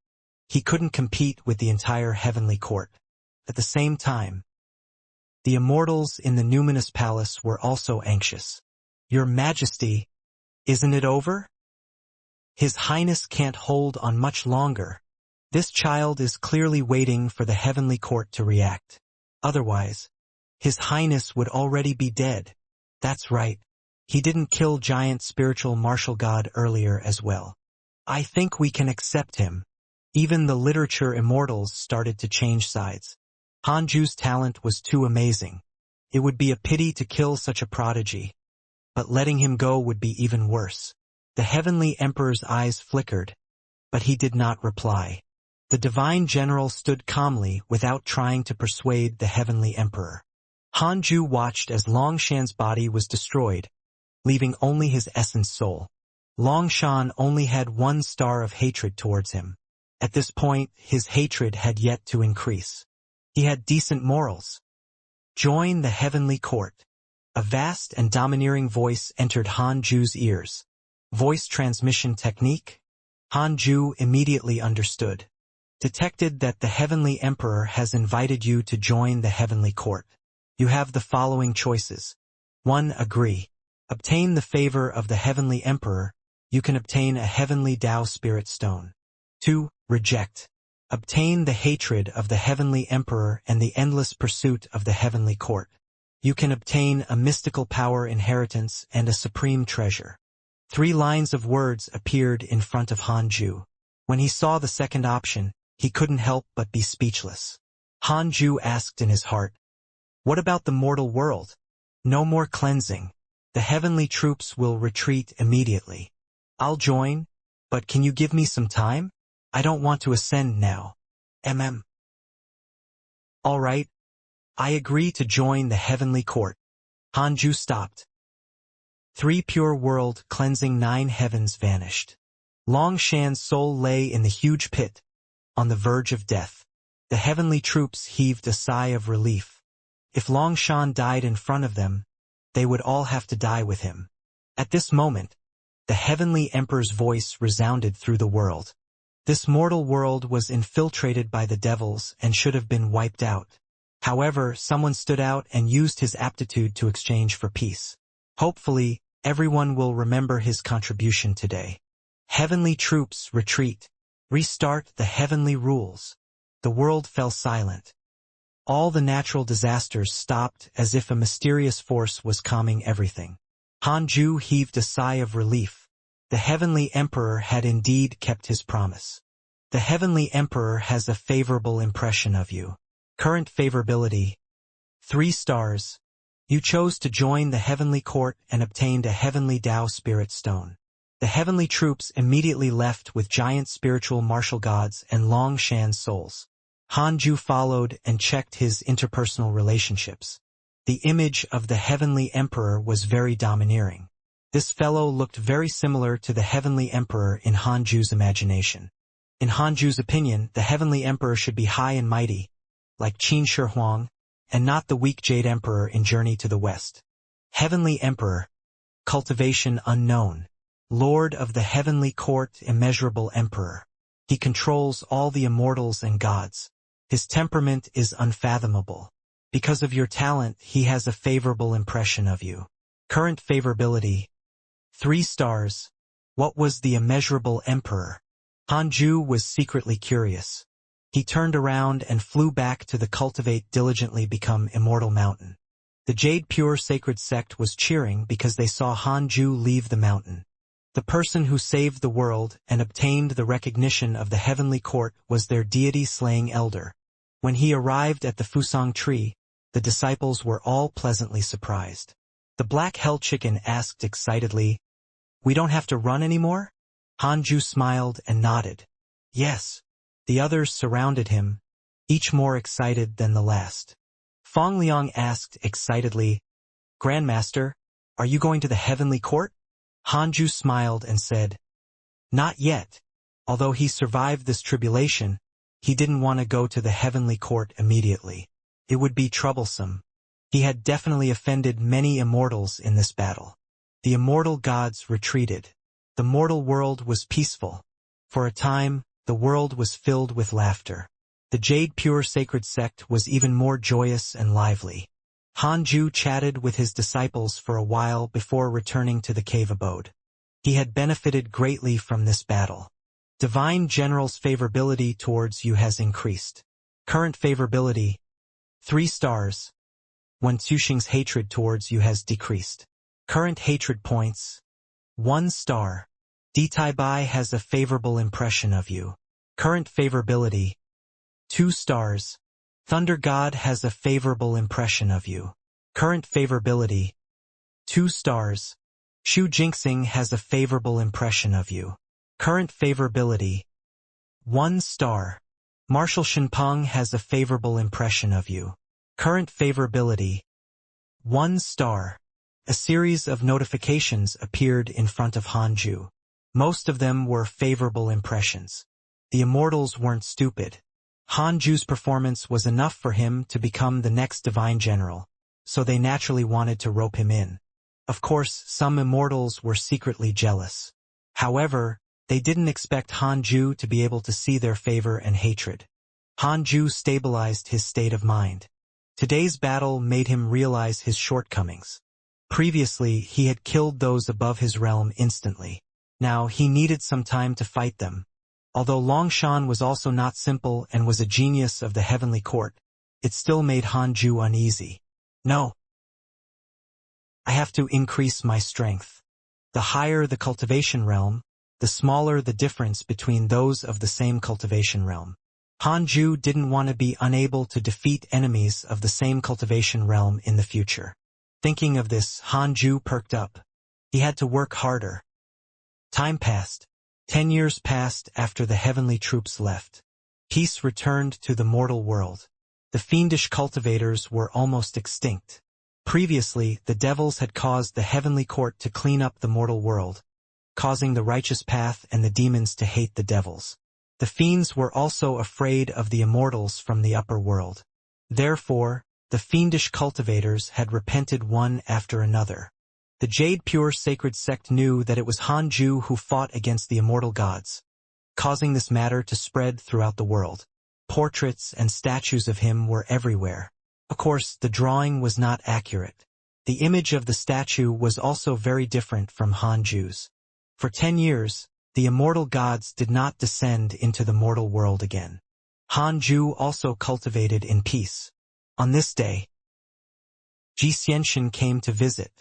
he couldn't compete with the entire heavenly court. At the same time, the immortals in the numinous palace were also anxious. Your Majesty, isn't it over? His Highness can't hold on much longer. This child is clearly waiting for the heavenly court to react. Otherwise, His Highness would already be dead. That's right. He didn't kill giant spiritual martial god earlier as well. I think we can accept him. Even the literature immortals started to change sides. Hanju's talent was too amazing. It would be a pity to kill such a prodigy. But letting him go would be even worse. The heavenly emperor's eyes flickered, but he did not reply. The divine general stood calmly without trying to persuade the heavenly emperor. Hanju watched as Longshan's body was destroyed, leaving only his essence soul. Longshan only had 1 star of hatred towards him. At this point, his hatred had yet to increase. He had decent morals. Join the heavenly court. A vast and domineering voice entered Hanju's ears. Voice transmission technique? Hanju immediately understood. Detected that the heavenly emperor has invited you to join the heavenly court. You have the following choices. 1. Agree. Obtain the favor of the heavenly emperor. You can obtain a heavenly Tao spirit stone. 2. Reject. Obtain the hatred of the heavenly emperor and the endless pursuit of the heavenly court. You can obtain a mystical power inheritance and a supreme treasure. 3 lines of words appeared in front of Hanju. When he saw the second option, he couldn't help but be speechless. Hanju asked in his heart, "What about the mortal world? No more cleansing. The heavenly troops will retreat immediately. I'll join, but can you give me some time? I don't want to ascend now. All right. I agree to join the heavenly court." Hanju stopped. 3 pure world cleansing 9 heavens vanished. Longshan's soul lay in the huge pit, on the verge of death. The heavenly troops heaved a sigh of relief. If Longshan died in front of them, they would all have to die with him. At this moment, the heavenly emperor's voice resounded through the world. This mortal world was infiltrated by the devils and should have been wiped out. However, someone stood out and used his aptitude to exchange for peace. Hopefully, everyone will remember his contribution today. Heavenly troops retreat. Restart the heavenly rules. The world fell silent. All the natural disasters stopped as if a mysterious force was calming everything. Hanju heaved a sigh of relief. The heavenly emperor had indeed kept his promise. The heavenly emperor has a favorable impression of you. Current favorability: 3 stars. You chose to join the heavenly court and obtained a heavenly Tao spirit stone. The heavenly troops immediately left with giant spiritual martial gods and Longshan souls. Hanju followed and checked his interpersonal relationships. The image of the heavenly emperor was very domineering. This fellow looked very similar to the heavenly emperor in Hanju's imagination. In Hanju's opinion, the heavenly emperor should be high and mighty, like Qin Shi Huang, and not the weak Jade Emperor in Journey to the West. Heavenly Emperor, Cultivation unknown. Lord of the Heavenly Court, immeasurable Emperor. He controls all the immortals and gods. His temperament is unfathomable. Because of your talent, he has a favorable impression of you. Current favorability: 3 stars. What was the immeasurable Emperor? Hanju was secretly curious. He turned around and flew back to the Cultivate diligently become Immortal mountain. The Jade Pure Sacred Sect was cheering because they saw Hanju leave the mountain. The person who saved the world and obtained the recognition of the heavenly court was their deity-slaying elder. When he arrived at the Fusang tree, the disciples were all pleasantly surprised. The Black Hell Chicken asked excitedly, "We don't have to run anymore?" Hanju smiled and nodded. "Yes." The others surrounded him, each more excited than the last. Fong Liang asked excitedly, "Grandmaster, are you going to the heavenly court?" Hanju smiled and said, "Not yet." Although he survived this tribulation, he didn't want to go to the heavenly court immediately. It would be troublesome. He had definitely offended many immortals in this battle. The immortal gods retreated. The mortal world was peaceful. For a time, the world was filled with laughter. The Jade Pure Sacred Sect was even more joyous and lively. Hanju chatted with his disciples for a while before returning to the cave abode. He had benefited greatly from this battle. Divine General's favorability towards you has increased. Current favorability: 3 stars. Wen Tuxing's hatred towards you has decreased. Current hatred points: 1 star. Ditaibai has a favorable impression of you. Current favorability: 2 stars. Thunder God has a favorable impression of you. Current favorability: 2 stars. Shu Jinxing has a favorable impression of you. Current favorability: 1 star. Marshal Shenpeng has a favorable impression of you. Current favorability, 1 star. A series of notifications appeared in front of Hanju. Most of them were favorable impressions. The Immortals weren't stupid. Hanju's performance was enough for him to become the next divine general, so they naturally wanted to rope him in. Of course, some Immortals were secretly jealous. However, they didn't expect Hanju to be able to see their favor and hatred. Hanju stabilized his state of mind. Today's battle made him realize his shortcomings. Previously, he had killed those above his realm instantly. Now, he needed some time to fight them. Although Longshan was also not simple and was a genius of the heavenly court, it still made Hanju uneasy. No. I have to increase my strength. The higher the cultivation realm, the smaller the difference between those of the same cultivation realm. Hanju didn't want to be unable to defeat enemies of the same cultivation realm in the future. Thinking of this, Hanju perked up. He had to work harder. Time passed. 10 years passed after the heavenly troops left. Peace returned to the mortal world. The fiendish cultivators were almost extinct. Previously, the devils had caused the heavenly court to clean up the mortal world, causing the righteous path and the demons to hate the devils. The fiends were also afraid of the immortals from the upper world. Therefore, the fiendish cultivators had repented one after another. The Jade Pure Sacred Sect knew that it was Hanju who fought against the immortal gods, causing this matter to spread throughout the world. Portraits and statues of him were everywhere. Of course, the drawing was not accurate. The image of the statue was also very different from Hanju's. For 10 years, the immortal gods did not descend into the mortal world again. Hanju also cultivated in peace. On this day, Xianxia came to visit.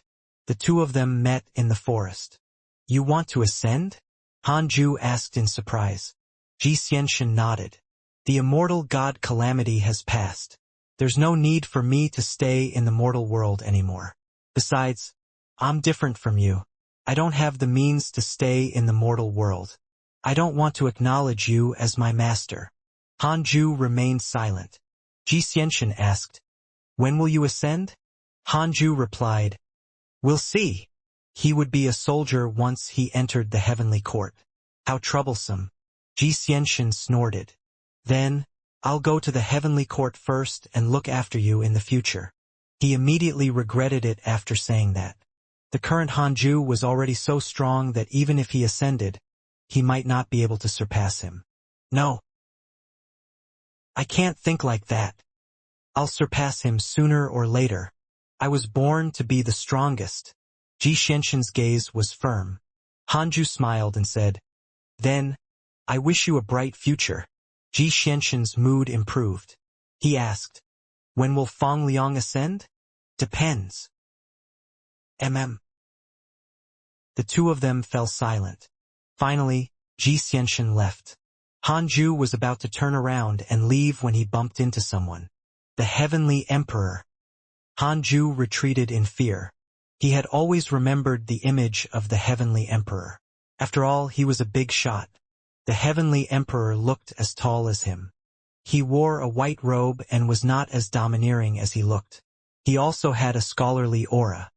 The two of them met in the forest. You want to ascend? Hanju asked in surprise. Xianxia nodded. The immortal god calamity has passed. There's no need for me to stay in the mortal world anymore. Besides, I'm different from you. I don't have the means to stay in the mortal world. I don't want to acknowledge you as my master. Hanju remained silent. Xianxia asked, when will you ascend? Hanju replied, we'll see. He would be a soldier once he entered the heavenly court. How troublesome. Xianxia snorted. Then, I'll go to the heavenly court first and look after you in the future. He immediately regretted it after saying that. The current Hanju was already so strong that even if he ascended, he might not be able to surpass him. No. I can't think like that. I'll surpass him sooner or later. I was born to be the strongest. Xianxia's gaze was firm. Hanju smiled and said, then, I wish you a bright future. Xianxia's mood improved. He asked, when will Feng Liang ascend? Depends. The two of them fell silent. Finally, Xianxia left. Hanju was about to turn around and leave when he bumped into someone. The Heavenly Emperor. Hanju retreated in fear. He had always remembered the image of the Heavenly Emperor. After all, he was a big shot. The Heavenly Emperor looked as tall as him. He wore a white robe and was not as domineering as he looked. He also had a scholarly aura.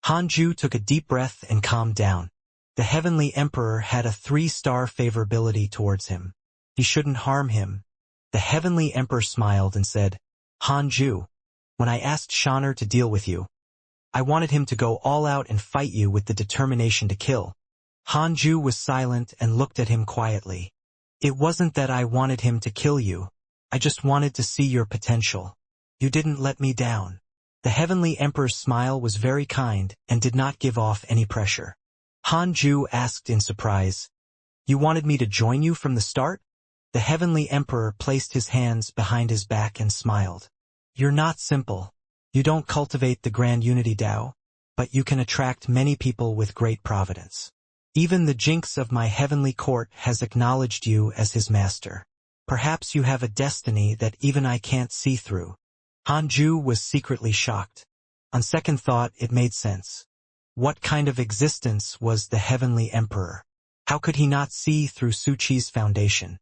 Hanju took a deep breath and calmed down. The Heavenly Emperor had a 3-star favorability towards him. He shouldn't harm him. The Heavenly Emperor smiled and said, Hanju, when I asked Shaner to deal with you, I wanted him to go all out and fight you with the determination to kill. Hanju was silent and looked at him quietly. It wasn't that I wanted him to kill you. I just wanted to see your potential. You didn't let me down. The Heavenly Emperor's smile was very kind and did not give off any pressure. Hanju asked in surprise, you wanted me to join you from the start? The Heavenly Emperor placed his hands behind his back and smiled. You're not simple. You don't cultivate the Grand Unity Tao, but you can attract many people with great providence. Even the Jinx of my heavenly court has acknowledged you as his master. Perhaps you have a destiny that even I can't see through. Hanju was secretly shocked. On second thought, it made sense. What kind of existence was the Heavenly Emperor? How could he not see through Suchi's foundation?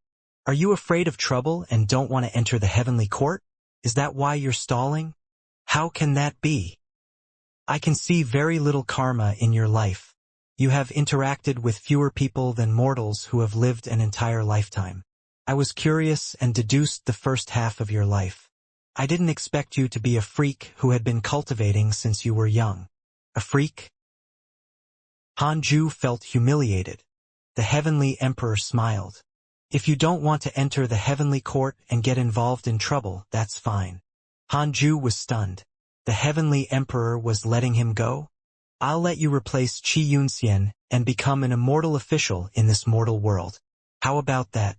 Are you afraid of trouble and don't want to enter the heavenly court? Is that why you're stalling? How can that be? I can see very little karma in your life. You have interacted with fewer people than mortals who have lived an entire lifetime. I was curious and deduced the first half of your life. I didn't expect you to be a freak who had been cultivating since you were young. A freak? Hanju felt humiliated. The Heavenly Emperor smiled. If you don't want to enter the heavenly court and get involved in trouble, that's fine. Hanju was stunned. The Heavenly Emperor was letting him go? I'll let you replace Xianxia and become an immortal official in this mortal world. How about that?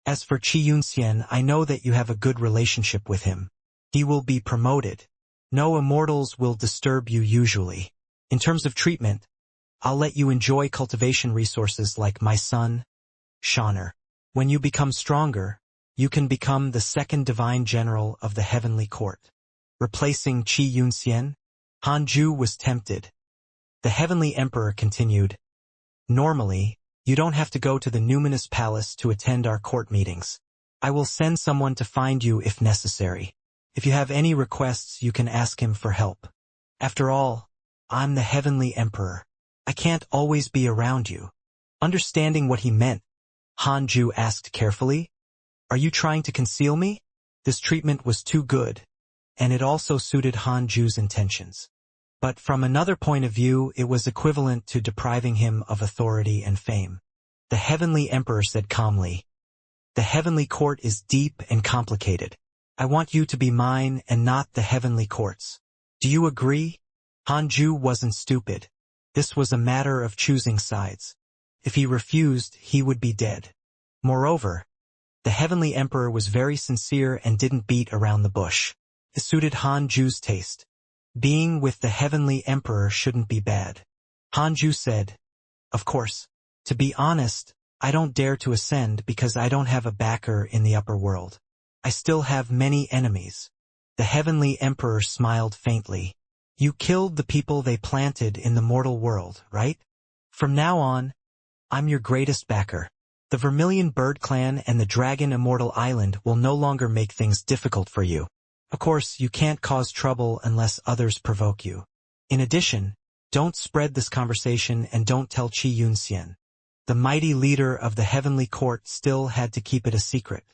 As for Xianxia, I know that you have a good relationship with him. He will be promoted. No immortals will disturb you usually. In terms of treatment, I'll let you enjoy cultivation resources like my son, Xianxia. When you become stronger, you can become the second divine general of the heavenly court. Replacing Xianxia? Hanju was tempted. The Heavenly Emperor continued, Normally, you don't have to go to the numinous palace to attend our court meetings. I will send someone to find you if necessary. If you have any requests, you can ask him for help. After all, I'm the Heavenly Emperor. I can't always be around you. Understanding what he meant, Hanju asked carefully, Are you trying to conceal me? This treatment was too good, and it also suited Hanju's intentions. But from another point of view, it was equivalent to depriving him of authority and fame. The Heavenly Emperor said calmly, The heavenly court is deep and complicated. I want you to be mine and not the heavenly court's. Do you agree? Hanju wasn't stupid. This was a matter of choosing sides. If he refused, he would be dead. Moreover, the Heavenly Emperor was very sincere and didn't beat around the bush. It suited Hanju's taste. Being with the Heavenly Emperor shouldn't be bad. Hanju said, Of course. To be honest, I don't dare to ascend because I don't have a backer in the upper world. I still have many enemies. The Heavenly Emperor smiled faintly. You killed the people they planted in the mortal world, right? From now on, I'm your greatest backer. The Vermilion Bird Clan and the Dragon Immortal Island will no longer make things difficult for you. Of course, you can't cause trouble unless others provoke you. In addition, don't spread this conversation and don't tell Xianxia. The mighty leader of the heavenly court still had to keep it a secret.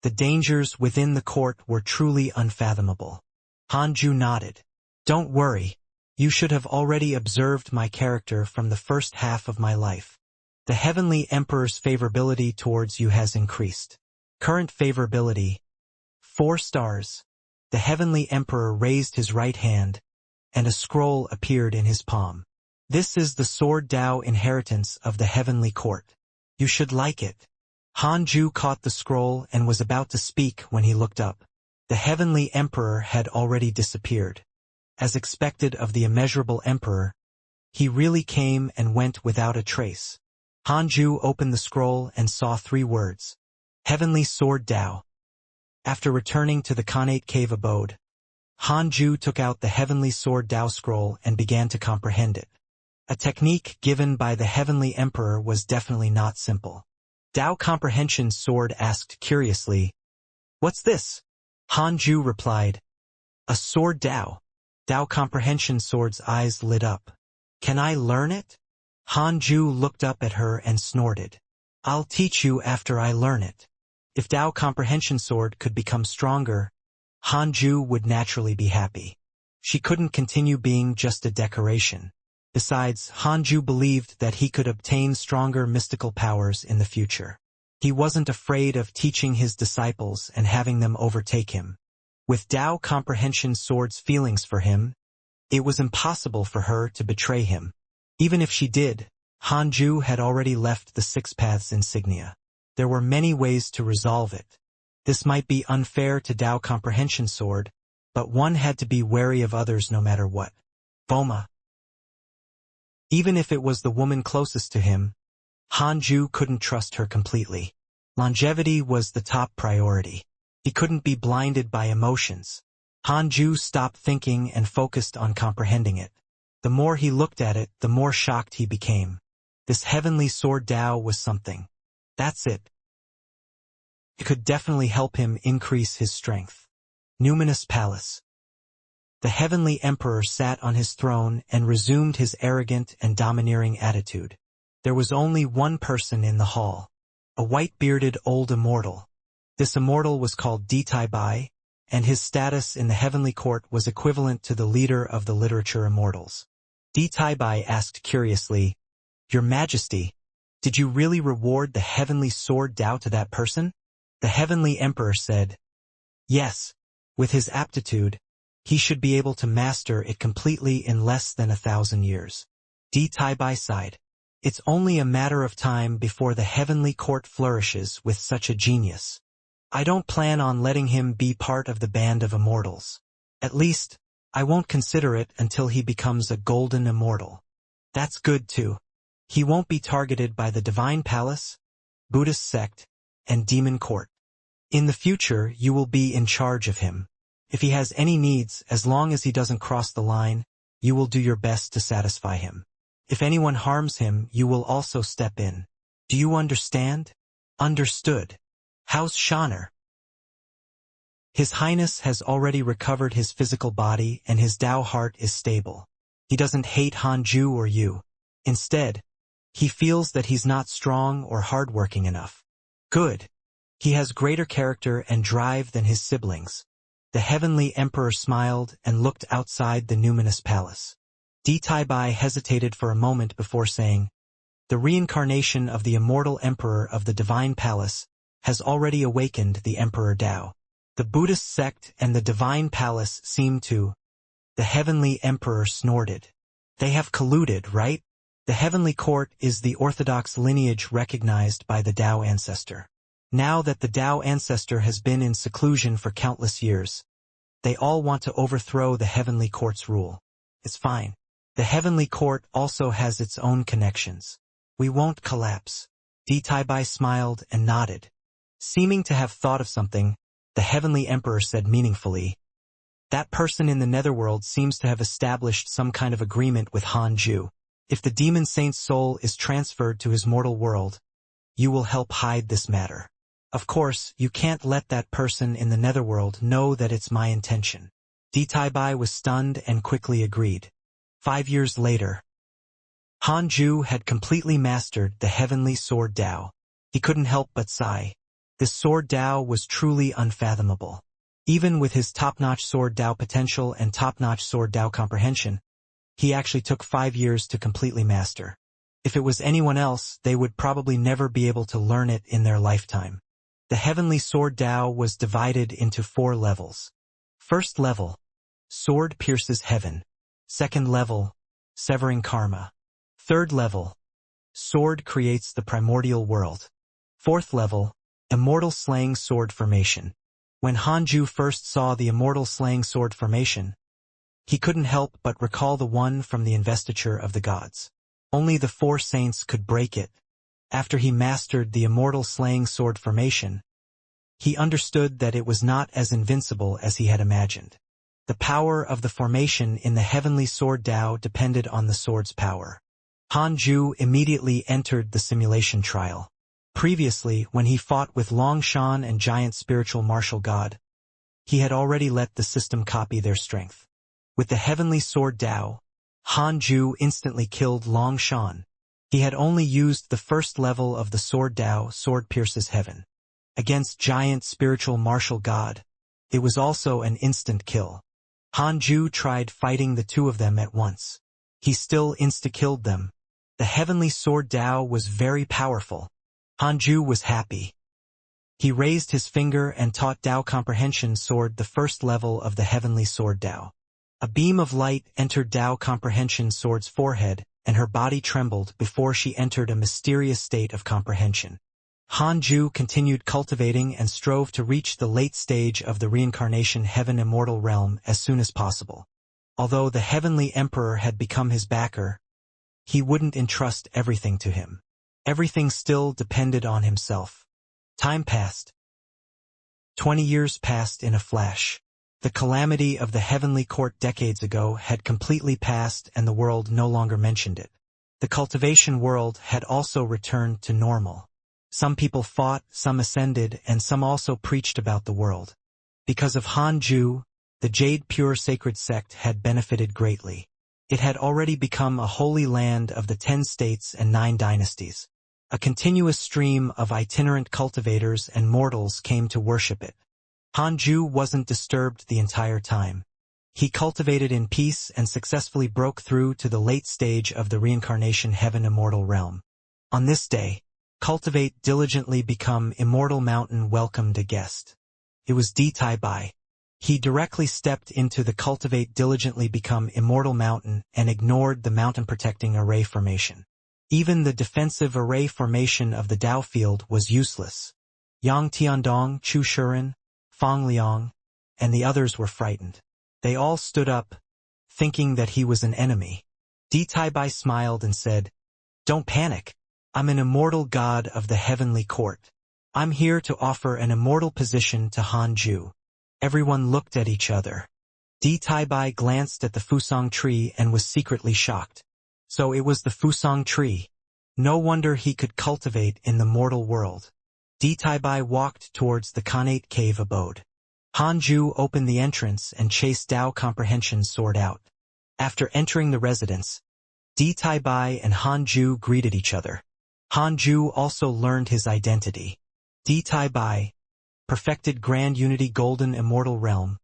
The dangers within the court were truly unfathomable. Hanju nodded. Don't worry. You should have already observed my character from the first half of my life. The Heavenly Emperor's favorability towards you has increased. Current favorability, 4 stars. The Heavenly Emperor raised his right hand, and a scroll appeared in his palm. This is the Sword Dao inheritance of the Heavenly Court. You should like it. Hanju caught the scroll and was about to speak when he looked up. The Heavenly Emperor had already disappeared. As expected of the immeasurable Emperor, he really came and went without a trace. Hanju opened the scroll and saw 3 words. Heavenly Sword Dao. After returning to the Khanate cave abode, Hanju took out the Heavenly Sword Dao scroll and began to comprehend it. A technique given by the Heavenly Emperor was definitely not simple. Dao Comprehension Sword asked curiously, What's this? Hanju replied, A Sword Dao. Dao Comprehension Sword's eyes lit up. Can I learn it? Hanju looked up at her and snorted. I'll teach you after I learn it. If Dao Comprehension Sword could become stronger, Hanju would naturally be happy. She couldn't continue being just a decoration. Besides, Hanju believed that he could obtain stronger mystical powers in the future. He wasn't afraid of teaching his disciples and having them overtake him. With Dao Comprehension Sword's feelings for him, it was impossible for her to betray him. Even if she did, Hanju had already left the 6 Paths insignia. There were many ways to resolve it. This might be unfair to Dao Comprehension Sword, but one had to be wary of others no matter what. Boma. Even if it was the woman closest to him, Hanju couldn't trust her completely. Longevity was the top priority. He couldn't be blinded by emotions. Hanju stopped thinking and focused on comprehending it. The more he looked at it, the more shocked he became. This Heavenly Sword Dao was something. That's it. It could definitely help him increase his strength. Numinous Palace. The heavenly emperor sat on his throne and resumed his arrogant and domineering attitude. There was only one person in the hall. A white-bearded old immortal. This immortal was called Bai, and his status in the heavenly court was equivalent to the leader of the literature immortals. Bai asked curiously, "Your Majesty, did you really reward the heavenly sword Dao to that person?" The heavenly emperor said, "Yes, with his aptitude, he should be able to master it completely in less than 1,000 years. Bai sighed. It's only a matter of time before the heavenly court flourishes with such a genius. I don't plan on letting him be part of the band of immortals. At least, I won't consider it until he becomes a golden immortal. That's good too. He won't be targeted by the divine palace, Buddhist sect, and demon court. In the future, you will be in charge of him. If he has any needs, as long as he doesn't cross the line, you will do your best to satisfy him. If anyone harms him, you will also step in. Do you understand?" "Understood. How's Shaner?" "His Highness has already recovered his physical body and his Tao heart is stable. He doesn't hate Hanju or you. Instead, he feels that he's not strong or hardworking enough. Good. He has greater character and drive than his siblings." The heavenly emperor smiled and looked outside the numinous palace. Bai hesitated for a moment before saying, "The reincarnation of the immortal emperor of the divine palace has already awakened the Emperor Tao. The Buddhist sect and the divine palace seem to—" The heavenly emperor snorted. "They have colluded, right? The heavenly court is the orthodox lineage recognized by the Tao ancestor. Now that the Tao ancestor has been in seclusion for countless years, they all want to overthrow the heavenly court's rule. It's fine. The heavenly court also has its own connections. We won't collapse." Bai smiled and nodded. Seeming to have thought of something, the heavenly emperor said meaningfully, "That person in the netherworld seems to have established some kind of agreement with Hanju. If the demon saint's soul is transferred to his mortal world, you will help hide this matter. Of course, you can't let that person in the netherworld know that it's my intention." Bai was stunned and quickly agreed. 5 years later, Hanju had completely mastered the heavenly sword Tao. He couldn't help but sigh. This sword Tao was truly unfathomable. Even with his top-notch sword Tao potential and top-notch sword Tao comprehension, he actually took 5 years to completely master. If it was anyone else, they would probably never be able to learn it in their lifetime. The heavenly sword Tao was divided into 4 levels. First level, sword pierces heaven. Second level, severing karma. Third level, sword creates the primordial world. Fourth level, immortal slaying sword formation. When Hanju first saw the immortal slaying sword formation, he couldn't help but recall the one from the investiture of the gods. Only the 4 saints could break it. After he mastered the immortal slaying sword formation, he understood that it was not as invincible as he had imagined. The power of the formation in the heavenly sword Tao depended on the sword's power. Hanju immediately entered the simulation trial. Previously, when he fought with Long Shan and giant spiritual martial god, he had already let the system copy their strength. With the heavenly sword Tao, Hanju instantly killed Long Shan. He had only used the first level of the sword Tao, sword pierces heaven. Against giant spiritual martial god, it was also an instant kill. Hanju tried fighting the 2 of them at once. He still insta-killed them. The heavenly sword Tao was very powerful. Hanju was happy. He raised his finger and taught Tao Comprehension Sword the first level of the heavenly sword Tao. A beam of light entered Tao Comprehension Sword's forehead, and her body trembled before she entered a mysterious state of comprehension. Hanju continued cultivating and strove to reach the late stage of the Reincarnation Heaven Immortal realm as soon as possible. Although the heavenly emperor had become his backer, he wouldn't entrust everything to him. Everything still depended on himself. Time passed. 20 years passed in a flash. The calamity of the heavenly court decades ago had completely passed and the world no longer mentioned it. The cultivation world had also returned to normal. Some people fought, some ascended, and some also preached about the world. Because of Hanju, the Jade Pure Sacred Sect had benefited greatly. It had already become a holy land of the 10 states and 9 dynasties. A continuous stream of itinerant cultivators and mortals came to worship it. Hanju wasn't disturbed the entire time. He cultivated in peace and successfully broke through to the late stage of the Reincarnation Heaven Immortal realm. On this day, Cultivate diligently become Immortal Mountain welcomed a guest. It was Tai Bai. He directly stepped into the Cultivate diligently become Immortal Mountain and ignored the mountain-protecting array formation. Even the defensive array formation of the Dao field was useless. Yang Tiandong, Chu Shuren, Fang Liang, and the others were frightened. They all stood up, thinking that he was an enemy. Tai Bai smiled and said, "Don't panic. I'm an immortal god of the heavenly court. I'm here to offer an immortal position to Hanju." Everyone looked at each other. Tai Bai glanced at the Fusang tree and was secretly shocked. So it was the Fusang tree. No wonder he could cultivate in the mortal world. Tai Bai walked towards the Khanate cave abode. Hanju opened the entrance and chased Dao Comprehension's sword out. After entering the residence, Tai Bai and Hanju greeted each other. Hanju also learned his identity. Tai Bai, perfected Grand Unity Golden Immortal Realm,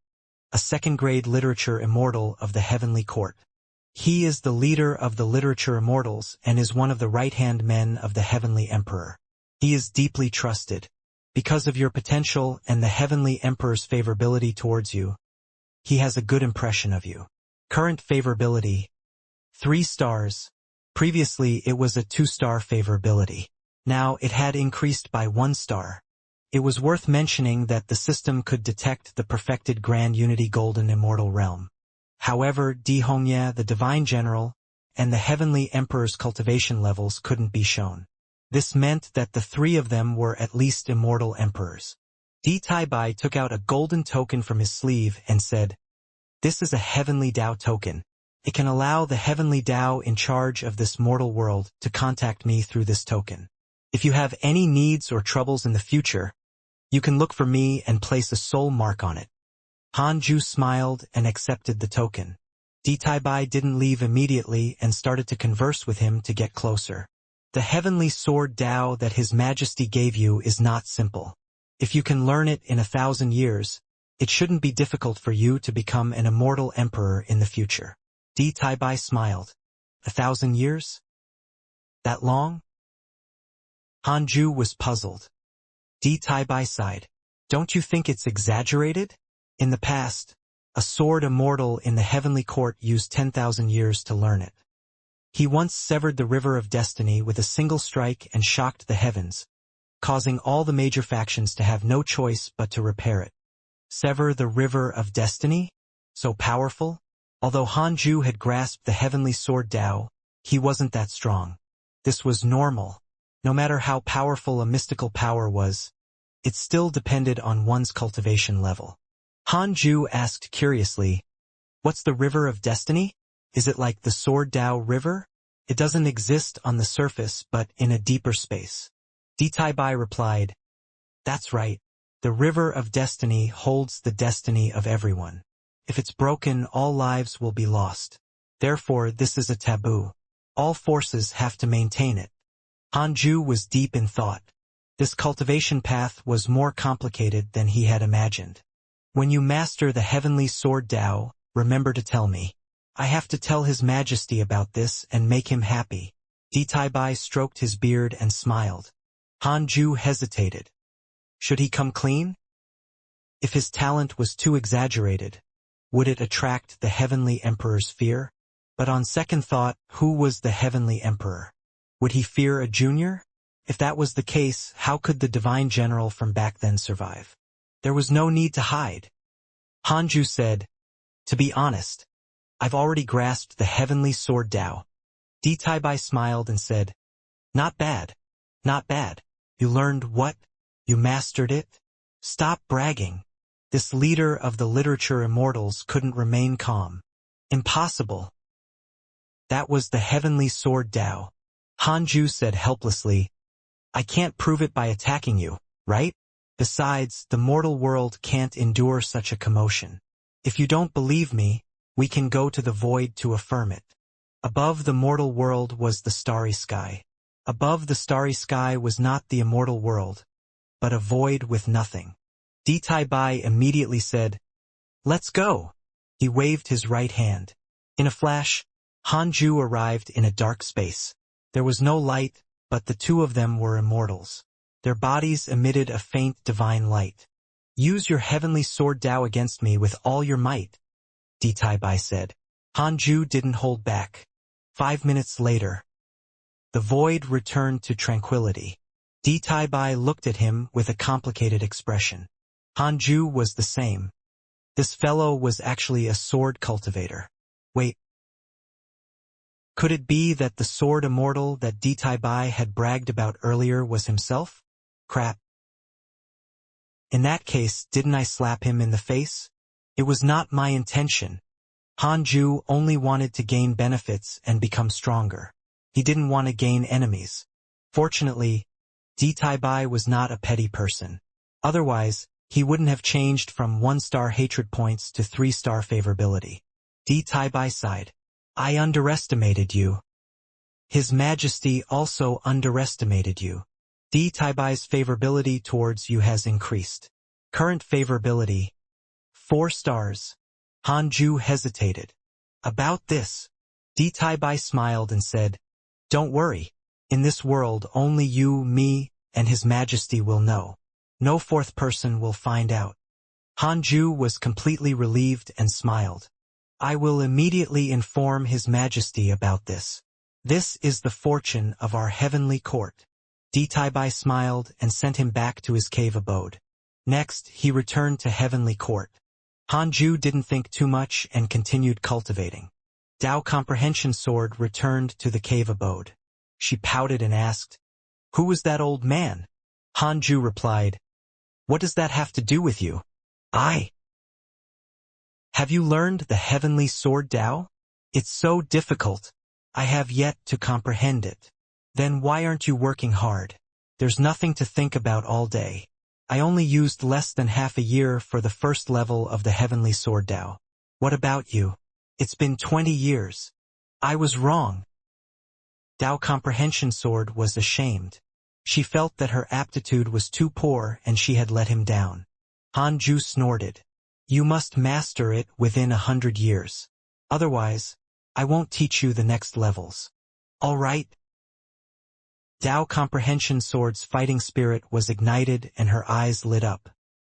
a second-grade literature immortal of the Heavenly Court. He is the leader of the literature immortals and is one of the right-hand men of the Heavenly Emperor. He is deeply trusted. Because of your potential and the Heavenly Emperor's favorability towards you, he has a good impression of you. Current favorability, 3 stars. Previously it was a 2-star favorability. Now it had increased by 1 star. It was worth mentioning that the system could detect the perfected Grand Unity Golden Immortal Realm. However, Hongye, the Divine General, and the Heavenly Emperor's cultivation levels couldn't be shown. This meant that the 3 of them were at least immortal emperors. Tai Bai took out a golden token from his sleeve and said, "This is a Heavenly Dao token. It can allow the Heavenly Dao in charge of this mortal world to contact me through this token. If you have any needs or troubles in the future, you can look for me and place a soul mark on it." Hanju smiled and accepted the token. Tai Bai didn't leave immediately and started to converse with him to get closer. The heavenly sword Dao that His Majesty gave you is not simple. If you can learn it in 1,000 years, it shouldn't be difficult for you to become an immortal emperor in the future. Tai Bai smiled. 1,000 years? That long? Hanju was puzzled. Tai Bai sighed. Don't you think it's exaggerated? In the past, a sword immortal in the heavenly court used 10,000 years to learn it. He once severed the river of destiny with a single strike and shocked the heavens, causing all the major factions to have no choice but to repair it. Sever the river of destiny? So powerful? Although Hanju had grasped the heavenly sword Dao, he wasn't that strong. This was normal. No matter how powerful a mystical power was, it still depended on one's cultivation level. Hanju asked curiously, "What's the river of destiny? Is it like the sword Dao river? It doesn't exist on the surface but in a deeper space." Tai Bai replied, "That's right. The river of destiny holds the destiny of everyone. If it's broken, all lives will be lost. Therefore, this is a taboo. All forces have to maintain it." Hanju was deep in thought. This cultivation path was more complicated than he had imagined. "When you master the heavenly sword Dao, remember to tell me. I have to tell His Majesty about this and make him happy." Tai Bai stroked his beard and smiled. Hanju hesitated. Should he come clean? If his talent was too exaggerated, would it attract the Heavenly Emperor's fear? But on second thought, who was the Heavenly Emperor? Would he fear a junior? If that was the case, how could the Divine General from back then survive? There was no need to hide. Hanju said, "To be honest, I've already grasped the heavenly sword Dao." Tai Bai smiled and said, "Not bad. Not bad. You learned what? You mastered it? Stop bragging." This leader of the literature immortals couldn't remain calm. Impossible. That was the heavenly sword Dao. Hanju said helplessly, I can't prove it by attacking you, right? Besides, the mortal world can't endure such a commotion. If you don't believe me, we can go to the void to affirm it. Above the mortal world was the starry sky. Above the starry sky was not the immortal world, but a void with nothing. Ditai Bai immediately said, "Let's go." He waved his right hand. In a flash, Hanju arrived in a dark space. There was no light, but the two of them were immortals. Their bodies emitted a faint divine light. "Use your heavenly sword Dao against me with all your might," Ditai Bai said. Hanju didn't hold back. 5 minutes later, the void returned to tranquility. Ditai Bai looked at him with a complicated expression. Hanju was the same. This fellow was actually a sword cultivator. Wait. Could it be that the sword immortal that Ditai Bai had bragged about earlier was himself? Crap. In that case, didn't I slap him in the face? It was not my intention. Hanju only wanted to gain benefits and become stronger. He didn't want to gain enemies. Fortunately, Ditai Bai was not a petty person. Otherwise, he wouldn't have changed from 1-star hatred points to 3-star favorability. Ditai Bai sighed. "I underestimated you. His Majesty also underestimated you. Ditai Bai's favorability towards you has increased. Current favorability, 4 stars. Hanju hesitated. About this, Ditai Bai smiled and said, "Don't worry. In this world only you, me, and His Majesty will know. No fourth person will find out." Hanju was completely relieved and smiled. "I will immediately inform His Majesty about this. This is the fortune of our heavenly court." Ditai Bai smiled and sent him back to his cave abode. Next, he returned to heavenly court. Hanju didn't think too much and continued cultivating. Dao Comprehension Sword returned to the cave abode. She pouted and asked, "Who was that old man?" Hanju replied, "What does that have to do with you?" "Have you learned the heavenly sword Dao? It's so difficult. I have yet to comprehend it." "Then why aren't you working hard? There's nothing to think about all day. I only used less than half a year for the first level of the heavenly sword Dao. What about you? It's been 20 years. I was wrong." Dao Comprehension Sword was ashamed. She felt that her aptitude was too poor and she had let him down. Hanju snorted. "You must master it within 100 years. Otherwise, I won't teach you the next levels." "All right." Dao Comprehension Sword's fighting spirit was ignited and her eyes lit up.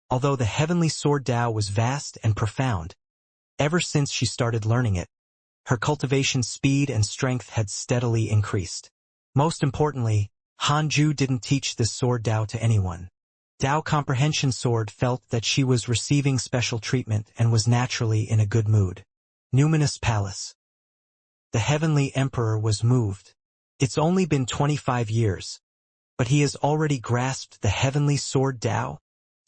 Although the heavenly sword Dao was vast and profound, ever since she started learning it, her cultivation speed and strength had steadily increased. Most importantly, Hanju didn't teach this sword Dao to anyone. Dao Comprehension Sword felt that she was receiving special treatment and was naturally in a good mood. Numinous Palace. The Heavenly Emperor was moved. It's only been 25 years, but he has already grasped the heavenly sword Dao?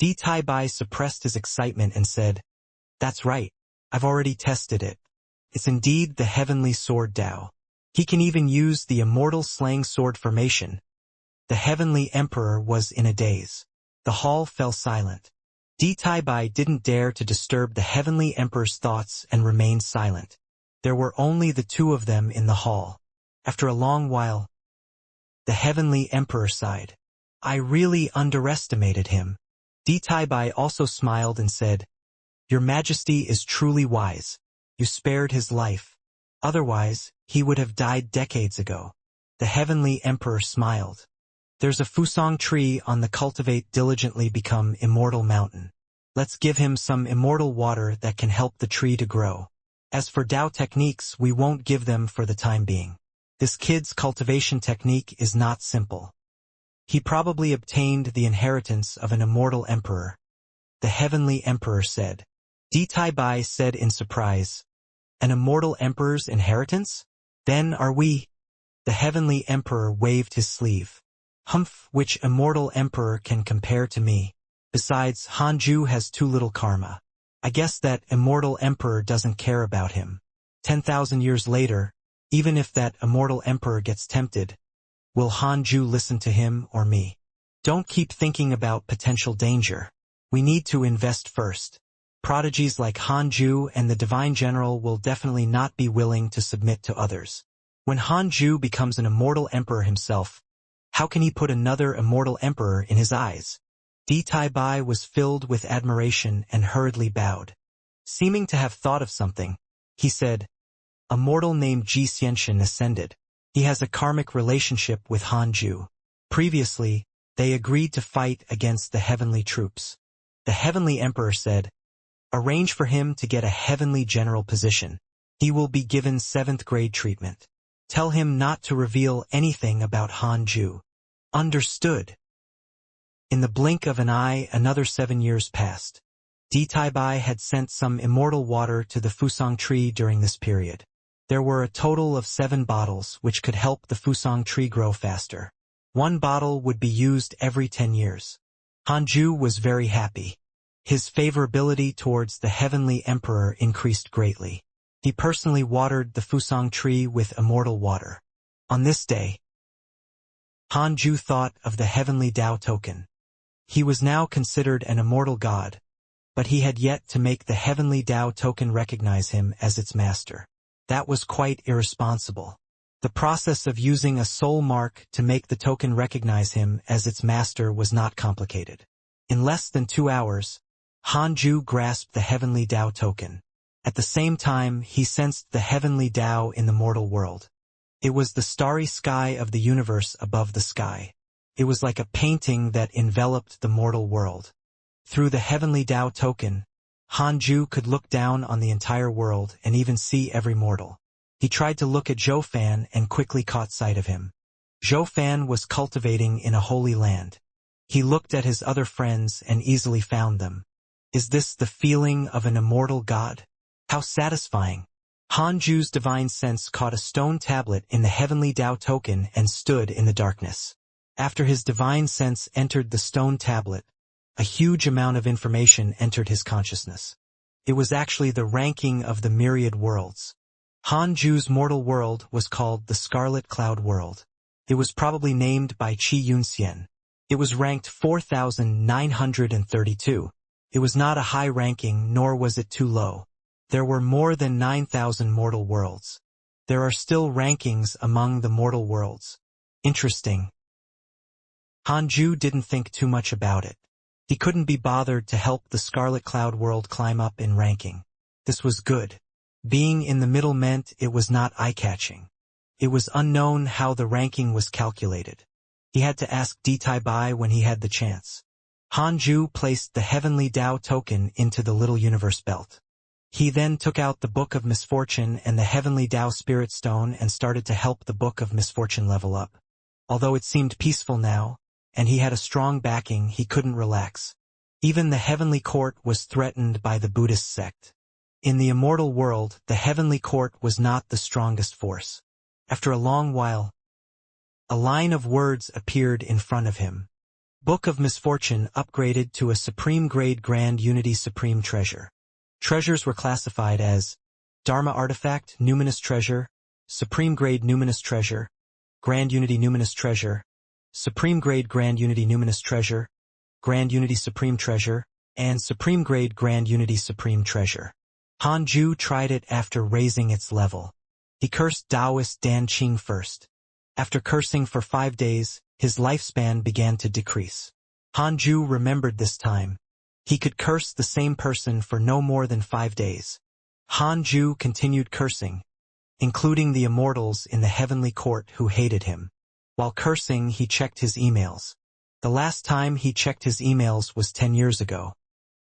Ditai Bai suppressed his excitement and said, "That's right. I've already tested it. It's indeed the heavenly sword Dao. He can even use the immortal slang sword formation." The heavenly emperor was in a daze. The hall fell silent. Ditai Bai didn't dare to disturb the heavenly emperor's thoughts and remained silent. There were only the two of them in the hall. After a long while, the heavenly emperor sighed. "I really underestimated him." Ditai Bai also smiled and said, "Your Majesty is truly wise. You spared his life. Otherwise, he would have died decades ago." The heavenly emperor smiled. "There's a Fusong tree on the Cultivate Diligently Become Immortal mountain. Let's give him some immortal water that can help the tree to grow. As for Dao techniques, we won't give them for the time being. This kid's cultivation technique is not simple. He probably obtained the inheritance of an immortal emperor." The heavenly emperor said. Ditai Bai said in surprise, "An immortal emperor's inheritance? Then are we?" The heavenly emperor waved his sleeve. "Humph, which immortal emperor can compare to me? Besides, Hanju has too little karma. I guess that immortal emperor doesn't care about him. 10,000 years later, even if that immortal emperor gets tempted, Will Hanju listen to him or me? Don't keep thinking about potential danger. We need to invest first. Prodigies like Hanju and the Divine General will definitely not be willing to submit to others. When Hanju becomes an immortal emperor himself, how can he put another immortal emperor in his eyes? Bai was filled with admiration and hurriedly bowed. Seeming to have thought of something, he said, "A mortal named Xianxia ascended. He has a karmic relationship with Hanju. Previously, they agreed to fight against the heavenly troops. The heavenly emperor said, 'Arrange for him to get a heavenly general position. He will be given 7th grade treatment. Tell him not to reveal anything about Hanju.'" Understood. In the blink of an eye, another 7 years passed. Bai had sent some immortal water to the Fusang tree during this period. There were a total of 7 bottles which could help the Fusang tree grow faster. 1 bottle would be used every 10 years. Hanju was very happy. His favorability towards the heavenly emperor increased greatly. He personally watered the Fusang tree with immortal water. On this day, Hanju thought of the heavenly Tao token. He was now considered an immortal god, but he had yet to make the heavenly Tao token recognize him as its master. That was quite irresponsible. The process of using a soul mark to make the token recognize him as its master was not complicated. In less than 2 hours, Hanju grasped the heavenly Tao token. At the same time, he sensed the heavenly Tao in the mortal world. It was the starry sky of the universe above the sky. It was like a painting that enveloped the mortal world. Through the heavenly Tao token, Hanju could look down on the entire world and even see every mortal. He tried to look at Zhou Fan and quickly caught sight of him. Zhou Fan was cultivating in a holy land. He looked at his other friends and easily found them. Is this the feeling of an immortal god? How satisfying! Hanju's divine sense caught a stone tablet in the heavenly Tao token and stood in the darkness. After his divine sense entered the stone tablet, a huge amount of information entered his consciousness. It was actually the ranking of the myriad worlds. Hanju's mortal world was called the Scarlet Cloud World. It was probably named by Qi Yunxian. It was ranked 4,932. It was not a high ranking, nor was it too low. There were more than 9,000 mortal worlds. There are still rankings among the mortal worlds. Interesting. Hanju didn't think too much about it. He couldn't be bothered to help the Scarlet Cloud World climb up in ranking. This was good. Being in the middle meant it was not eye-catching. It was unknown how the ranking was calculated. He had to ask Bai when he had the chance. Hanju placed the heavenly Tao token into the little universe belt. He then took out the Book of Misfortune and the heavenly Tao Spirit Stone and started to help the Book of Misfortune level up. Although it seemed peaceful now, and he had a strong backing, he couldn't relax. Even the heavenly court was threatened by the Buddhist sect. In the immortal world, the heavenly court was not the strongest force. After a long while, a line of words appeared in front of him. Book of Misfortune upgraded to a Supreme Grade Grand Unity Supreme Treasure. Treasures were classified as Dharma Artifact, Numinous Treasure, Supreme Grade Numinous Treasure, Grand Unity Numinous Treasure, Supreme Grade Grand Unity Numinous Treasure, Grand Unity Supreme Treasure, and Supreme Grade Grand Unity Supreme Treasure. Hanju tried it after raising its level. He cursed Taoist Dan Qing first. After cursing for 5 days, his lifespan began to decrease. Hanju remembered this time. He could curse the same person for no more than 5 days. Hanju continued cursing, including the immortals in the heavenly court who hated him. While cursing, he checked his emails. The last time he checked his emails was 10 years ago.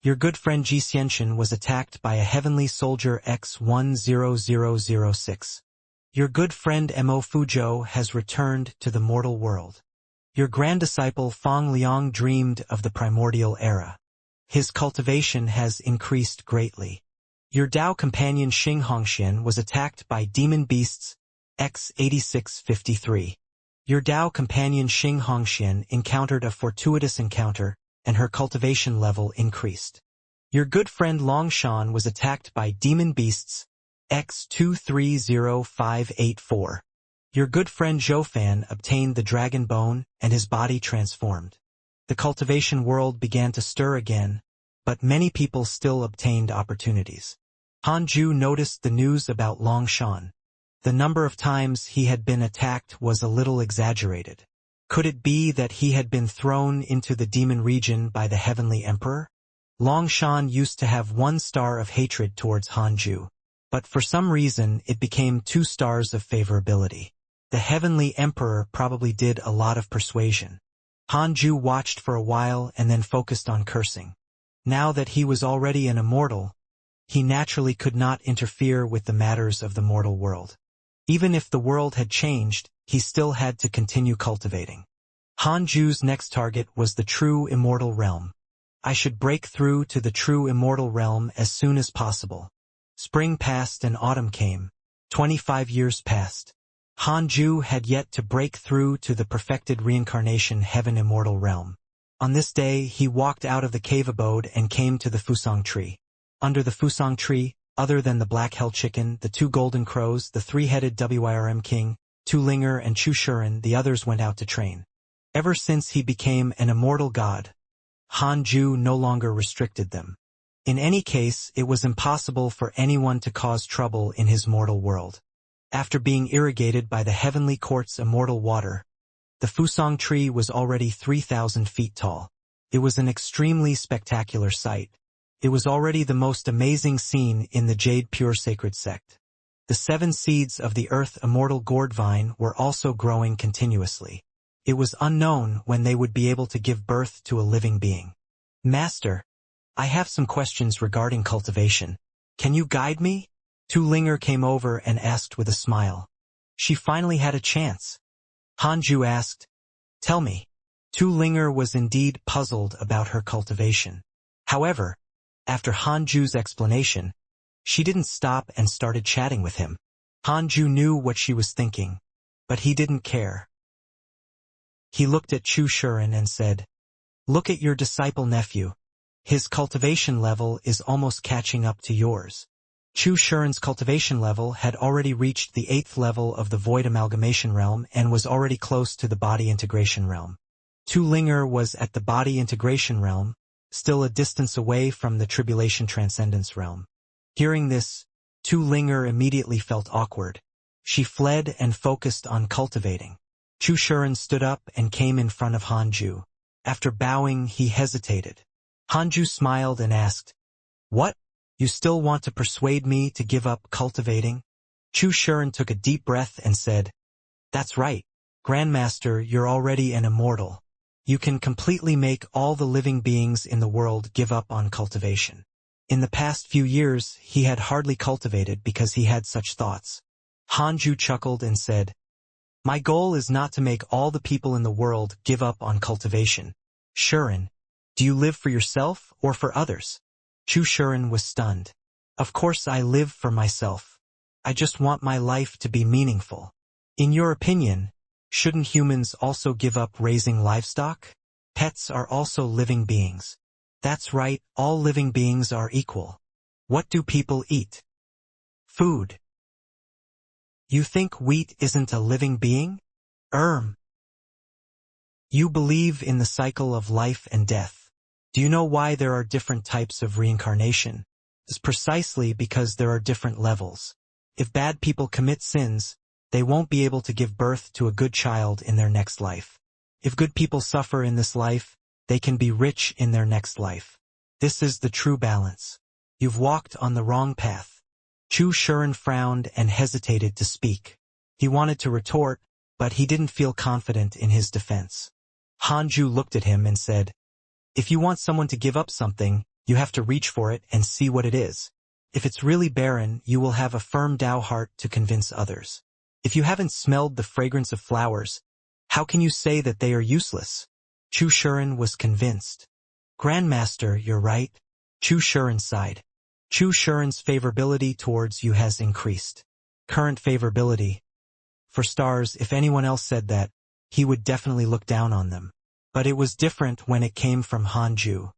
Your good friend Xianxia was attacked by a heavenly soldier X10006. Your good friend Mo Fuzhou has returned to the mortal world. Your grand disciple Fang Liang dreamed of the primordial era. His cultivation has increased greatly. Your Tao companion Xianxia was attacked by demon beasts X8653. Your Tao companion Xianxia encountered a fortuitous encounter, and her cultivation level increased. Your good friend Longshan was attacked by demon beasts X230584. Your good friend Zhoufan obtained the dragon bone, and his body transformed. The cultivation world began to stir again, but many people still obtained opportunities. Hanju noticed the news about Longshan. The number of times he had been attacked was a little exaggerated. Could it be that he had been thrown into the demon region by the heavenly emperor? Longshan used to have 1 star of hatred towards Hanju, but for some reason it became 2 stars of favorability. The heavenly emperor probably did a lot of persuasion. Hanju watched for a while and then focused on cursing. Now that he was already an immortal, he naturally could not interfere with the matters of the mortal world. Even if the world had changed, he still had to continue cultivating. Hanju's next target was the true immortal realm. I should break through to the true immortal realm as soon as possible. Spring passed and autumn came. 25 years passed. Hanju had yet to break through to the perfected reincarnation heaven immortal realm. On this day he walked out of the cave abode and came to the Fusang tree. Under the Fusang tree, other than the black hell chicken, the 2 golden crows, the 3-headed Wyrm king, Tu Linger and Chu Shuren, the others went out to train. Ever since he became an immortal god, Hanju no longer restricted them. In any case, it was impossible for anyone to cause trouble in his mortal world. After being irrigated by the heavenly court's immortal water, the Fusang tree was already 3,000 feet tall. It was an extremely spectacular sight. It was already the most amazing scene in the Jade Pure Sacred Sect. The 7 seeds of the earth immortal gourd vine were also growing continuously. It was unknown when they would be able to give birth to a living being. Master, I have some questions regarding cultivation. Can you guide me? Tu Linger came over and asked with a smile. She finally had a chance. Hanju asked, Tell me. Tu Linger was indeed puzzled about her cultivation. However, after Hanju's explanation, she didn't stop and started chatting with him. Hanju knew what she was thinking, but he didn't care. He looked at Chu Shuren and said, Look at your disciple nephew. His cultivation level is almost catching up to yours. Chu Shuren's cultivation level had already reached the 8th level of the Void Amalgamation realm and was already close to the Body Integration realm. Tu Linger was at the Body Integration realm, still a distance away from the Tribulation Transcendence realm. Hearing this, Tu Linger immediately felt awkward. She fled and focused on cultivating. Chu Shuren stood up and came in front of Hanju. After bowing, he hesitated. Hanju smiled and asked, What? You still want to persuade me to give up cultivating? Chu Shuren took a deep breath and said, That's right. Grandmaster, you're already an immortal. You can completely make all the living beings in the world give up on cultivation. In the past few years, he had hardly cultivated because he had such thoughts. Hanju chuckled and said, My goal is not to make all the people in the world give up on cultivation. Shuren, do you live for yourself or for others? Chu Shuren was stunned. Of course I live for myself. I just want my life to be meaningful. In your opinion, shouldn't humans also give up raising livestock? Pets are also living beings. That's right, all living beings are equal. What do people eat? Food. You think wheat isn't a living being? You believe in the cycle of life and death. Do you know why there are different types of reincarnation? It's precisely because there are different levels. If bad people commit sins, they won't be able to give birth to a good child in their next life. If good people suffer in this life, they can be rich in their next life. This is the true balance. You've walked on the wrong path. Chu Shuren frowned and hesitated to speak. He wanted to retort, but he didn't feel confident in his defense. Hanju looked at him and said, If you want someone to give up something, you have to reach for it and see what it is. If it's really barren, you will have a firm Tao heart to convince others. If you haven't smelled the fragrance of flowers, how can you say that they are useless? Chu Shuren was convinced. Grandmaster, you're right. Chu Shuren sighed. Chu Shuren's favorability towards you has increased. Current favorability. For stars, if anyone else said that, he would definitely look down on them. But it was different when it came from Hanju.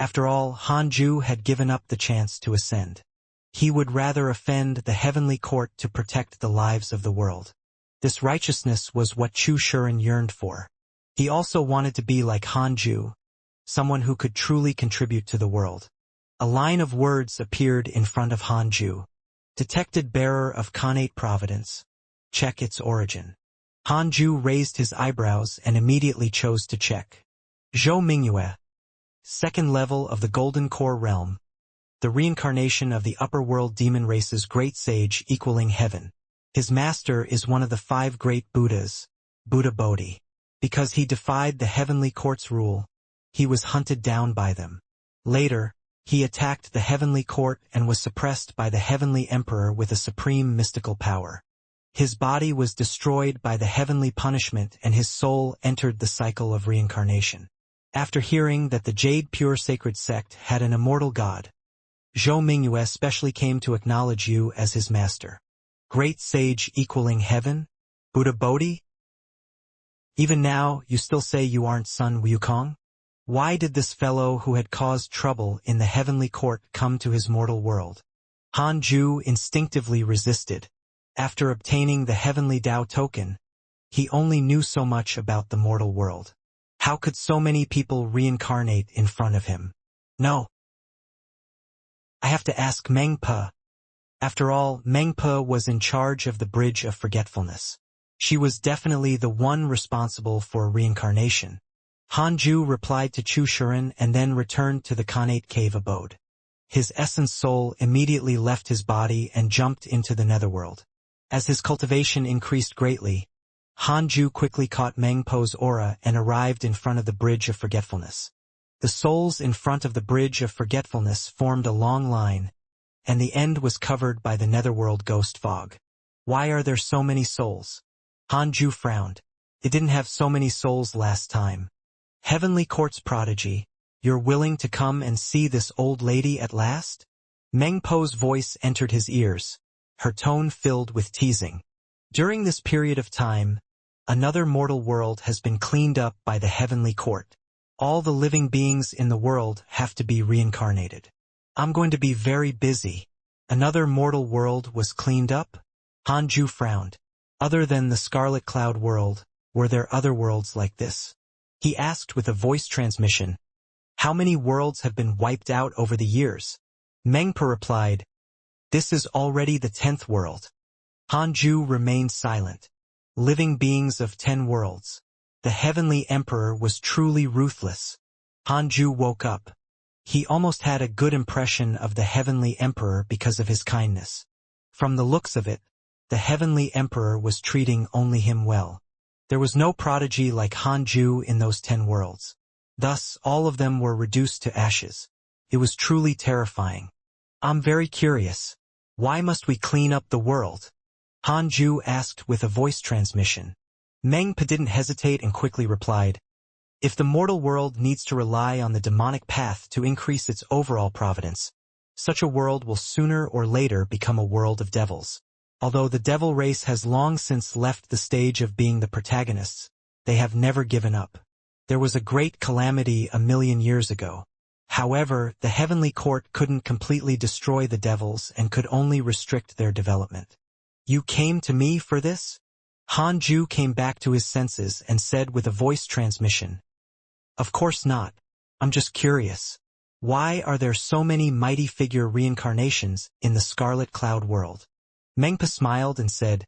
After all, Hanju had given up the chance to ascend. He would rather offend the heavenly court to protect the lives of the world. This righteousness was what Chu Shuren yearned for. He also wanted to be like Han Ju, someone who could truly contribute to the world. A line of words appeared in front of Han Ju. Detected bearer of Khanate providence. Check its origin. Han Ju raised his eyebrows and immediately chose to check. Zhou Mingyue. Second level of the Golden Core Realm. The reincarnation of the upper world demon race's great sage equaling heaven. His master is one of the 5 great Buddhas, Buddha Bodhi. Because he defied the heavenly court's rule, he was hunted down by them. Later, he attacked the heavenly court and was suppressed by the heavenly emperor with a supreme mystical power. His body was destroyed by the heavenly punishment and his soul entered the cycle of reincarnation. After hearing that the Jade Pure Sacred Sect had an immortal god, Zhou Mingyue especially came to acknowledge you as his master. Great sage equaling heaven? Buddha Bodhi? Even now, you still say you aren't Sun Wukong? Why did this fellow who had caused trouble in the heavenly court come to his mortal world? Han Ju instinctively resisted. After obtaining the heavenly Dao token, he only knew so much about the mortal world. How could so many people reincarnate in front of him? No. I have to ask Meng Pe. After all, Meng Pe was in charge of the Bridge of Forgetfulness. She was definitely the one responsible for reincarnation. Han Ju replied to Chu Shuren and then returned to the Khanate cave abode. His essence soul immediately left his body and jumped into the netherworld. As his cultivation increased greatly, Han Ju quickly caught Meng Po's aura and arrived in front of the Bridge of Forgetfulness. The souls in front of the Bridge of Forgetfulness formed a long line, and the end was covered by the netherworld ghost fog. Why are there so many souls? Han Ju frowned. It didn't have so many souls last time. Heavenly Court's prodigy, you're willing to come and see this old lady at last? Meng Po's voice entered his ears, her tone filled with teasing. During this period of time, another mortal world has been cleaned up by the Heavenly Court. All the living beings in the world have to be reincarnated. I'm going to be very busy. Another mortal world was cleaned up? Han Ju frowned. Other than the Scarlet Cloud world, were there other worlds like this? He asked with a voice transmission. How many worlds have been wiped out over the years? Meng Pe replied, this is already the 10th world. Han Ju remained silent. Living beings of 10 worlds. The heavenly emperor was truly ruthless. Han Ju woke up. He almost had a good impression of the heavenly emperor because of his kindness. From the looks of it, the heavenly emperor was treating only him well. There was no prodigy like Han Ju in those 10 worlds. Thus, all of them were reduced to ashes. It was truly terrifying. I'm very curious. Why must we clean up the world? Han Ju asked with a voice transmission. Meng Pe didn't hesitate and quickly replied, if the mortal world needs to rely on the demonic path to increase its overall providence, such a world will sooner or later become a world of devils. Although the devil race has long since left the stage of being the protagonists, they have never given up. There was a great calamity 1,000,000 years ago. However, the heavenly court couldn't completely destroy the devils and could only restrict their development. You came to me for this? Han Ju came back to his senses and said with a voice transmission. Of course not. I'm just curious. Why are there so many mighty figure reincarnations in the Scarlet Cloud world? Meng Pe smiled and said,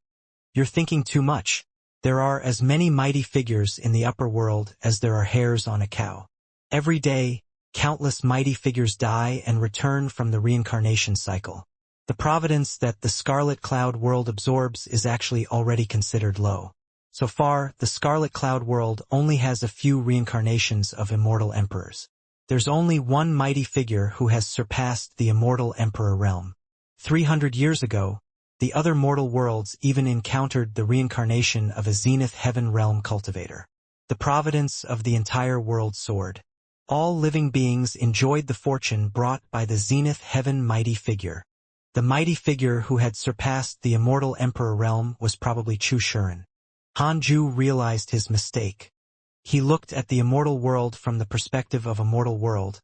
you're thinking too much. There are as many mighty figures in the upper world as there are hairs on a cow. Every day, countless mighty figures die and return from the reincarnation cycle. The providence that the Scarlet Cloud world absorbs is actually already considered low. So far, the Scarlet Cloud world only has a few reincarnations of immortal emperors. There's only one mighty figure who has surpassed the immortal emperor realm. 300 years ago, the other mortal worlds even encountered the reincarnation of a zenith heaven realm cultivator. The providence of the entire world soared. All living beings enjoyed the fortune brought by the zenith heaven mighty figure. The mighty figure who had surpassed the immortal emperor realm was probably Chu Shuren. Han Ju realized his mistake. He looked at the immortal world from the perspective of a mortal world,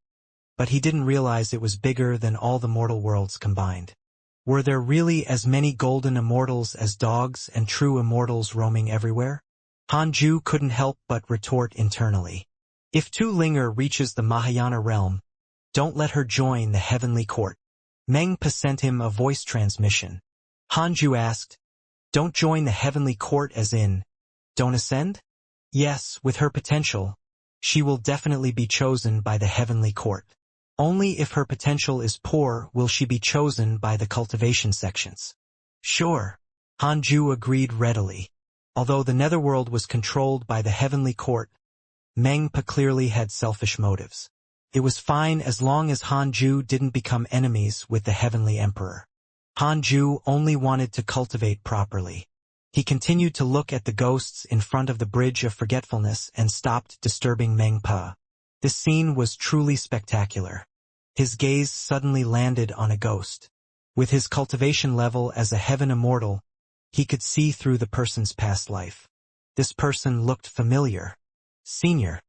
but he didn't realize it was bigger than all the mortal worlds combined. Were there really as many golden immortals as dogs and true immortals roaming everywhere? Hanju couldn't help but retort internally. If Tu Linger reaches the Mahayana realm, don't let her join the heavenly court. Mengpa sent him a voice transmission. Hanju asked, don't join the heavenly court as in, don't ascend? Yes, with her potential, she will definitely be chosen by the heavenly court. Only if her potential is poor will she be chosen by the cultivation sections. Sure. Hanju agreed readily. Although the netherworld was controlled by the heavenly court, Mengpa clearly had selfish motives. It was fine as long as Hanju didn't become enemies with the heavenly emperor. Hanju only wanted to cultivate properly. He continued to look at the ghosts in front of the Bridge of Forgetfulness and stopped disturbing Mengpa. This scene was truly spectacular. His gaze suddenly landed on a ghost. With his cultivation level as a heaven immortal, he could see through the person's past life. This person looked familiar. Senior,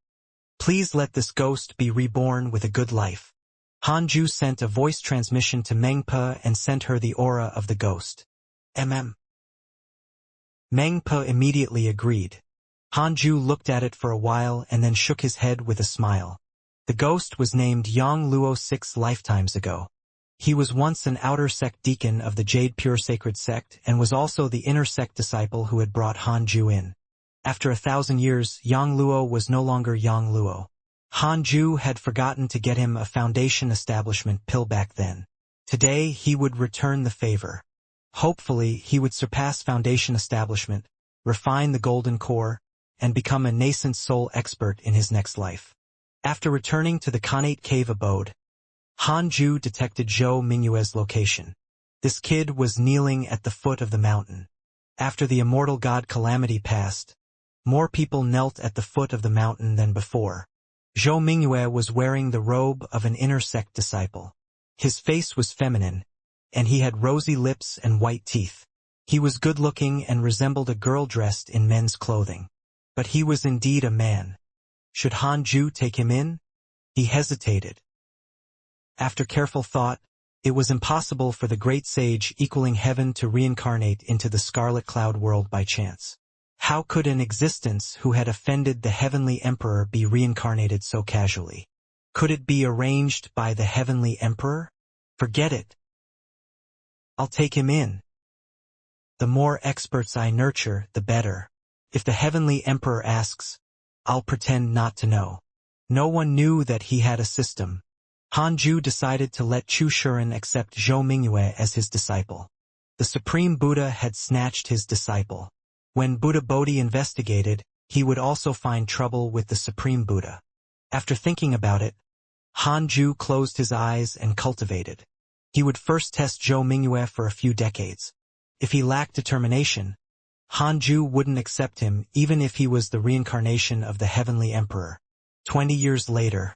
please let this ghost be reborn with a good life. Hanju sent a voice transmission to Mengpa and sent her the aura of the ghost. Mengpa immediately agreed. Hanju looked at it for a while and then shook his head with a smile. The ghost was named Yang Luo 6 lifetimes ago. He was once an outer sect deacon of the Jade Pure Sacred Sect and was also the inner sect disciple who had brought Hanju in. After 1,000 years, Yang Luo was no longer Yang Luo. Hanju had forgotten to get him a foundation establishment pill back then. Today he would return the favor. Hopefully he would surpass foundation establishment, refine the golden core, and become a nascent soul expert in his next life. After returning to the Khanate cave abode, Hanju detected Zhou Mingyue's location. This kid was kneeling at the foot of the mountain. After the immortal god Calamity passed, more people knelt at the foot of the mountain than before. Zhou Mingyue was wearing the robe of an inner sect disciple. His face was feminine, and he had rosy lips and white teeth. He was good-looking and resembled a girl dressed in men's clothing. But he was indeed a man. Should Hanju take him in? He hesitated. After careful thought, it was impossible for the great sage equaling heaven to reincarnate into the Scarlet Cloud world by chance. How could an existence who had offended the heavenly emperor be reincarnated so casually? Could it be arranged by the heavenly emperor? Forget it. I'll take him in. The more experts I nurture, the better. If the heavenly emperor asks, I'll pretend not to know. No one knew that he had a system. Hanju decided to let Chu Shuren accept Zhou Mingyue as his disciple. The Supreme Buddha had snatched his disciple. When Buddha Bodhi investigated, he would also find trouble with the Supreme Buddha. After thinking about it, Hanju closed his eyes and cultivated. He would first test Zhou Mingyue for a few decades. If he lacked determination, Hanju wouldn't accept him even if he was the reincarnation of the heavenly emperor. 20 years later,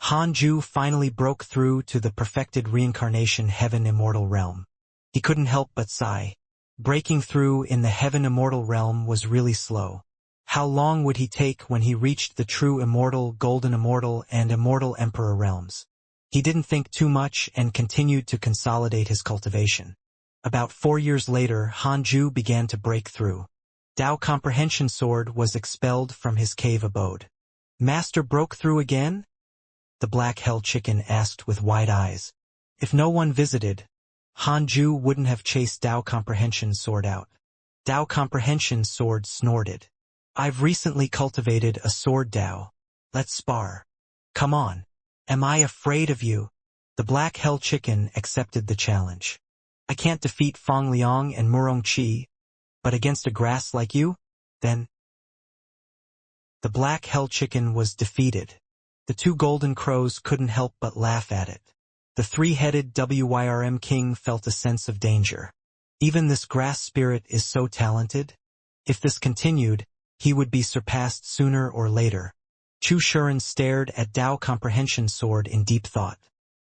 Hanju finally broke through to the perfected reincarnation heaven immortal realm. He couldn't help but sigh. Breaking through in the heaven immortal realm was really slow. How long would he take when he reached the true immortal, golden immortal, and immortal emperor realms? He didn't think too much and continued to consolidate his cultivation. About 4 years later, Hanju began to break through. Tao Comprehension Sword was expelled from his cave abode. Master broke through again? The black hell chicken asked with wide eyes. If no one visited, Hanju wouldn't have chased Tao Comprehension Sword out. Tao Comprehension Sword snorted. I've recently cultivated a sword Tao. Let's spar. Come on. Am I afraid of you? The black hell chicken accepted the challenge. I can't defeat Fong Liang and Murong Qi, but against a grass like you? Then. The black hell chicken was defeated. The two golden crows couldn't help but laugh at it. The three-headed WYRM king felt a sense of danger. Even this grass spirit is so talented. If this continued, he would be surpassed sooner or later. Chu Shuren stared at Tao Comprehension Sword in deep thought.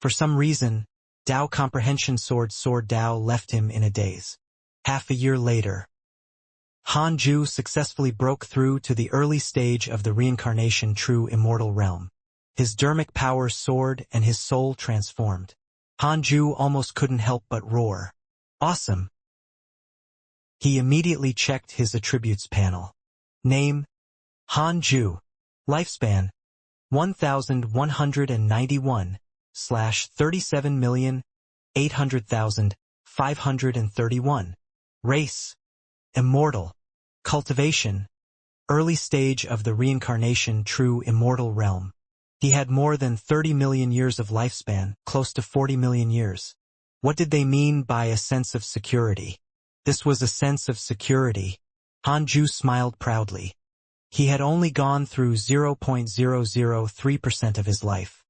For some reason, Tao Comprehension Sword Tao left him in a daze. Half a year later, Hanju successfully broke through to the early stage of the reincarnation true immortal realm. His dermic power soared and his soul transformed. Hanju almost couldn't help but roar. Awesome! He immediately checked his attributes panel. Name: Hanju. Lifespan: 1191/37,800,531. Race: Immortal. Cultivation: early stage of the Reincarnation true immortal realm. He had more than 30 million years of lifespan, close to 40 million years. What did they mean by a sense of security? This was a sense of security. Hanju smiled proudly. He had only gone through 0.003% of his life.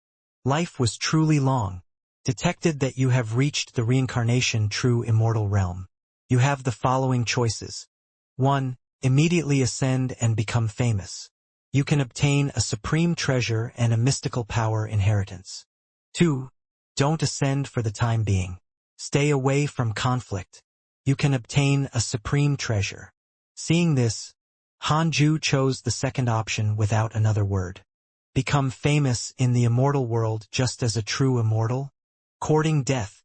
Life was truly long. Detected that you have reached the Reincarnation true immortal realm. You have the following choices. 1. Immediately ascend and become famous. You can obtain a supreme treasure and a mystical power inheritance. 2. Don't ascend for the time being. Stay away from conflict. You can obtain a supreme treasure. Seeing this, Hanju chose the second option without another word. Become famous in the immortal world just as a true immortal? Courting death.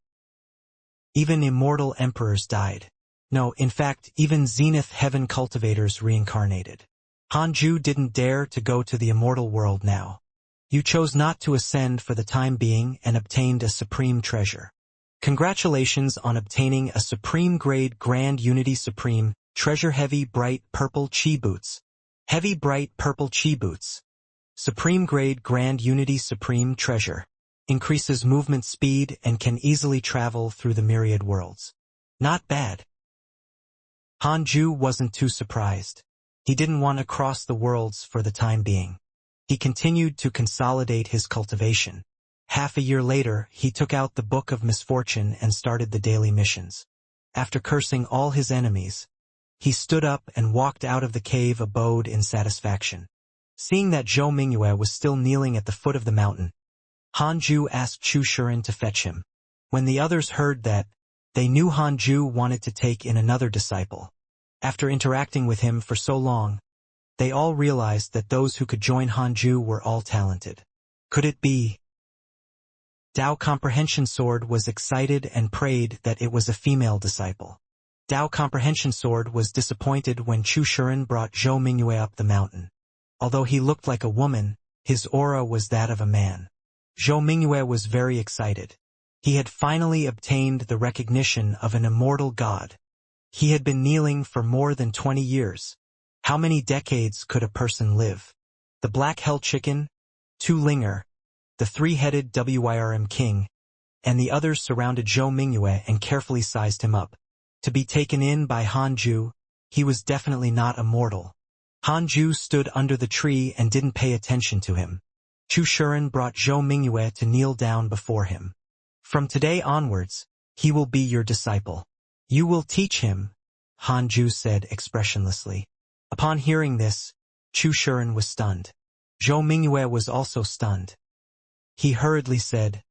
Even immortal emperors died. No, in fact, even Zenith Heaven cultivators reincarnated. Hanju didn't dare to go to the immortal world now. You chose not to ascend for the time being and obtained a supreme treasure. Congratulations on obtaining a supreme grade Grand Unity Supreme Treasure Heavy Bright Purple Chi Boots. Heavy Bright Purple Chi Boots. Supreme grade Grand Unity Supreme Treasure. Increases movement speed and can easily travel through the myriad worlds. Not bad. Hanju wasn't too surprised. He didn't want to cross the worlds for the time being. He continued to consolidate his cultivation. Half a year later, he took out the Book of Misfortune and started the daily missions. After cursing all his enemies, he stood up and walked out of the cave abode in satisfaction. Seeing that Zhou Mingyue was still kneeling at the foot of the mountain, Hanju asked Chu Shuren to fetch him. When the others heard that, they knew Hanju wanted to take in another disciple. After interacting with him for so long, they all realized that those who could join Hanju were all talented. Could it be? Dao Comprehension Sword was excited and prayed that it was a female disciple. Dao Comprehension Sword was disappointed when Chu Shuren brought Zhou Mingyue up the mountain. Although he looked like a woman, his aura was that of a man. Zhou Mingyue was very excited. He had finally obtained the recognition of an immortal god. He had been kneeling for more than 20 years. How many decades could a person live? The Black Hell Chicken, Tu Linger, the three-headed Wyrm King, and the others surrounded Zhou Mingyue and carefully sized him up. To be taken in by Hanju, he was definitely not immortal. Hanju stood under the tree and didn't pay attention to him. Chu Shuren brought Zhou Mingyue to kneel down before him. From today onwards, he will be your disciple. You will teach him, Hanju said expressionlessly. Upon hearing this, Chu Shuren was stunned. Zhou Mingyue was also stunned. He hurriedly said,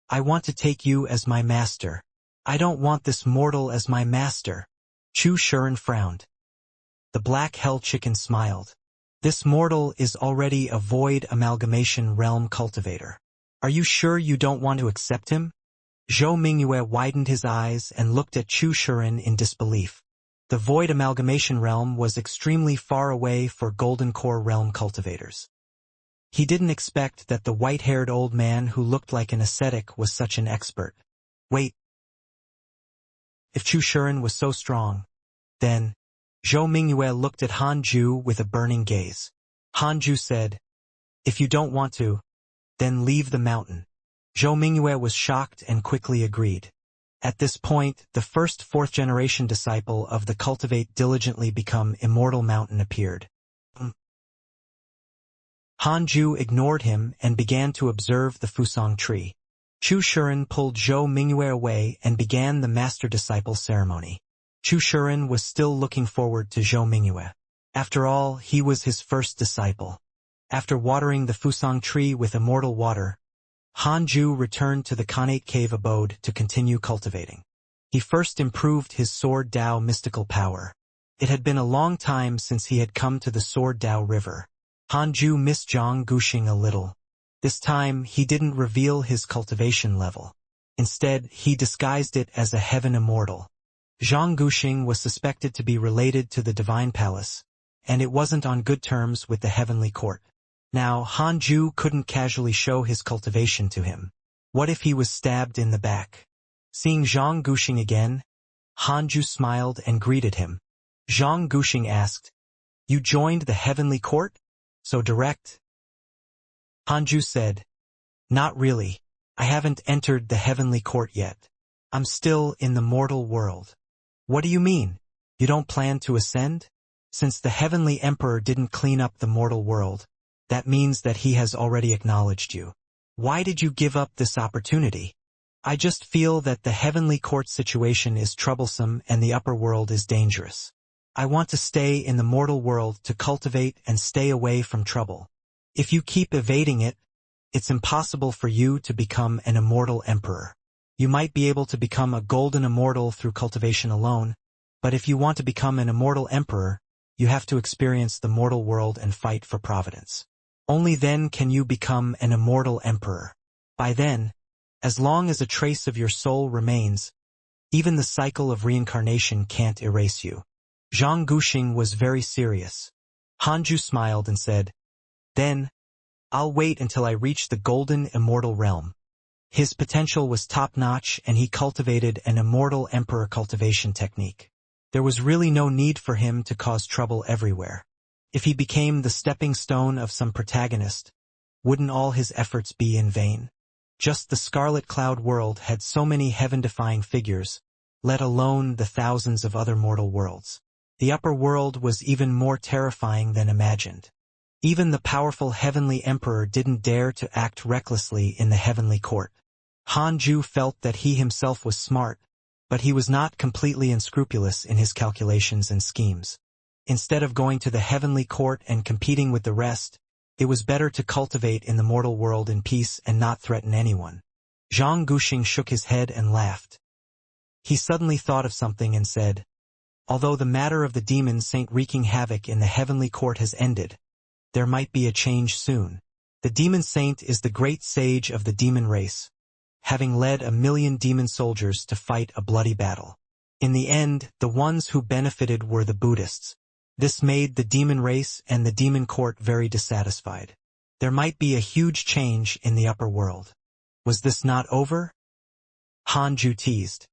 I want to take you as my master. I don't want this mortal as my master. Chu Shuren frowned. The Black Hell Chicken smiled. This mortal is already a void amalgamation realm cultivator. Are you sure you don't want to accept him? Zhou Mingyue widened his eyes and looked at Chu Shuren in disbelief. The void amalgamation realm was extremely far away for golden core realm cultivators. He didn't expect that the white-haired old man who looked like an ascetic was such an expert. Wait. If Chu Shuren was so strong, then Zhou Mingyue looked at Hanju with a burning gaze. Hanju said, If you don't want to, then leave the mountain. Zhou Mingyue was shocked and quickly agreed. At this point, the first fourth-generation disciple of the Cultivate Diligently Become Immortal Mountain appeared. Hanju ignored him and began to observe the Fusang tree. Chu Shuren pulled Zhou Mingyue away and began the master-disciple ceremony. Chu Shuren was still looking forward to Zhou Mingyue. After all, he was his first disciple. After watering the Fusang tree with immortal water, Hanju returned to the Khanate Cave abode to continue cultivating. He first improved his Sword Dao mystical power. It had been a long time since he had come to the Sword Dao River. Hanju missed Zhang Guxing a little. This time, he didn't reveal his cultivation level. Instead, he disguised it as a heaven immortal. Zhang Guxing was suspected to be related to the divine palace, and it wasn't on good terms with the heavenly court. Now, Han Ju couldn't casually show his cultivation to him. What if he was stabbed in the back? Seeing Zhang Guxing again, Han Ju smiled and greeted him. Zhang Guxing asked, "You joined the heavenly court? So direct?" Han Ju said, "Not really. I haven't entered the heavenly court yet. I'm still in the mortal world." "What do you mean? You don't plan to ascend?" "Since the heavenly emperor didn't clean up the mortal world, that means that he has already acknowledged you. Why did you give up this opportunity?" "I just feel that the heavenly court situation is troublesome and the upper world is dangerous. I want to stay in the mortal world to cultivate and stay away from trouble. If you keep evading it, it's impossible for you to become an immortal emperor. You might be able to become a golden immortal through cultivation alone, but if you want to become an immortal emperor, you have to experience the mortal world and fight for providence. Only then can you become an immortal emperor. By then, as long as a trace of your soul remains, even the cycle of reincarnation can't erase you." Zhang Guxing was very serious. Han Ju smiled and said, "Then, I'll wait until I reach the golden immortal realm." His potential was top-notch and he cultivated an immortal emperor cultivation technique. There was really no need for him to cause trouble everywhere. If he became the stepping stone of some protagonist, wouldn't all his efforts be in vain? Just the Scarlet Cloud world had so many heaven-defying figures, let alone the thousands of other mortal worlds. The upper world was even more terrifying than imagined. Even the powerful heavenly emperor didn't dare to act recklessly in the heavenly court. Han Ju felt that he himself was smart, but he was not completely unscrupulous in his calculations and schemes. Instead of going to the heavenly court and competing with the rest, it was better to cultivate in the mortal world in peace and not threaten anyone. Zhang Guxing shook his head and laughed. He suddenly thought of something and said, "Although the matter of the demon saint wreaking havoc in the heavenly court has ended, there might be a change soon. The demon saint is the great sage of the demon race, having led 1,000,000 demon soldiers to fight a bloody battle. In the end, the ones who benefited were the Buddhists. This made the demon race and the demon court very dissatisfied. There might be a huge change in the upper world. Was this not over?" Han Ju teased.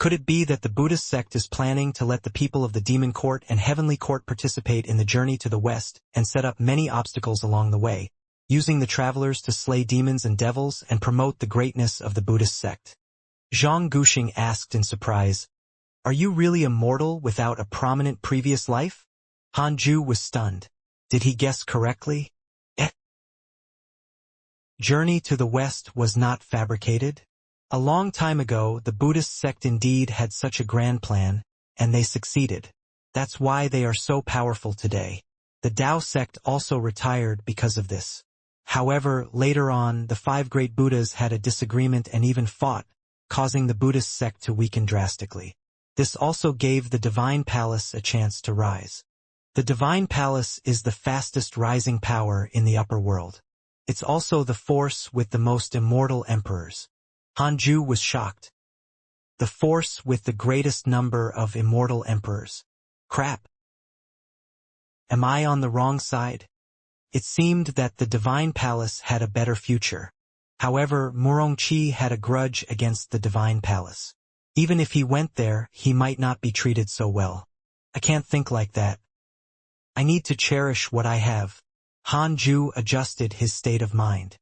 Could it be that the Buddhist sect is planning to let the people of the demon court and heavenly court participate in the journey to the west and set up many obstacles along the way, using the travelers to slay demons and devils and promote the greatness of the Buddhist sect? Zhang Guxing asked in surprise, "Are you really immortal without a prominent previous life?" Han Ju was stunned. Did he guess correctly? Journey to the West was not fabricated. A long time ago, the Buddhist sect indeed had such a grand plan, and they succeeded. That's why they are so powerful today. The Tao sect also retired because of this. However, later on, the 5 great Buddhas had a disagreement and even fought, causing the Buddhist sect to weaken drastically. This also gave the Divine Palace a chance to rise. The Divine Palace is the fastest rising power in the upper world. It's also the force with the most immortal emperors. Han Ju was shocked. The force with the greatest number of immortal emperors. Crap. Am I on the wrong side? It seemed that the Divine Palace had a better future. However, Murongqi had a grudge against the Divine Palace. Even if he went there, he might not be treated so well. I can't think like that. I need to cherish what I have. Han Ju adjusted his state of mind.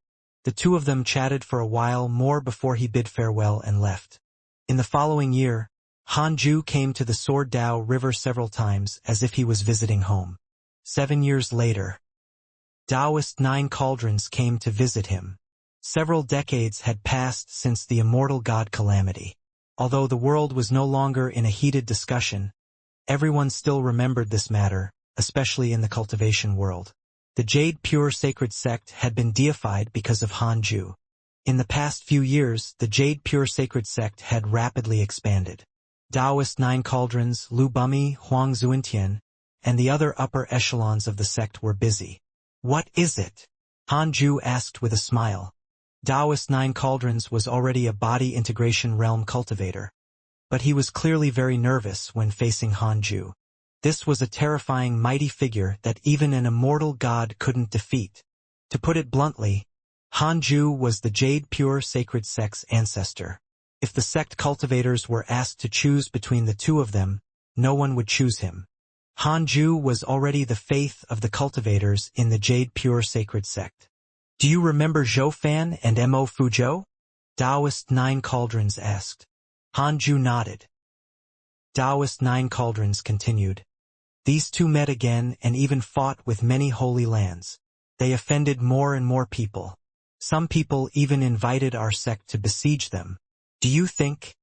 The two of them chatted for a while more before he bid farewell and left. In the following year, Han Ju came to the Sword Dao River several times as if he was visiting home. 7 years later, Taoist 9 Cauldrons came to visit him. Several decades had passed since the immortal god calamity. Although the world was no longer in a heated discussion, everyone still remembered this matter, especially in the cultivation world. The Jade Pure Sacred Sect had been deified because of Han Ju. In the past few years, the Jade Pure Sacred Sect had rapidly expanded. Taoist 9 Cauldrons, Lu Bumi, Huang Zuintian, and the other upper echelons of the sect were busy. What is it? Han Ju asked with a smile. Taoist Nine Cauldrons was already a body integration realm cultivator. But he was clearly very nervous when facing Hanju. This was a terrifying mighty figure that even an immortal god couldn't defeat. To put it bluntly, Hanju was the Jade Pure Sacred Sect's ancestor. If the sect cultivators were asked to choose between the two of them, no one would choose him. Hanju was already the faith of the cultivators in the Jade Pure Sacred Sect. Do you remember Zhou Fan and Mo Fuzhou? Taoist Nine Cauldrons asked. Hanju nodded. Taoist Nine Cauldrons continued. These two met again and even fought with many holy lands. They offended more and more people. Some people even invited our sect to besiege them. Do you think?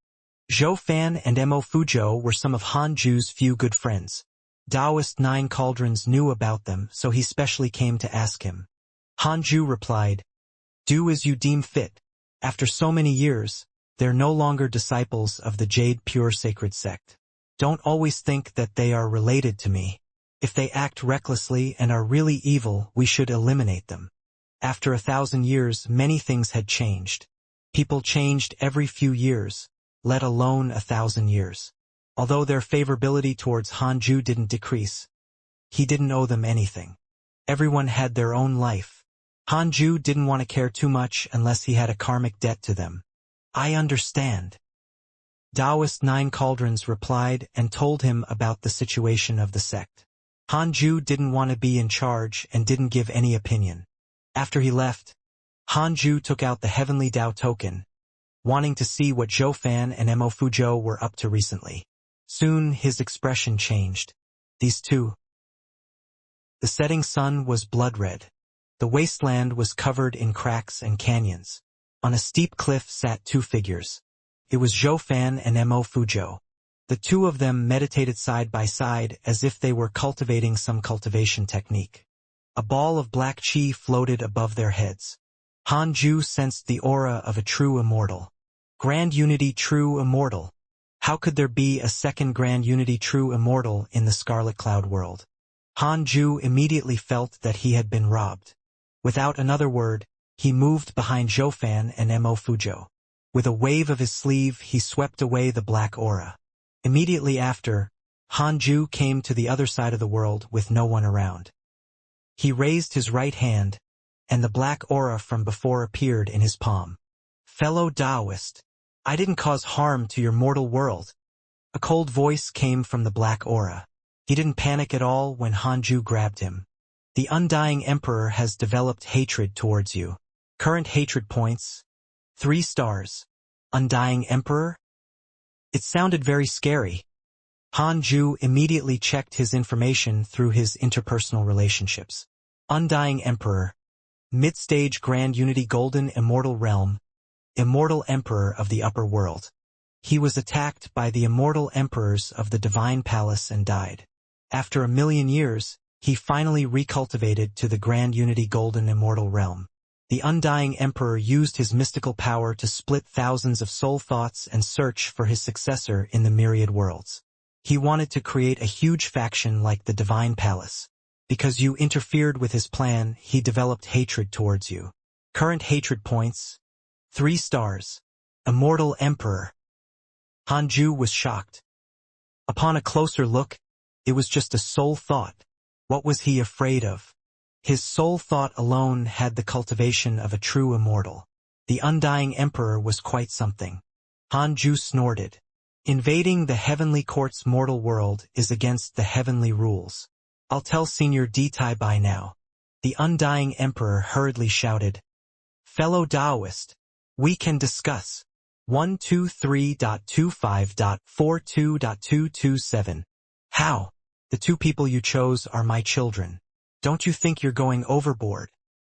Zhou Fan and Mo Fuzhou were some of Hanju's few good friends. Taoist Nine Cauldrons knew about them, so he specially came to ask him. Hanju replied, "Do as you deem fit. After so many years, they're no longer disciples of the Jade Pure Sacred Sect. Don't always think that they are related to me. If they act recklessly and are really evil, we should eliminate them." After 1,000 years, many things had changed. People changed every few years, let alone 1,000 years. Although their favorability towards Hanju didn't decrease, he didn't owe them anything. Everyone had their own life. Hanju didn't want to care too much unless he had a karmic debt to them. I understand. Taoist Nine Cauldrons replied and told him about the situation of the sect. Hanju didn't want to be in charge and didn't give any opinion. After he left, Hanju took out the Heavenly Tao token, wanting to see what Zhou Fan and Mo Fuzhou were up to recently. Soon his expression changed. These two. The setting sun was blood red. The wasteland was covered in cracks and canyons. On a steep cliff sat two figures. It was Zhou Fan and Mo Fuzhou. The two of them meditated side by side as if they were cultivating some cultivation technique. A ball of black chi floated above their heads. Hanju sensed the aura of a true immortal. Grand Unity True Immortal. How could there be a second Grand Unity True Immortal in the Scarlet Cloud world? Hanju immediately felt that he had been robbed. Without another word, he moved behind Zhou Fan and Mo Fuzhou. With a wave of his sleeve, he swept away the black aura. Immediately after, Hanju came to the other side of the world with no one around. He raised his right hand, and the black aura from before appeared in his palm. Fellow Taoist, I didn't cause harm to your mortal world. A cold voice came from the black aura. He didn't panic at all when Hanju grabbed him. The Undying Emperor has developed hatred towards you. Current hatred points, 3 stars. Undying Emperor? It sounded very scary. Hanju immediately checked his information through his interpersonal relationships. Undying Emperor. Mid-stage Grand Unity Golden Immortal Realm. Immortal Emperor of the Upper World. He was attacked by the Immortal Emperors of the Divine Palace and died. After 1,000,000 years, he finally recultivated to the Grand Unity Golden Immortal Realm. The Undying Emperor used his mystical power to split thousands of soul thoughts and search for his successor in the myriad worlds. He wanted to create a huge faction like the Divine Palace. Because you interfered with his plan, he developed hatred towards you. Current hatred points, 3 stars. Immortal Emperor. Hanju was shocked. Upon a closer look, it was just a soul thought. What was he afraid of? His soul thought alone had the cultivation of a true immortal. The Undying Emperor was quite something. Hanju snorted. Invading the Heavenly Court's mortal world is against the heavenly rules. I'll tell Senior Detai by now. The Undying Emperor hurriedly shouted. Fellow Taoist, we can discuss. 123.25.42.227. How? The two people you chose are my children. Don't you think you're going overboard?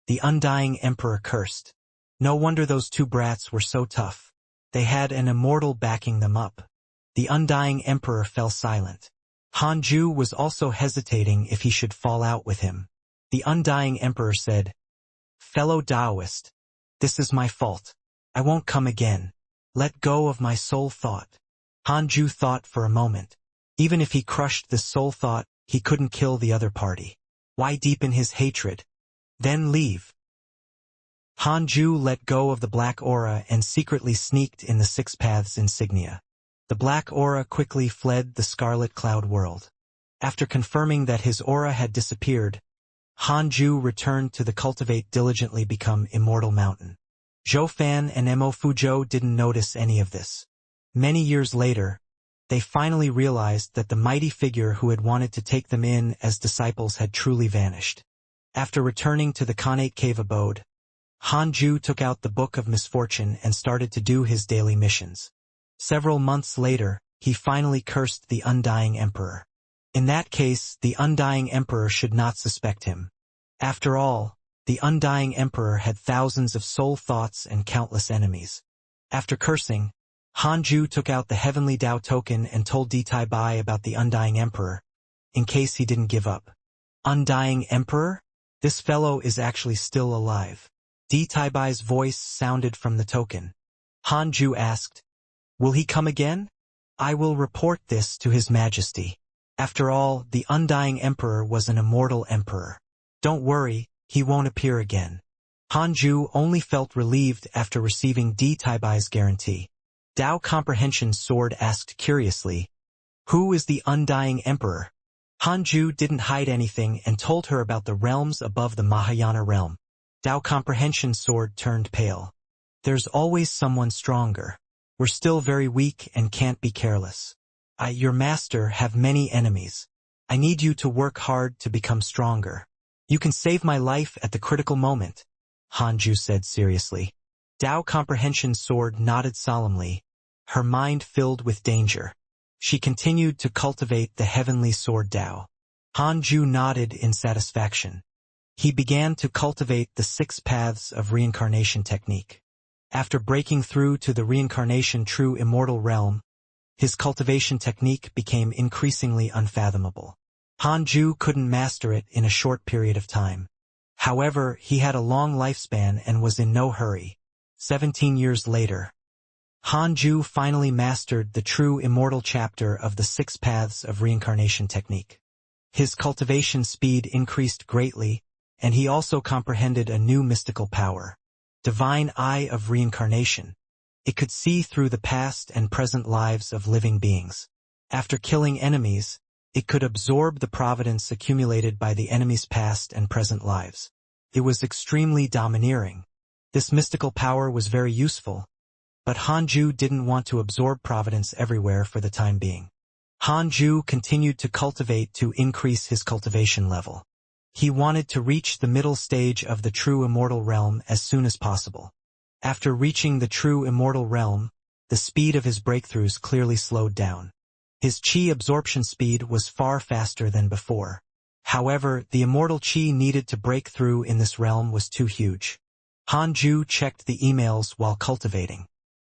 The Undying Emperor cursed. No wonder those two brats were so tough. They had an immortal backing them up. The Undying Emperor fell silent. Hanju was also hesitating if he should fall out with him. The Undying Emperor said, Fellow Taoist, this is my fault. I won't come again. Let go of my soul thought. Hanju thought for a moment. Even if he crushed the soul thought, he couldn't kill the other party. Why deepen his hatred? Then leave. Hanju let go of the black aura and secretly sneaked in the Six Paths insignia. The black aura quickly fled the Scarlet Cloud world. After confirming that his aura had disappeared, Hanju returned to the Cultivate diligently become Immortal Mountain. Zhou Fan and Mo Fuzhou didn't notice any of this. Many years later, they finally realized that the mighty figure who had wanted to take them in as disciples had truly vanished. After returning to the Khanate cave abode, Hanju took out the Book of Misfortune and started to do his daily missions. Several months later, he finally cursed the Undying Emperor. In that case, the Undying Emperor should not suspect him. After all, the Undying Emperor had thousands of soul thoughts and countless enemies. After cursing, Hanju took out the Heavenly Dao token and told Di Tai Bai about the Undying Emperor, in case he didn't give up. Undying Emperor? This fellow is actually still alive. Di Tai Bai's voice sounded from the token. Hanju asked, "Will he come again? I will report this to His Majesty." After all, the Undying Emperor was an immortal emperor. Don't worry, he won't appear again. Hanju only felt relieved after receiving Di Tai Bai's guarantee. Dao Comprehension Sword asked curiously, "Who is the Undying Emperor?" Hanju didn't hide anything and told her about the realms above the Mahayana realm. Dao Comprehension Sword turned pale. "There's always someone stronger. We're still very weak and can't be careless. Your master, have many enemies. I need you to work hard to become stronger. You can save my life at the critical moment," Hanju said seriously. Dao Comprehension Sword nodded solemnly, her mind filled with danger. She continued to cultivate the heavenly sword Dao. Hanju nodded in satisfaction. He began to cultivate the 6 paths of reincarnation technique. After breaking through to the reincarnation true immortal realm, his cultivation technique became increasingly unfathomable. Hanju couldn't master it in a short period of time. However, he had a long lifespan and was in no hurry. 17 years later, Hanju finally mastered the true immortal chapter of the 6 paths of reincarnation technique. His cultivation speed increased greatly, and he also comprehended a new mystical power, Divine Eye of Reincarnation. It could see through the past and present lives of living beings. After killing enemies, it could absorb the providence accumulated by the enemy's past and present lives. It was extremely domineering. This mystical power was very useful, but Hanju didn't want to absorb providence everywhere for the time being. Hanju continued to cultivate to increase his cultivation level. He wanted to reach the middle stage of the true immortal realm as soon as possible. After reaching the true immortal realm, the speed of his breakthroughs clearly slowed down. His chi absorption speed was far faster than before. However, the immortal chi needed to break through in this realm was too huge. Hanju checked the emails while cultivating.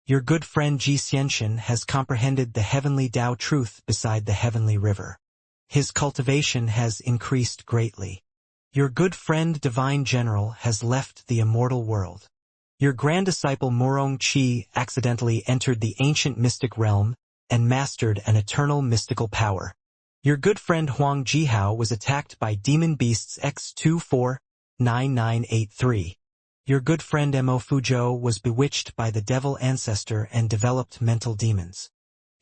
Your good friend Xianxia has comprehended the heavenly Tao truth beside the heavenly river. His cultivation has increased greatly. Your good friend Divine General has left the immortal world. Your grand disciple Murong Qi accidentally entered the ancient mystic realm and mastered an eternal mystical power. Your good friend Huang Jihao was attacked by demon beasts X249983. Your good friend Mo Fuzhou was bewitched by the devil ancestor and developed mental demons.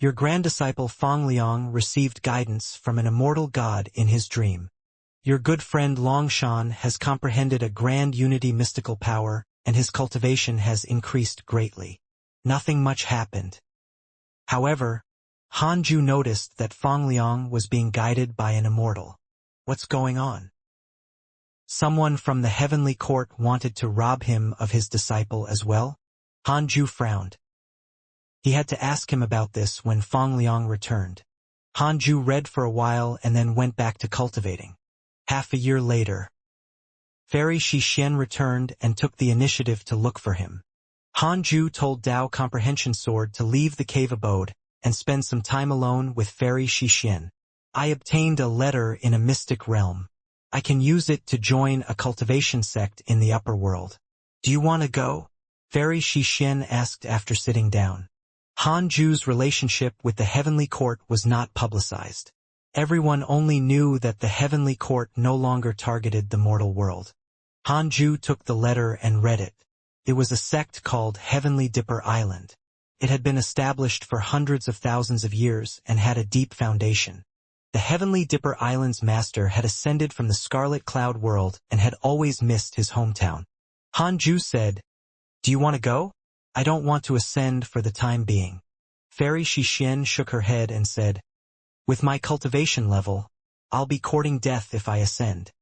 Your grand disciple Fang Liang received guidance from an immortal god in his dream. Your good friend Longshan has comprehended a grand unity mystical power, and his cultivation has increased greatly. Nothing much happened. However, Hanju noticed that Fang Liang was being guided by an immortal. What's going on? Someone from the heavenly court wanted to rob him of his disciple as well? Hanju frowned. He had to ask him about this when Fang Liang returned. Hanju read for a while and then went back to cultivating. Half a year later, Fairy Xixian returned and took the initiative to look for him. Hanju told Dao Comprehension Sword to leave the cave abode and spend some time alone with Fairy Xixian. I obtained a letter in a mystic realm. I can use it to join a cultivation sect in the upper world. Do you want to go? Fairy Xixian asked after sitting down. Hanju's relationship with the heavenly court was not publicized. Everyone only knew that the heavenly court no longer targeted the mortal world. Hanju took the letter and read it. It was a sect called Heavenly Dipper Island. It had been established for hundreds of thousands of years and had a deep foundation. The Heavenly Dipper Island's master had ascended from the Scarlet Cloud world and had always missed his hometown. Hanju said, "Do you want to go?" "I don't want to ascend for the time being." Fairy Xixian shook her head and said, "With my cultivation level, I'll be courting death if I ascend."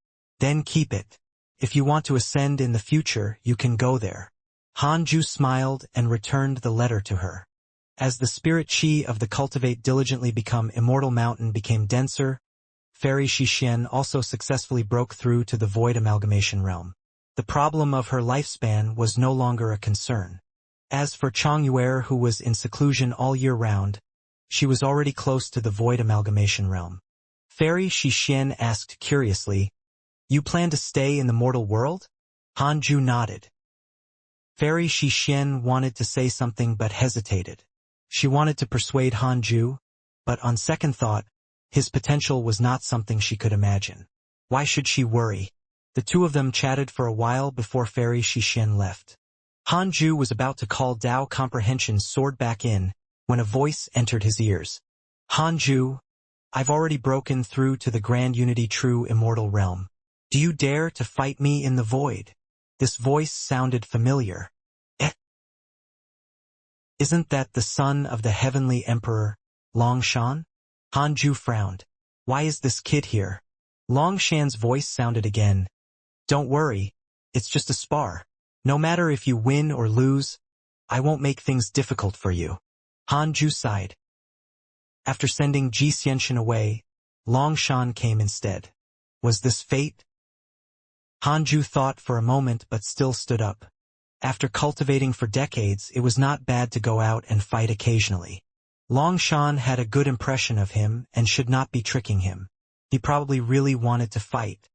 "Then keep it. If you want to ascend in the future, you can go there." Hanju smiled and returned the letter to her. As the spirit chi of the Cultivate diligently become Immortal Mountain became denser, Fairy Xixian also successfully broke through to the void amalgamation realm. The problem of her lifespan was no longer a concern. As for Chongyuer, who was in seclusion all year round, she was already close to the void amalgamation realm. Fairy Xixian asked curiously, "You plan to stay in the mortal world?" Hanju nodded. Fairy Xixian wanted to say something but hesitated. She wanted to persuade Hanju, but on second thought, his potential was not something she could imagine. Why should she worry? The two of them chatted for a while before Fairy Xixian left. Hanju was about to call Dao Comprehension's sword back in, when a voice entered his ears. "Hanju, I've already broken through to the Grand Unity True Immortal Realm. Do you dare to fight me in the void?" This voice sounded familiar. Isn't that the son of the Heavenly Emperor, Longshan? Hanju frowned. Why is this kid here? Longshan's voice sounded again. "Don't worry, it's just a spar. No matter if you win or lose, I won't make things difficult for you." Hanju sighed. After sending Xianxia away, Longshan came instead. Was this fate? Hanju thought for a moment but still stood up. After cultivating for decades, it was not bad to go out and fight occasionally. Longshan had a good impression of him and should not be tricking him. He probably really wanted to fight.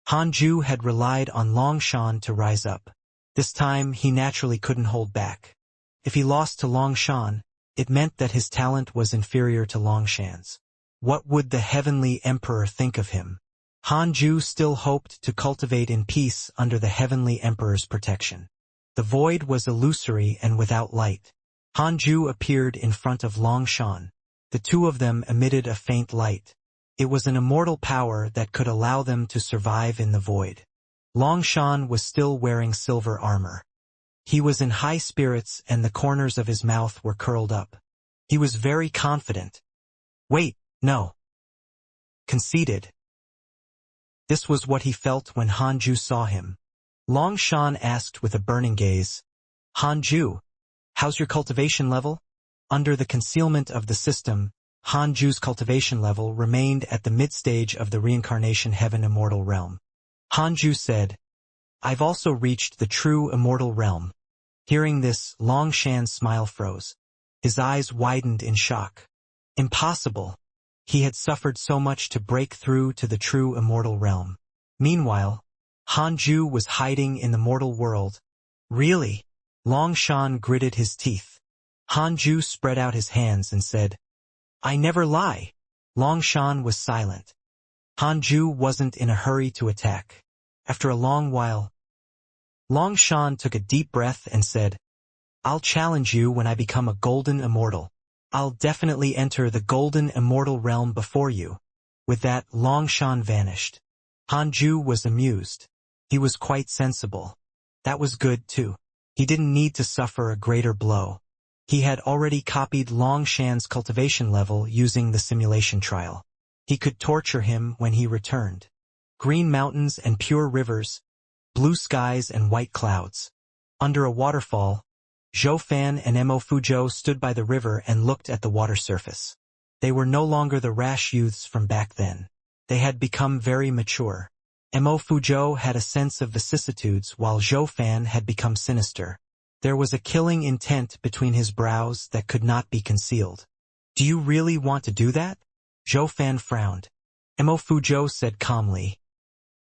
Hanju had relied on Longshan to rise up. This time he naturally couldn't hold back. If he lost to Longshan, it meant that his talent was inferior to Longshan's. What would the Heavenly Emperor think of him? Hanju still hoped to cultivate in peace under the Heavenly Emperor's protection. The void was illusory and without light. Hanju appeared in front of Longshan. The two of them emitted a faint light. It was an immortal power that could allow them to survive in the void. Longshan was still wearing silver armor. He was in high spirits and the corners of his mouth were curled up. He was very confident. Wait, no. Conceited. This was what he felt when Hanju saw him. Longshan asked with a burning gaze, "Hanju, how's your cultivation level?" Under the concealment of the system, Hanju's cultivation level remained at the mid-stage of the Reincarnation Heaven Immortal Realm. Hanju said, "I've also reached the true Immortal Realm." Hearing this, Longshan's smile froze. His eyes widened in shock. Impossible. He had suffered so much to break through to the true Immortal Realm. Meanwhile, Hanju was hiding in the mortal world. Really? Longshan gritted his teeth. Hanju spread out his hands and said, "I never lie." Longshan was silent. Hanju wasn't in a hurry to attack. After a long while, Longshan took a deep breath and said, "I'll challenge you when I become a golden immortal. I'll definitely enter the golden immortal realm before you." With that, Longshan vanished. Hanju was amused. He was quite sensible. That was good too. He didn't need to suffer a greater blow. He had already copied Longshan's cultivation level using the simulation trial. He could torture him when he returned. Green mountains and pure rivers, blue skies and white clouds. Under a waterfall, Zhou Fan and Mo Fuzhou stood by the river and looked at the water surface. They were no longer the rash youths from back then. They had become very mature. Mo Fuzhou had a sense of vicissitudes while Zhou Fan had become sinister. There was a killing intent between his brows that could not be concealed. "Do you really want to do that?" Zhou Fan frowned. Mo Fuzhou said calmly,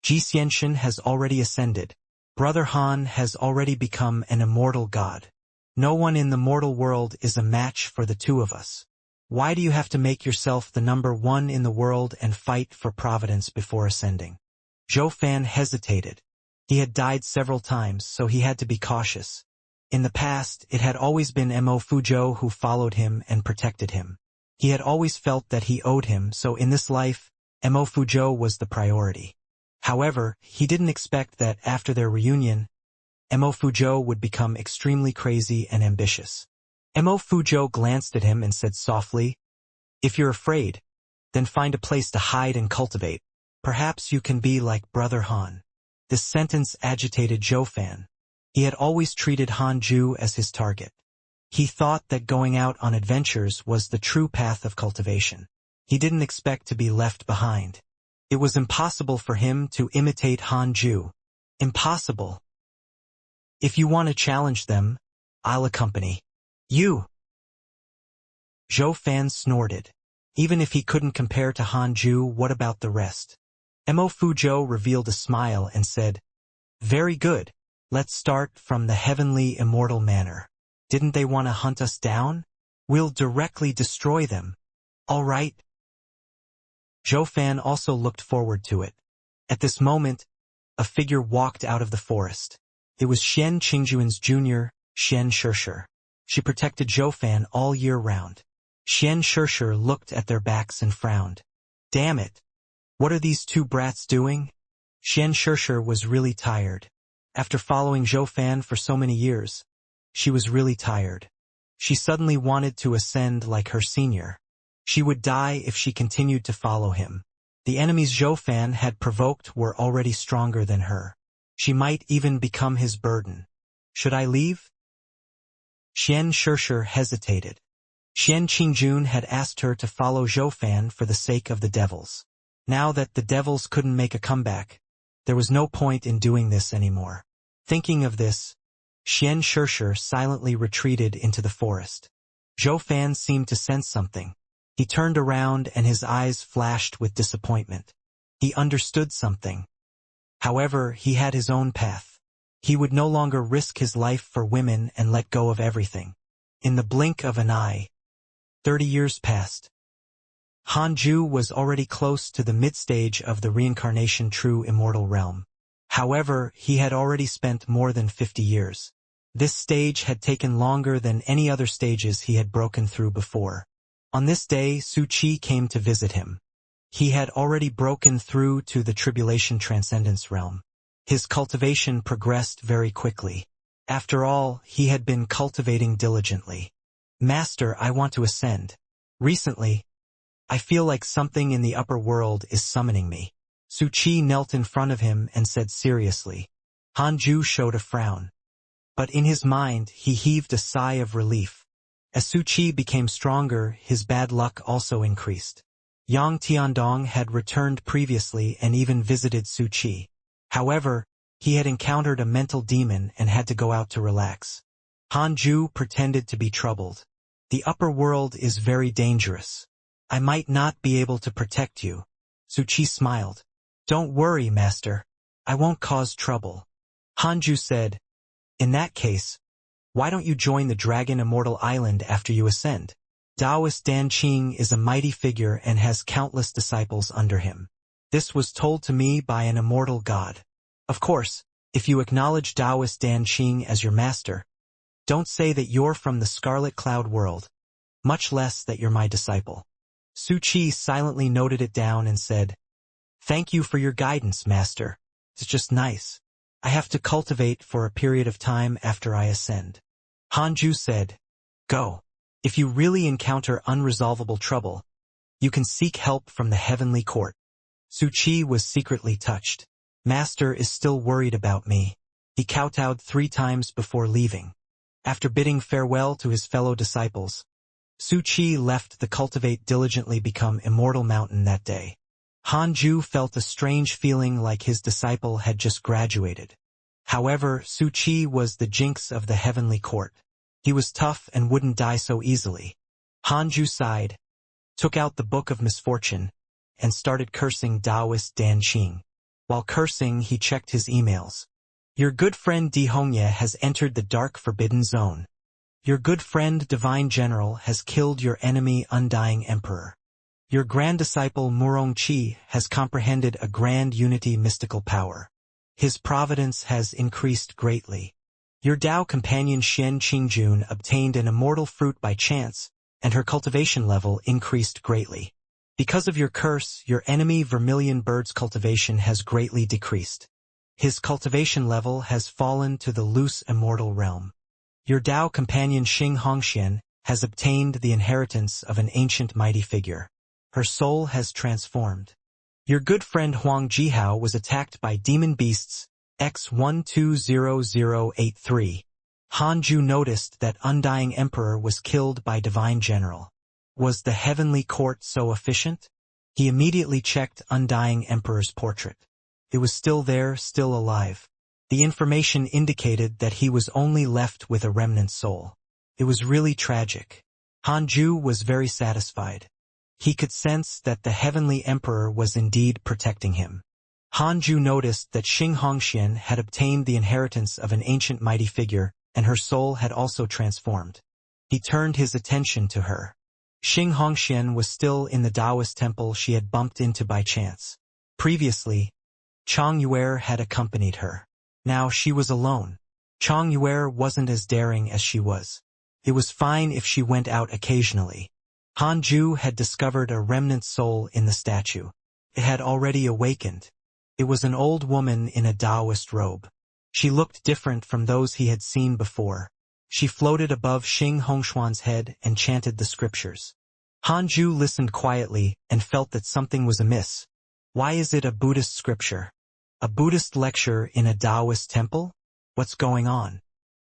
"Xianxia has already ascended. Brother Han has already become an immortal god. No one in the mortal world is a match for the two of us. Why do you have to make yourself the number one in the world and fight for providence before ascending?" Zhou Fan hesitated. He had died several times, so he had to be cautious. In the past, it had always been Mo Fuzhou who followed him and protected him. He had always felt that he owed him, so in this life, Mo Fuzhou was the priority. However, he didn't expect that after their reunion, Mo Fuzhou would become extremely crazy and ambitious. Mo Fuzhou glanced at him and said softly, "If you're afraid, then find a place to hide and cultivate. Perhaps you can be like Brother Han." This sentence agitated Zhou Fan. He had always treated Han Ju as his target. He thought that going out on adventures was the true path of cultivation. He didn't expect to be left behind. It was impossible for him to imitate Han Ju. Impossible. "If you want to challenge them, I'll accompany you." Zhou Fan snorted. Even if he couldn't compare to Han Ju, what about the rest? Mo Fuzhou revealed a smile and said, "Very good. Let's start from the heavenly immortal manor. Didn't they want to hunt us down? We'll directly destroy them. All right." Zhou Fan also looked forward to it. At this moment, a figure walked out of the forest. It was Xian Qingjuan's junior, Xian Shishir. She protected Zhou Fan all year round. Xian Shishir looked at their backs and frowned. "Damn it! What are these two brats doing?" Xian Shishir was really tired. After following Zhou Fan for so many years, she was really tired. She suddenly wanted to ascend like her senior. She would die if she continued to follow him. The enemies Zhou Fan had provoked were already stronger than her. She might even become his burden. "Should I leave?" Xian Shishir hesitated. Xian Qingjun had asked her to follow Zhou Fan for the sake of the devils. Now that the devils couldn't make a comeback, there was no point in doing this anymore. Thinking of this, Xian Shishir silently retreated into the forest. Zhou Fan seemed to sense something. He turned around and his eyes flashed with disappointment. He understood something. However, he had his own path. He would no longer risk his life for women and let go of everything. In the blink of an eye, 30 years passed. Han Ju was already close to the mid-stage of the Reincarnation true immortal realm. However, he had already spent more than 50 years. This stage had taken longer than any other stages he had broken through before. On this day, Su Qi came to visit him. He had already broken through to the Tribulation Transcendence realm. His cultivation progressed very quickly. After all, he had been cultivating diligently. "Master, I want to ascend. Recently, I feel like something in the upper world is summoning me." Su Qi knelt in front of him and said seriously. Han Ju showed a frown. But in his mind, he heaved a sigh of relief. As Su Qi became stronger, his bad luck also increased. Yang Tiandong had returned previously and even visited Su Qi. However, he had encountered a mental demon and had to go out to relax. Han Ju pretended to be troubled. "The upper world is very dangerous. I might not be able to protect you." Su Qi smiled. "Don't worry, master. I won't cause trouble." Han Ju said, "In that case, why don't you join the Dragon Immortal Island after you ascend? Taoist Dan Qing is a mighty figure and has countless disciples under him. This was told to me by an immortal god. Of course, if you acknowledge Taoist Dan Qing as your master, don't say that you're from the Scarlet Cloud world, much less that you're my disciple." Su Qi silently noted it down and said, "Thank you for your guidance, master. It's just nice. I have to cultivate for a period of time after I ascend." Han Ju said, "Go. If you really encounter unresolvable trouble, you can seek help from the heavenly court." Su Qi was secretly touched. Master is still worried about me. He kowtowed 3 times before leaving. After bidding farewell to his fellow disciples, Su Qi left the Cultivate diligently become Immortal Mountain that day. Han Ju felt a strange feeling like his disciple had just graduated. However, Su Qi was the jinx of the heavenly court. He was tough and wouldn't die so easily. Han Ju sighed, took out the Book of Misfortune, and started cursing Taoist Dan Qing. While cursing, he checked his emails. "Your good friend Di Hongye has entered the dark forbidden zone. Your good friend Divine General has killed your enemy Undying Emperor. Your grand disciple Murong Qi has comprehended a grand unity mystical power. His providence has increased greatly. Your Tao companion Xian Qingjun obtained an immortal fruit by chance, and her cultivation level increased greatly. Because of your curse, your enemy Vermilion Bird's cultivation has greatly decreased. His cultivation level has fallen to the loose immortal realm. Your Tao companion Xing Hongxian has obtained the inheritance of an ancient mighty figure. Her soul has transformed. Your good friend Huang Jihao was attacked by demon beasts X120083. Hanju noticed that Undying Emperor was killed by Divine General. Was the heavenly court so efficient? He immediately checked Undying Emperor's portrait. It was still there, still alive. The information indicated that he was only left with a remnant soul. It was really tragic. Hanju was very satisfied. He could sense that the heavenly emperor was indeed protecting him. Hanju noticed that Xing Hongxian had obtained the inheritance of an ancient mighty figure, and her soul had also transformed. He turned his attention to her. Xing Hongxian was still in the Taoist temple she had bumped into by chance. Previously, Chang Yuer had accompanied her. Now she was alone. Chang Yuer wasn't as daring as she was. It was fine if she went out occasionally. Hanju had discovered a remnant soul in the statue. It had already awakened. It was an old woman in a Taoist robe. She looked different from those he had seen before. She floated above Xing Hongxuan's head and chanted the scriptures. Hanju listened quietly and felt that something was amiss. Why is it a Buddhist scripture? A Buddhist lecture in a Taoist temple? What's going on?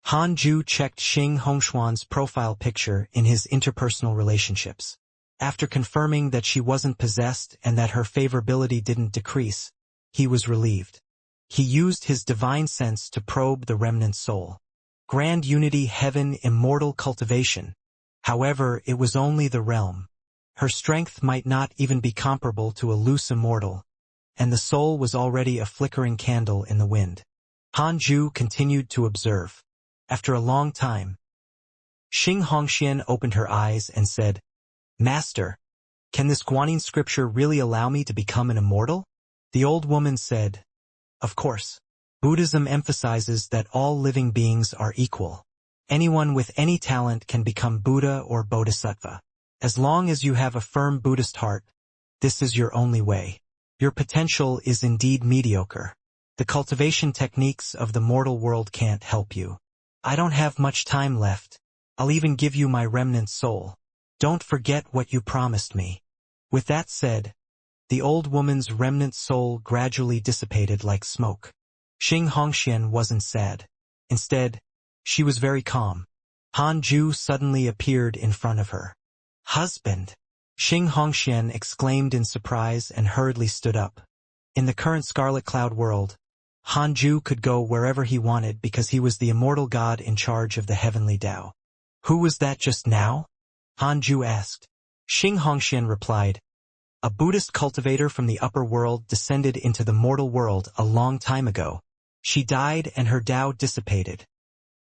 Hanju checked Xing Hongxuan's profile picture in his interpersonal relationships. After confirming that she wasn't possessed and that her favorability didn't decrease, he was relieved. He used his divine sense to probe the remnant soul. Grand Unity Heaven Immortal Cultivation. However, it was only the realm. Her strength might not even be comparable to a loose immortal, and the soul was already a flickering candle in the wind. Hanju continued to observe. After a long time, Xing Hongxian opened her eyes and said, "Master, can this Guanyin scripture really allow me to become an immortal?" The old woman said, "Of course. Buddhism emphasizes that all living beings are equal. Anyone with any talent can become Buddha or Bodhisattva. As long as you have a firm Buddhist heart, this is your only way. Your potential is indeed mediocre. The cultivation techniques of the mortal world can't help you. I don't have much time left. I'll even give you my remnant soul. Don't forget what you promised me." With that said, the old woman's remnant soul gradually dissipated like smoke. Xing Hongxian wasn't sad. Instead, she was very calm. Hanju suddenly appeared in front of her. "Husband!" Xing Hongxian exclaimed in surprise and hurriedly stood up. In the current Scarlet Cloud world, Hanju could go wherever he wanted because he was the immortal god in charge of the heavenly Tao. "Who was that just now?" Hanju asked. Xing Hongxian replied, "A Buddhist cultivator from the upper world descended into the mortal world a long time ago. She died and her Tao dissipated,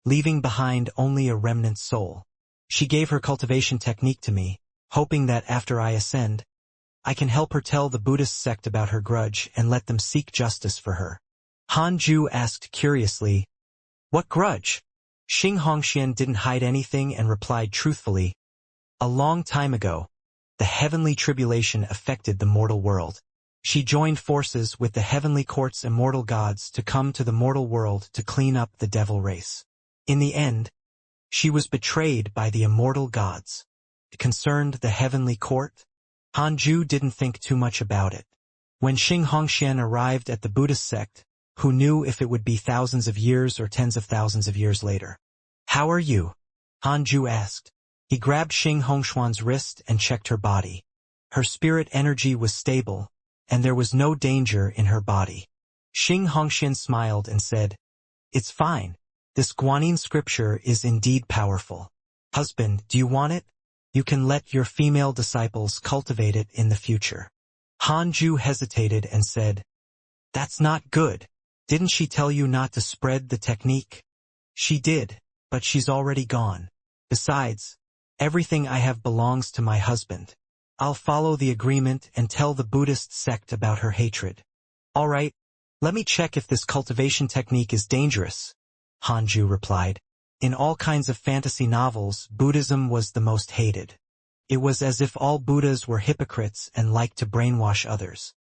leaving behind only a remnant soul. She gave her cultivation technique to me, hoping that after I ascend, I can help her tell the Buddhist sect about her grudge and let them seek justice for her." Hanju asked curiously, "What grudge?" Xing Hongxian didn't hide anything and replied truthfully, "A long time ago, the heavenly tribulation affected the mortal world. She joined forces with the heavenly court's immortal gods to come to the mortal world to clean up the devil race. In the end, she was betrayed by the immortal gods. It concerned the heavenly court." Hanju didn't think too much about it. When Xing Hongxian arrived at the Buddhist sect, who knew if it would be thousands of years or tens of thousands of years later? "How are you?" Hanju asked. He grabbed Xing Hongxuan's wrist and checked her body. Her spirit energy was stable, and there was no danger in her body. Xing Hongxian smiled and said, "It's fine. This Guanyin scripture is indeed powerful. Husband, do you want it? You can let your female disciples cultivate it in the future." Hanju hesitated and said, "That's not good. Didn't she tell you not to spread the technique?" "She did, but she's already gone. Besides, everything I have belongs to my husband. I'll follow the agreement and tell the Buddhist sect about her hatred." "All right, let me check if this cultivation technique is dangerous." Hanju replied. In all kinds of fantasy novels, Buddhism was the most hated. It was as if all Buddhas were hypocrites and liked to brainwash others.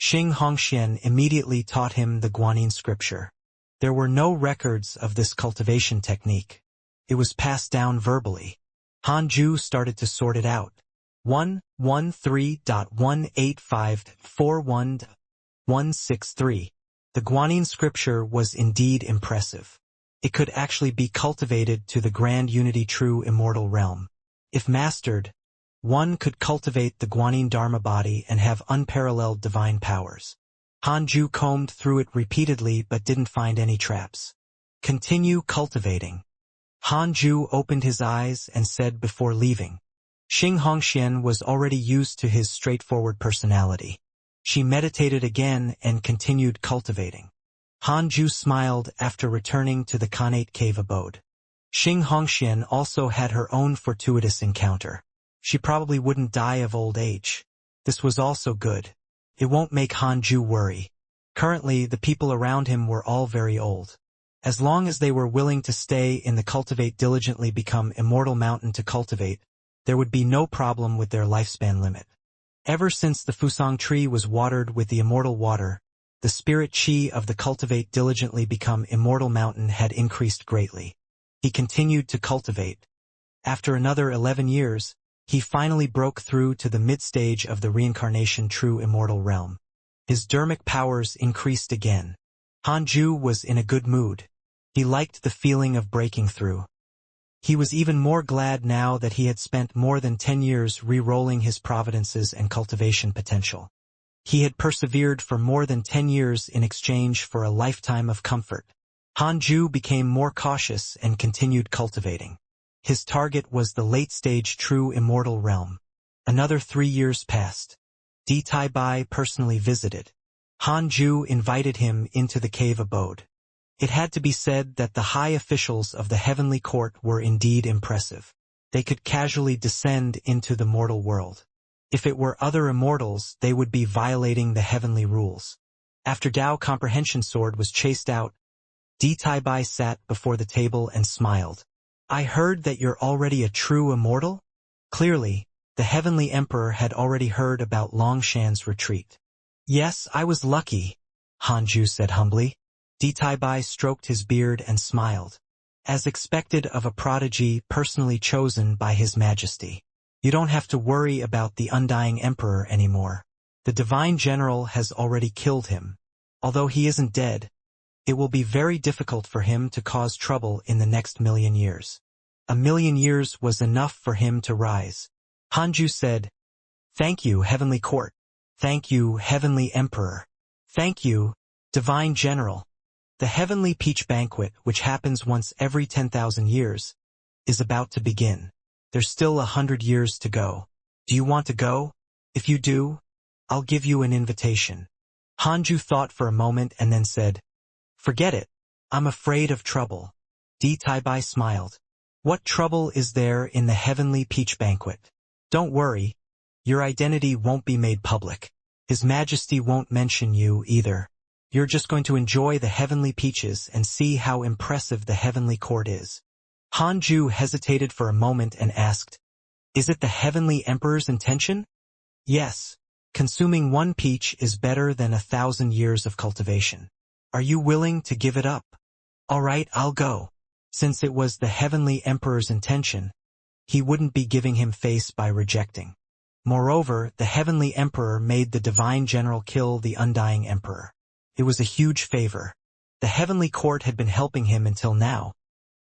Xianxia immediately taught him the Guanyin scripture. There were no records of this cultivation technique. It was passed down verbally. Hanju started to sort it out. 113.18541.163. The Guanyin scripture was indeed impressive. It could actually be cultivated to the grand unity true immortal realm. If mastered, one could cultivate the Guanyin Dharma body and have unparalleled divine powers. Hanju combed through it repeatedly but didn't find any traps. Continue cultivating. Hanju opened his eyes and said before leaving. Xianxia was already used to his straightforward personality. She meditated again and continued cultivating. Hanju smiled after returning to the Khanate cave abode. Xianxia also had her own fortuitous encounter. She probably wouldn't die of old age. This was also good. It won't make Hanju worry. Currently, the people around him were all very old. As long as they were willing to stay in the cultivate diligently become immortal mountain to cultivate, there would be no problem with their lifespan limit. Ever since the Fusang tree was watered with the immortal water, the spirit chi of the cultivate diligently become immortal mountain had increased greatly. He continued to cultivate. After another 11 years, he finally broke through to the mid-stage of the Reincarnation true immortal realm. His dermic powers increased again. Hanju was in a good mood. He liked the feeling of breaking through. He was even more glad now that he had spent more than 10 years re-rolling his providences and cultivation potential. He had persevered for more than 10 years in exchange for a lifetime of comfort. Hanju became more cautious and continued cultivating. His target was the late-stage true immortal realm. Another 3 years passed. Di Taibai personally visited. Hanju invited him into the cave abode. It had to be said that the high officials of the heavenly court were indeed impressive. They could casually descend into the mortal world. If it were other immortals, they would be violating the heavenly rules. After Dao Comprehension Sword was chased out, Di Taibai sat before the table and smiled. I heard that you're already a true immortal? Clearly, the heavenly emperor had already heard about Longshan's retreat. Yes, I was lucky, Hanju said humbly. Di Taibai stroked his beard and smiled. As expected of a prodigy personally chosen by His Majesty. You don't have to worry about the undying emperor anymore. The divine general has already killed him. Although he isn't dead, it will be very difficult for him to cause trouble in the next 1,000,000 years. 1,000,000 years was enough for him to rise. Hanju said, Thank you, Heavenly Court. Thank you, Heavenly Emperor. Thank you, Divine General. The Heavenly Peach Banquet, which happens once every 10,000 years, is about to begin. There's still 100 years to go. Do you want to go? If you do, I'll give you an invitation. Hanju thought for a moment and then said, Forget it. I'm afraid of trouble. Di Taibai smiled. What trouble is there in the Heavenly Peach Banquet? Don't worry. Your identity won't be made public. His Majesty won't mention you either. You're just going to enjoy the heavenly peaches and see how impressive the heavenly court is. Hanju hesitated for a moment and asked, Is it the heavenly emperor's intention? Yes. Consuming 1 peach is better than 1,000 years of cultivation. Are you willing to give it up? All right, I'll go. Since it was the heavenly emperor's intention, he wouldn't be giving him face by rejecting. Moreover, the heavenly emperor made the divine general kill the undying emperor. It was a huge favor. The heavenly court had been helping him until now,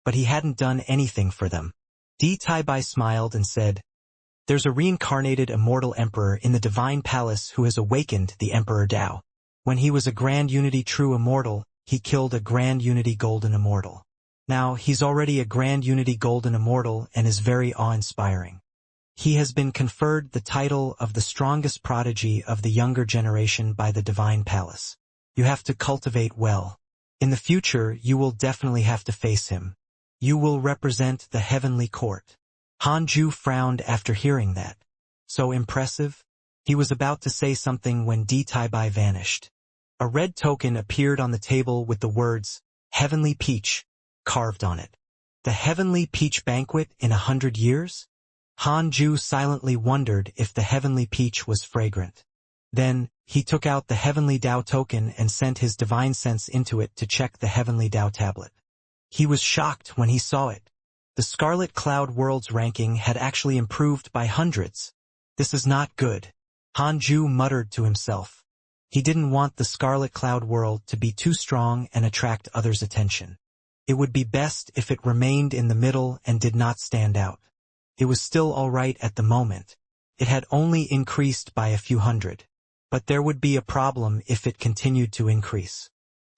but he hadn't done anything for them. Di Taibai smiled and said, There's a reincarnated immortal emperor in the divine palace who has awakened the Emperor Dao. When he was a grand unity true immortal, he killed a grand unity golden immortal. Now, he's already a grand unity golden immortal and is very awe-inspiring. He has been conferred the title of the strongest prodigy of the younger generation by the divine palace. You have to cultivate well. In the future, you will definitely have to face him. You will represent the heavenly court. Hanju frowned after hearing that. So impressive? He was about to say something when Di Taibai vanished. A red token appeared on the table with the words, Heavenly Peach, carved on it. The heavenly peach banquet in 100 years? Han Ju silently wondered if the heavenly peach was fragrant. Then, he took out the heavenly Dao token and sent his divine sense into it to check the heavenly Dao tablet. He was shocked when he saw it. The Scarlet Cloud World's ranking had actually improved by hundreds. This is not good, Han Ju muttered to himself. He didn't want the Scarlet Cloud World to be too strong and attract others' attention. It would be best if it remained in the middle and did not stand out. It was still all right at the moment. It had only increased by a few hundred. But there would be a problem if it continued to increase.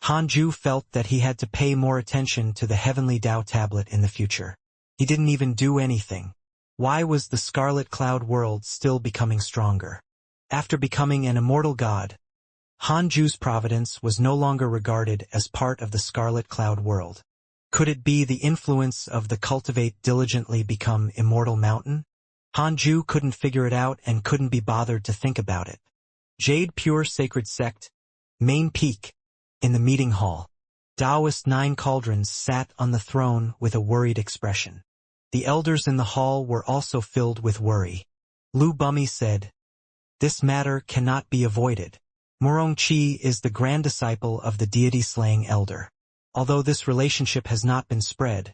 Han Ju felt that he had to pay more attention to the heavenly Dao tablet in the future. He didn't even do anything. Why was the Scarlet Cloud World still becoming stronger? After becoming an immortal god, Han Ju's providence was no longer regarded as part of the Scarlet Cloud World. Could it be the influence of the Cultivate diligently become Immortal Mountain? Han Ju couldn't figure it out and couldn't be bothered to think about it. Jade Pure Sacred Sect, Main Peak, in the meeting hall. Taoist 9 Cauldrons sat on the throne with a worried expression. The elders in the hall were also filled with worry. Lu Bumi said, "This matter cannot be avoided. Murong Qi is the grand disciple of the deity-slaying elder. Although this relationship has not been spread,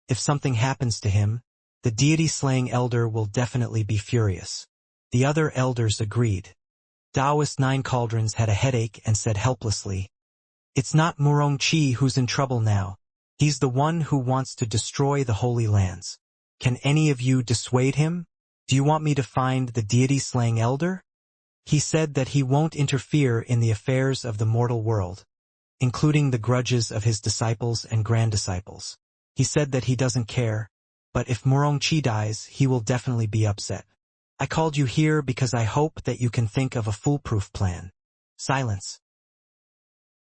if something happens to him, the deity-slaying elder will definitely be furious." The other elders agreed. Taoist 9 Cauldrons had a headache and said helplessly, "It's not Murong Qi who's in trouble now. He's the one who wants to destroy the Holy Lands. Can any of you dissuade him? Do you want me to find the deity-slaying elder? He said that he won't interfere in the affairs of the mortal world, including the grudges of his disciples and grand-disciples. He said that he doesn't care, but if Murong Qi dies, he will definitely be upset. I called you here because I hope that you can think of a foolproof plan." Silence.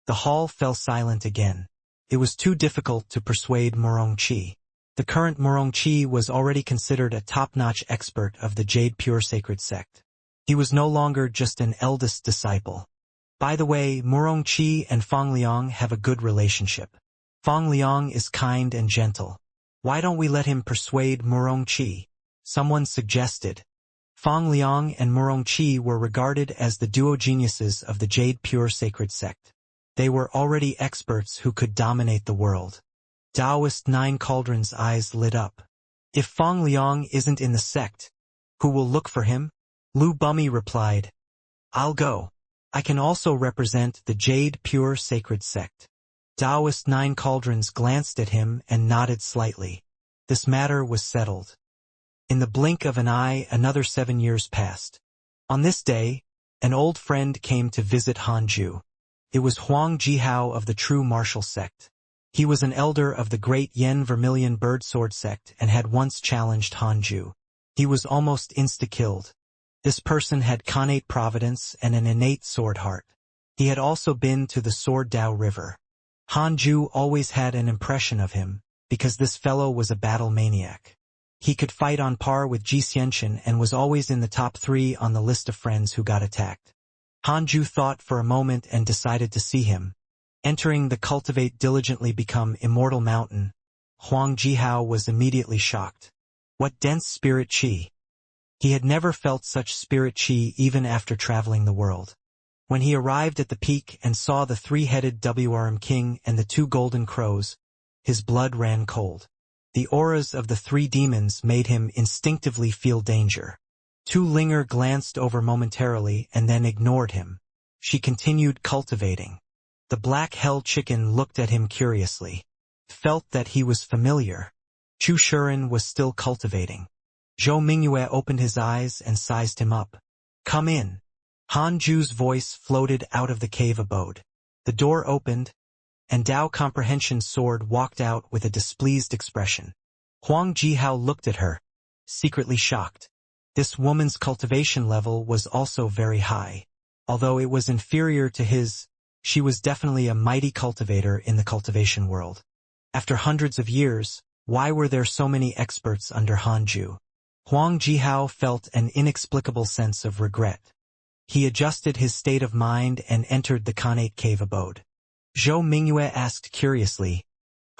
The hall fell silent again. It was too difficult to persuade Murong Qi. The current Murong Qi was already considered a top-notch expert of the Jade Pure Sacred Sect. He was no longer just an eldest disciple. By the way, Murong Qi and Fang Liang have a good relationship. Fang Liang is kind and gentle. Why don't we let him persuade Murong Qi? Someone suggested. Fang Liang and Murong Qi were regarded as the duo geniuses of the Jade Pure Sacred Sect. They were already experts who could dominate the world. Taoist 9 Cauldrons' eyes lit up. If Fang Liang isn't in the sect, who will look for him? Lu Bumi replied, "I'll go. I can also represent the Jade Pure Sacred Sect." Taoist 9 Cauldrons glanced at him and nodded slightly. This matter was settled. In the blink of an eye, another 7 years passed. On this day, an old friend came to visit Han Ju. It was Huang Jihao of the True Martial Sect. He was an elder of the great Yen Vermilion Bird Sword Sect and had once challenged Han Ju. He was almost insta-killed. This person had connate providence and an innate sword heart. He had also been to the Sword Dao River. Han Ju always had an impression of him, because this fellow was a battle maniac. He could fight on par with Xianxia and was always in the top 3 on the list of friends who got attacked. Han Ju thought for a moment and decided to see him. Entering the Cultivate diligently become Immortal Mountain, Huang Jihao was immediately shocked. What dense spirit qi! He had never felt such spirit qi even after traveling the world. When he arrived at the peak and saw the 3-headed WRM King and the 2 golden crows, his blood ran cold. The auras of the 3 demons made him instinctively feel danger. Tu Linger glanced over momentarily and then ignored him. She continued cultivating. The black hell chicken looked at him curiously. Felt that he was familiar. Chu Shuren was still cultivating. Zhou Mingyue opened his eyes and sized him up. "Come in." Han Ju's voice floated out of the cave abode. The door opened, and Dao Comprehension's sword walked out with a displeased expression. Huang Jihao looked at her, secretly shocked. This woman's cultivation level was also very high. Although it was inferior to his, she was definitely a mighty cultivator in the cultivation world. After hundreds of years, why were there so many experts under Han Ju? Huang Jihao felt an inexplicable sense of regret. He adjusted his state of mind and entered the Khanate cave abode. Zhou Mingyue asked curiously,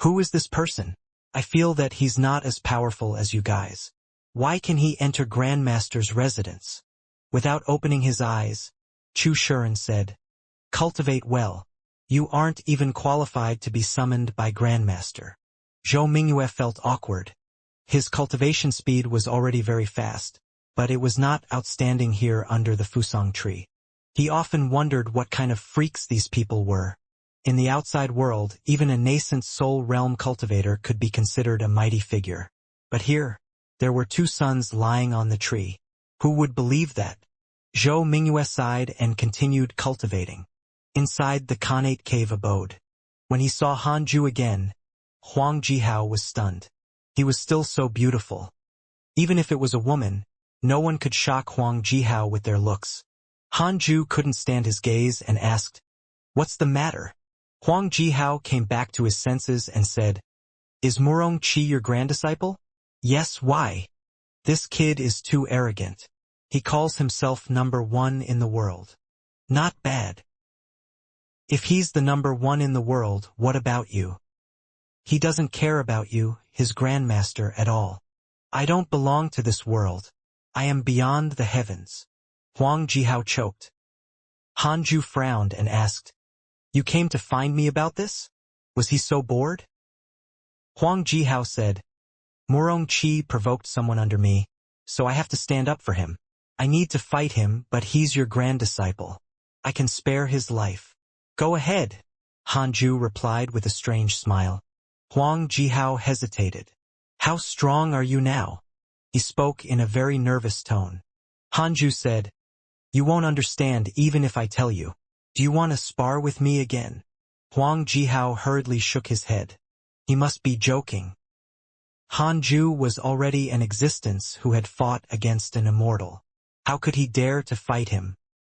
Who is this person? I feel that he's not as powerful as you guys. Why can he enter Grandmaster's residence? Without opening his eyes, Chu Shuren said, Cultivate well. You aren't even qualified to be summoned by Grandmaster. Zhou Mingyue felt awkward. His cultivation speed was already very fast, but it was not outstanding here under the Fusang tree. He often wondered what kind of freaks these people were. In the outside world, even a nascent soul realm cultivator could be considered a mighty figure. But here, there were 2 suns lying on the tree. Who would believe that? Zhou Mingyue sighed and continued cultivating. Inside the Khanate cave abode. When he saw Hanju again, Huang Jihao was stunned. He was still so beautiful. Even if it was a woman, no one could shock Huang Jihao with their looks. Hanju couldn't stand his gaze and asked, What's the matter? Huang Jihao came back to his senses and said, Is Murong Qi your granddisciple? Yes, why? This kid is too arrogant. He calls himself #1 in the world. Not bad. If he's the #1 in the world, what about you? He doesn't care about you, his grandmaster, at all. I don't belong to this world. I am beyond the heavens. Huang Jihao choked. Hanju frowned and asked, You came to find me about this? Was he so bored? Huang Jihao said, Murong Qi provoked someone under me, so I have to stand up for him. I need to fight him, but he's your granddisciple. I can spare his life. Go ahead, Hanju replied with a strange smile. Huang Jihao hesitated. How strong are you now? He spoke in a very nervous tone. Hanju said, You won't understand even if I tell you. Do you want to spar with me again? Huang Jihao hurriedly shook his head. He must be joking. Hanju was already an existence who had fought against an immortal. How could he dare to fight him?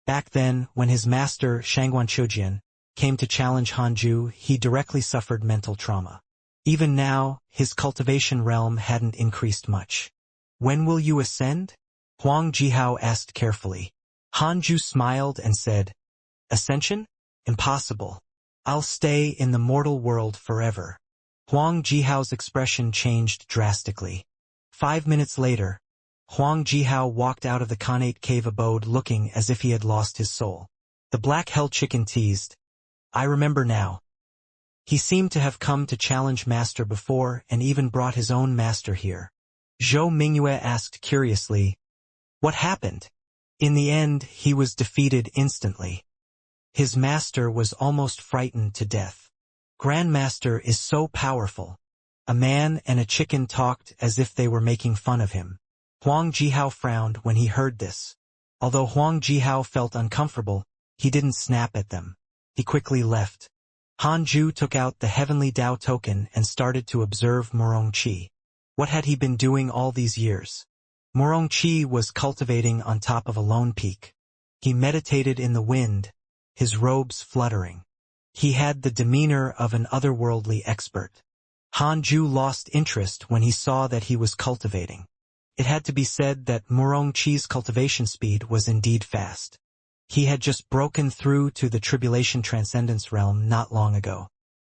Back then, when his master, Shangguan Chujian, came to challenge Hanju, he directly suffered mental trauma. Even now, his cultivation realm hadn't increased much. When will you ascend? Huang Jihao asked carefully. Hanju smiled and said, Ascension? Impossible. I'll stay in the mortal world forever. Huang Jihao's expression changed drastically. 5 minutes later, Huang Jihao walked out of the Khanate cave abode looking as if he had lost his soul. The black hell chicken teased, I remember now. He seemed to have come to challenge Master before and even brought his own master here. Zhou Mingyue asked curiously, What happened? In the end, he was defeated instantly. His master was almost frightened to death. Grandmaster is so powerful. A man and a chicken talked as if they were making fun of him. Huang Jihao frowned when he heard this. Although Huang Jihao felt uncomfortable, he didn't snap at them. He quickly left. Hanju took out the Heavenly Dao token and started to observe Murong Qi. What had he been doing all these years? Murong Qi was cultivating on top of a lone peak. He meditated in the wind, his robes fluttering. He had the demeanor of an otherworldly expert. Hanju lost interest when he saw that he was cultivating. It had to be said that Murong Qi's cultivation speed was indeed fast. He had just broken through to the Tribulation Transcendence realm not long ago.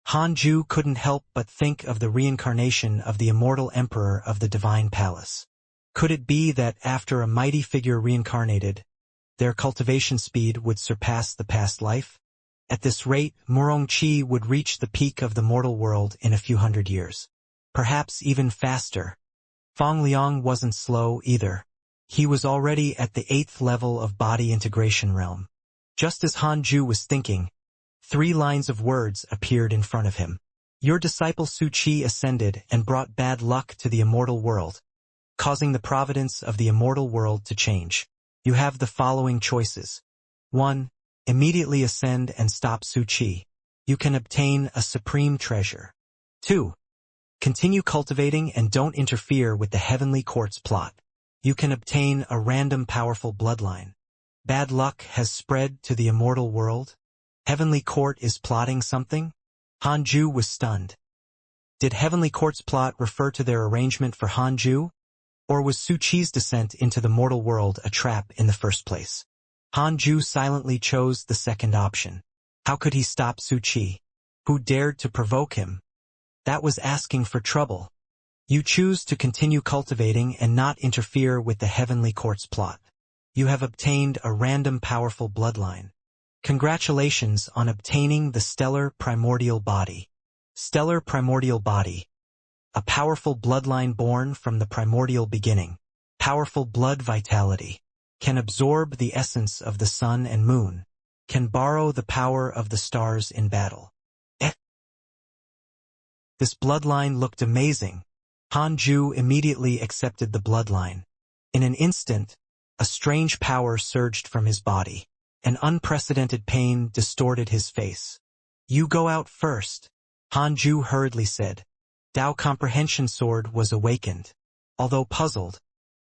Hanju couldn't help but think of the reincarnation of the immortal emperor of the Divine Palace. Could it be that after a mighty figure reincarnated, their cultivation speed would surpass the past life? At this rate, Murong Qi would reach the peak of the mortal world in a few hundred years. Perhaps even faster. Fang Liang wasn't slow either. He was already at the 8th level of body integration realm. Just as Hanju was thinking, 3 lines of words appeared in front of him. Your disciple Su Qi ascended and brought bad luck to the immortal world, causing the providence of the immortal world to change. You have the following choices. 1. Immediately ascend and stop Su Qi. You can obtain a supreme treasure. 2. Continue cultivating and don't interfere with the Heavenly Court's plot. You can obtain a random powerful bloodline. Bad luck has spread to the immortal world. Heavenly Court is plotting something? Hanju was stunned. Did Heavenly Court's plot refer to their arrangement for Hanju? Or was Su Qi's descent into the mortal world a trap in the first place? Hanju silently chose the second option. How could he stop Su Qi? Who dared to provoke him? That was asking for trouble. You choose to continue cultivating and not interfere with the heavenly court's plot. You have obtained a random powerful bloodline. Congratulations on obtaining the stellar primordial body. Stellar primordial body. A powerful bloodline born from the primordial beginning. Powerful blood vitality. Can absorb the essence of the sun and moon. Can borrow the power of the stars in battle. This bloodline looked amazing. Hanju immediately accepted the bloodline. In an instant, a strange power surged from his body. An unprecedented pain distorted his face. You go out first, Hanju hurriedly said. Dao Comprehension Sword was awakened. Although puzzled,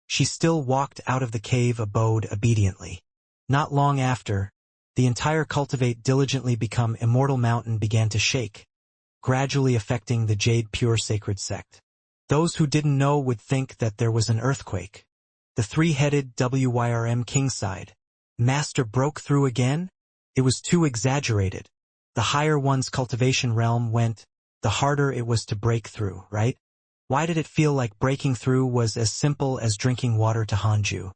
she still walked out of the cave abode obediently. Not long after, the entire Cultivate diligently become Immortal Mountain began to shake, gradually affecting the Jade Pure Sacred Sect. Those who didn't know would think that there was an earthquake. The three-headed WYRM Kingside Master broke through again? It was too exaggerated. The higher one's cultivation realm went, the harder it was to break through, right? Why did it feel like breaking through was as simple as drinking water to Hanju?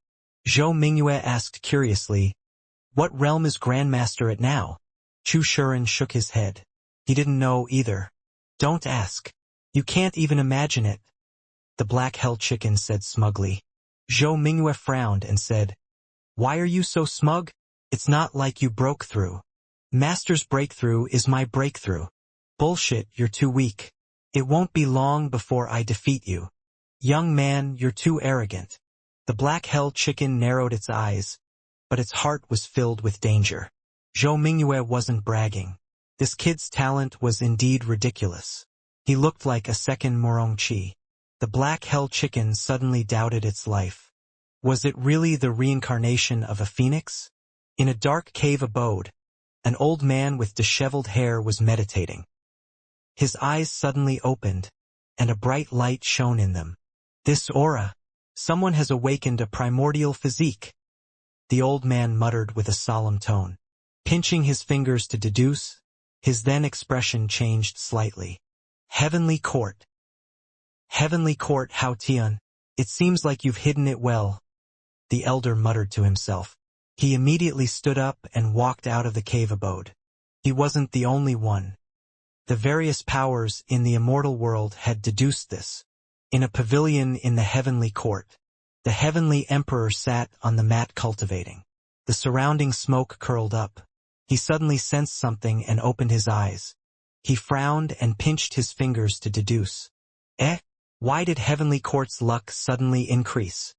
Zhou Mingyue asked curiously, what realm is Grandmaster at now? Chu Shuren shook his head. He didn't know either. Don't ask. You can't even imagine it. The Black Hell Chicken said smugly. Zhou Mingyue frowned and said, why are you so smug? It's not like you broke through. Master's breakthrough is my breakthrough. Bullshit, you're too weak. It won't be long before I defeat you. Young man, you're too arrogant. The Black Hell Chicken narrowed its eyes, but its heart was filled with danger. Zhou Mingyue wasn't bragging. This kid's talent was indeed ridiculous. He looked like a second Morongqi. The Black Hell Chicken suddenly doubted its life. Was it really the reincarnation of a phoenix? In a dark cave abode, an old man with disheveled hair was meditating. His eyes suddenly opened, and a bright light shone in them. This aura. Someone has awakened a primordial physique. The old man muttered with a solemn tone. Pinching his fingers to deduce, his then expression changed slightly. Heavenly Court. Heavenly Court, Hao Tian. It seems like you've hidden it well. The elder muttered to himself. He immediately stood up and walked out of the cave abode. He wasn't the only one. The various powers in the immortal world had deduced this. In a pavilion in the Heavenly Court, the Heavenly Emperor sat on the mat cultivating. The surrounding smoke curled up. He suddenly sensed something and opened his eyes. He frowned and pinched his fingers to deduce. Why did Heavenly Court's luck suddenly increase?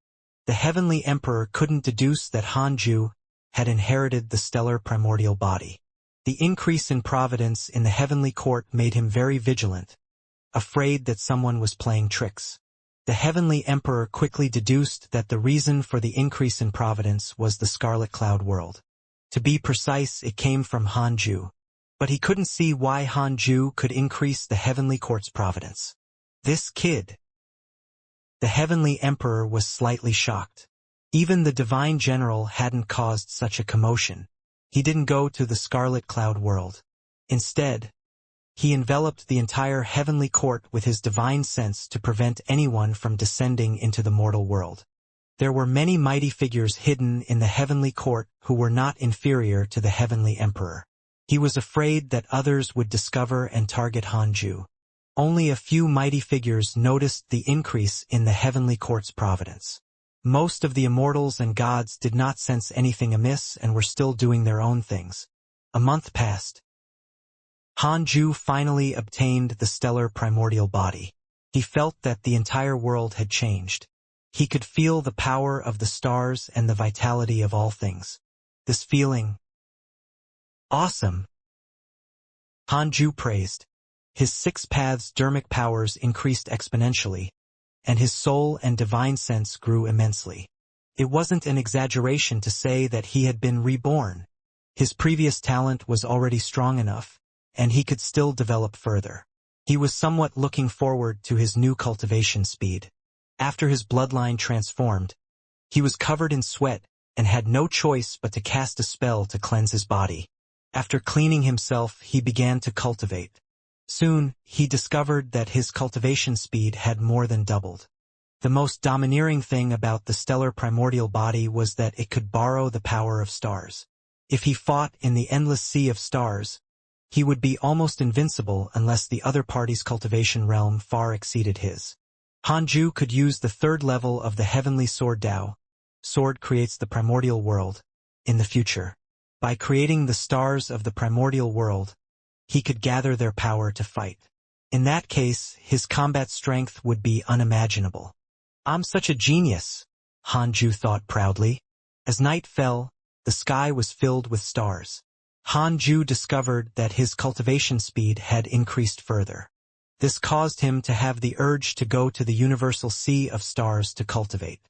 The Heavenly Emperor couldn't deduce that Hanju had inherited the stellar primordial body. The increase in providence in the Heavenly Court made him very vigilant, afraid that someone was playing tricks. The Heavenly Emperor quickly deduced that the reason for the increase in providence was the Scarlet Cloud world. To be precise, it came from Hanju. But he couldn't see why Hanju could increase the Heavenly Court's providence. This kid. The Heavenly Emperor was slightly shocked. Even the Divine General hadn't caused such a commotion. He didn't go to the Scarlet Cloud world. Instead, he enveloped the entire Heavenly Court with his divine sense to prevent anyone from descending into the mortal world. There were many mighty figures hidden in the Heavenly Court who were not inferior to the Heavenly Emperor. He was afraid that others would discover and target Hanju. Only a few mighty figures noticed the increase in the Heavenly Court's providence. Most of the immortals and gods did not sense anything amiss and were still doing their own things. A month passed. Hanju finally obtained the stellar primordial body. He felt that the entire world had changed. He could feel the power of the stars and the vitality of all things. This feeling. Awesome. Hanju praised. His six paths dermic powers increased exponentially, and his soul and divine sense grew immensely. It wasn't an exaggeration to say that he had been reborn. His previous talent was already strong enough, and he could still develop further. He was somewhat looking forward to his new cultivation speed. After his bloodline transformed, he was covered in sweat and had no choice but to cast a spell to cleanse his body. After cleaning himself, he began to cultivate. Soon, he discovered that his cultivation speed had more than doubled. The most domineering thing about the stellar primordial body was that it could borrow the power of stars. If he fought in the endless sea of stars, he would be almost invincible unless the other party's cultivation realm far exceeded his. Hanju could use the third level of the heavenly sword Dao. Sword creates the primordial world. In the future, by creating the stars of the primordial world, he could gather their power to fight. In that case, his combat strength would be unimaginable. I'm such a genius, Hanju thought proudly. As night fell, the sky was filled with stars. Hanju discovered that his cultivation speed had increased further. This caused him to have the urge to go to the universal sea of stars to cultivate.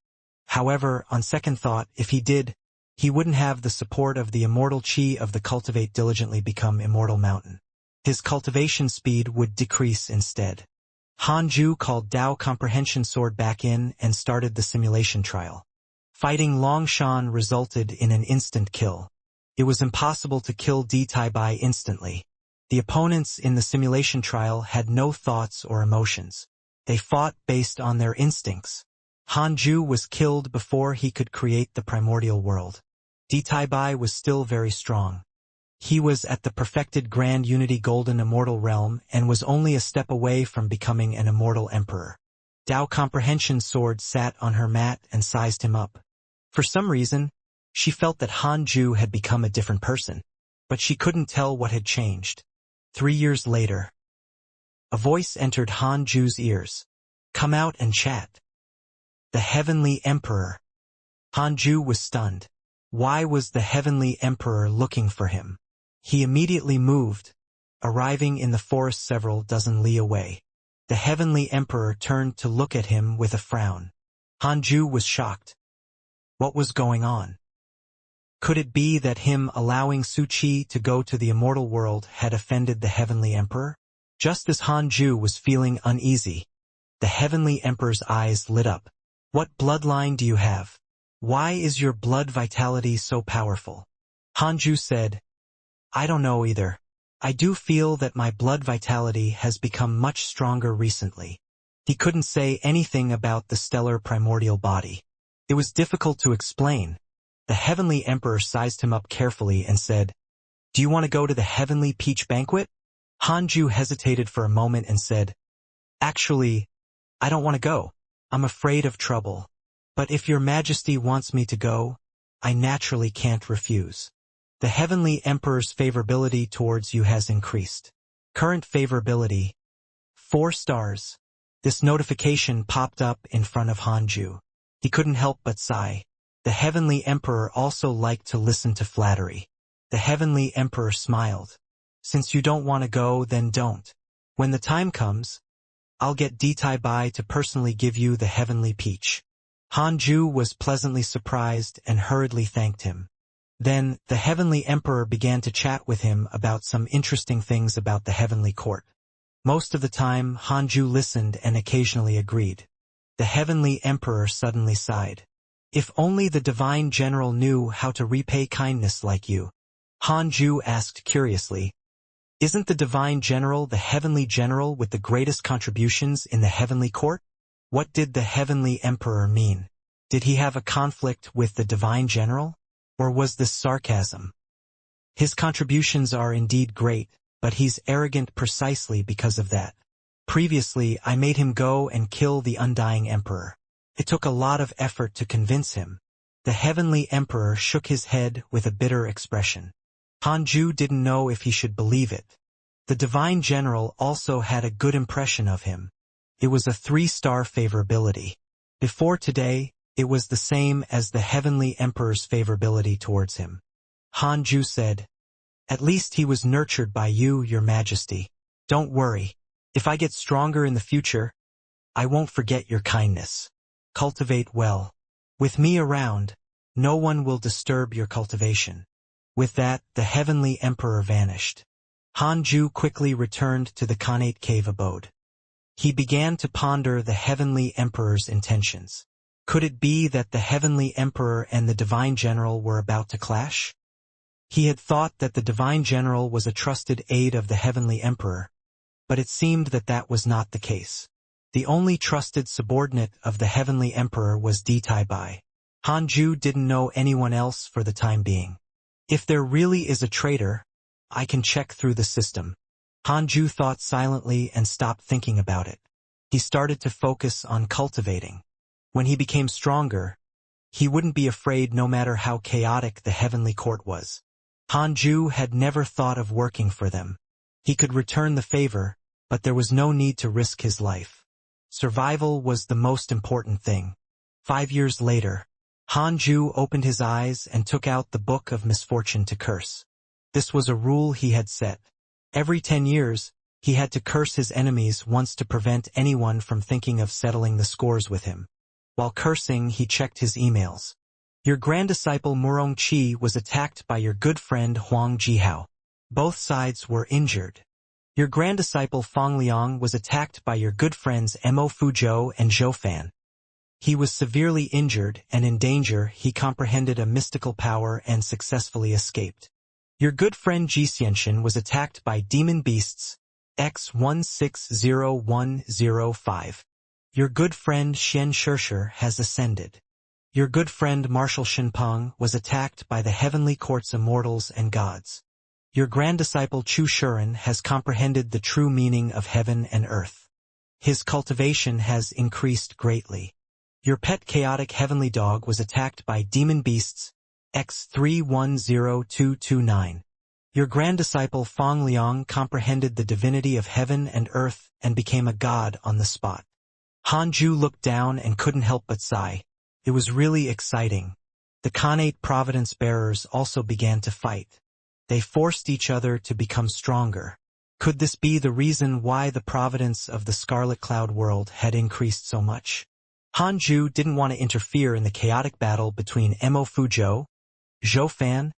However, on second thought, if he did, he wouldn't have the support of the immortal chi of the cultivate diligently become immortal mountain. His cultivation speed would decrease instead. Hanju called Dao Comprehension Sword back in and started the simulation trial. Fighting Longshan resulted in an instant kill. It was impossible to kill Di Taibai instantly. The opponents in the simulation trial had no thoughts or emotions. They fought based on their instincts. Hanju was killed before he could create the primordial world. Di Taibai was still very strong. He was at the perfected Grand Unity Golden Immortal realm and was only a step away from becoming an immortal emperor. Dao Comprehension Sword sat on her mat and sized him up. For some reason, she felt that Hanju had become a different person, but she couldn't tell what had changed. 3 years later, a voice entered Hanju's ears. Come out and chat. The Heavenly Emperor. Hanju was stunned. Why was the Heavenly Emperor looking for him? He immediately moved, arriving in the forest several dozen li away. The Heavenly Emperor turned to look at him with a frown. Hanju was shocked. What was going on? Could it be that him allowing Su Qi to go to the immortal world had offended the Heavenly Emperor? Just as Hanju was feeling uneasy, the Heavenly Emperor's eyes lit up. What bloodline do you have? Why is your blood vitality so powerful? Hanju said, I don't know either. I do feel that my blood vitality has become much stronger recently. He couldn't say anything about the stellar primordial body. It was difficult to explain. The Heavenly Emperor sized him up carefully and said, Do you want to go to the Heavenly Peach Banquet? Hanju hesitated for a moment and said, Actually, I don't want to go. I'm afraid of trouble. But if your Majesty wants me to go, I naturally can't refuse. The Heavenly Emperor's favorability towards you has increased. Current favorability, 4 stars. This notification popped up in front of Hanju. He couldn't help but sigh. The Heavenly Emperor also liked to listen to flattery. The Heavenly Emperor smiled. Since you don't want to go, then don't. When the time comes, I'll get Di Taibai to personally give you the Heavenly Peach. Hanju was pleasantly surprised and hurriedly thanked him. Then, the Heavenly Emperor began to chat with him about some interesting things about the Heavenly Court. Most of the time, Hanju listened and occasionally agreed. The Heavenly Emperor suddenly sighed. If only the Divine General knew how to repay kindness like you. Hanju asked curiously, Isn't the Divine General the Heavenly General with the greatest contributions in the Heavenly Court? What did the Heavenly Emperor mean? Did he have a conflict with the Divine General? Or was this sarcasm? His contributions are indeed great, but he's arrogant precisely because of that. Previously, I made him go and kill the Undying Emperor. It took a lot of effort to convince him. The Heavenly Emperor shook his head with a bitter expression. Hanju didn't know if he should believe it. The Divine General also had a good impression of him. It was a 3-star favorability. Before today, it was the same as the Heavenly Emperor's favorability towards him. Hanju said, At least he was nurtured by you, Your Majesty. Don't worry. If I get stronger in the future, I won't forget your kindness. Cultivate well. With me around, no one will disturb your cultivation. With that, the Heavenly Emperor vanished. Hanju quickly returned to the Khanate cave abode. He began to ponder the Heavenly Emperor's intentions. Could it be that the Heavenly Emperor and the Divine General were about to clash? He had thought that the Divine General was a trusted aide of the Heavenly Emperor, But it seemed that that was not the case. The only trusted subordinate of the Heavenly Emperor was Di Bai. Hanju didn't know anyone else for the time being. If there really is a traitor, I can check through the system. Hanju thought silently and stopped thinking about it. He started to focus on cultivating. When he became stronger, he wouldn't be afraid no matter how chaotic the heavenly court was. Hanju had never thought of working for them. He could return the favor, but there was no need to risk his life. Survival was the most important thing. 5 years later, Hanju opened his eyes and took out the Book of Misfortune to curse. This was a rule he had set. Every 10 years, he had to curse his enemies once to prevent anyone from thinking of settling the scores with him. While cursing, he checked his emails. Your grand disciple Murong Qi was attacked by your good friend Huang Jihao. Both sides were injured. Your grand disciple Fang Liang was attacked by your good friends Mo Fuzhou and Zhou Fan. He was severely injured and in danger. He comprehended a mystical power and successfully escaped. Your good friend Xianxia was attacked by demon beasts X160105. Your good friend Xianxia has ascended. Your good friend Marshal Shinpeng was attacked by the heavenly court's immortals and gods. Your grand disciple Chu Shuren has comprehended the true meaning of heaven and earth. His cultivation has increased greatly. Your pet chaotic heavenly dog was attacked by demon beasts X310229. Your grand disciple Fang Liang comprehended the divinity of heaven and earth and became a god on the spot. Hanju looked down and couldn't help but sigh. It was really exciting. The Khanate Providence bearers also began to fight. They forced each other to become stronger. Could this be the reason why the providence of the Scarlet Cloud world had increased so much? Hanju didn't want to interfere in the chaotic battle between Mo Fuzhou, Zhou Fan,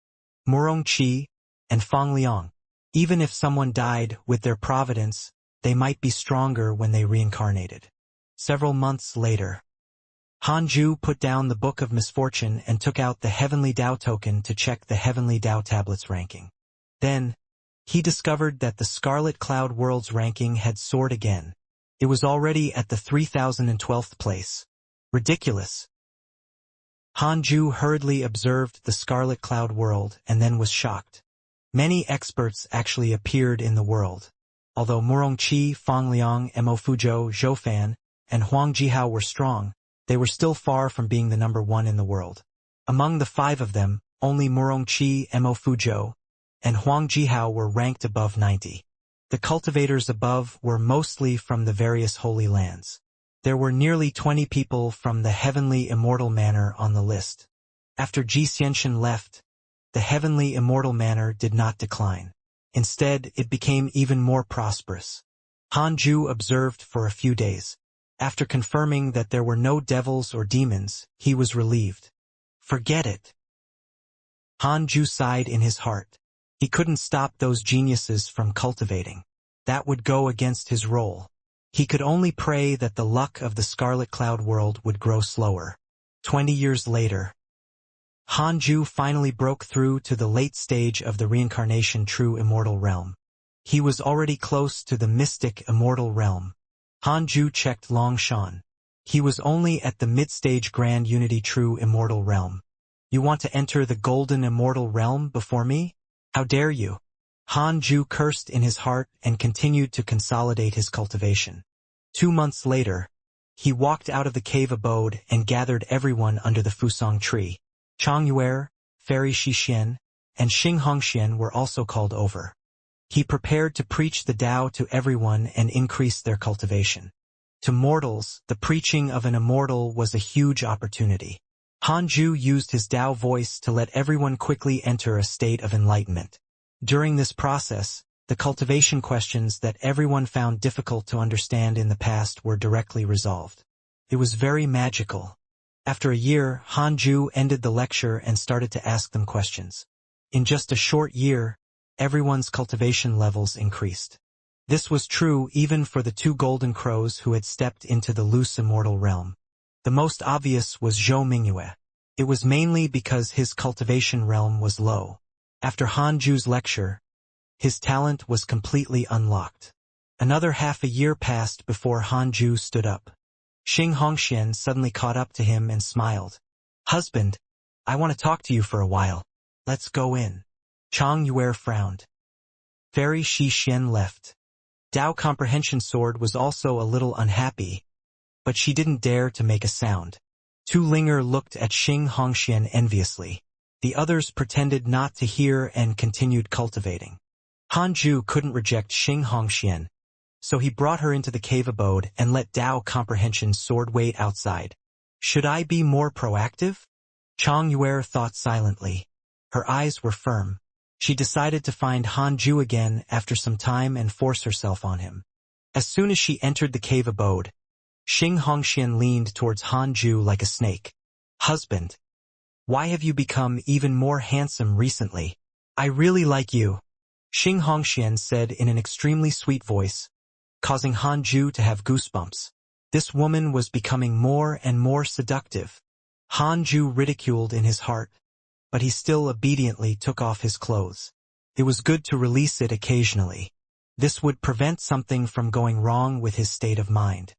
Murong Qi, and Fang Liang. Even if someone died with their providence, they might be stronger when they reincarnated. Several months later, Hanju put down the Book of Misfortune and took out the Heavenly Dao token to check the Heavenly Dao Tablet's ranking. Then, he discovered that the Scarlet Cloud World's ranking had soared again. It was already at the 3012th place. Ridiculous. Hanju hurriedly observed the Scarlet Cloud World and then was shocked. Many experts actually appeared in the world. Although Murong Qi, Fang Liang, Mo Fuzhou, Zhou Fan, and Huang Jihao were strong, they were still far from being the number one in the world. Among the 5 of them, only Murong Qi, Mo Fuzhou, and Huang Jihao were ranked above 90. The cultivators above were mostly from the various holy lands. There were nearly 20 people from the heavenly immortal manor on the list. After Xianxia left, the heavenly immortal manor did not decline. Instead, it became even more prosperous. Hanju observed for a few days. After confirming that there were no devils or demons, he was relieved. Forget it. Hanju sighed in his heart. He couldn't stop those geniuses from cultivating. That would go against his role. He could only pray that the luck of the Scarlet Cloud world would grow slower. 20 years later, Hanju finally broke through to the late stage of the Reincarnation true immortal realm. He was already close to the mystic immortal realm. Hanju checked Longshan. He was only at the mid-stage Grand Unity true immortal realm. You want to enter the golden immortal realm before me? How dare you? Hanju cursed in his heart and continued to consolidate his cultivation. 2 months later, he walked out of the cave abode and gathered everyone under the Fusang tree. Changyuer, Fairy Shixian, and Xing Hongxian were also called over. He prepared to preach the Tao to everyone and increase their cultivation. To mortals, the preaching of an immortal was a huge opportunity. Hanju used his Tao voice to let everyone quickly enter a state of enlightenment. During this process, the cultivation questions that everyone found difficult to understand in the past were directly resolved. It was very magical. After a year, Hanju ended the lecture and started to ask them questions. In just a short year, everyone's cultivation levels increased. This was true even for the 2 golden crows who had stepped into the loose immortal realm. The most obvious was Zhou Mingyue. It was mainly because his cultivation realm was low. After Hanju's lecture, his talent was completely unlocked. Another half a year passed before Hanju stood up. Xianxia suddenly caught up to him and smiled. "Husband, I want to talk to you for a while. Let's go in." Chang Yue frowned. Fairy Shi Xian left. Dao Comprehension Sword was also a little unhappy, but she didn't dare to make a sound. Tu Linger looked at Xianxia enviously. The others pretended not to hear and continued cultivating. Hanju couldn't reject Xianxia, so he brought her into the cave abode and let Dao Comprehension Sword wait outside. Should I be more proactive? Chang Yue thought silently. Her eyes were firm. She decided to find Hanju again after some time and force herself on him. As soon as she entered the cave abode, Xianxia leaned towards Hanju like a snake. "Husband, why have you become even more handsome recently? I really like you," Xianxia said in an extremely sweet voice, causing Hanju to have goosebumps. This woman was becoming more and more seductive. Hanju ridiculed in his heart, but he still obediently took off his clothes. It was good to release it occasionally. This would prevent something from going wrong with his state of mind.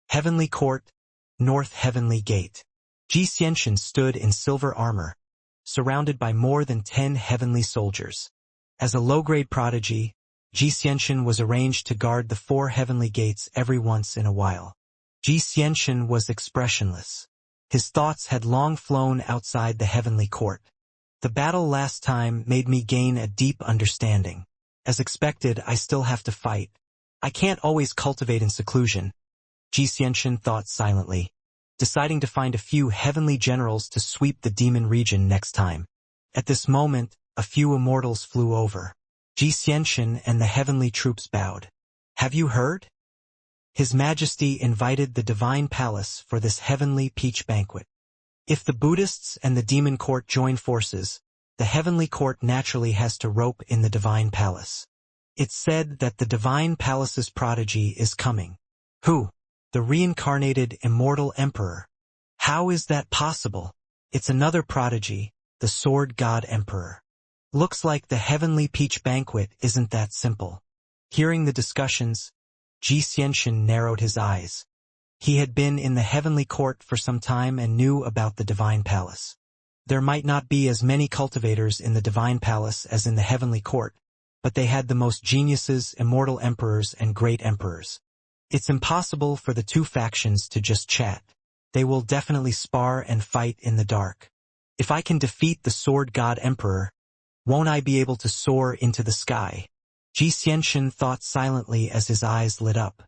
Heavenly Court, North Heavenly Gate. Xianxia stood in silver armor, surrounded by more than 10 heavenly soldiers. As a low-grade prodigy, Xianxia was arranged to guard the 4 heavenly gates every once in a while. Xianxia was expressionless. His thoughts had long flown outside the heavenly court. The battle last time made me gain a deep understanding. As expected, I still have to fight. I can't always cultivate in seclusion. Xianxia thought silently, deciding to find a few heavenly generals to sweep the demon region next time. At this moment, a few immortals flew over. Xianxia and the heavenly troops bowed. "Have you heard? His Majesty invited the Divine Palace for this heavenly peach banquet. If the Buddhists and the Demon Court join forces, the Heavenly Court naturally has to rope in the Divine Palace. It's said that the Divine Palace's prodigy is coming." "Who?" "The reincarnated Immortal Emperor." "How is that possible?" "It's another prodigy, the Sword God Emperor." "Looks like the Heavenly Peach Banquet isn't that simple." Hearing the discussions, Xianxia narrowed his eyes. He had been in the Heavenly Court for some time and knew about the Divine Palace. There might not be as many cultivators in the Divine Palace as in the Heavenly Court, but they had the most geniuses, immortal emperors, and great emperors. It's impossible for the two factions to just chat. They will definitely spar and fight in the dark. If I can defeat the Sword God Emperor, won't I be able to soar into the sky? Xianxia thought silently as his eyes lit up.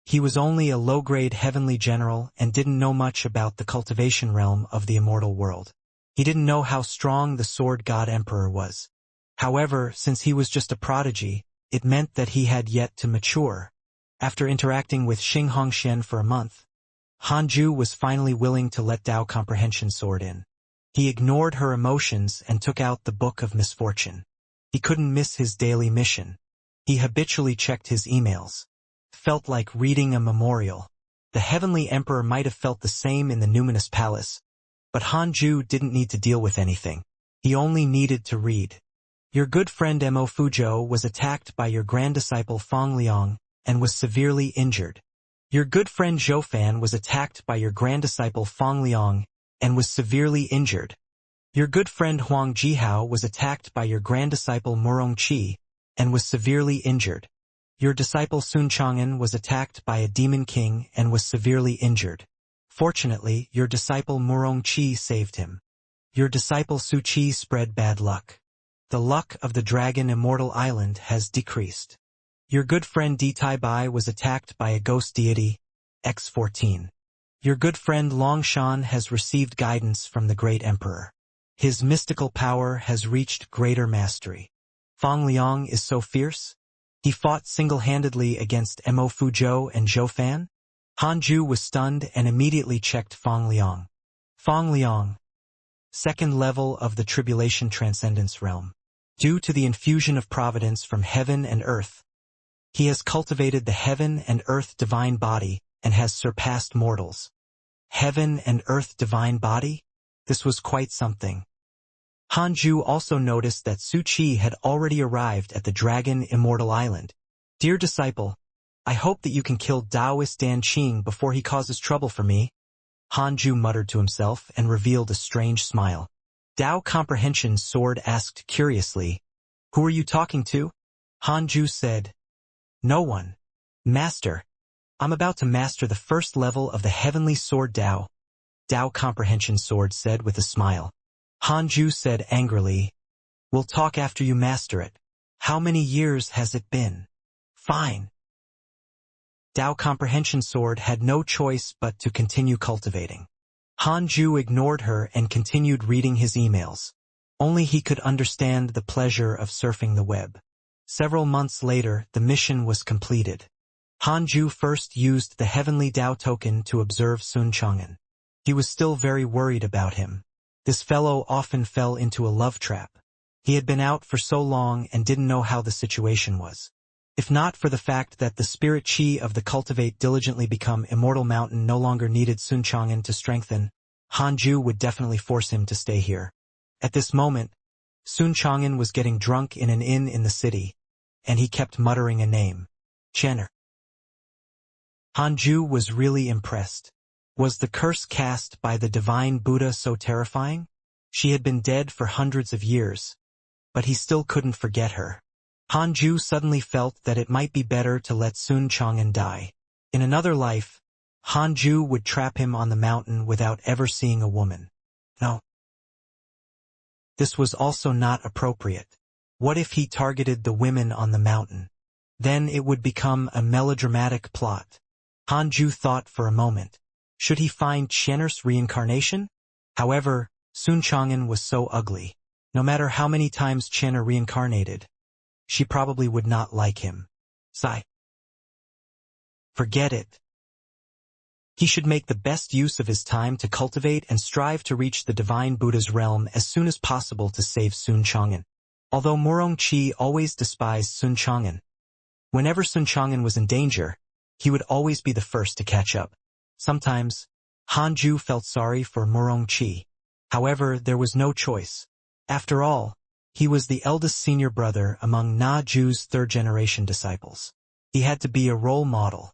He was only a low-grade heavenly general and didn't know much about the cultivation realm of the immortal world. He didn't know how strong the Sword God Emperor was. However, since he was just a prodigy, it meant that he had yet to mature. After interacting with Xianxia for a month, Hanju was finally willing to let Dao Comprehension Sword in. He ignored her emotions and took out the Book of Misfortune. He couldn't miss his daily mission. He habitually checked his emails. Felt like reading a memorial. The Heavenly Emperor might have felt the same in the Numinous Palace, but Hanju didn't need to deal with anything. He only needed to read. "Your good friend Mo Fuzhou was attacked by your grand disciple Fang Liang and was severely injured. Your good friend Zhou Fan was attacked by your grand disciple Fang Liang and was severely injured. Your good friend Huang Jihao was attacked by your grand disciple Murong Qi and was severely injured. Your disciple Sun Chang'an was attacked by a demon king and was severely injured. Fortunately, your disciple Murong Qi saved him. Your disciple Su Qi spread bad luck. The luck of the dragon Immortal Island has decreased. Your good friend Di Tai Bai was attacked by a ghost deity, X14. Your good friend Longshan has received guidance from the great emperor. His mystical power has reached greater mastery. Fang Liang is so fierce? He fought single-handedly against Mo Fuzhou and Zhou Fan? Hanju was stunned and immediately checked Fang Liang. Fang Liang. Second level of the Tribulation Transcendence realm. Due to the infusion of providence from heaven and earth, he has cultivated the heaven and earth divine body and has surpassed mortals. Heaven and earth divine body? This was quite something. Hanju also noticed that Su Qi had already arrived at the Dragon Immortal Island. "Dear disciple, I hope that you can kill Taoist Dan Qing before he causes trouble for me. Hanju muttered to himself and revealed a strange smile. Dao Comprehension's sword asked curiously, "Who are you talking to?" Hanju said, "No one. Master. I'm about to master the first level of the heavenly sword Dao." Dao Comprehension's sword said with a smile. Hanju said angrily, "We'll talk after you master it. How many years has it been?" "Fine." Dao Comprehension Sword had no choice but to continue cultivating. Hanju ignored her and continued reading his emails. Only he could understand the pleasure of surfing the web. Several months later, the mission was completed. Hanju first used the Heavenly Dao token to observe Sun Chang'an. He was still very worried about him. This fellow often fell into a love trap. He had been out for so long and didn't know how the situation was. If not for the fact that the spirit chi of the Cultivate diligently become Immortal Mountain no longer needed Sun Chang'an to strengthen, Hanju would definitely force him to stay here. At this moment, Sun Chang'an was getting drunk in an inn in the city, and he kept muttering a name. Chenner. Hanju was really impressed. Was the curse cast by the divine Buddha so terrifying? She had been dead for hundreds of years, but he still couldn't forget her. Hanju suddenly felt that it might be better to let Sun Chang'an die. In another life, Hanju would trap him on the mountain without ever seeing a woman. No. This was also not appropriate. What if he targeted the women on the mountain? Then it would become a melodramatic plot. Hanju thought for a moment. Should he find Chenner's reincarnation? However, Sun Chang'an was so ugly. No matter how many times Chenner reincarnated, she probably would not like him. Forget it. He should make the best use of his time to cultivate and strive to reach the divine Buddha's realm as soon as possible to save Sun Chang'an. Although Murong Chi always despised Sun Chang'an, whenever Sun Chang'an was in danger, he would always be the first to catch up. Sometimes, Hanju felt sorry for Murong Chi. However, there was no choice. After all, he was the eldest senior brother among Na Ju's third-generation disciples. He had to be a role model.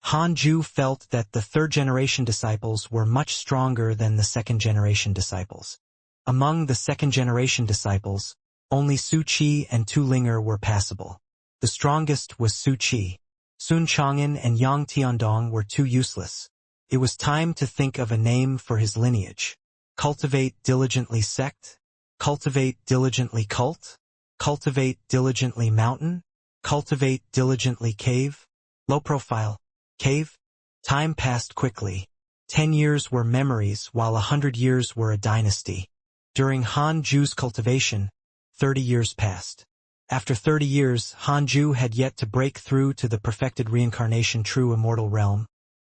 Hanju felt that the third-generation disciples were much stronger than the second-generation disciples. Among the second-generation disciples, only Su Qi and Tu Linger were passable. The strongest was Su Qi. Sun Chang'an and Yang Tiandong were too useless. It was time to think of a name for his lineage. Cultivate diligently sect? Cultivate diligently cult? Cultivate diligently mountain? Cultivate diligently cave? Low profile. Cave? Time passed quickly. 10 years were memories while 100 years were a dynasty. During Hanju's cultivation, 30 years passed. After 30 years, Hanju had yet to break through to the perfected reincarnation true immortal realm,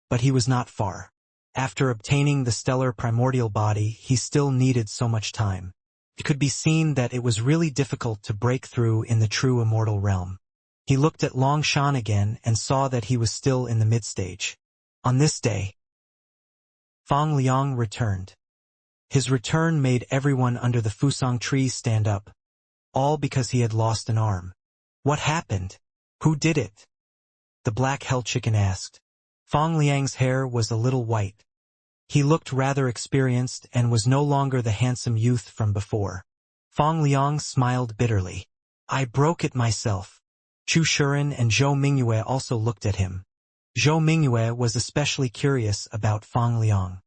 but he was not far. After obtaining the stellar primordial body, he still needed so much time. It could be seen that it was really difficult to break through in the true immortal realm. He looked at Longshan again and saw that he was still in the mid-stage. On this day, Fang Liang returned. His return made everyone under the Fusang tree stand up, all because he had lost an arm. What happened? Who did it? The black hell chicken asked. Fang Liang's hair was a little white. He looked rather experienced and was no longer the handsome youth from before. Fang Liang smiled bitterly. I broke it myself. Chu Shuren and Zhou Mingyue also looked at him. Zhou Mingyue was especially curious about Fang Liang.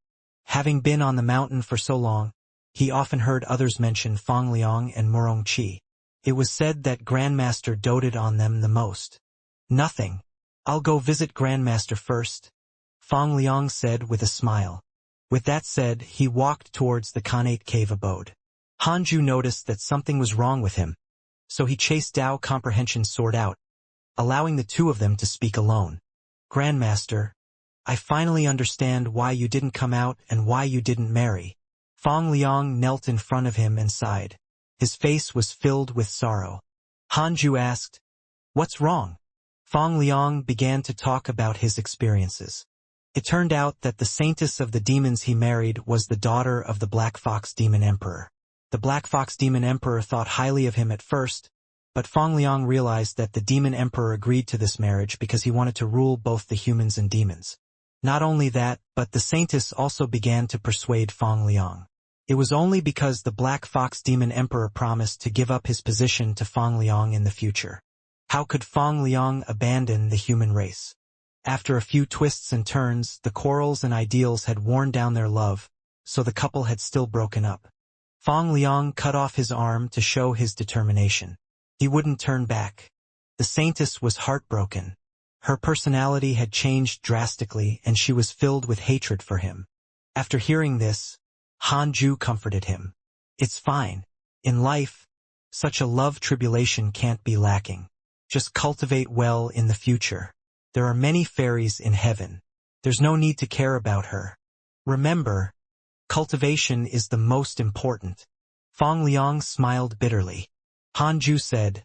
Having been on the mountain for so long, he often heard others mention Fang Liang and Murong Chi. It was said that Grandmaster doted on them the most. Nothing. I'll go visit Grandmaster first, Fang Liang said with a smile. With that said, he walked towards the Khanate cave abode. Hanju noticed that something was wrong with him, so he chased Dao Comprehension's sword out, allowing the two of them to speak alone. Grandmaster, I finally understand why you didn't come out and why you didn't marry. Fang Liang knelt in front of him and sighed. His face was filled with sorrow. Hanju asked, What's wrong? Fang Liang began to talk about his experiences. It turned out that the saintess of the demons he married was the daughter of the Black Fox Demon Emperor. The Black Fox Demon Emperor thought highly of him at first, But Feng Liang realized that the demon emperor agreed to this marriage because he wanted to rule both the humans and demons. Not only that, but the saintess also began to persuade Feng Liang. It was only because the Black Fox demon emperor promised to give up his position to Feng Liang in the future. How could Feng Liang abandon the human race? After a few twists and turns, the quarrels and ideals had worn down their love, so the couple had still broken up. Feng Liang cut off his arm to show his determination. He wouldn't turn back. The saintess was heartbroken. Her personality had changed drastically and she was filled with hatred for him. After hearing this, Hanju comforted him. It's fine. In life, such a love tribulation can't be lacking. Just cultivate well in the future. There are many fairies in heaven. There's no need to care about her. Remember, cultivation is the most important. Feng Liang smiled bitterly. Hanju said,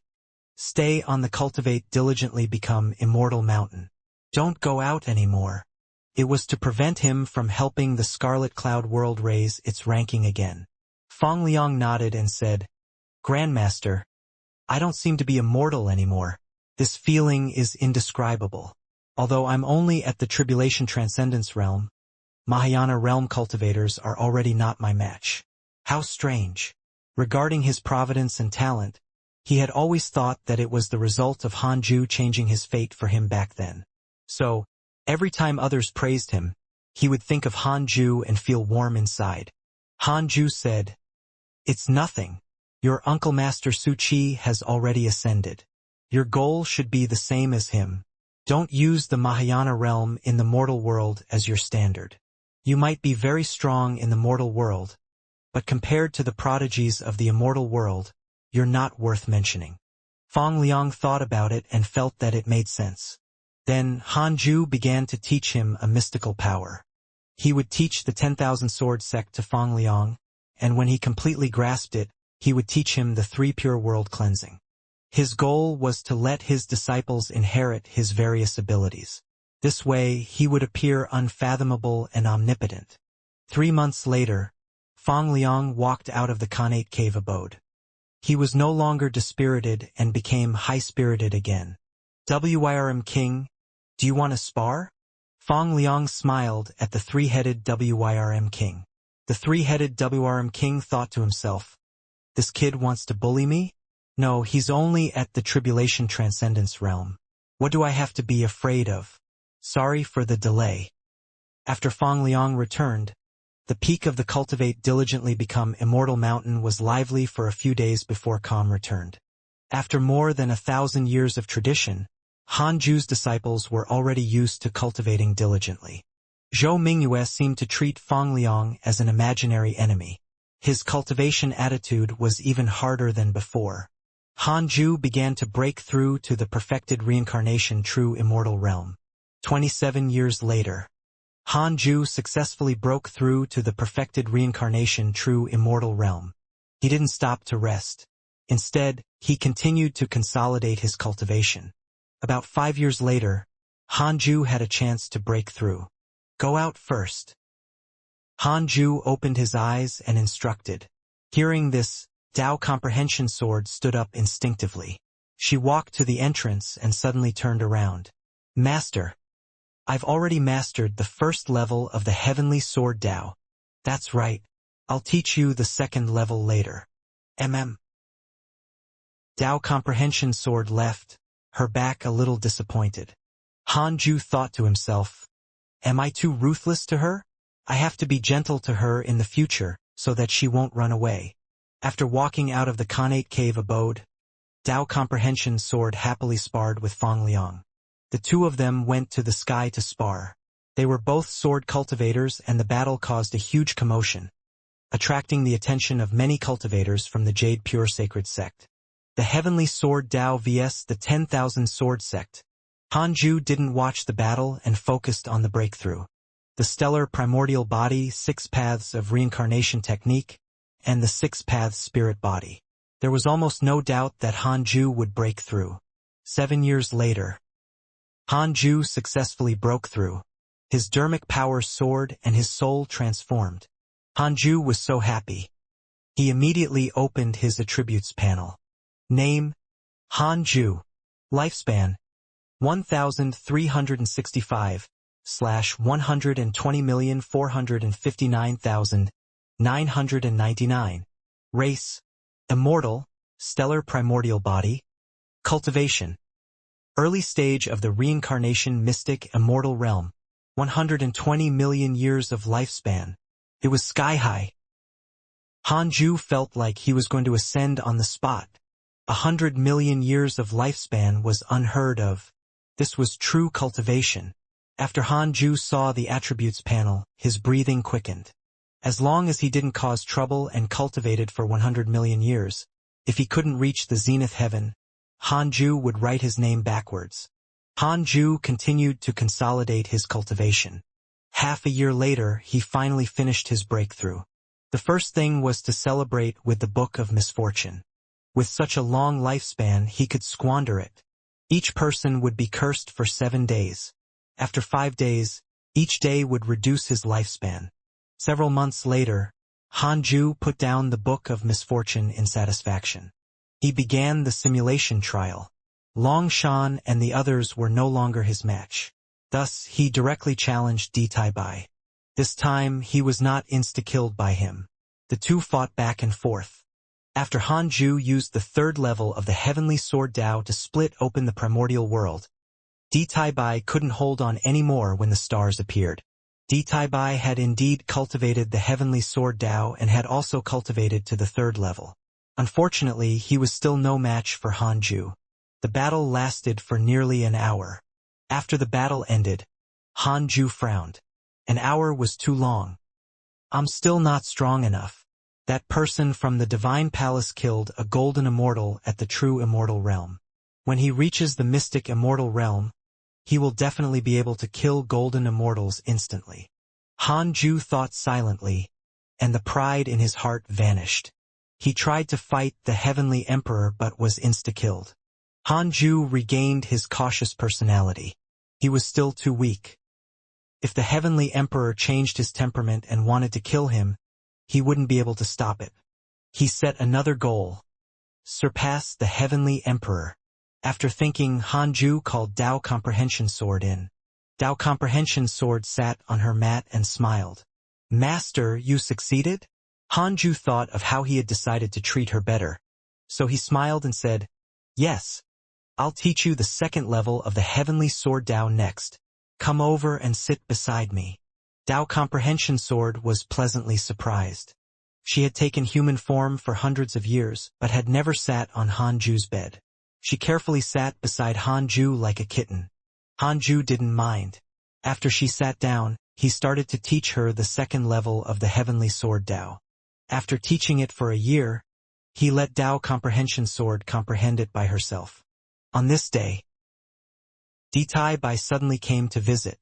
"Stay on the cultivate diligently become immortal mountain. Don't go out anymore." It was to prevent him from helping the Scarlet Cloud world raise its ranking again. Feng Liang nodded and said, "Grandmaster, I don't seem to be immortal anymore. This feeling is indescribable. Although I'm only at the Tribulation Transcendence realm, Mahayana realm cultivators are already not my match. How strange." Regarding his providence and talent, he had always thought that it was the result of Hanju changing his fate for him back then. So, every time others praised him, he would think of Hanju and feel warm inside. Hanju said, "It's nothing. Your uncle Master Su Qi has already ascended. Your goal should be the same as him. Don't use the Mahayana realm in the mortal world as your standard. You might be very strong in the mortal world, but compared to the prodigies of the immortal world, you're not worth mentioning." Feng Liang thought about it and felt that it made sense. Then Hanju began to teach him a mystical power. He would teach the 10,000 sword sect to Feng Liang, and when he completely grasped it, he would teach him the 3 pure world cleansing. His goal was to let his disciples inherit his various abilities. This way, he would appear unfathomable and omnipotent. 3 months later, Feng Liang walked out of the Khanate cave abode. He was no longer dispirited and became high-spirited again. "WIRM King, do you want to spar?" Feng Liang smiled at the 3-headed WIRM King. The 3-headed WIRM King thought to himself, "This kid wants to bully me? No, he's only at the Tribulation Transcendence realm. What do I have to be afraid of? Sorry for the delay." After Feng Liang returned, the peak of the Cultivate diligently become Immortal Mountain was lively for a few days before calm returned. After more than 1,000 years of tradition, Hanju's disciples were already used to cultivating diligently. Zhou Mingyue seemed to treat Feng Liang as an imaginary enemy. His cultivation attitude was even harder than before. Hanju began to break through to the perfected Reincarnation true immortal realm. 27 years later, Hanju successfully broke through to the perfected Reincarnation true immortal realm. He didn't stop to rest. Instead, he continued to consolidate his cultivation. About 5 years later, Hanju had a chance to break through. "Go out first." Hanju opened his eyes and instructed. Hearing this, Dao Comprehension Sword stood up instinctively. She walked to the entrance and suddenly turned around. "Master, I've already mastered the 1st level of the Heavenly Sword Dao." "That's right. I'll teach you the 2nd level later." Dao Comprehension Sword left, her back a little disappointed. Hanju thought to himself, "Am I too ruthless to her? I have to be gentle to her in the future so that she won't run away." After walking out of the Khanate cave abode, Dao Comprehension Sword happily sparred with Feng Liang. The two of them went to the sky to spar. They were both sword cultivators and the battle caused a huge commotion, attracting the attention of many cultivators from the Jade Pure Sacred Sect. The Heavenly Sword Dao vs the 10,000 Sword Sect. Hanju didn't watch the battle and focused on the breakthrough. The Stellar Primordial Body 6 Paths of Reincarnation Technique, and the 6 Paths Spirit Body. There was almost no doubt that Hanju would break through. 7 years later, Hanju successfully broke through. His dermic power soared and his soul transformed. Hanju was so happy. He immediately opened his attributes panel. Name, Hanju. Lifespan. 1,365/120,459,999. Race. Immortal, stellar primordial body. Cultivation. Early stage of the Reincarnation mystic immortal realm. 120 million years of lifespan. It was sky-high. Hanju felt like he was going to ascend on the spot. 100 million years of lifespan was unheard of. This was true cultivation. After Hanju saw the attributes panel, his breathing quickened. As long as he didn't cause trouble and cultivated for 100 million years, if he couldn't reach the zenith heaven, Hanju would write his name backwards. Hanju continued to consolidate his cultivation. Half a year later, he finally finished his breakthrough. The first thing was to celebrate with the Book of Misfortune. With such a long lifespan, he could squander it. Each person would be cursed for 7 days. After 5 days, each day would reduce his lifespan. Several months later, Hanju put down the Book of Misfortune in satisfaction. He began the simulation trial. Longshan and the others were no longer his match. Thus, he directly challenged Ditaibai. This time, he was not insta-killed by him. The two fought back and forth. After Hanju used the third level of the Heavenly Sword Dao to split open the primordial world, Ditaibai couldn't hold on anymore when the stars appeared. Ditaibai had indeed cultivated the Heavenly Sword Dao and had also cultivated to the third level. Unfortunately, he was still no match for Hanju. The battle lasted for nearly an hour. After the battle ended, Hanju frowned. An hour was too long. I'm still not strong enough. That person from the Divine Palace killed a golden immortal at the true immortal realm. When he reaches the mystic immortal realm, he will definitely be able to kill golden immortals instantly. Hanju thought silently, and the pride in his heart vanished. He tried to fight the Heavenly Emperor but was insta-killed. Hanju regained his cautious personality. He was still too weak. If the Heavenly Emperor changed his temperament and wanted to kill him, he wouldn't be able to stop it. He set another goal: surpass the Heavenly Emperor. After thinking, Hanju called Dao Comprehension Sword in. Dao Comprehension Sword sat on her mat and smiled. Master, you succeeded? Hanju thought of how he had decided to treat her better. So he smiled and said, yes. I'll teach you the second level of the Heavenly Sword Dao next. Come over and sit beside me. Dao Comprehension Sword was pleasantly surprised. She had taken human form for hundreds of years, but had never sat on Hanju's bed. She carefully sat beside Hanju like a kitten. Hanju didn't mind. After she sat down, he started to teach her the second level of the Heavenly Sword Dao. After teaching it for a year, he let Dao Comprehension Sword comprehend it by herself. On this day, Ditaibai suddenly came to visit.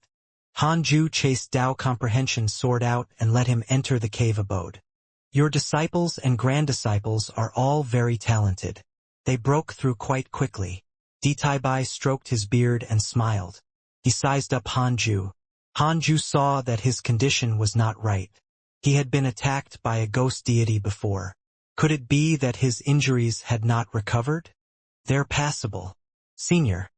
Hanju chased Dao Comprehension Sword out and let him enter the cave abode. Your disciples and grand-disciples are all very talented. They broke through quite quickly. Ditaibai stroked his beard and smiled. He sized up Hanju. Hanju saw that his condition was not right. He had been attacked by a ghost deity before. Could it be that his injuries had not recovered? They're passable. Senior,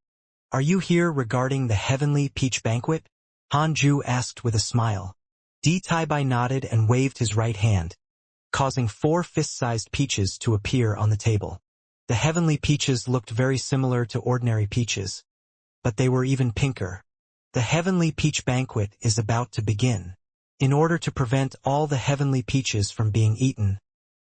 are you here regarding the Heavenly Peach Banquet? Hanju asked with a smile. Ditaibai nodded and waved his right hand, causing 4 fist-sized peaches to appear on the table. The Heavenly Peaches looked very similar to ordinary peaches, but they were even pinker. The Heavenly Peach Banquet is about to begin. In order to prevent all the Heavenly Peaches from being eaten,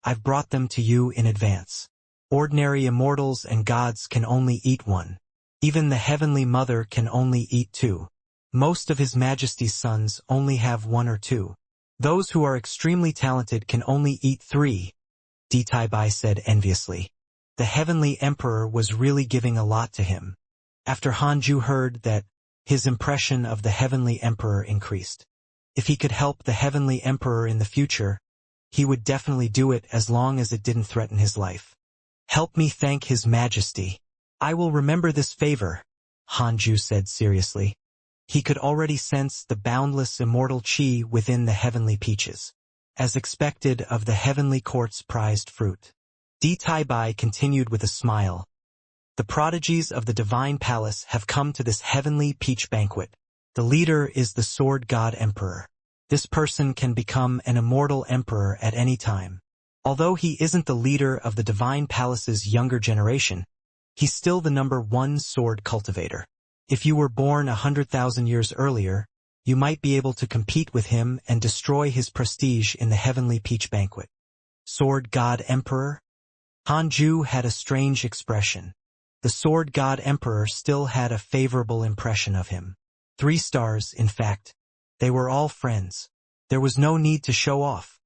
I've brought them to you in advance. Ordinary immortals and gods can only eat one. Even the Heavenly Mother can only eat 2. Most of His Majesty's sons only have 1 or 2. Those who are extremely talented can only eat 3, Ditaibai said enviously. The Heavenly Emperor was really giving a lot to him. After Hanju heard that, his impression of the Heavenly Emperor increased. If he could help the Heavenly Emperor in the future, he would definitely do it as long as it didn't threaten his life. Help me thank His Majesty. I will remember this favor, Hanju said seriously. He could already sense the boundless immortal chi within the Heavenly Peaches, as expected of the Heavenly Court's prized fruit. Ditaibai continued with a smile. The prodigies of the divine palace have come to this heavenly peach banquet. The leader is the sword god emperor. This person can become an immortal emperor at any time. Although he isn't the leader of the divine palace's younger generation, he's still the #1 sword cultivator. If you were born 100,000 years earlier, you might be able to compete with him and destroy his prestige in the heavenly peach banquet. Sword god emperor? Hanju had a strange expression. The sword god emperor still had a favorable impression of him. 3 stars, in fact. They were all friends. There was no need to show off.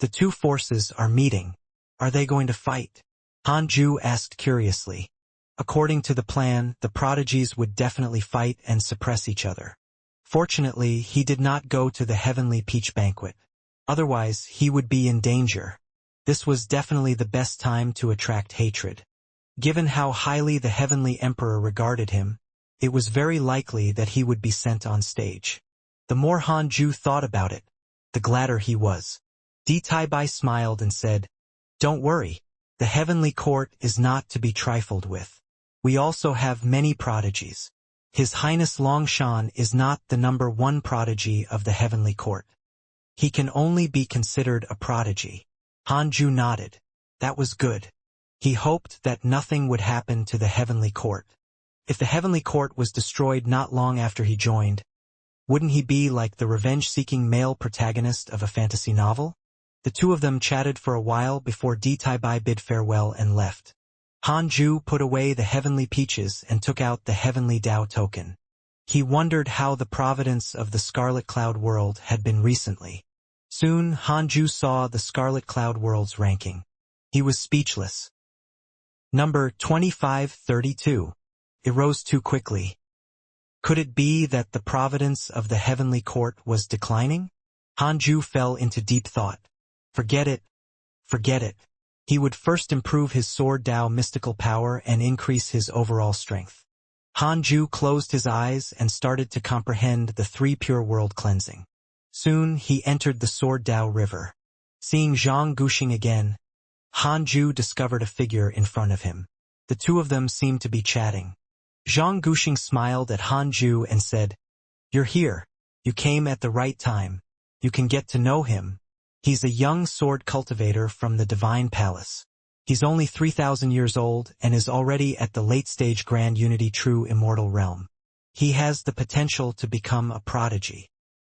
The two forces are meeting. Are they going to fight? Hanju asked curiously. According to the plan, the prodigies would definitely fight and suppress each other. Fortunately, he did not go to the heavenly peach banquet. Otherwise, he would be in danger. This was definitely the best time to attract hatred. Given how highly the heavenly emperor regarded him, it was very likely that he would be sent on stage. The more Hanju thought about it, the gladder he was. Taibai smiled and said, "Don't worry, the heavenly court is not to be trifled with. We also have many prodigies. His Highness Longshan is not the #1 prodigy of the heavenly court. He can only be considered a prodigy." Hanju nodded. That was good. He hoped that nothing would happen to the heavenly court. If the heavenly court was destroyed not long after he joined, wouldn't he be like the revenge-seeking male protagonist of a fantasy novel? The two of them chatted for a while before Taibai bid farewell and left. Hanju put away the heavenly peaches and took out the heavenly Dao token. He wondered how the providence of the Scarlet Cloud world had been recently. Soon, Hanju saw the Scarlet Cloud world's ranking. He was speechless. Number 2532. It rose too quickly. Could it be that the providence of the heavenly court was declining? Hanju fell into deep thought. Forget it. Forget it. He would first improve his sword Dao mystical power and increase his overall strength. Hanju closed his eyes and started to comprehend the 3 pure world cleansing. Soon he entered the sword Dao river. Seeing Zhang Guxing again, Hanju discovered a figure in front of him. The two of them seemed to be chatting. Zhang Guxing smiled at Hanju and said, "You're here. You came at the right time. You can get to know him. He's a young sword cultivator from the Divine Palace. He's only 3,000 years old and is already at the late-stage Grand Unity True Immortal realm. He has the potential to become a prodigy."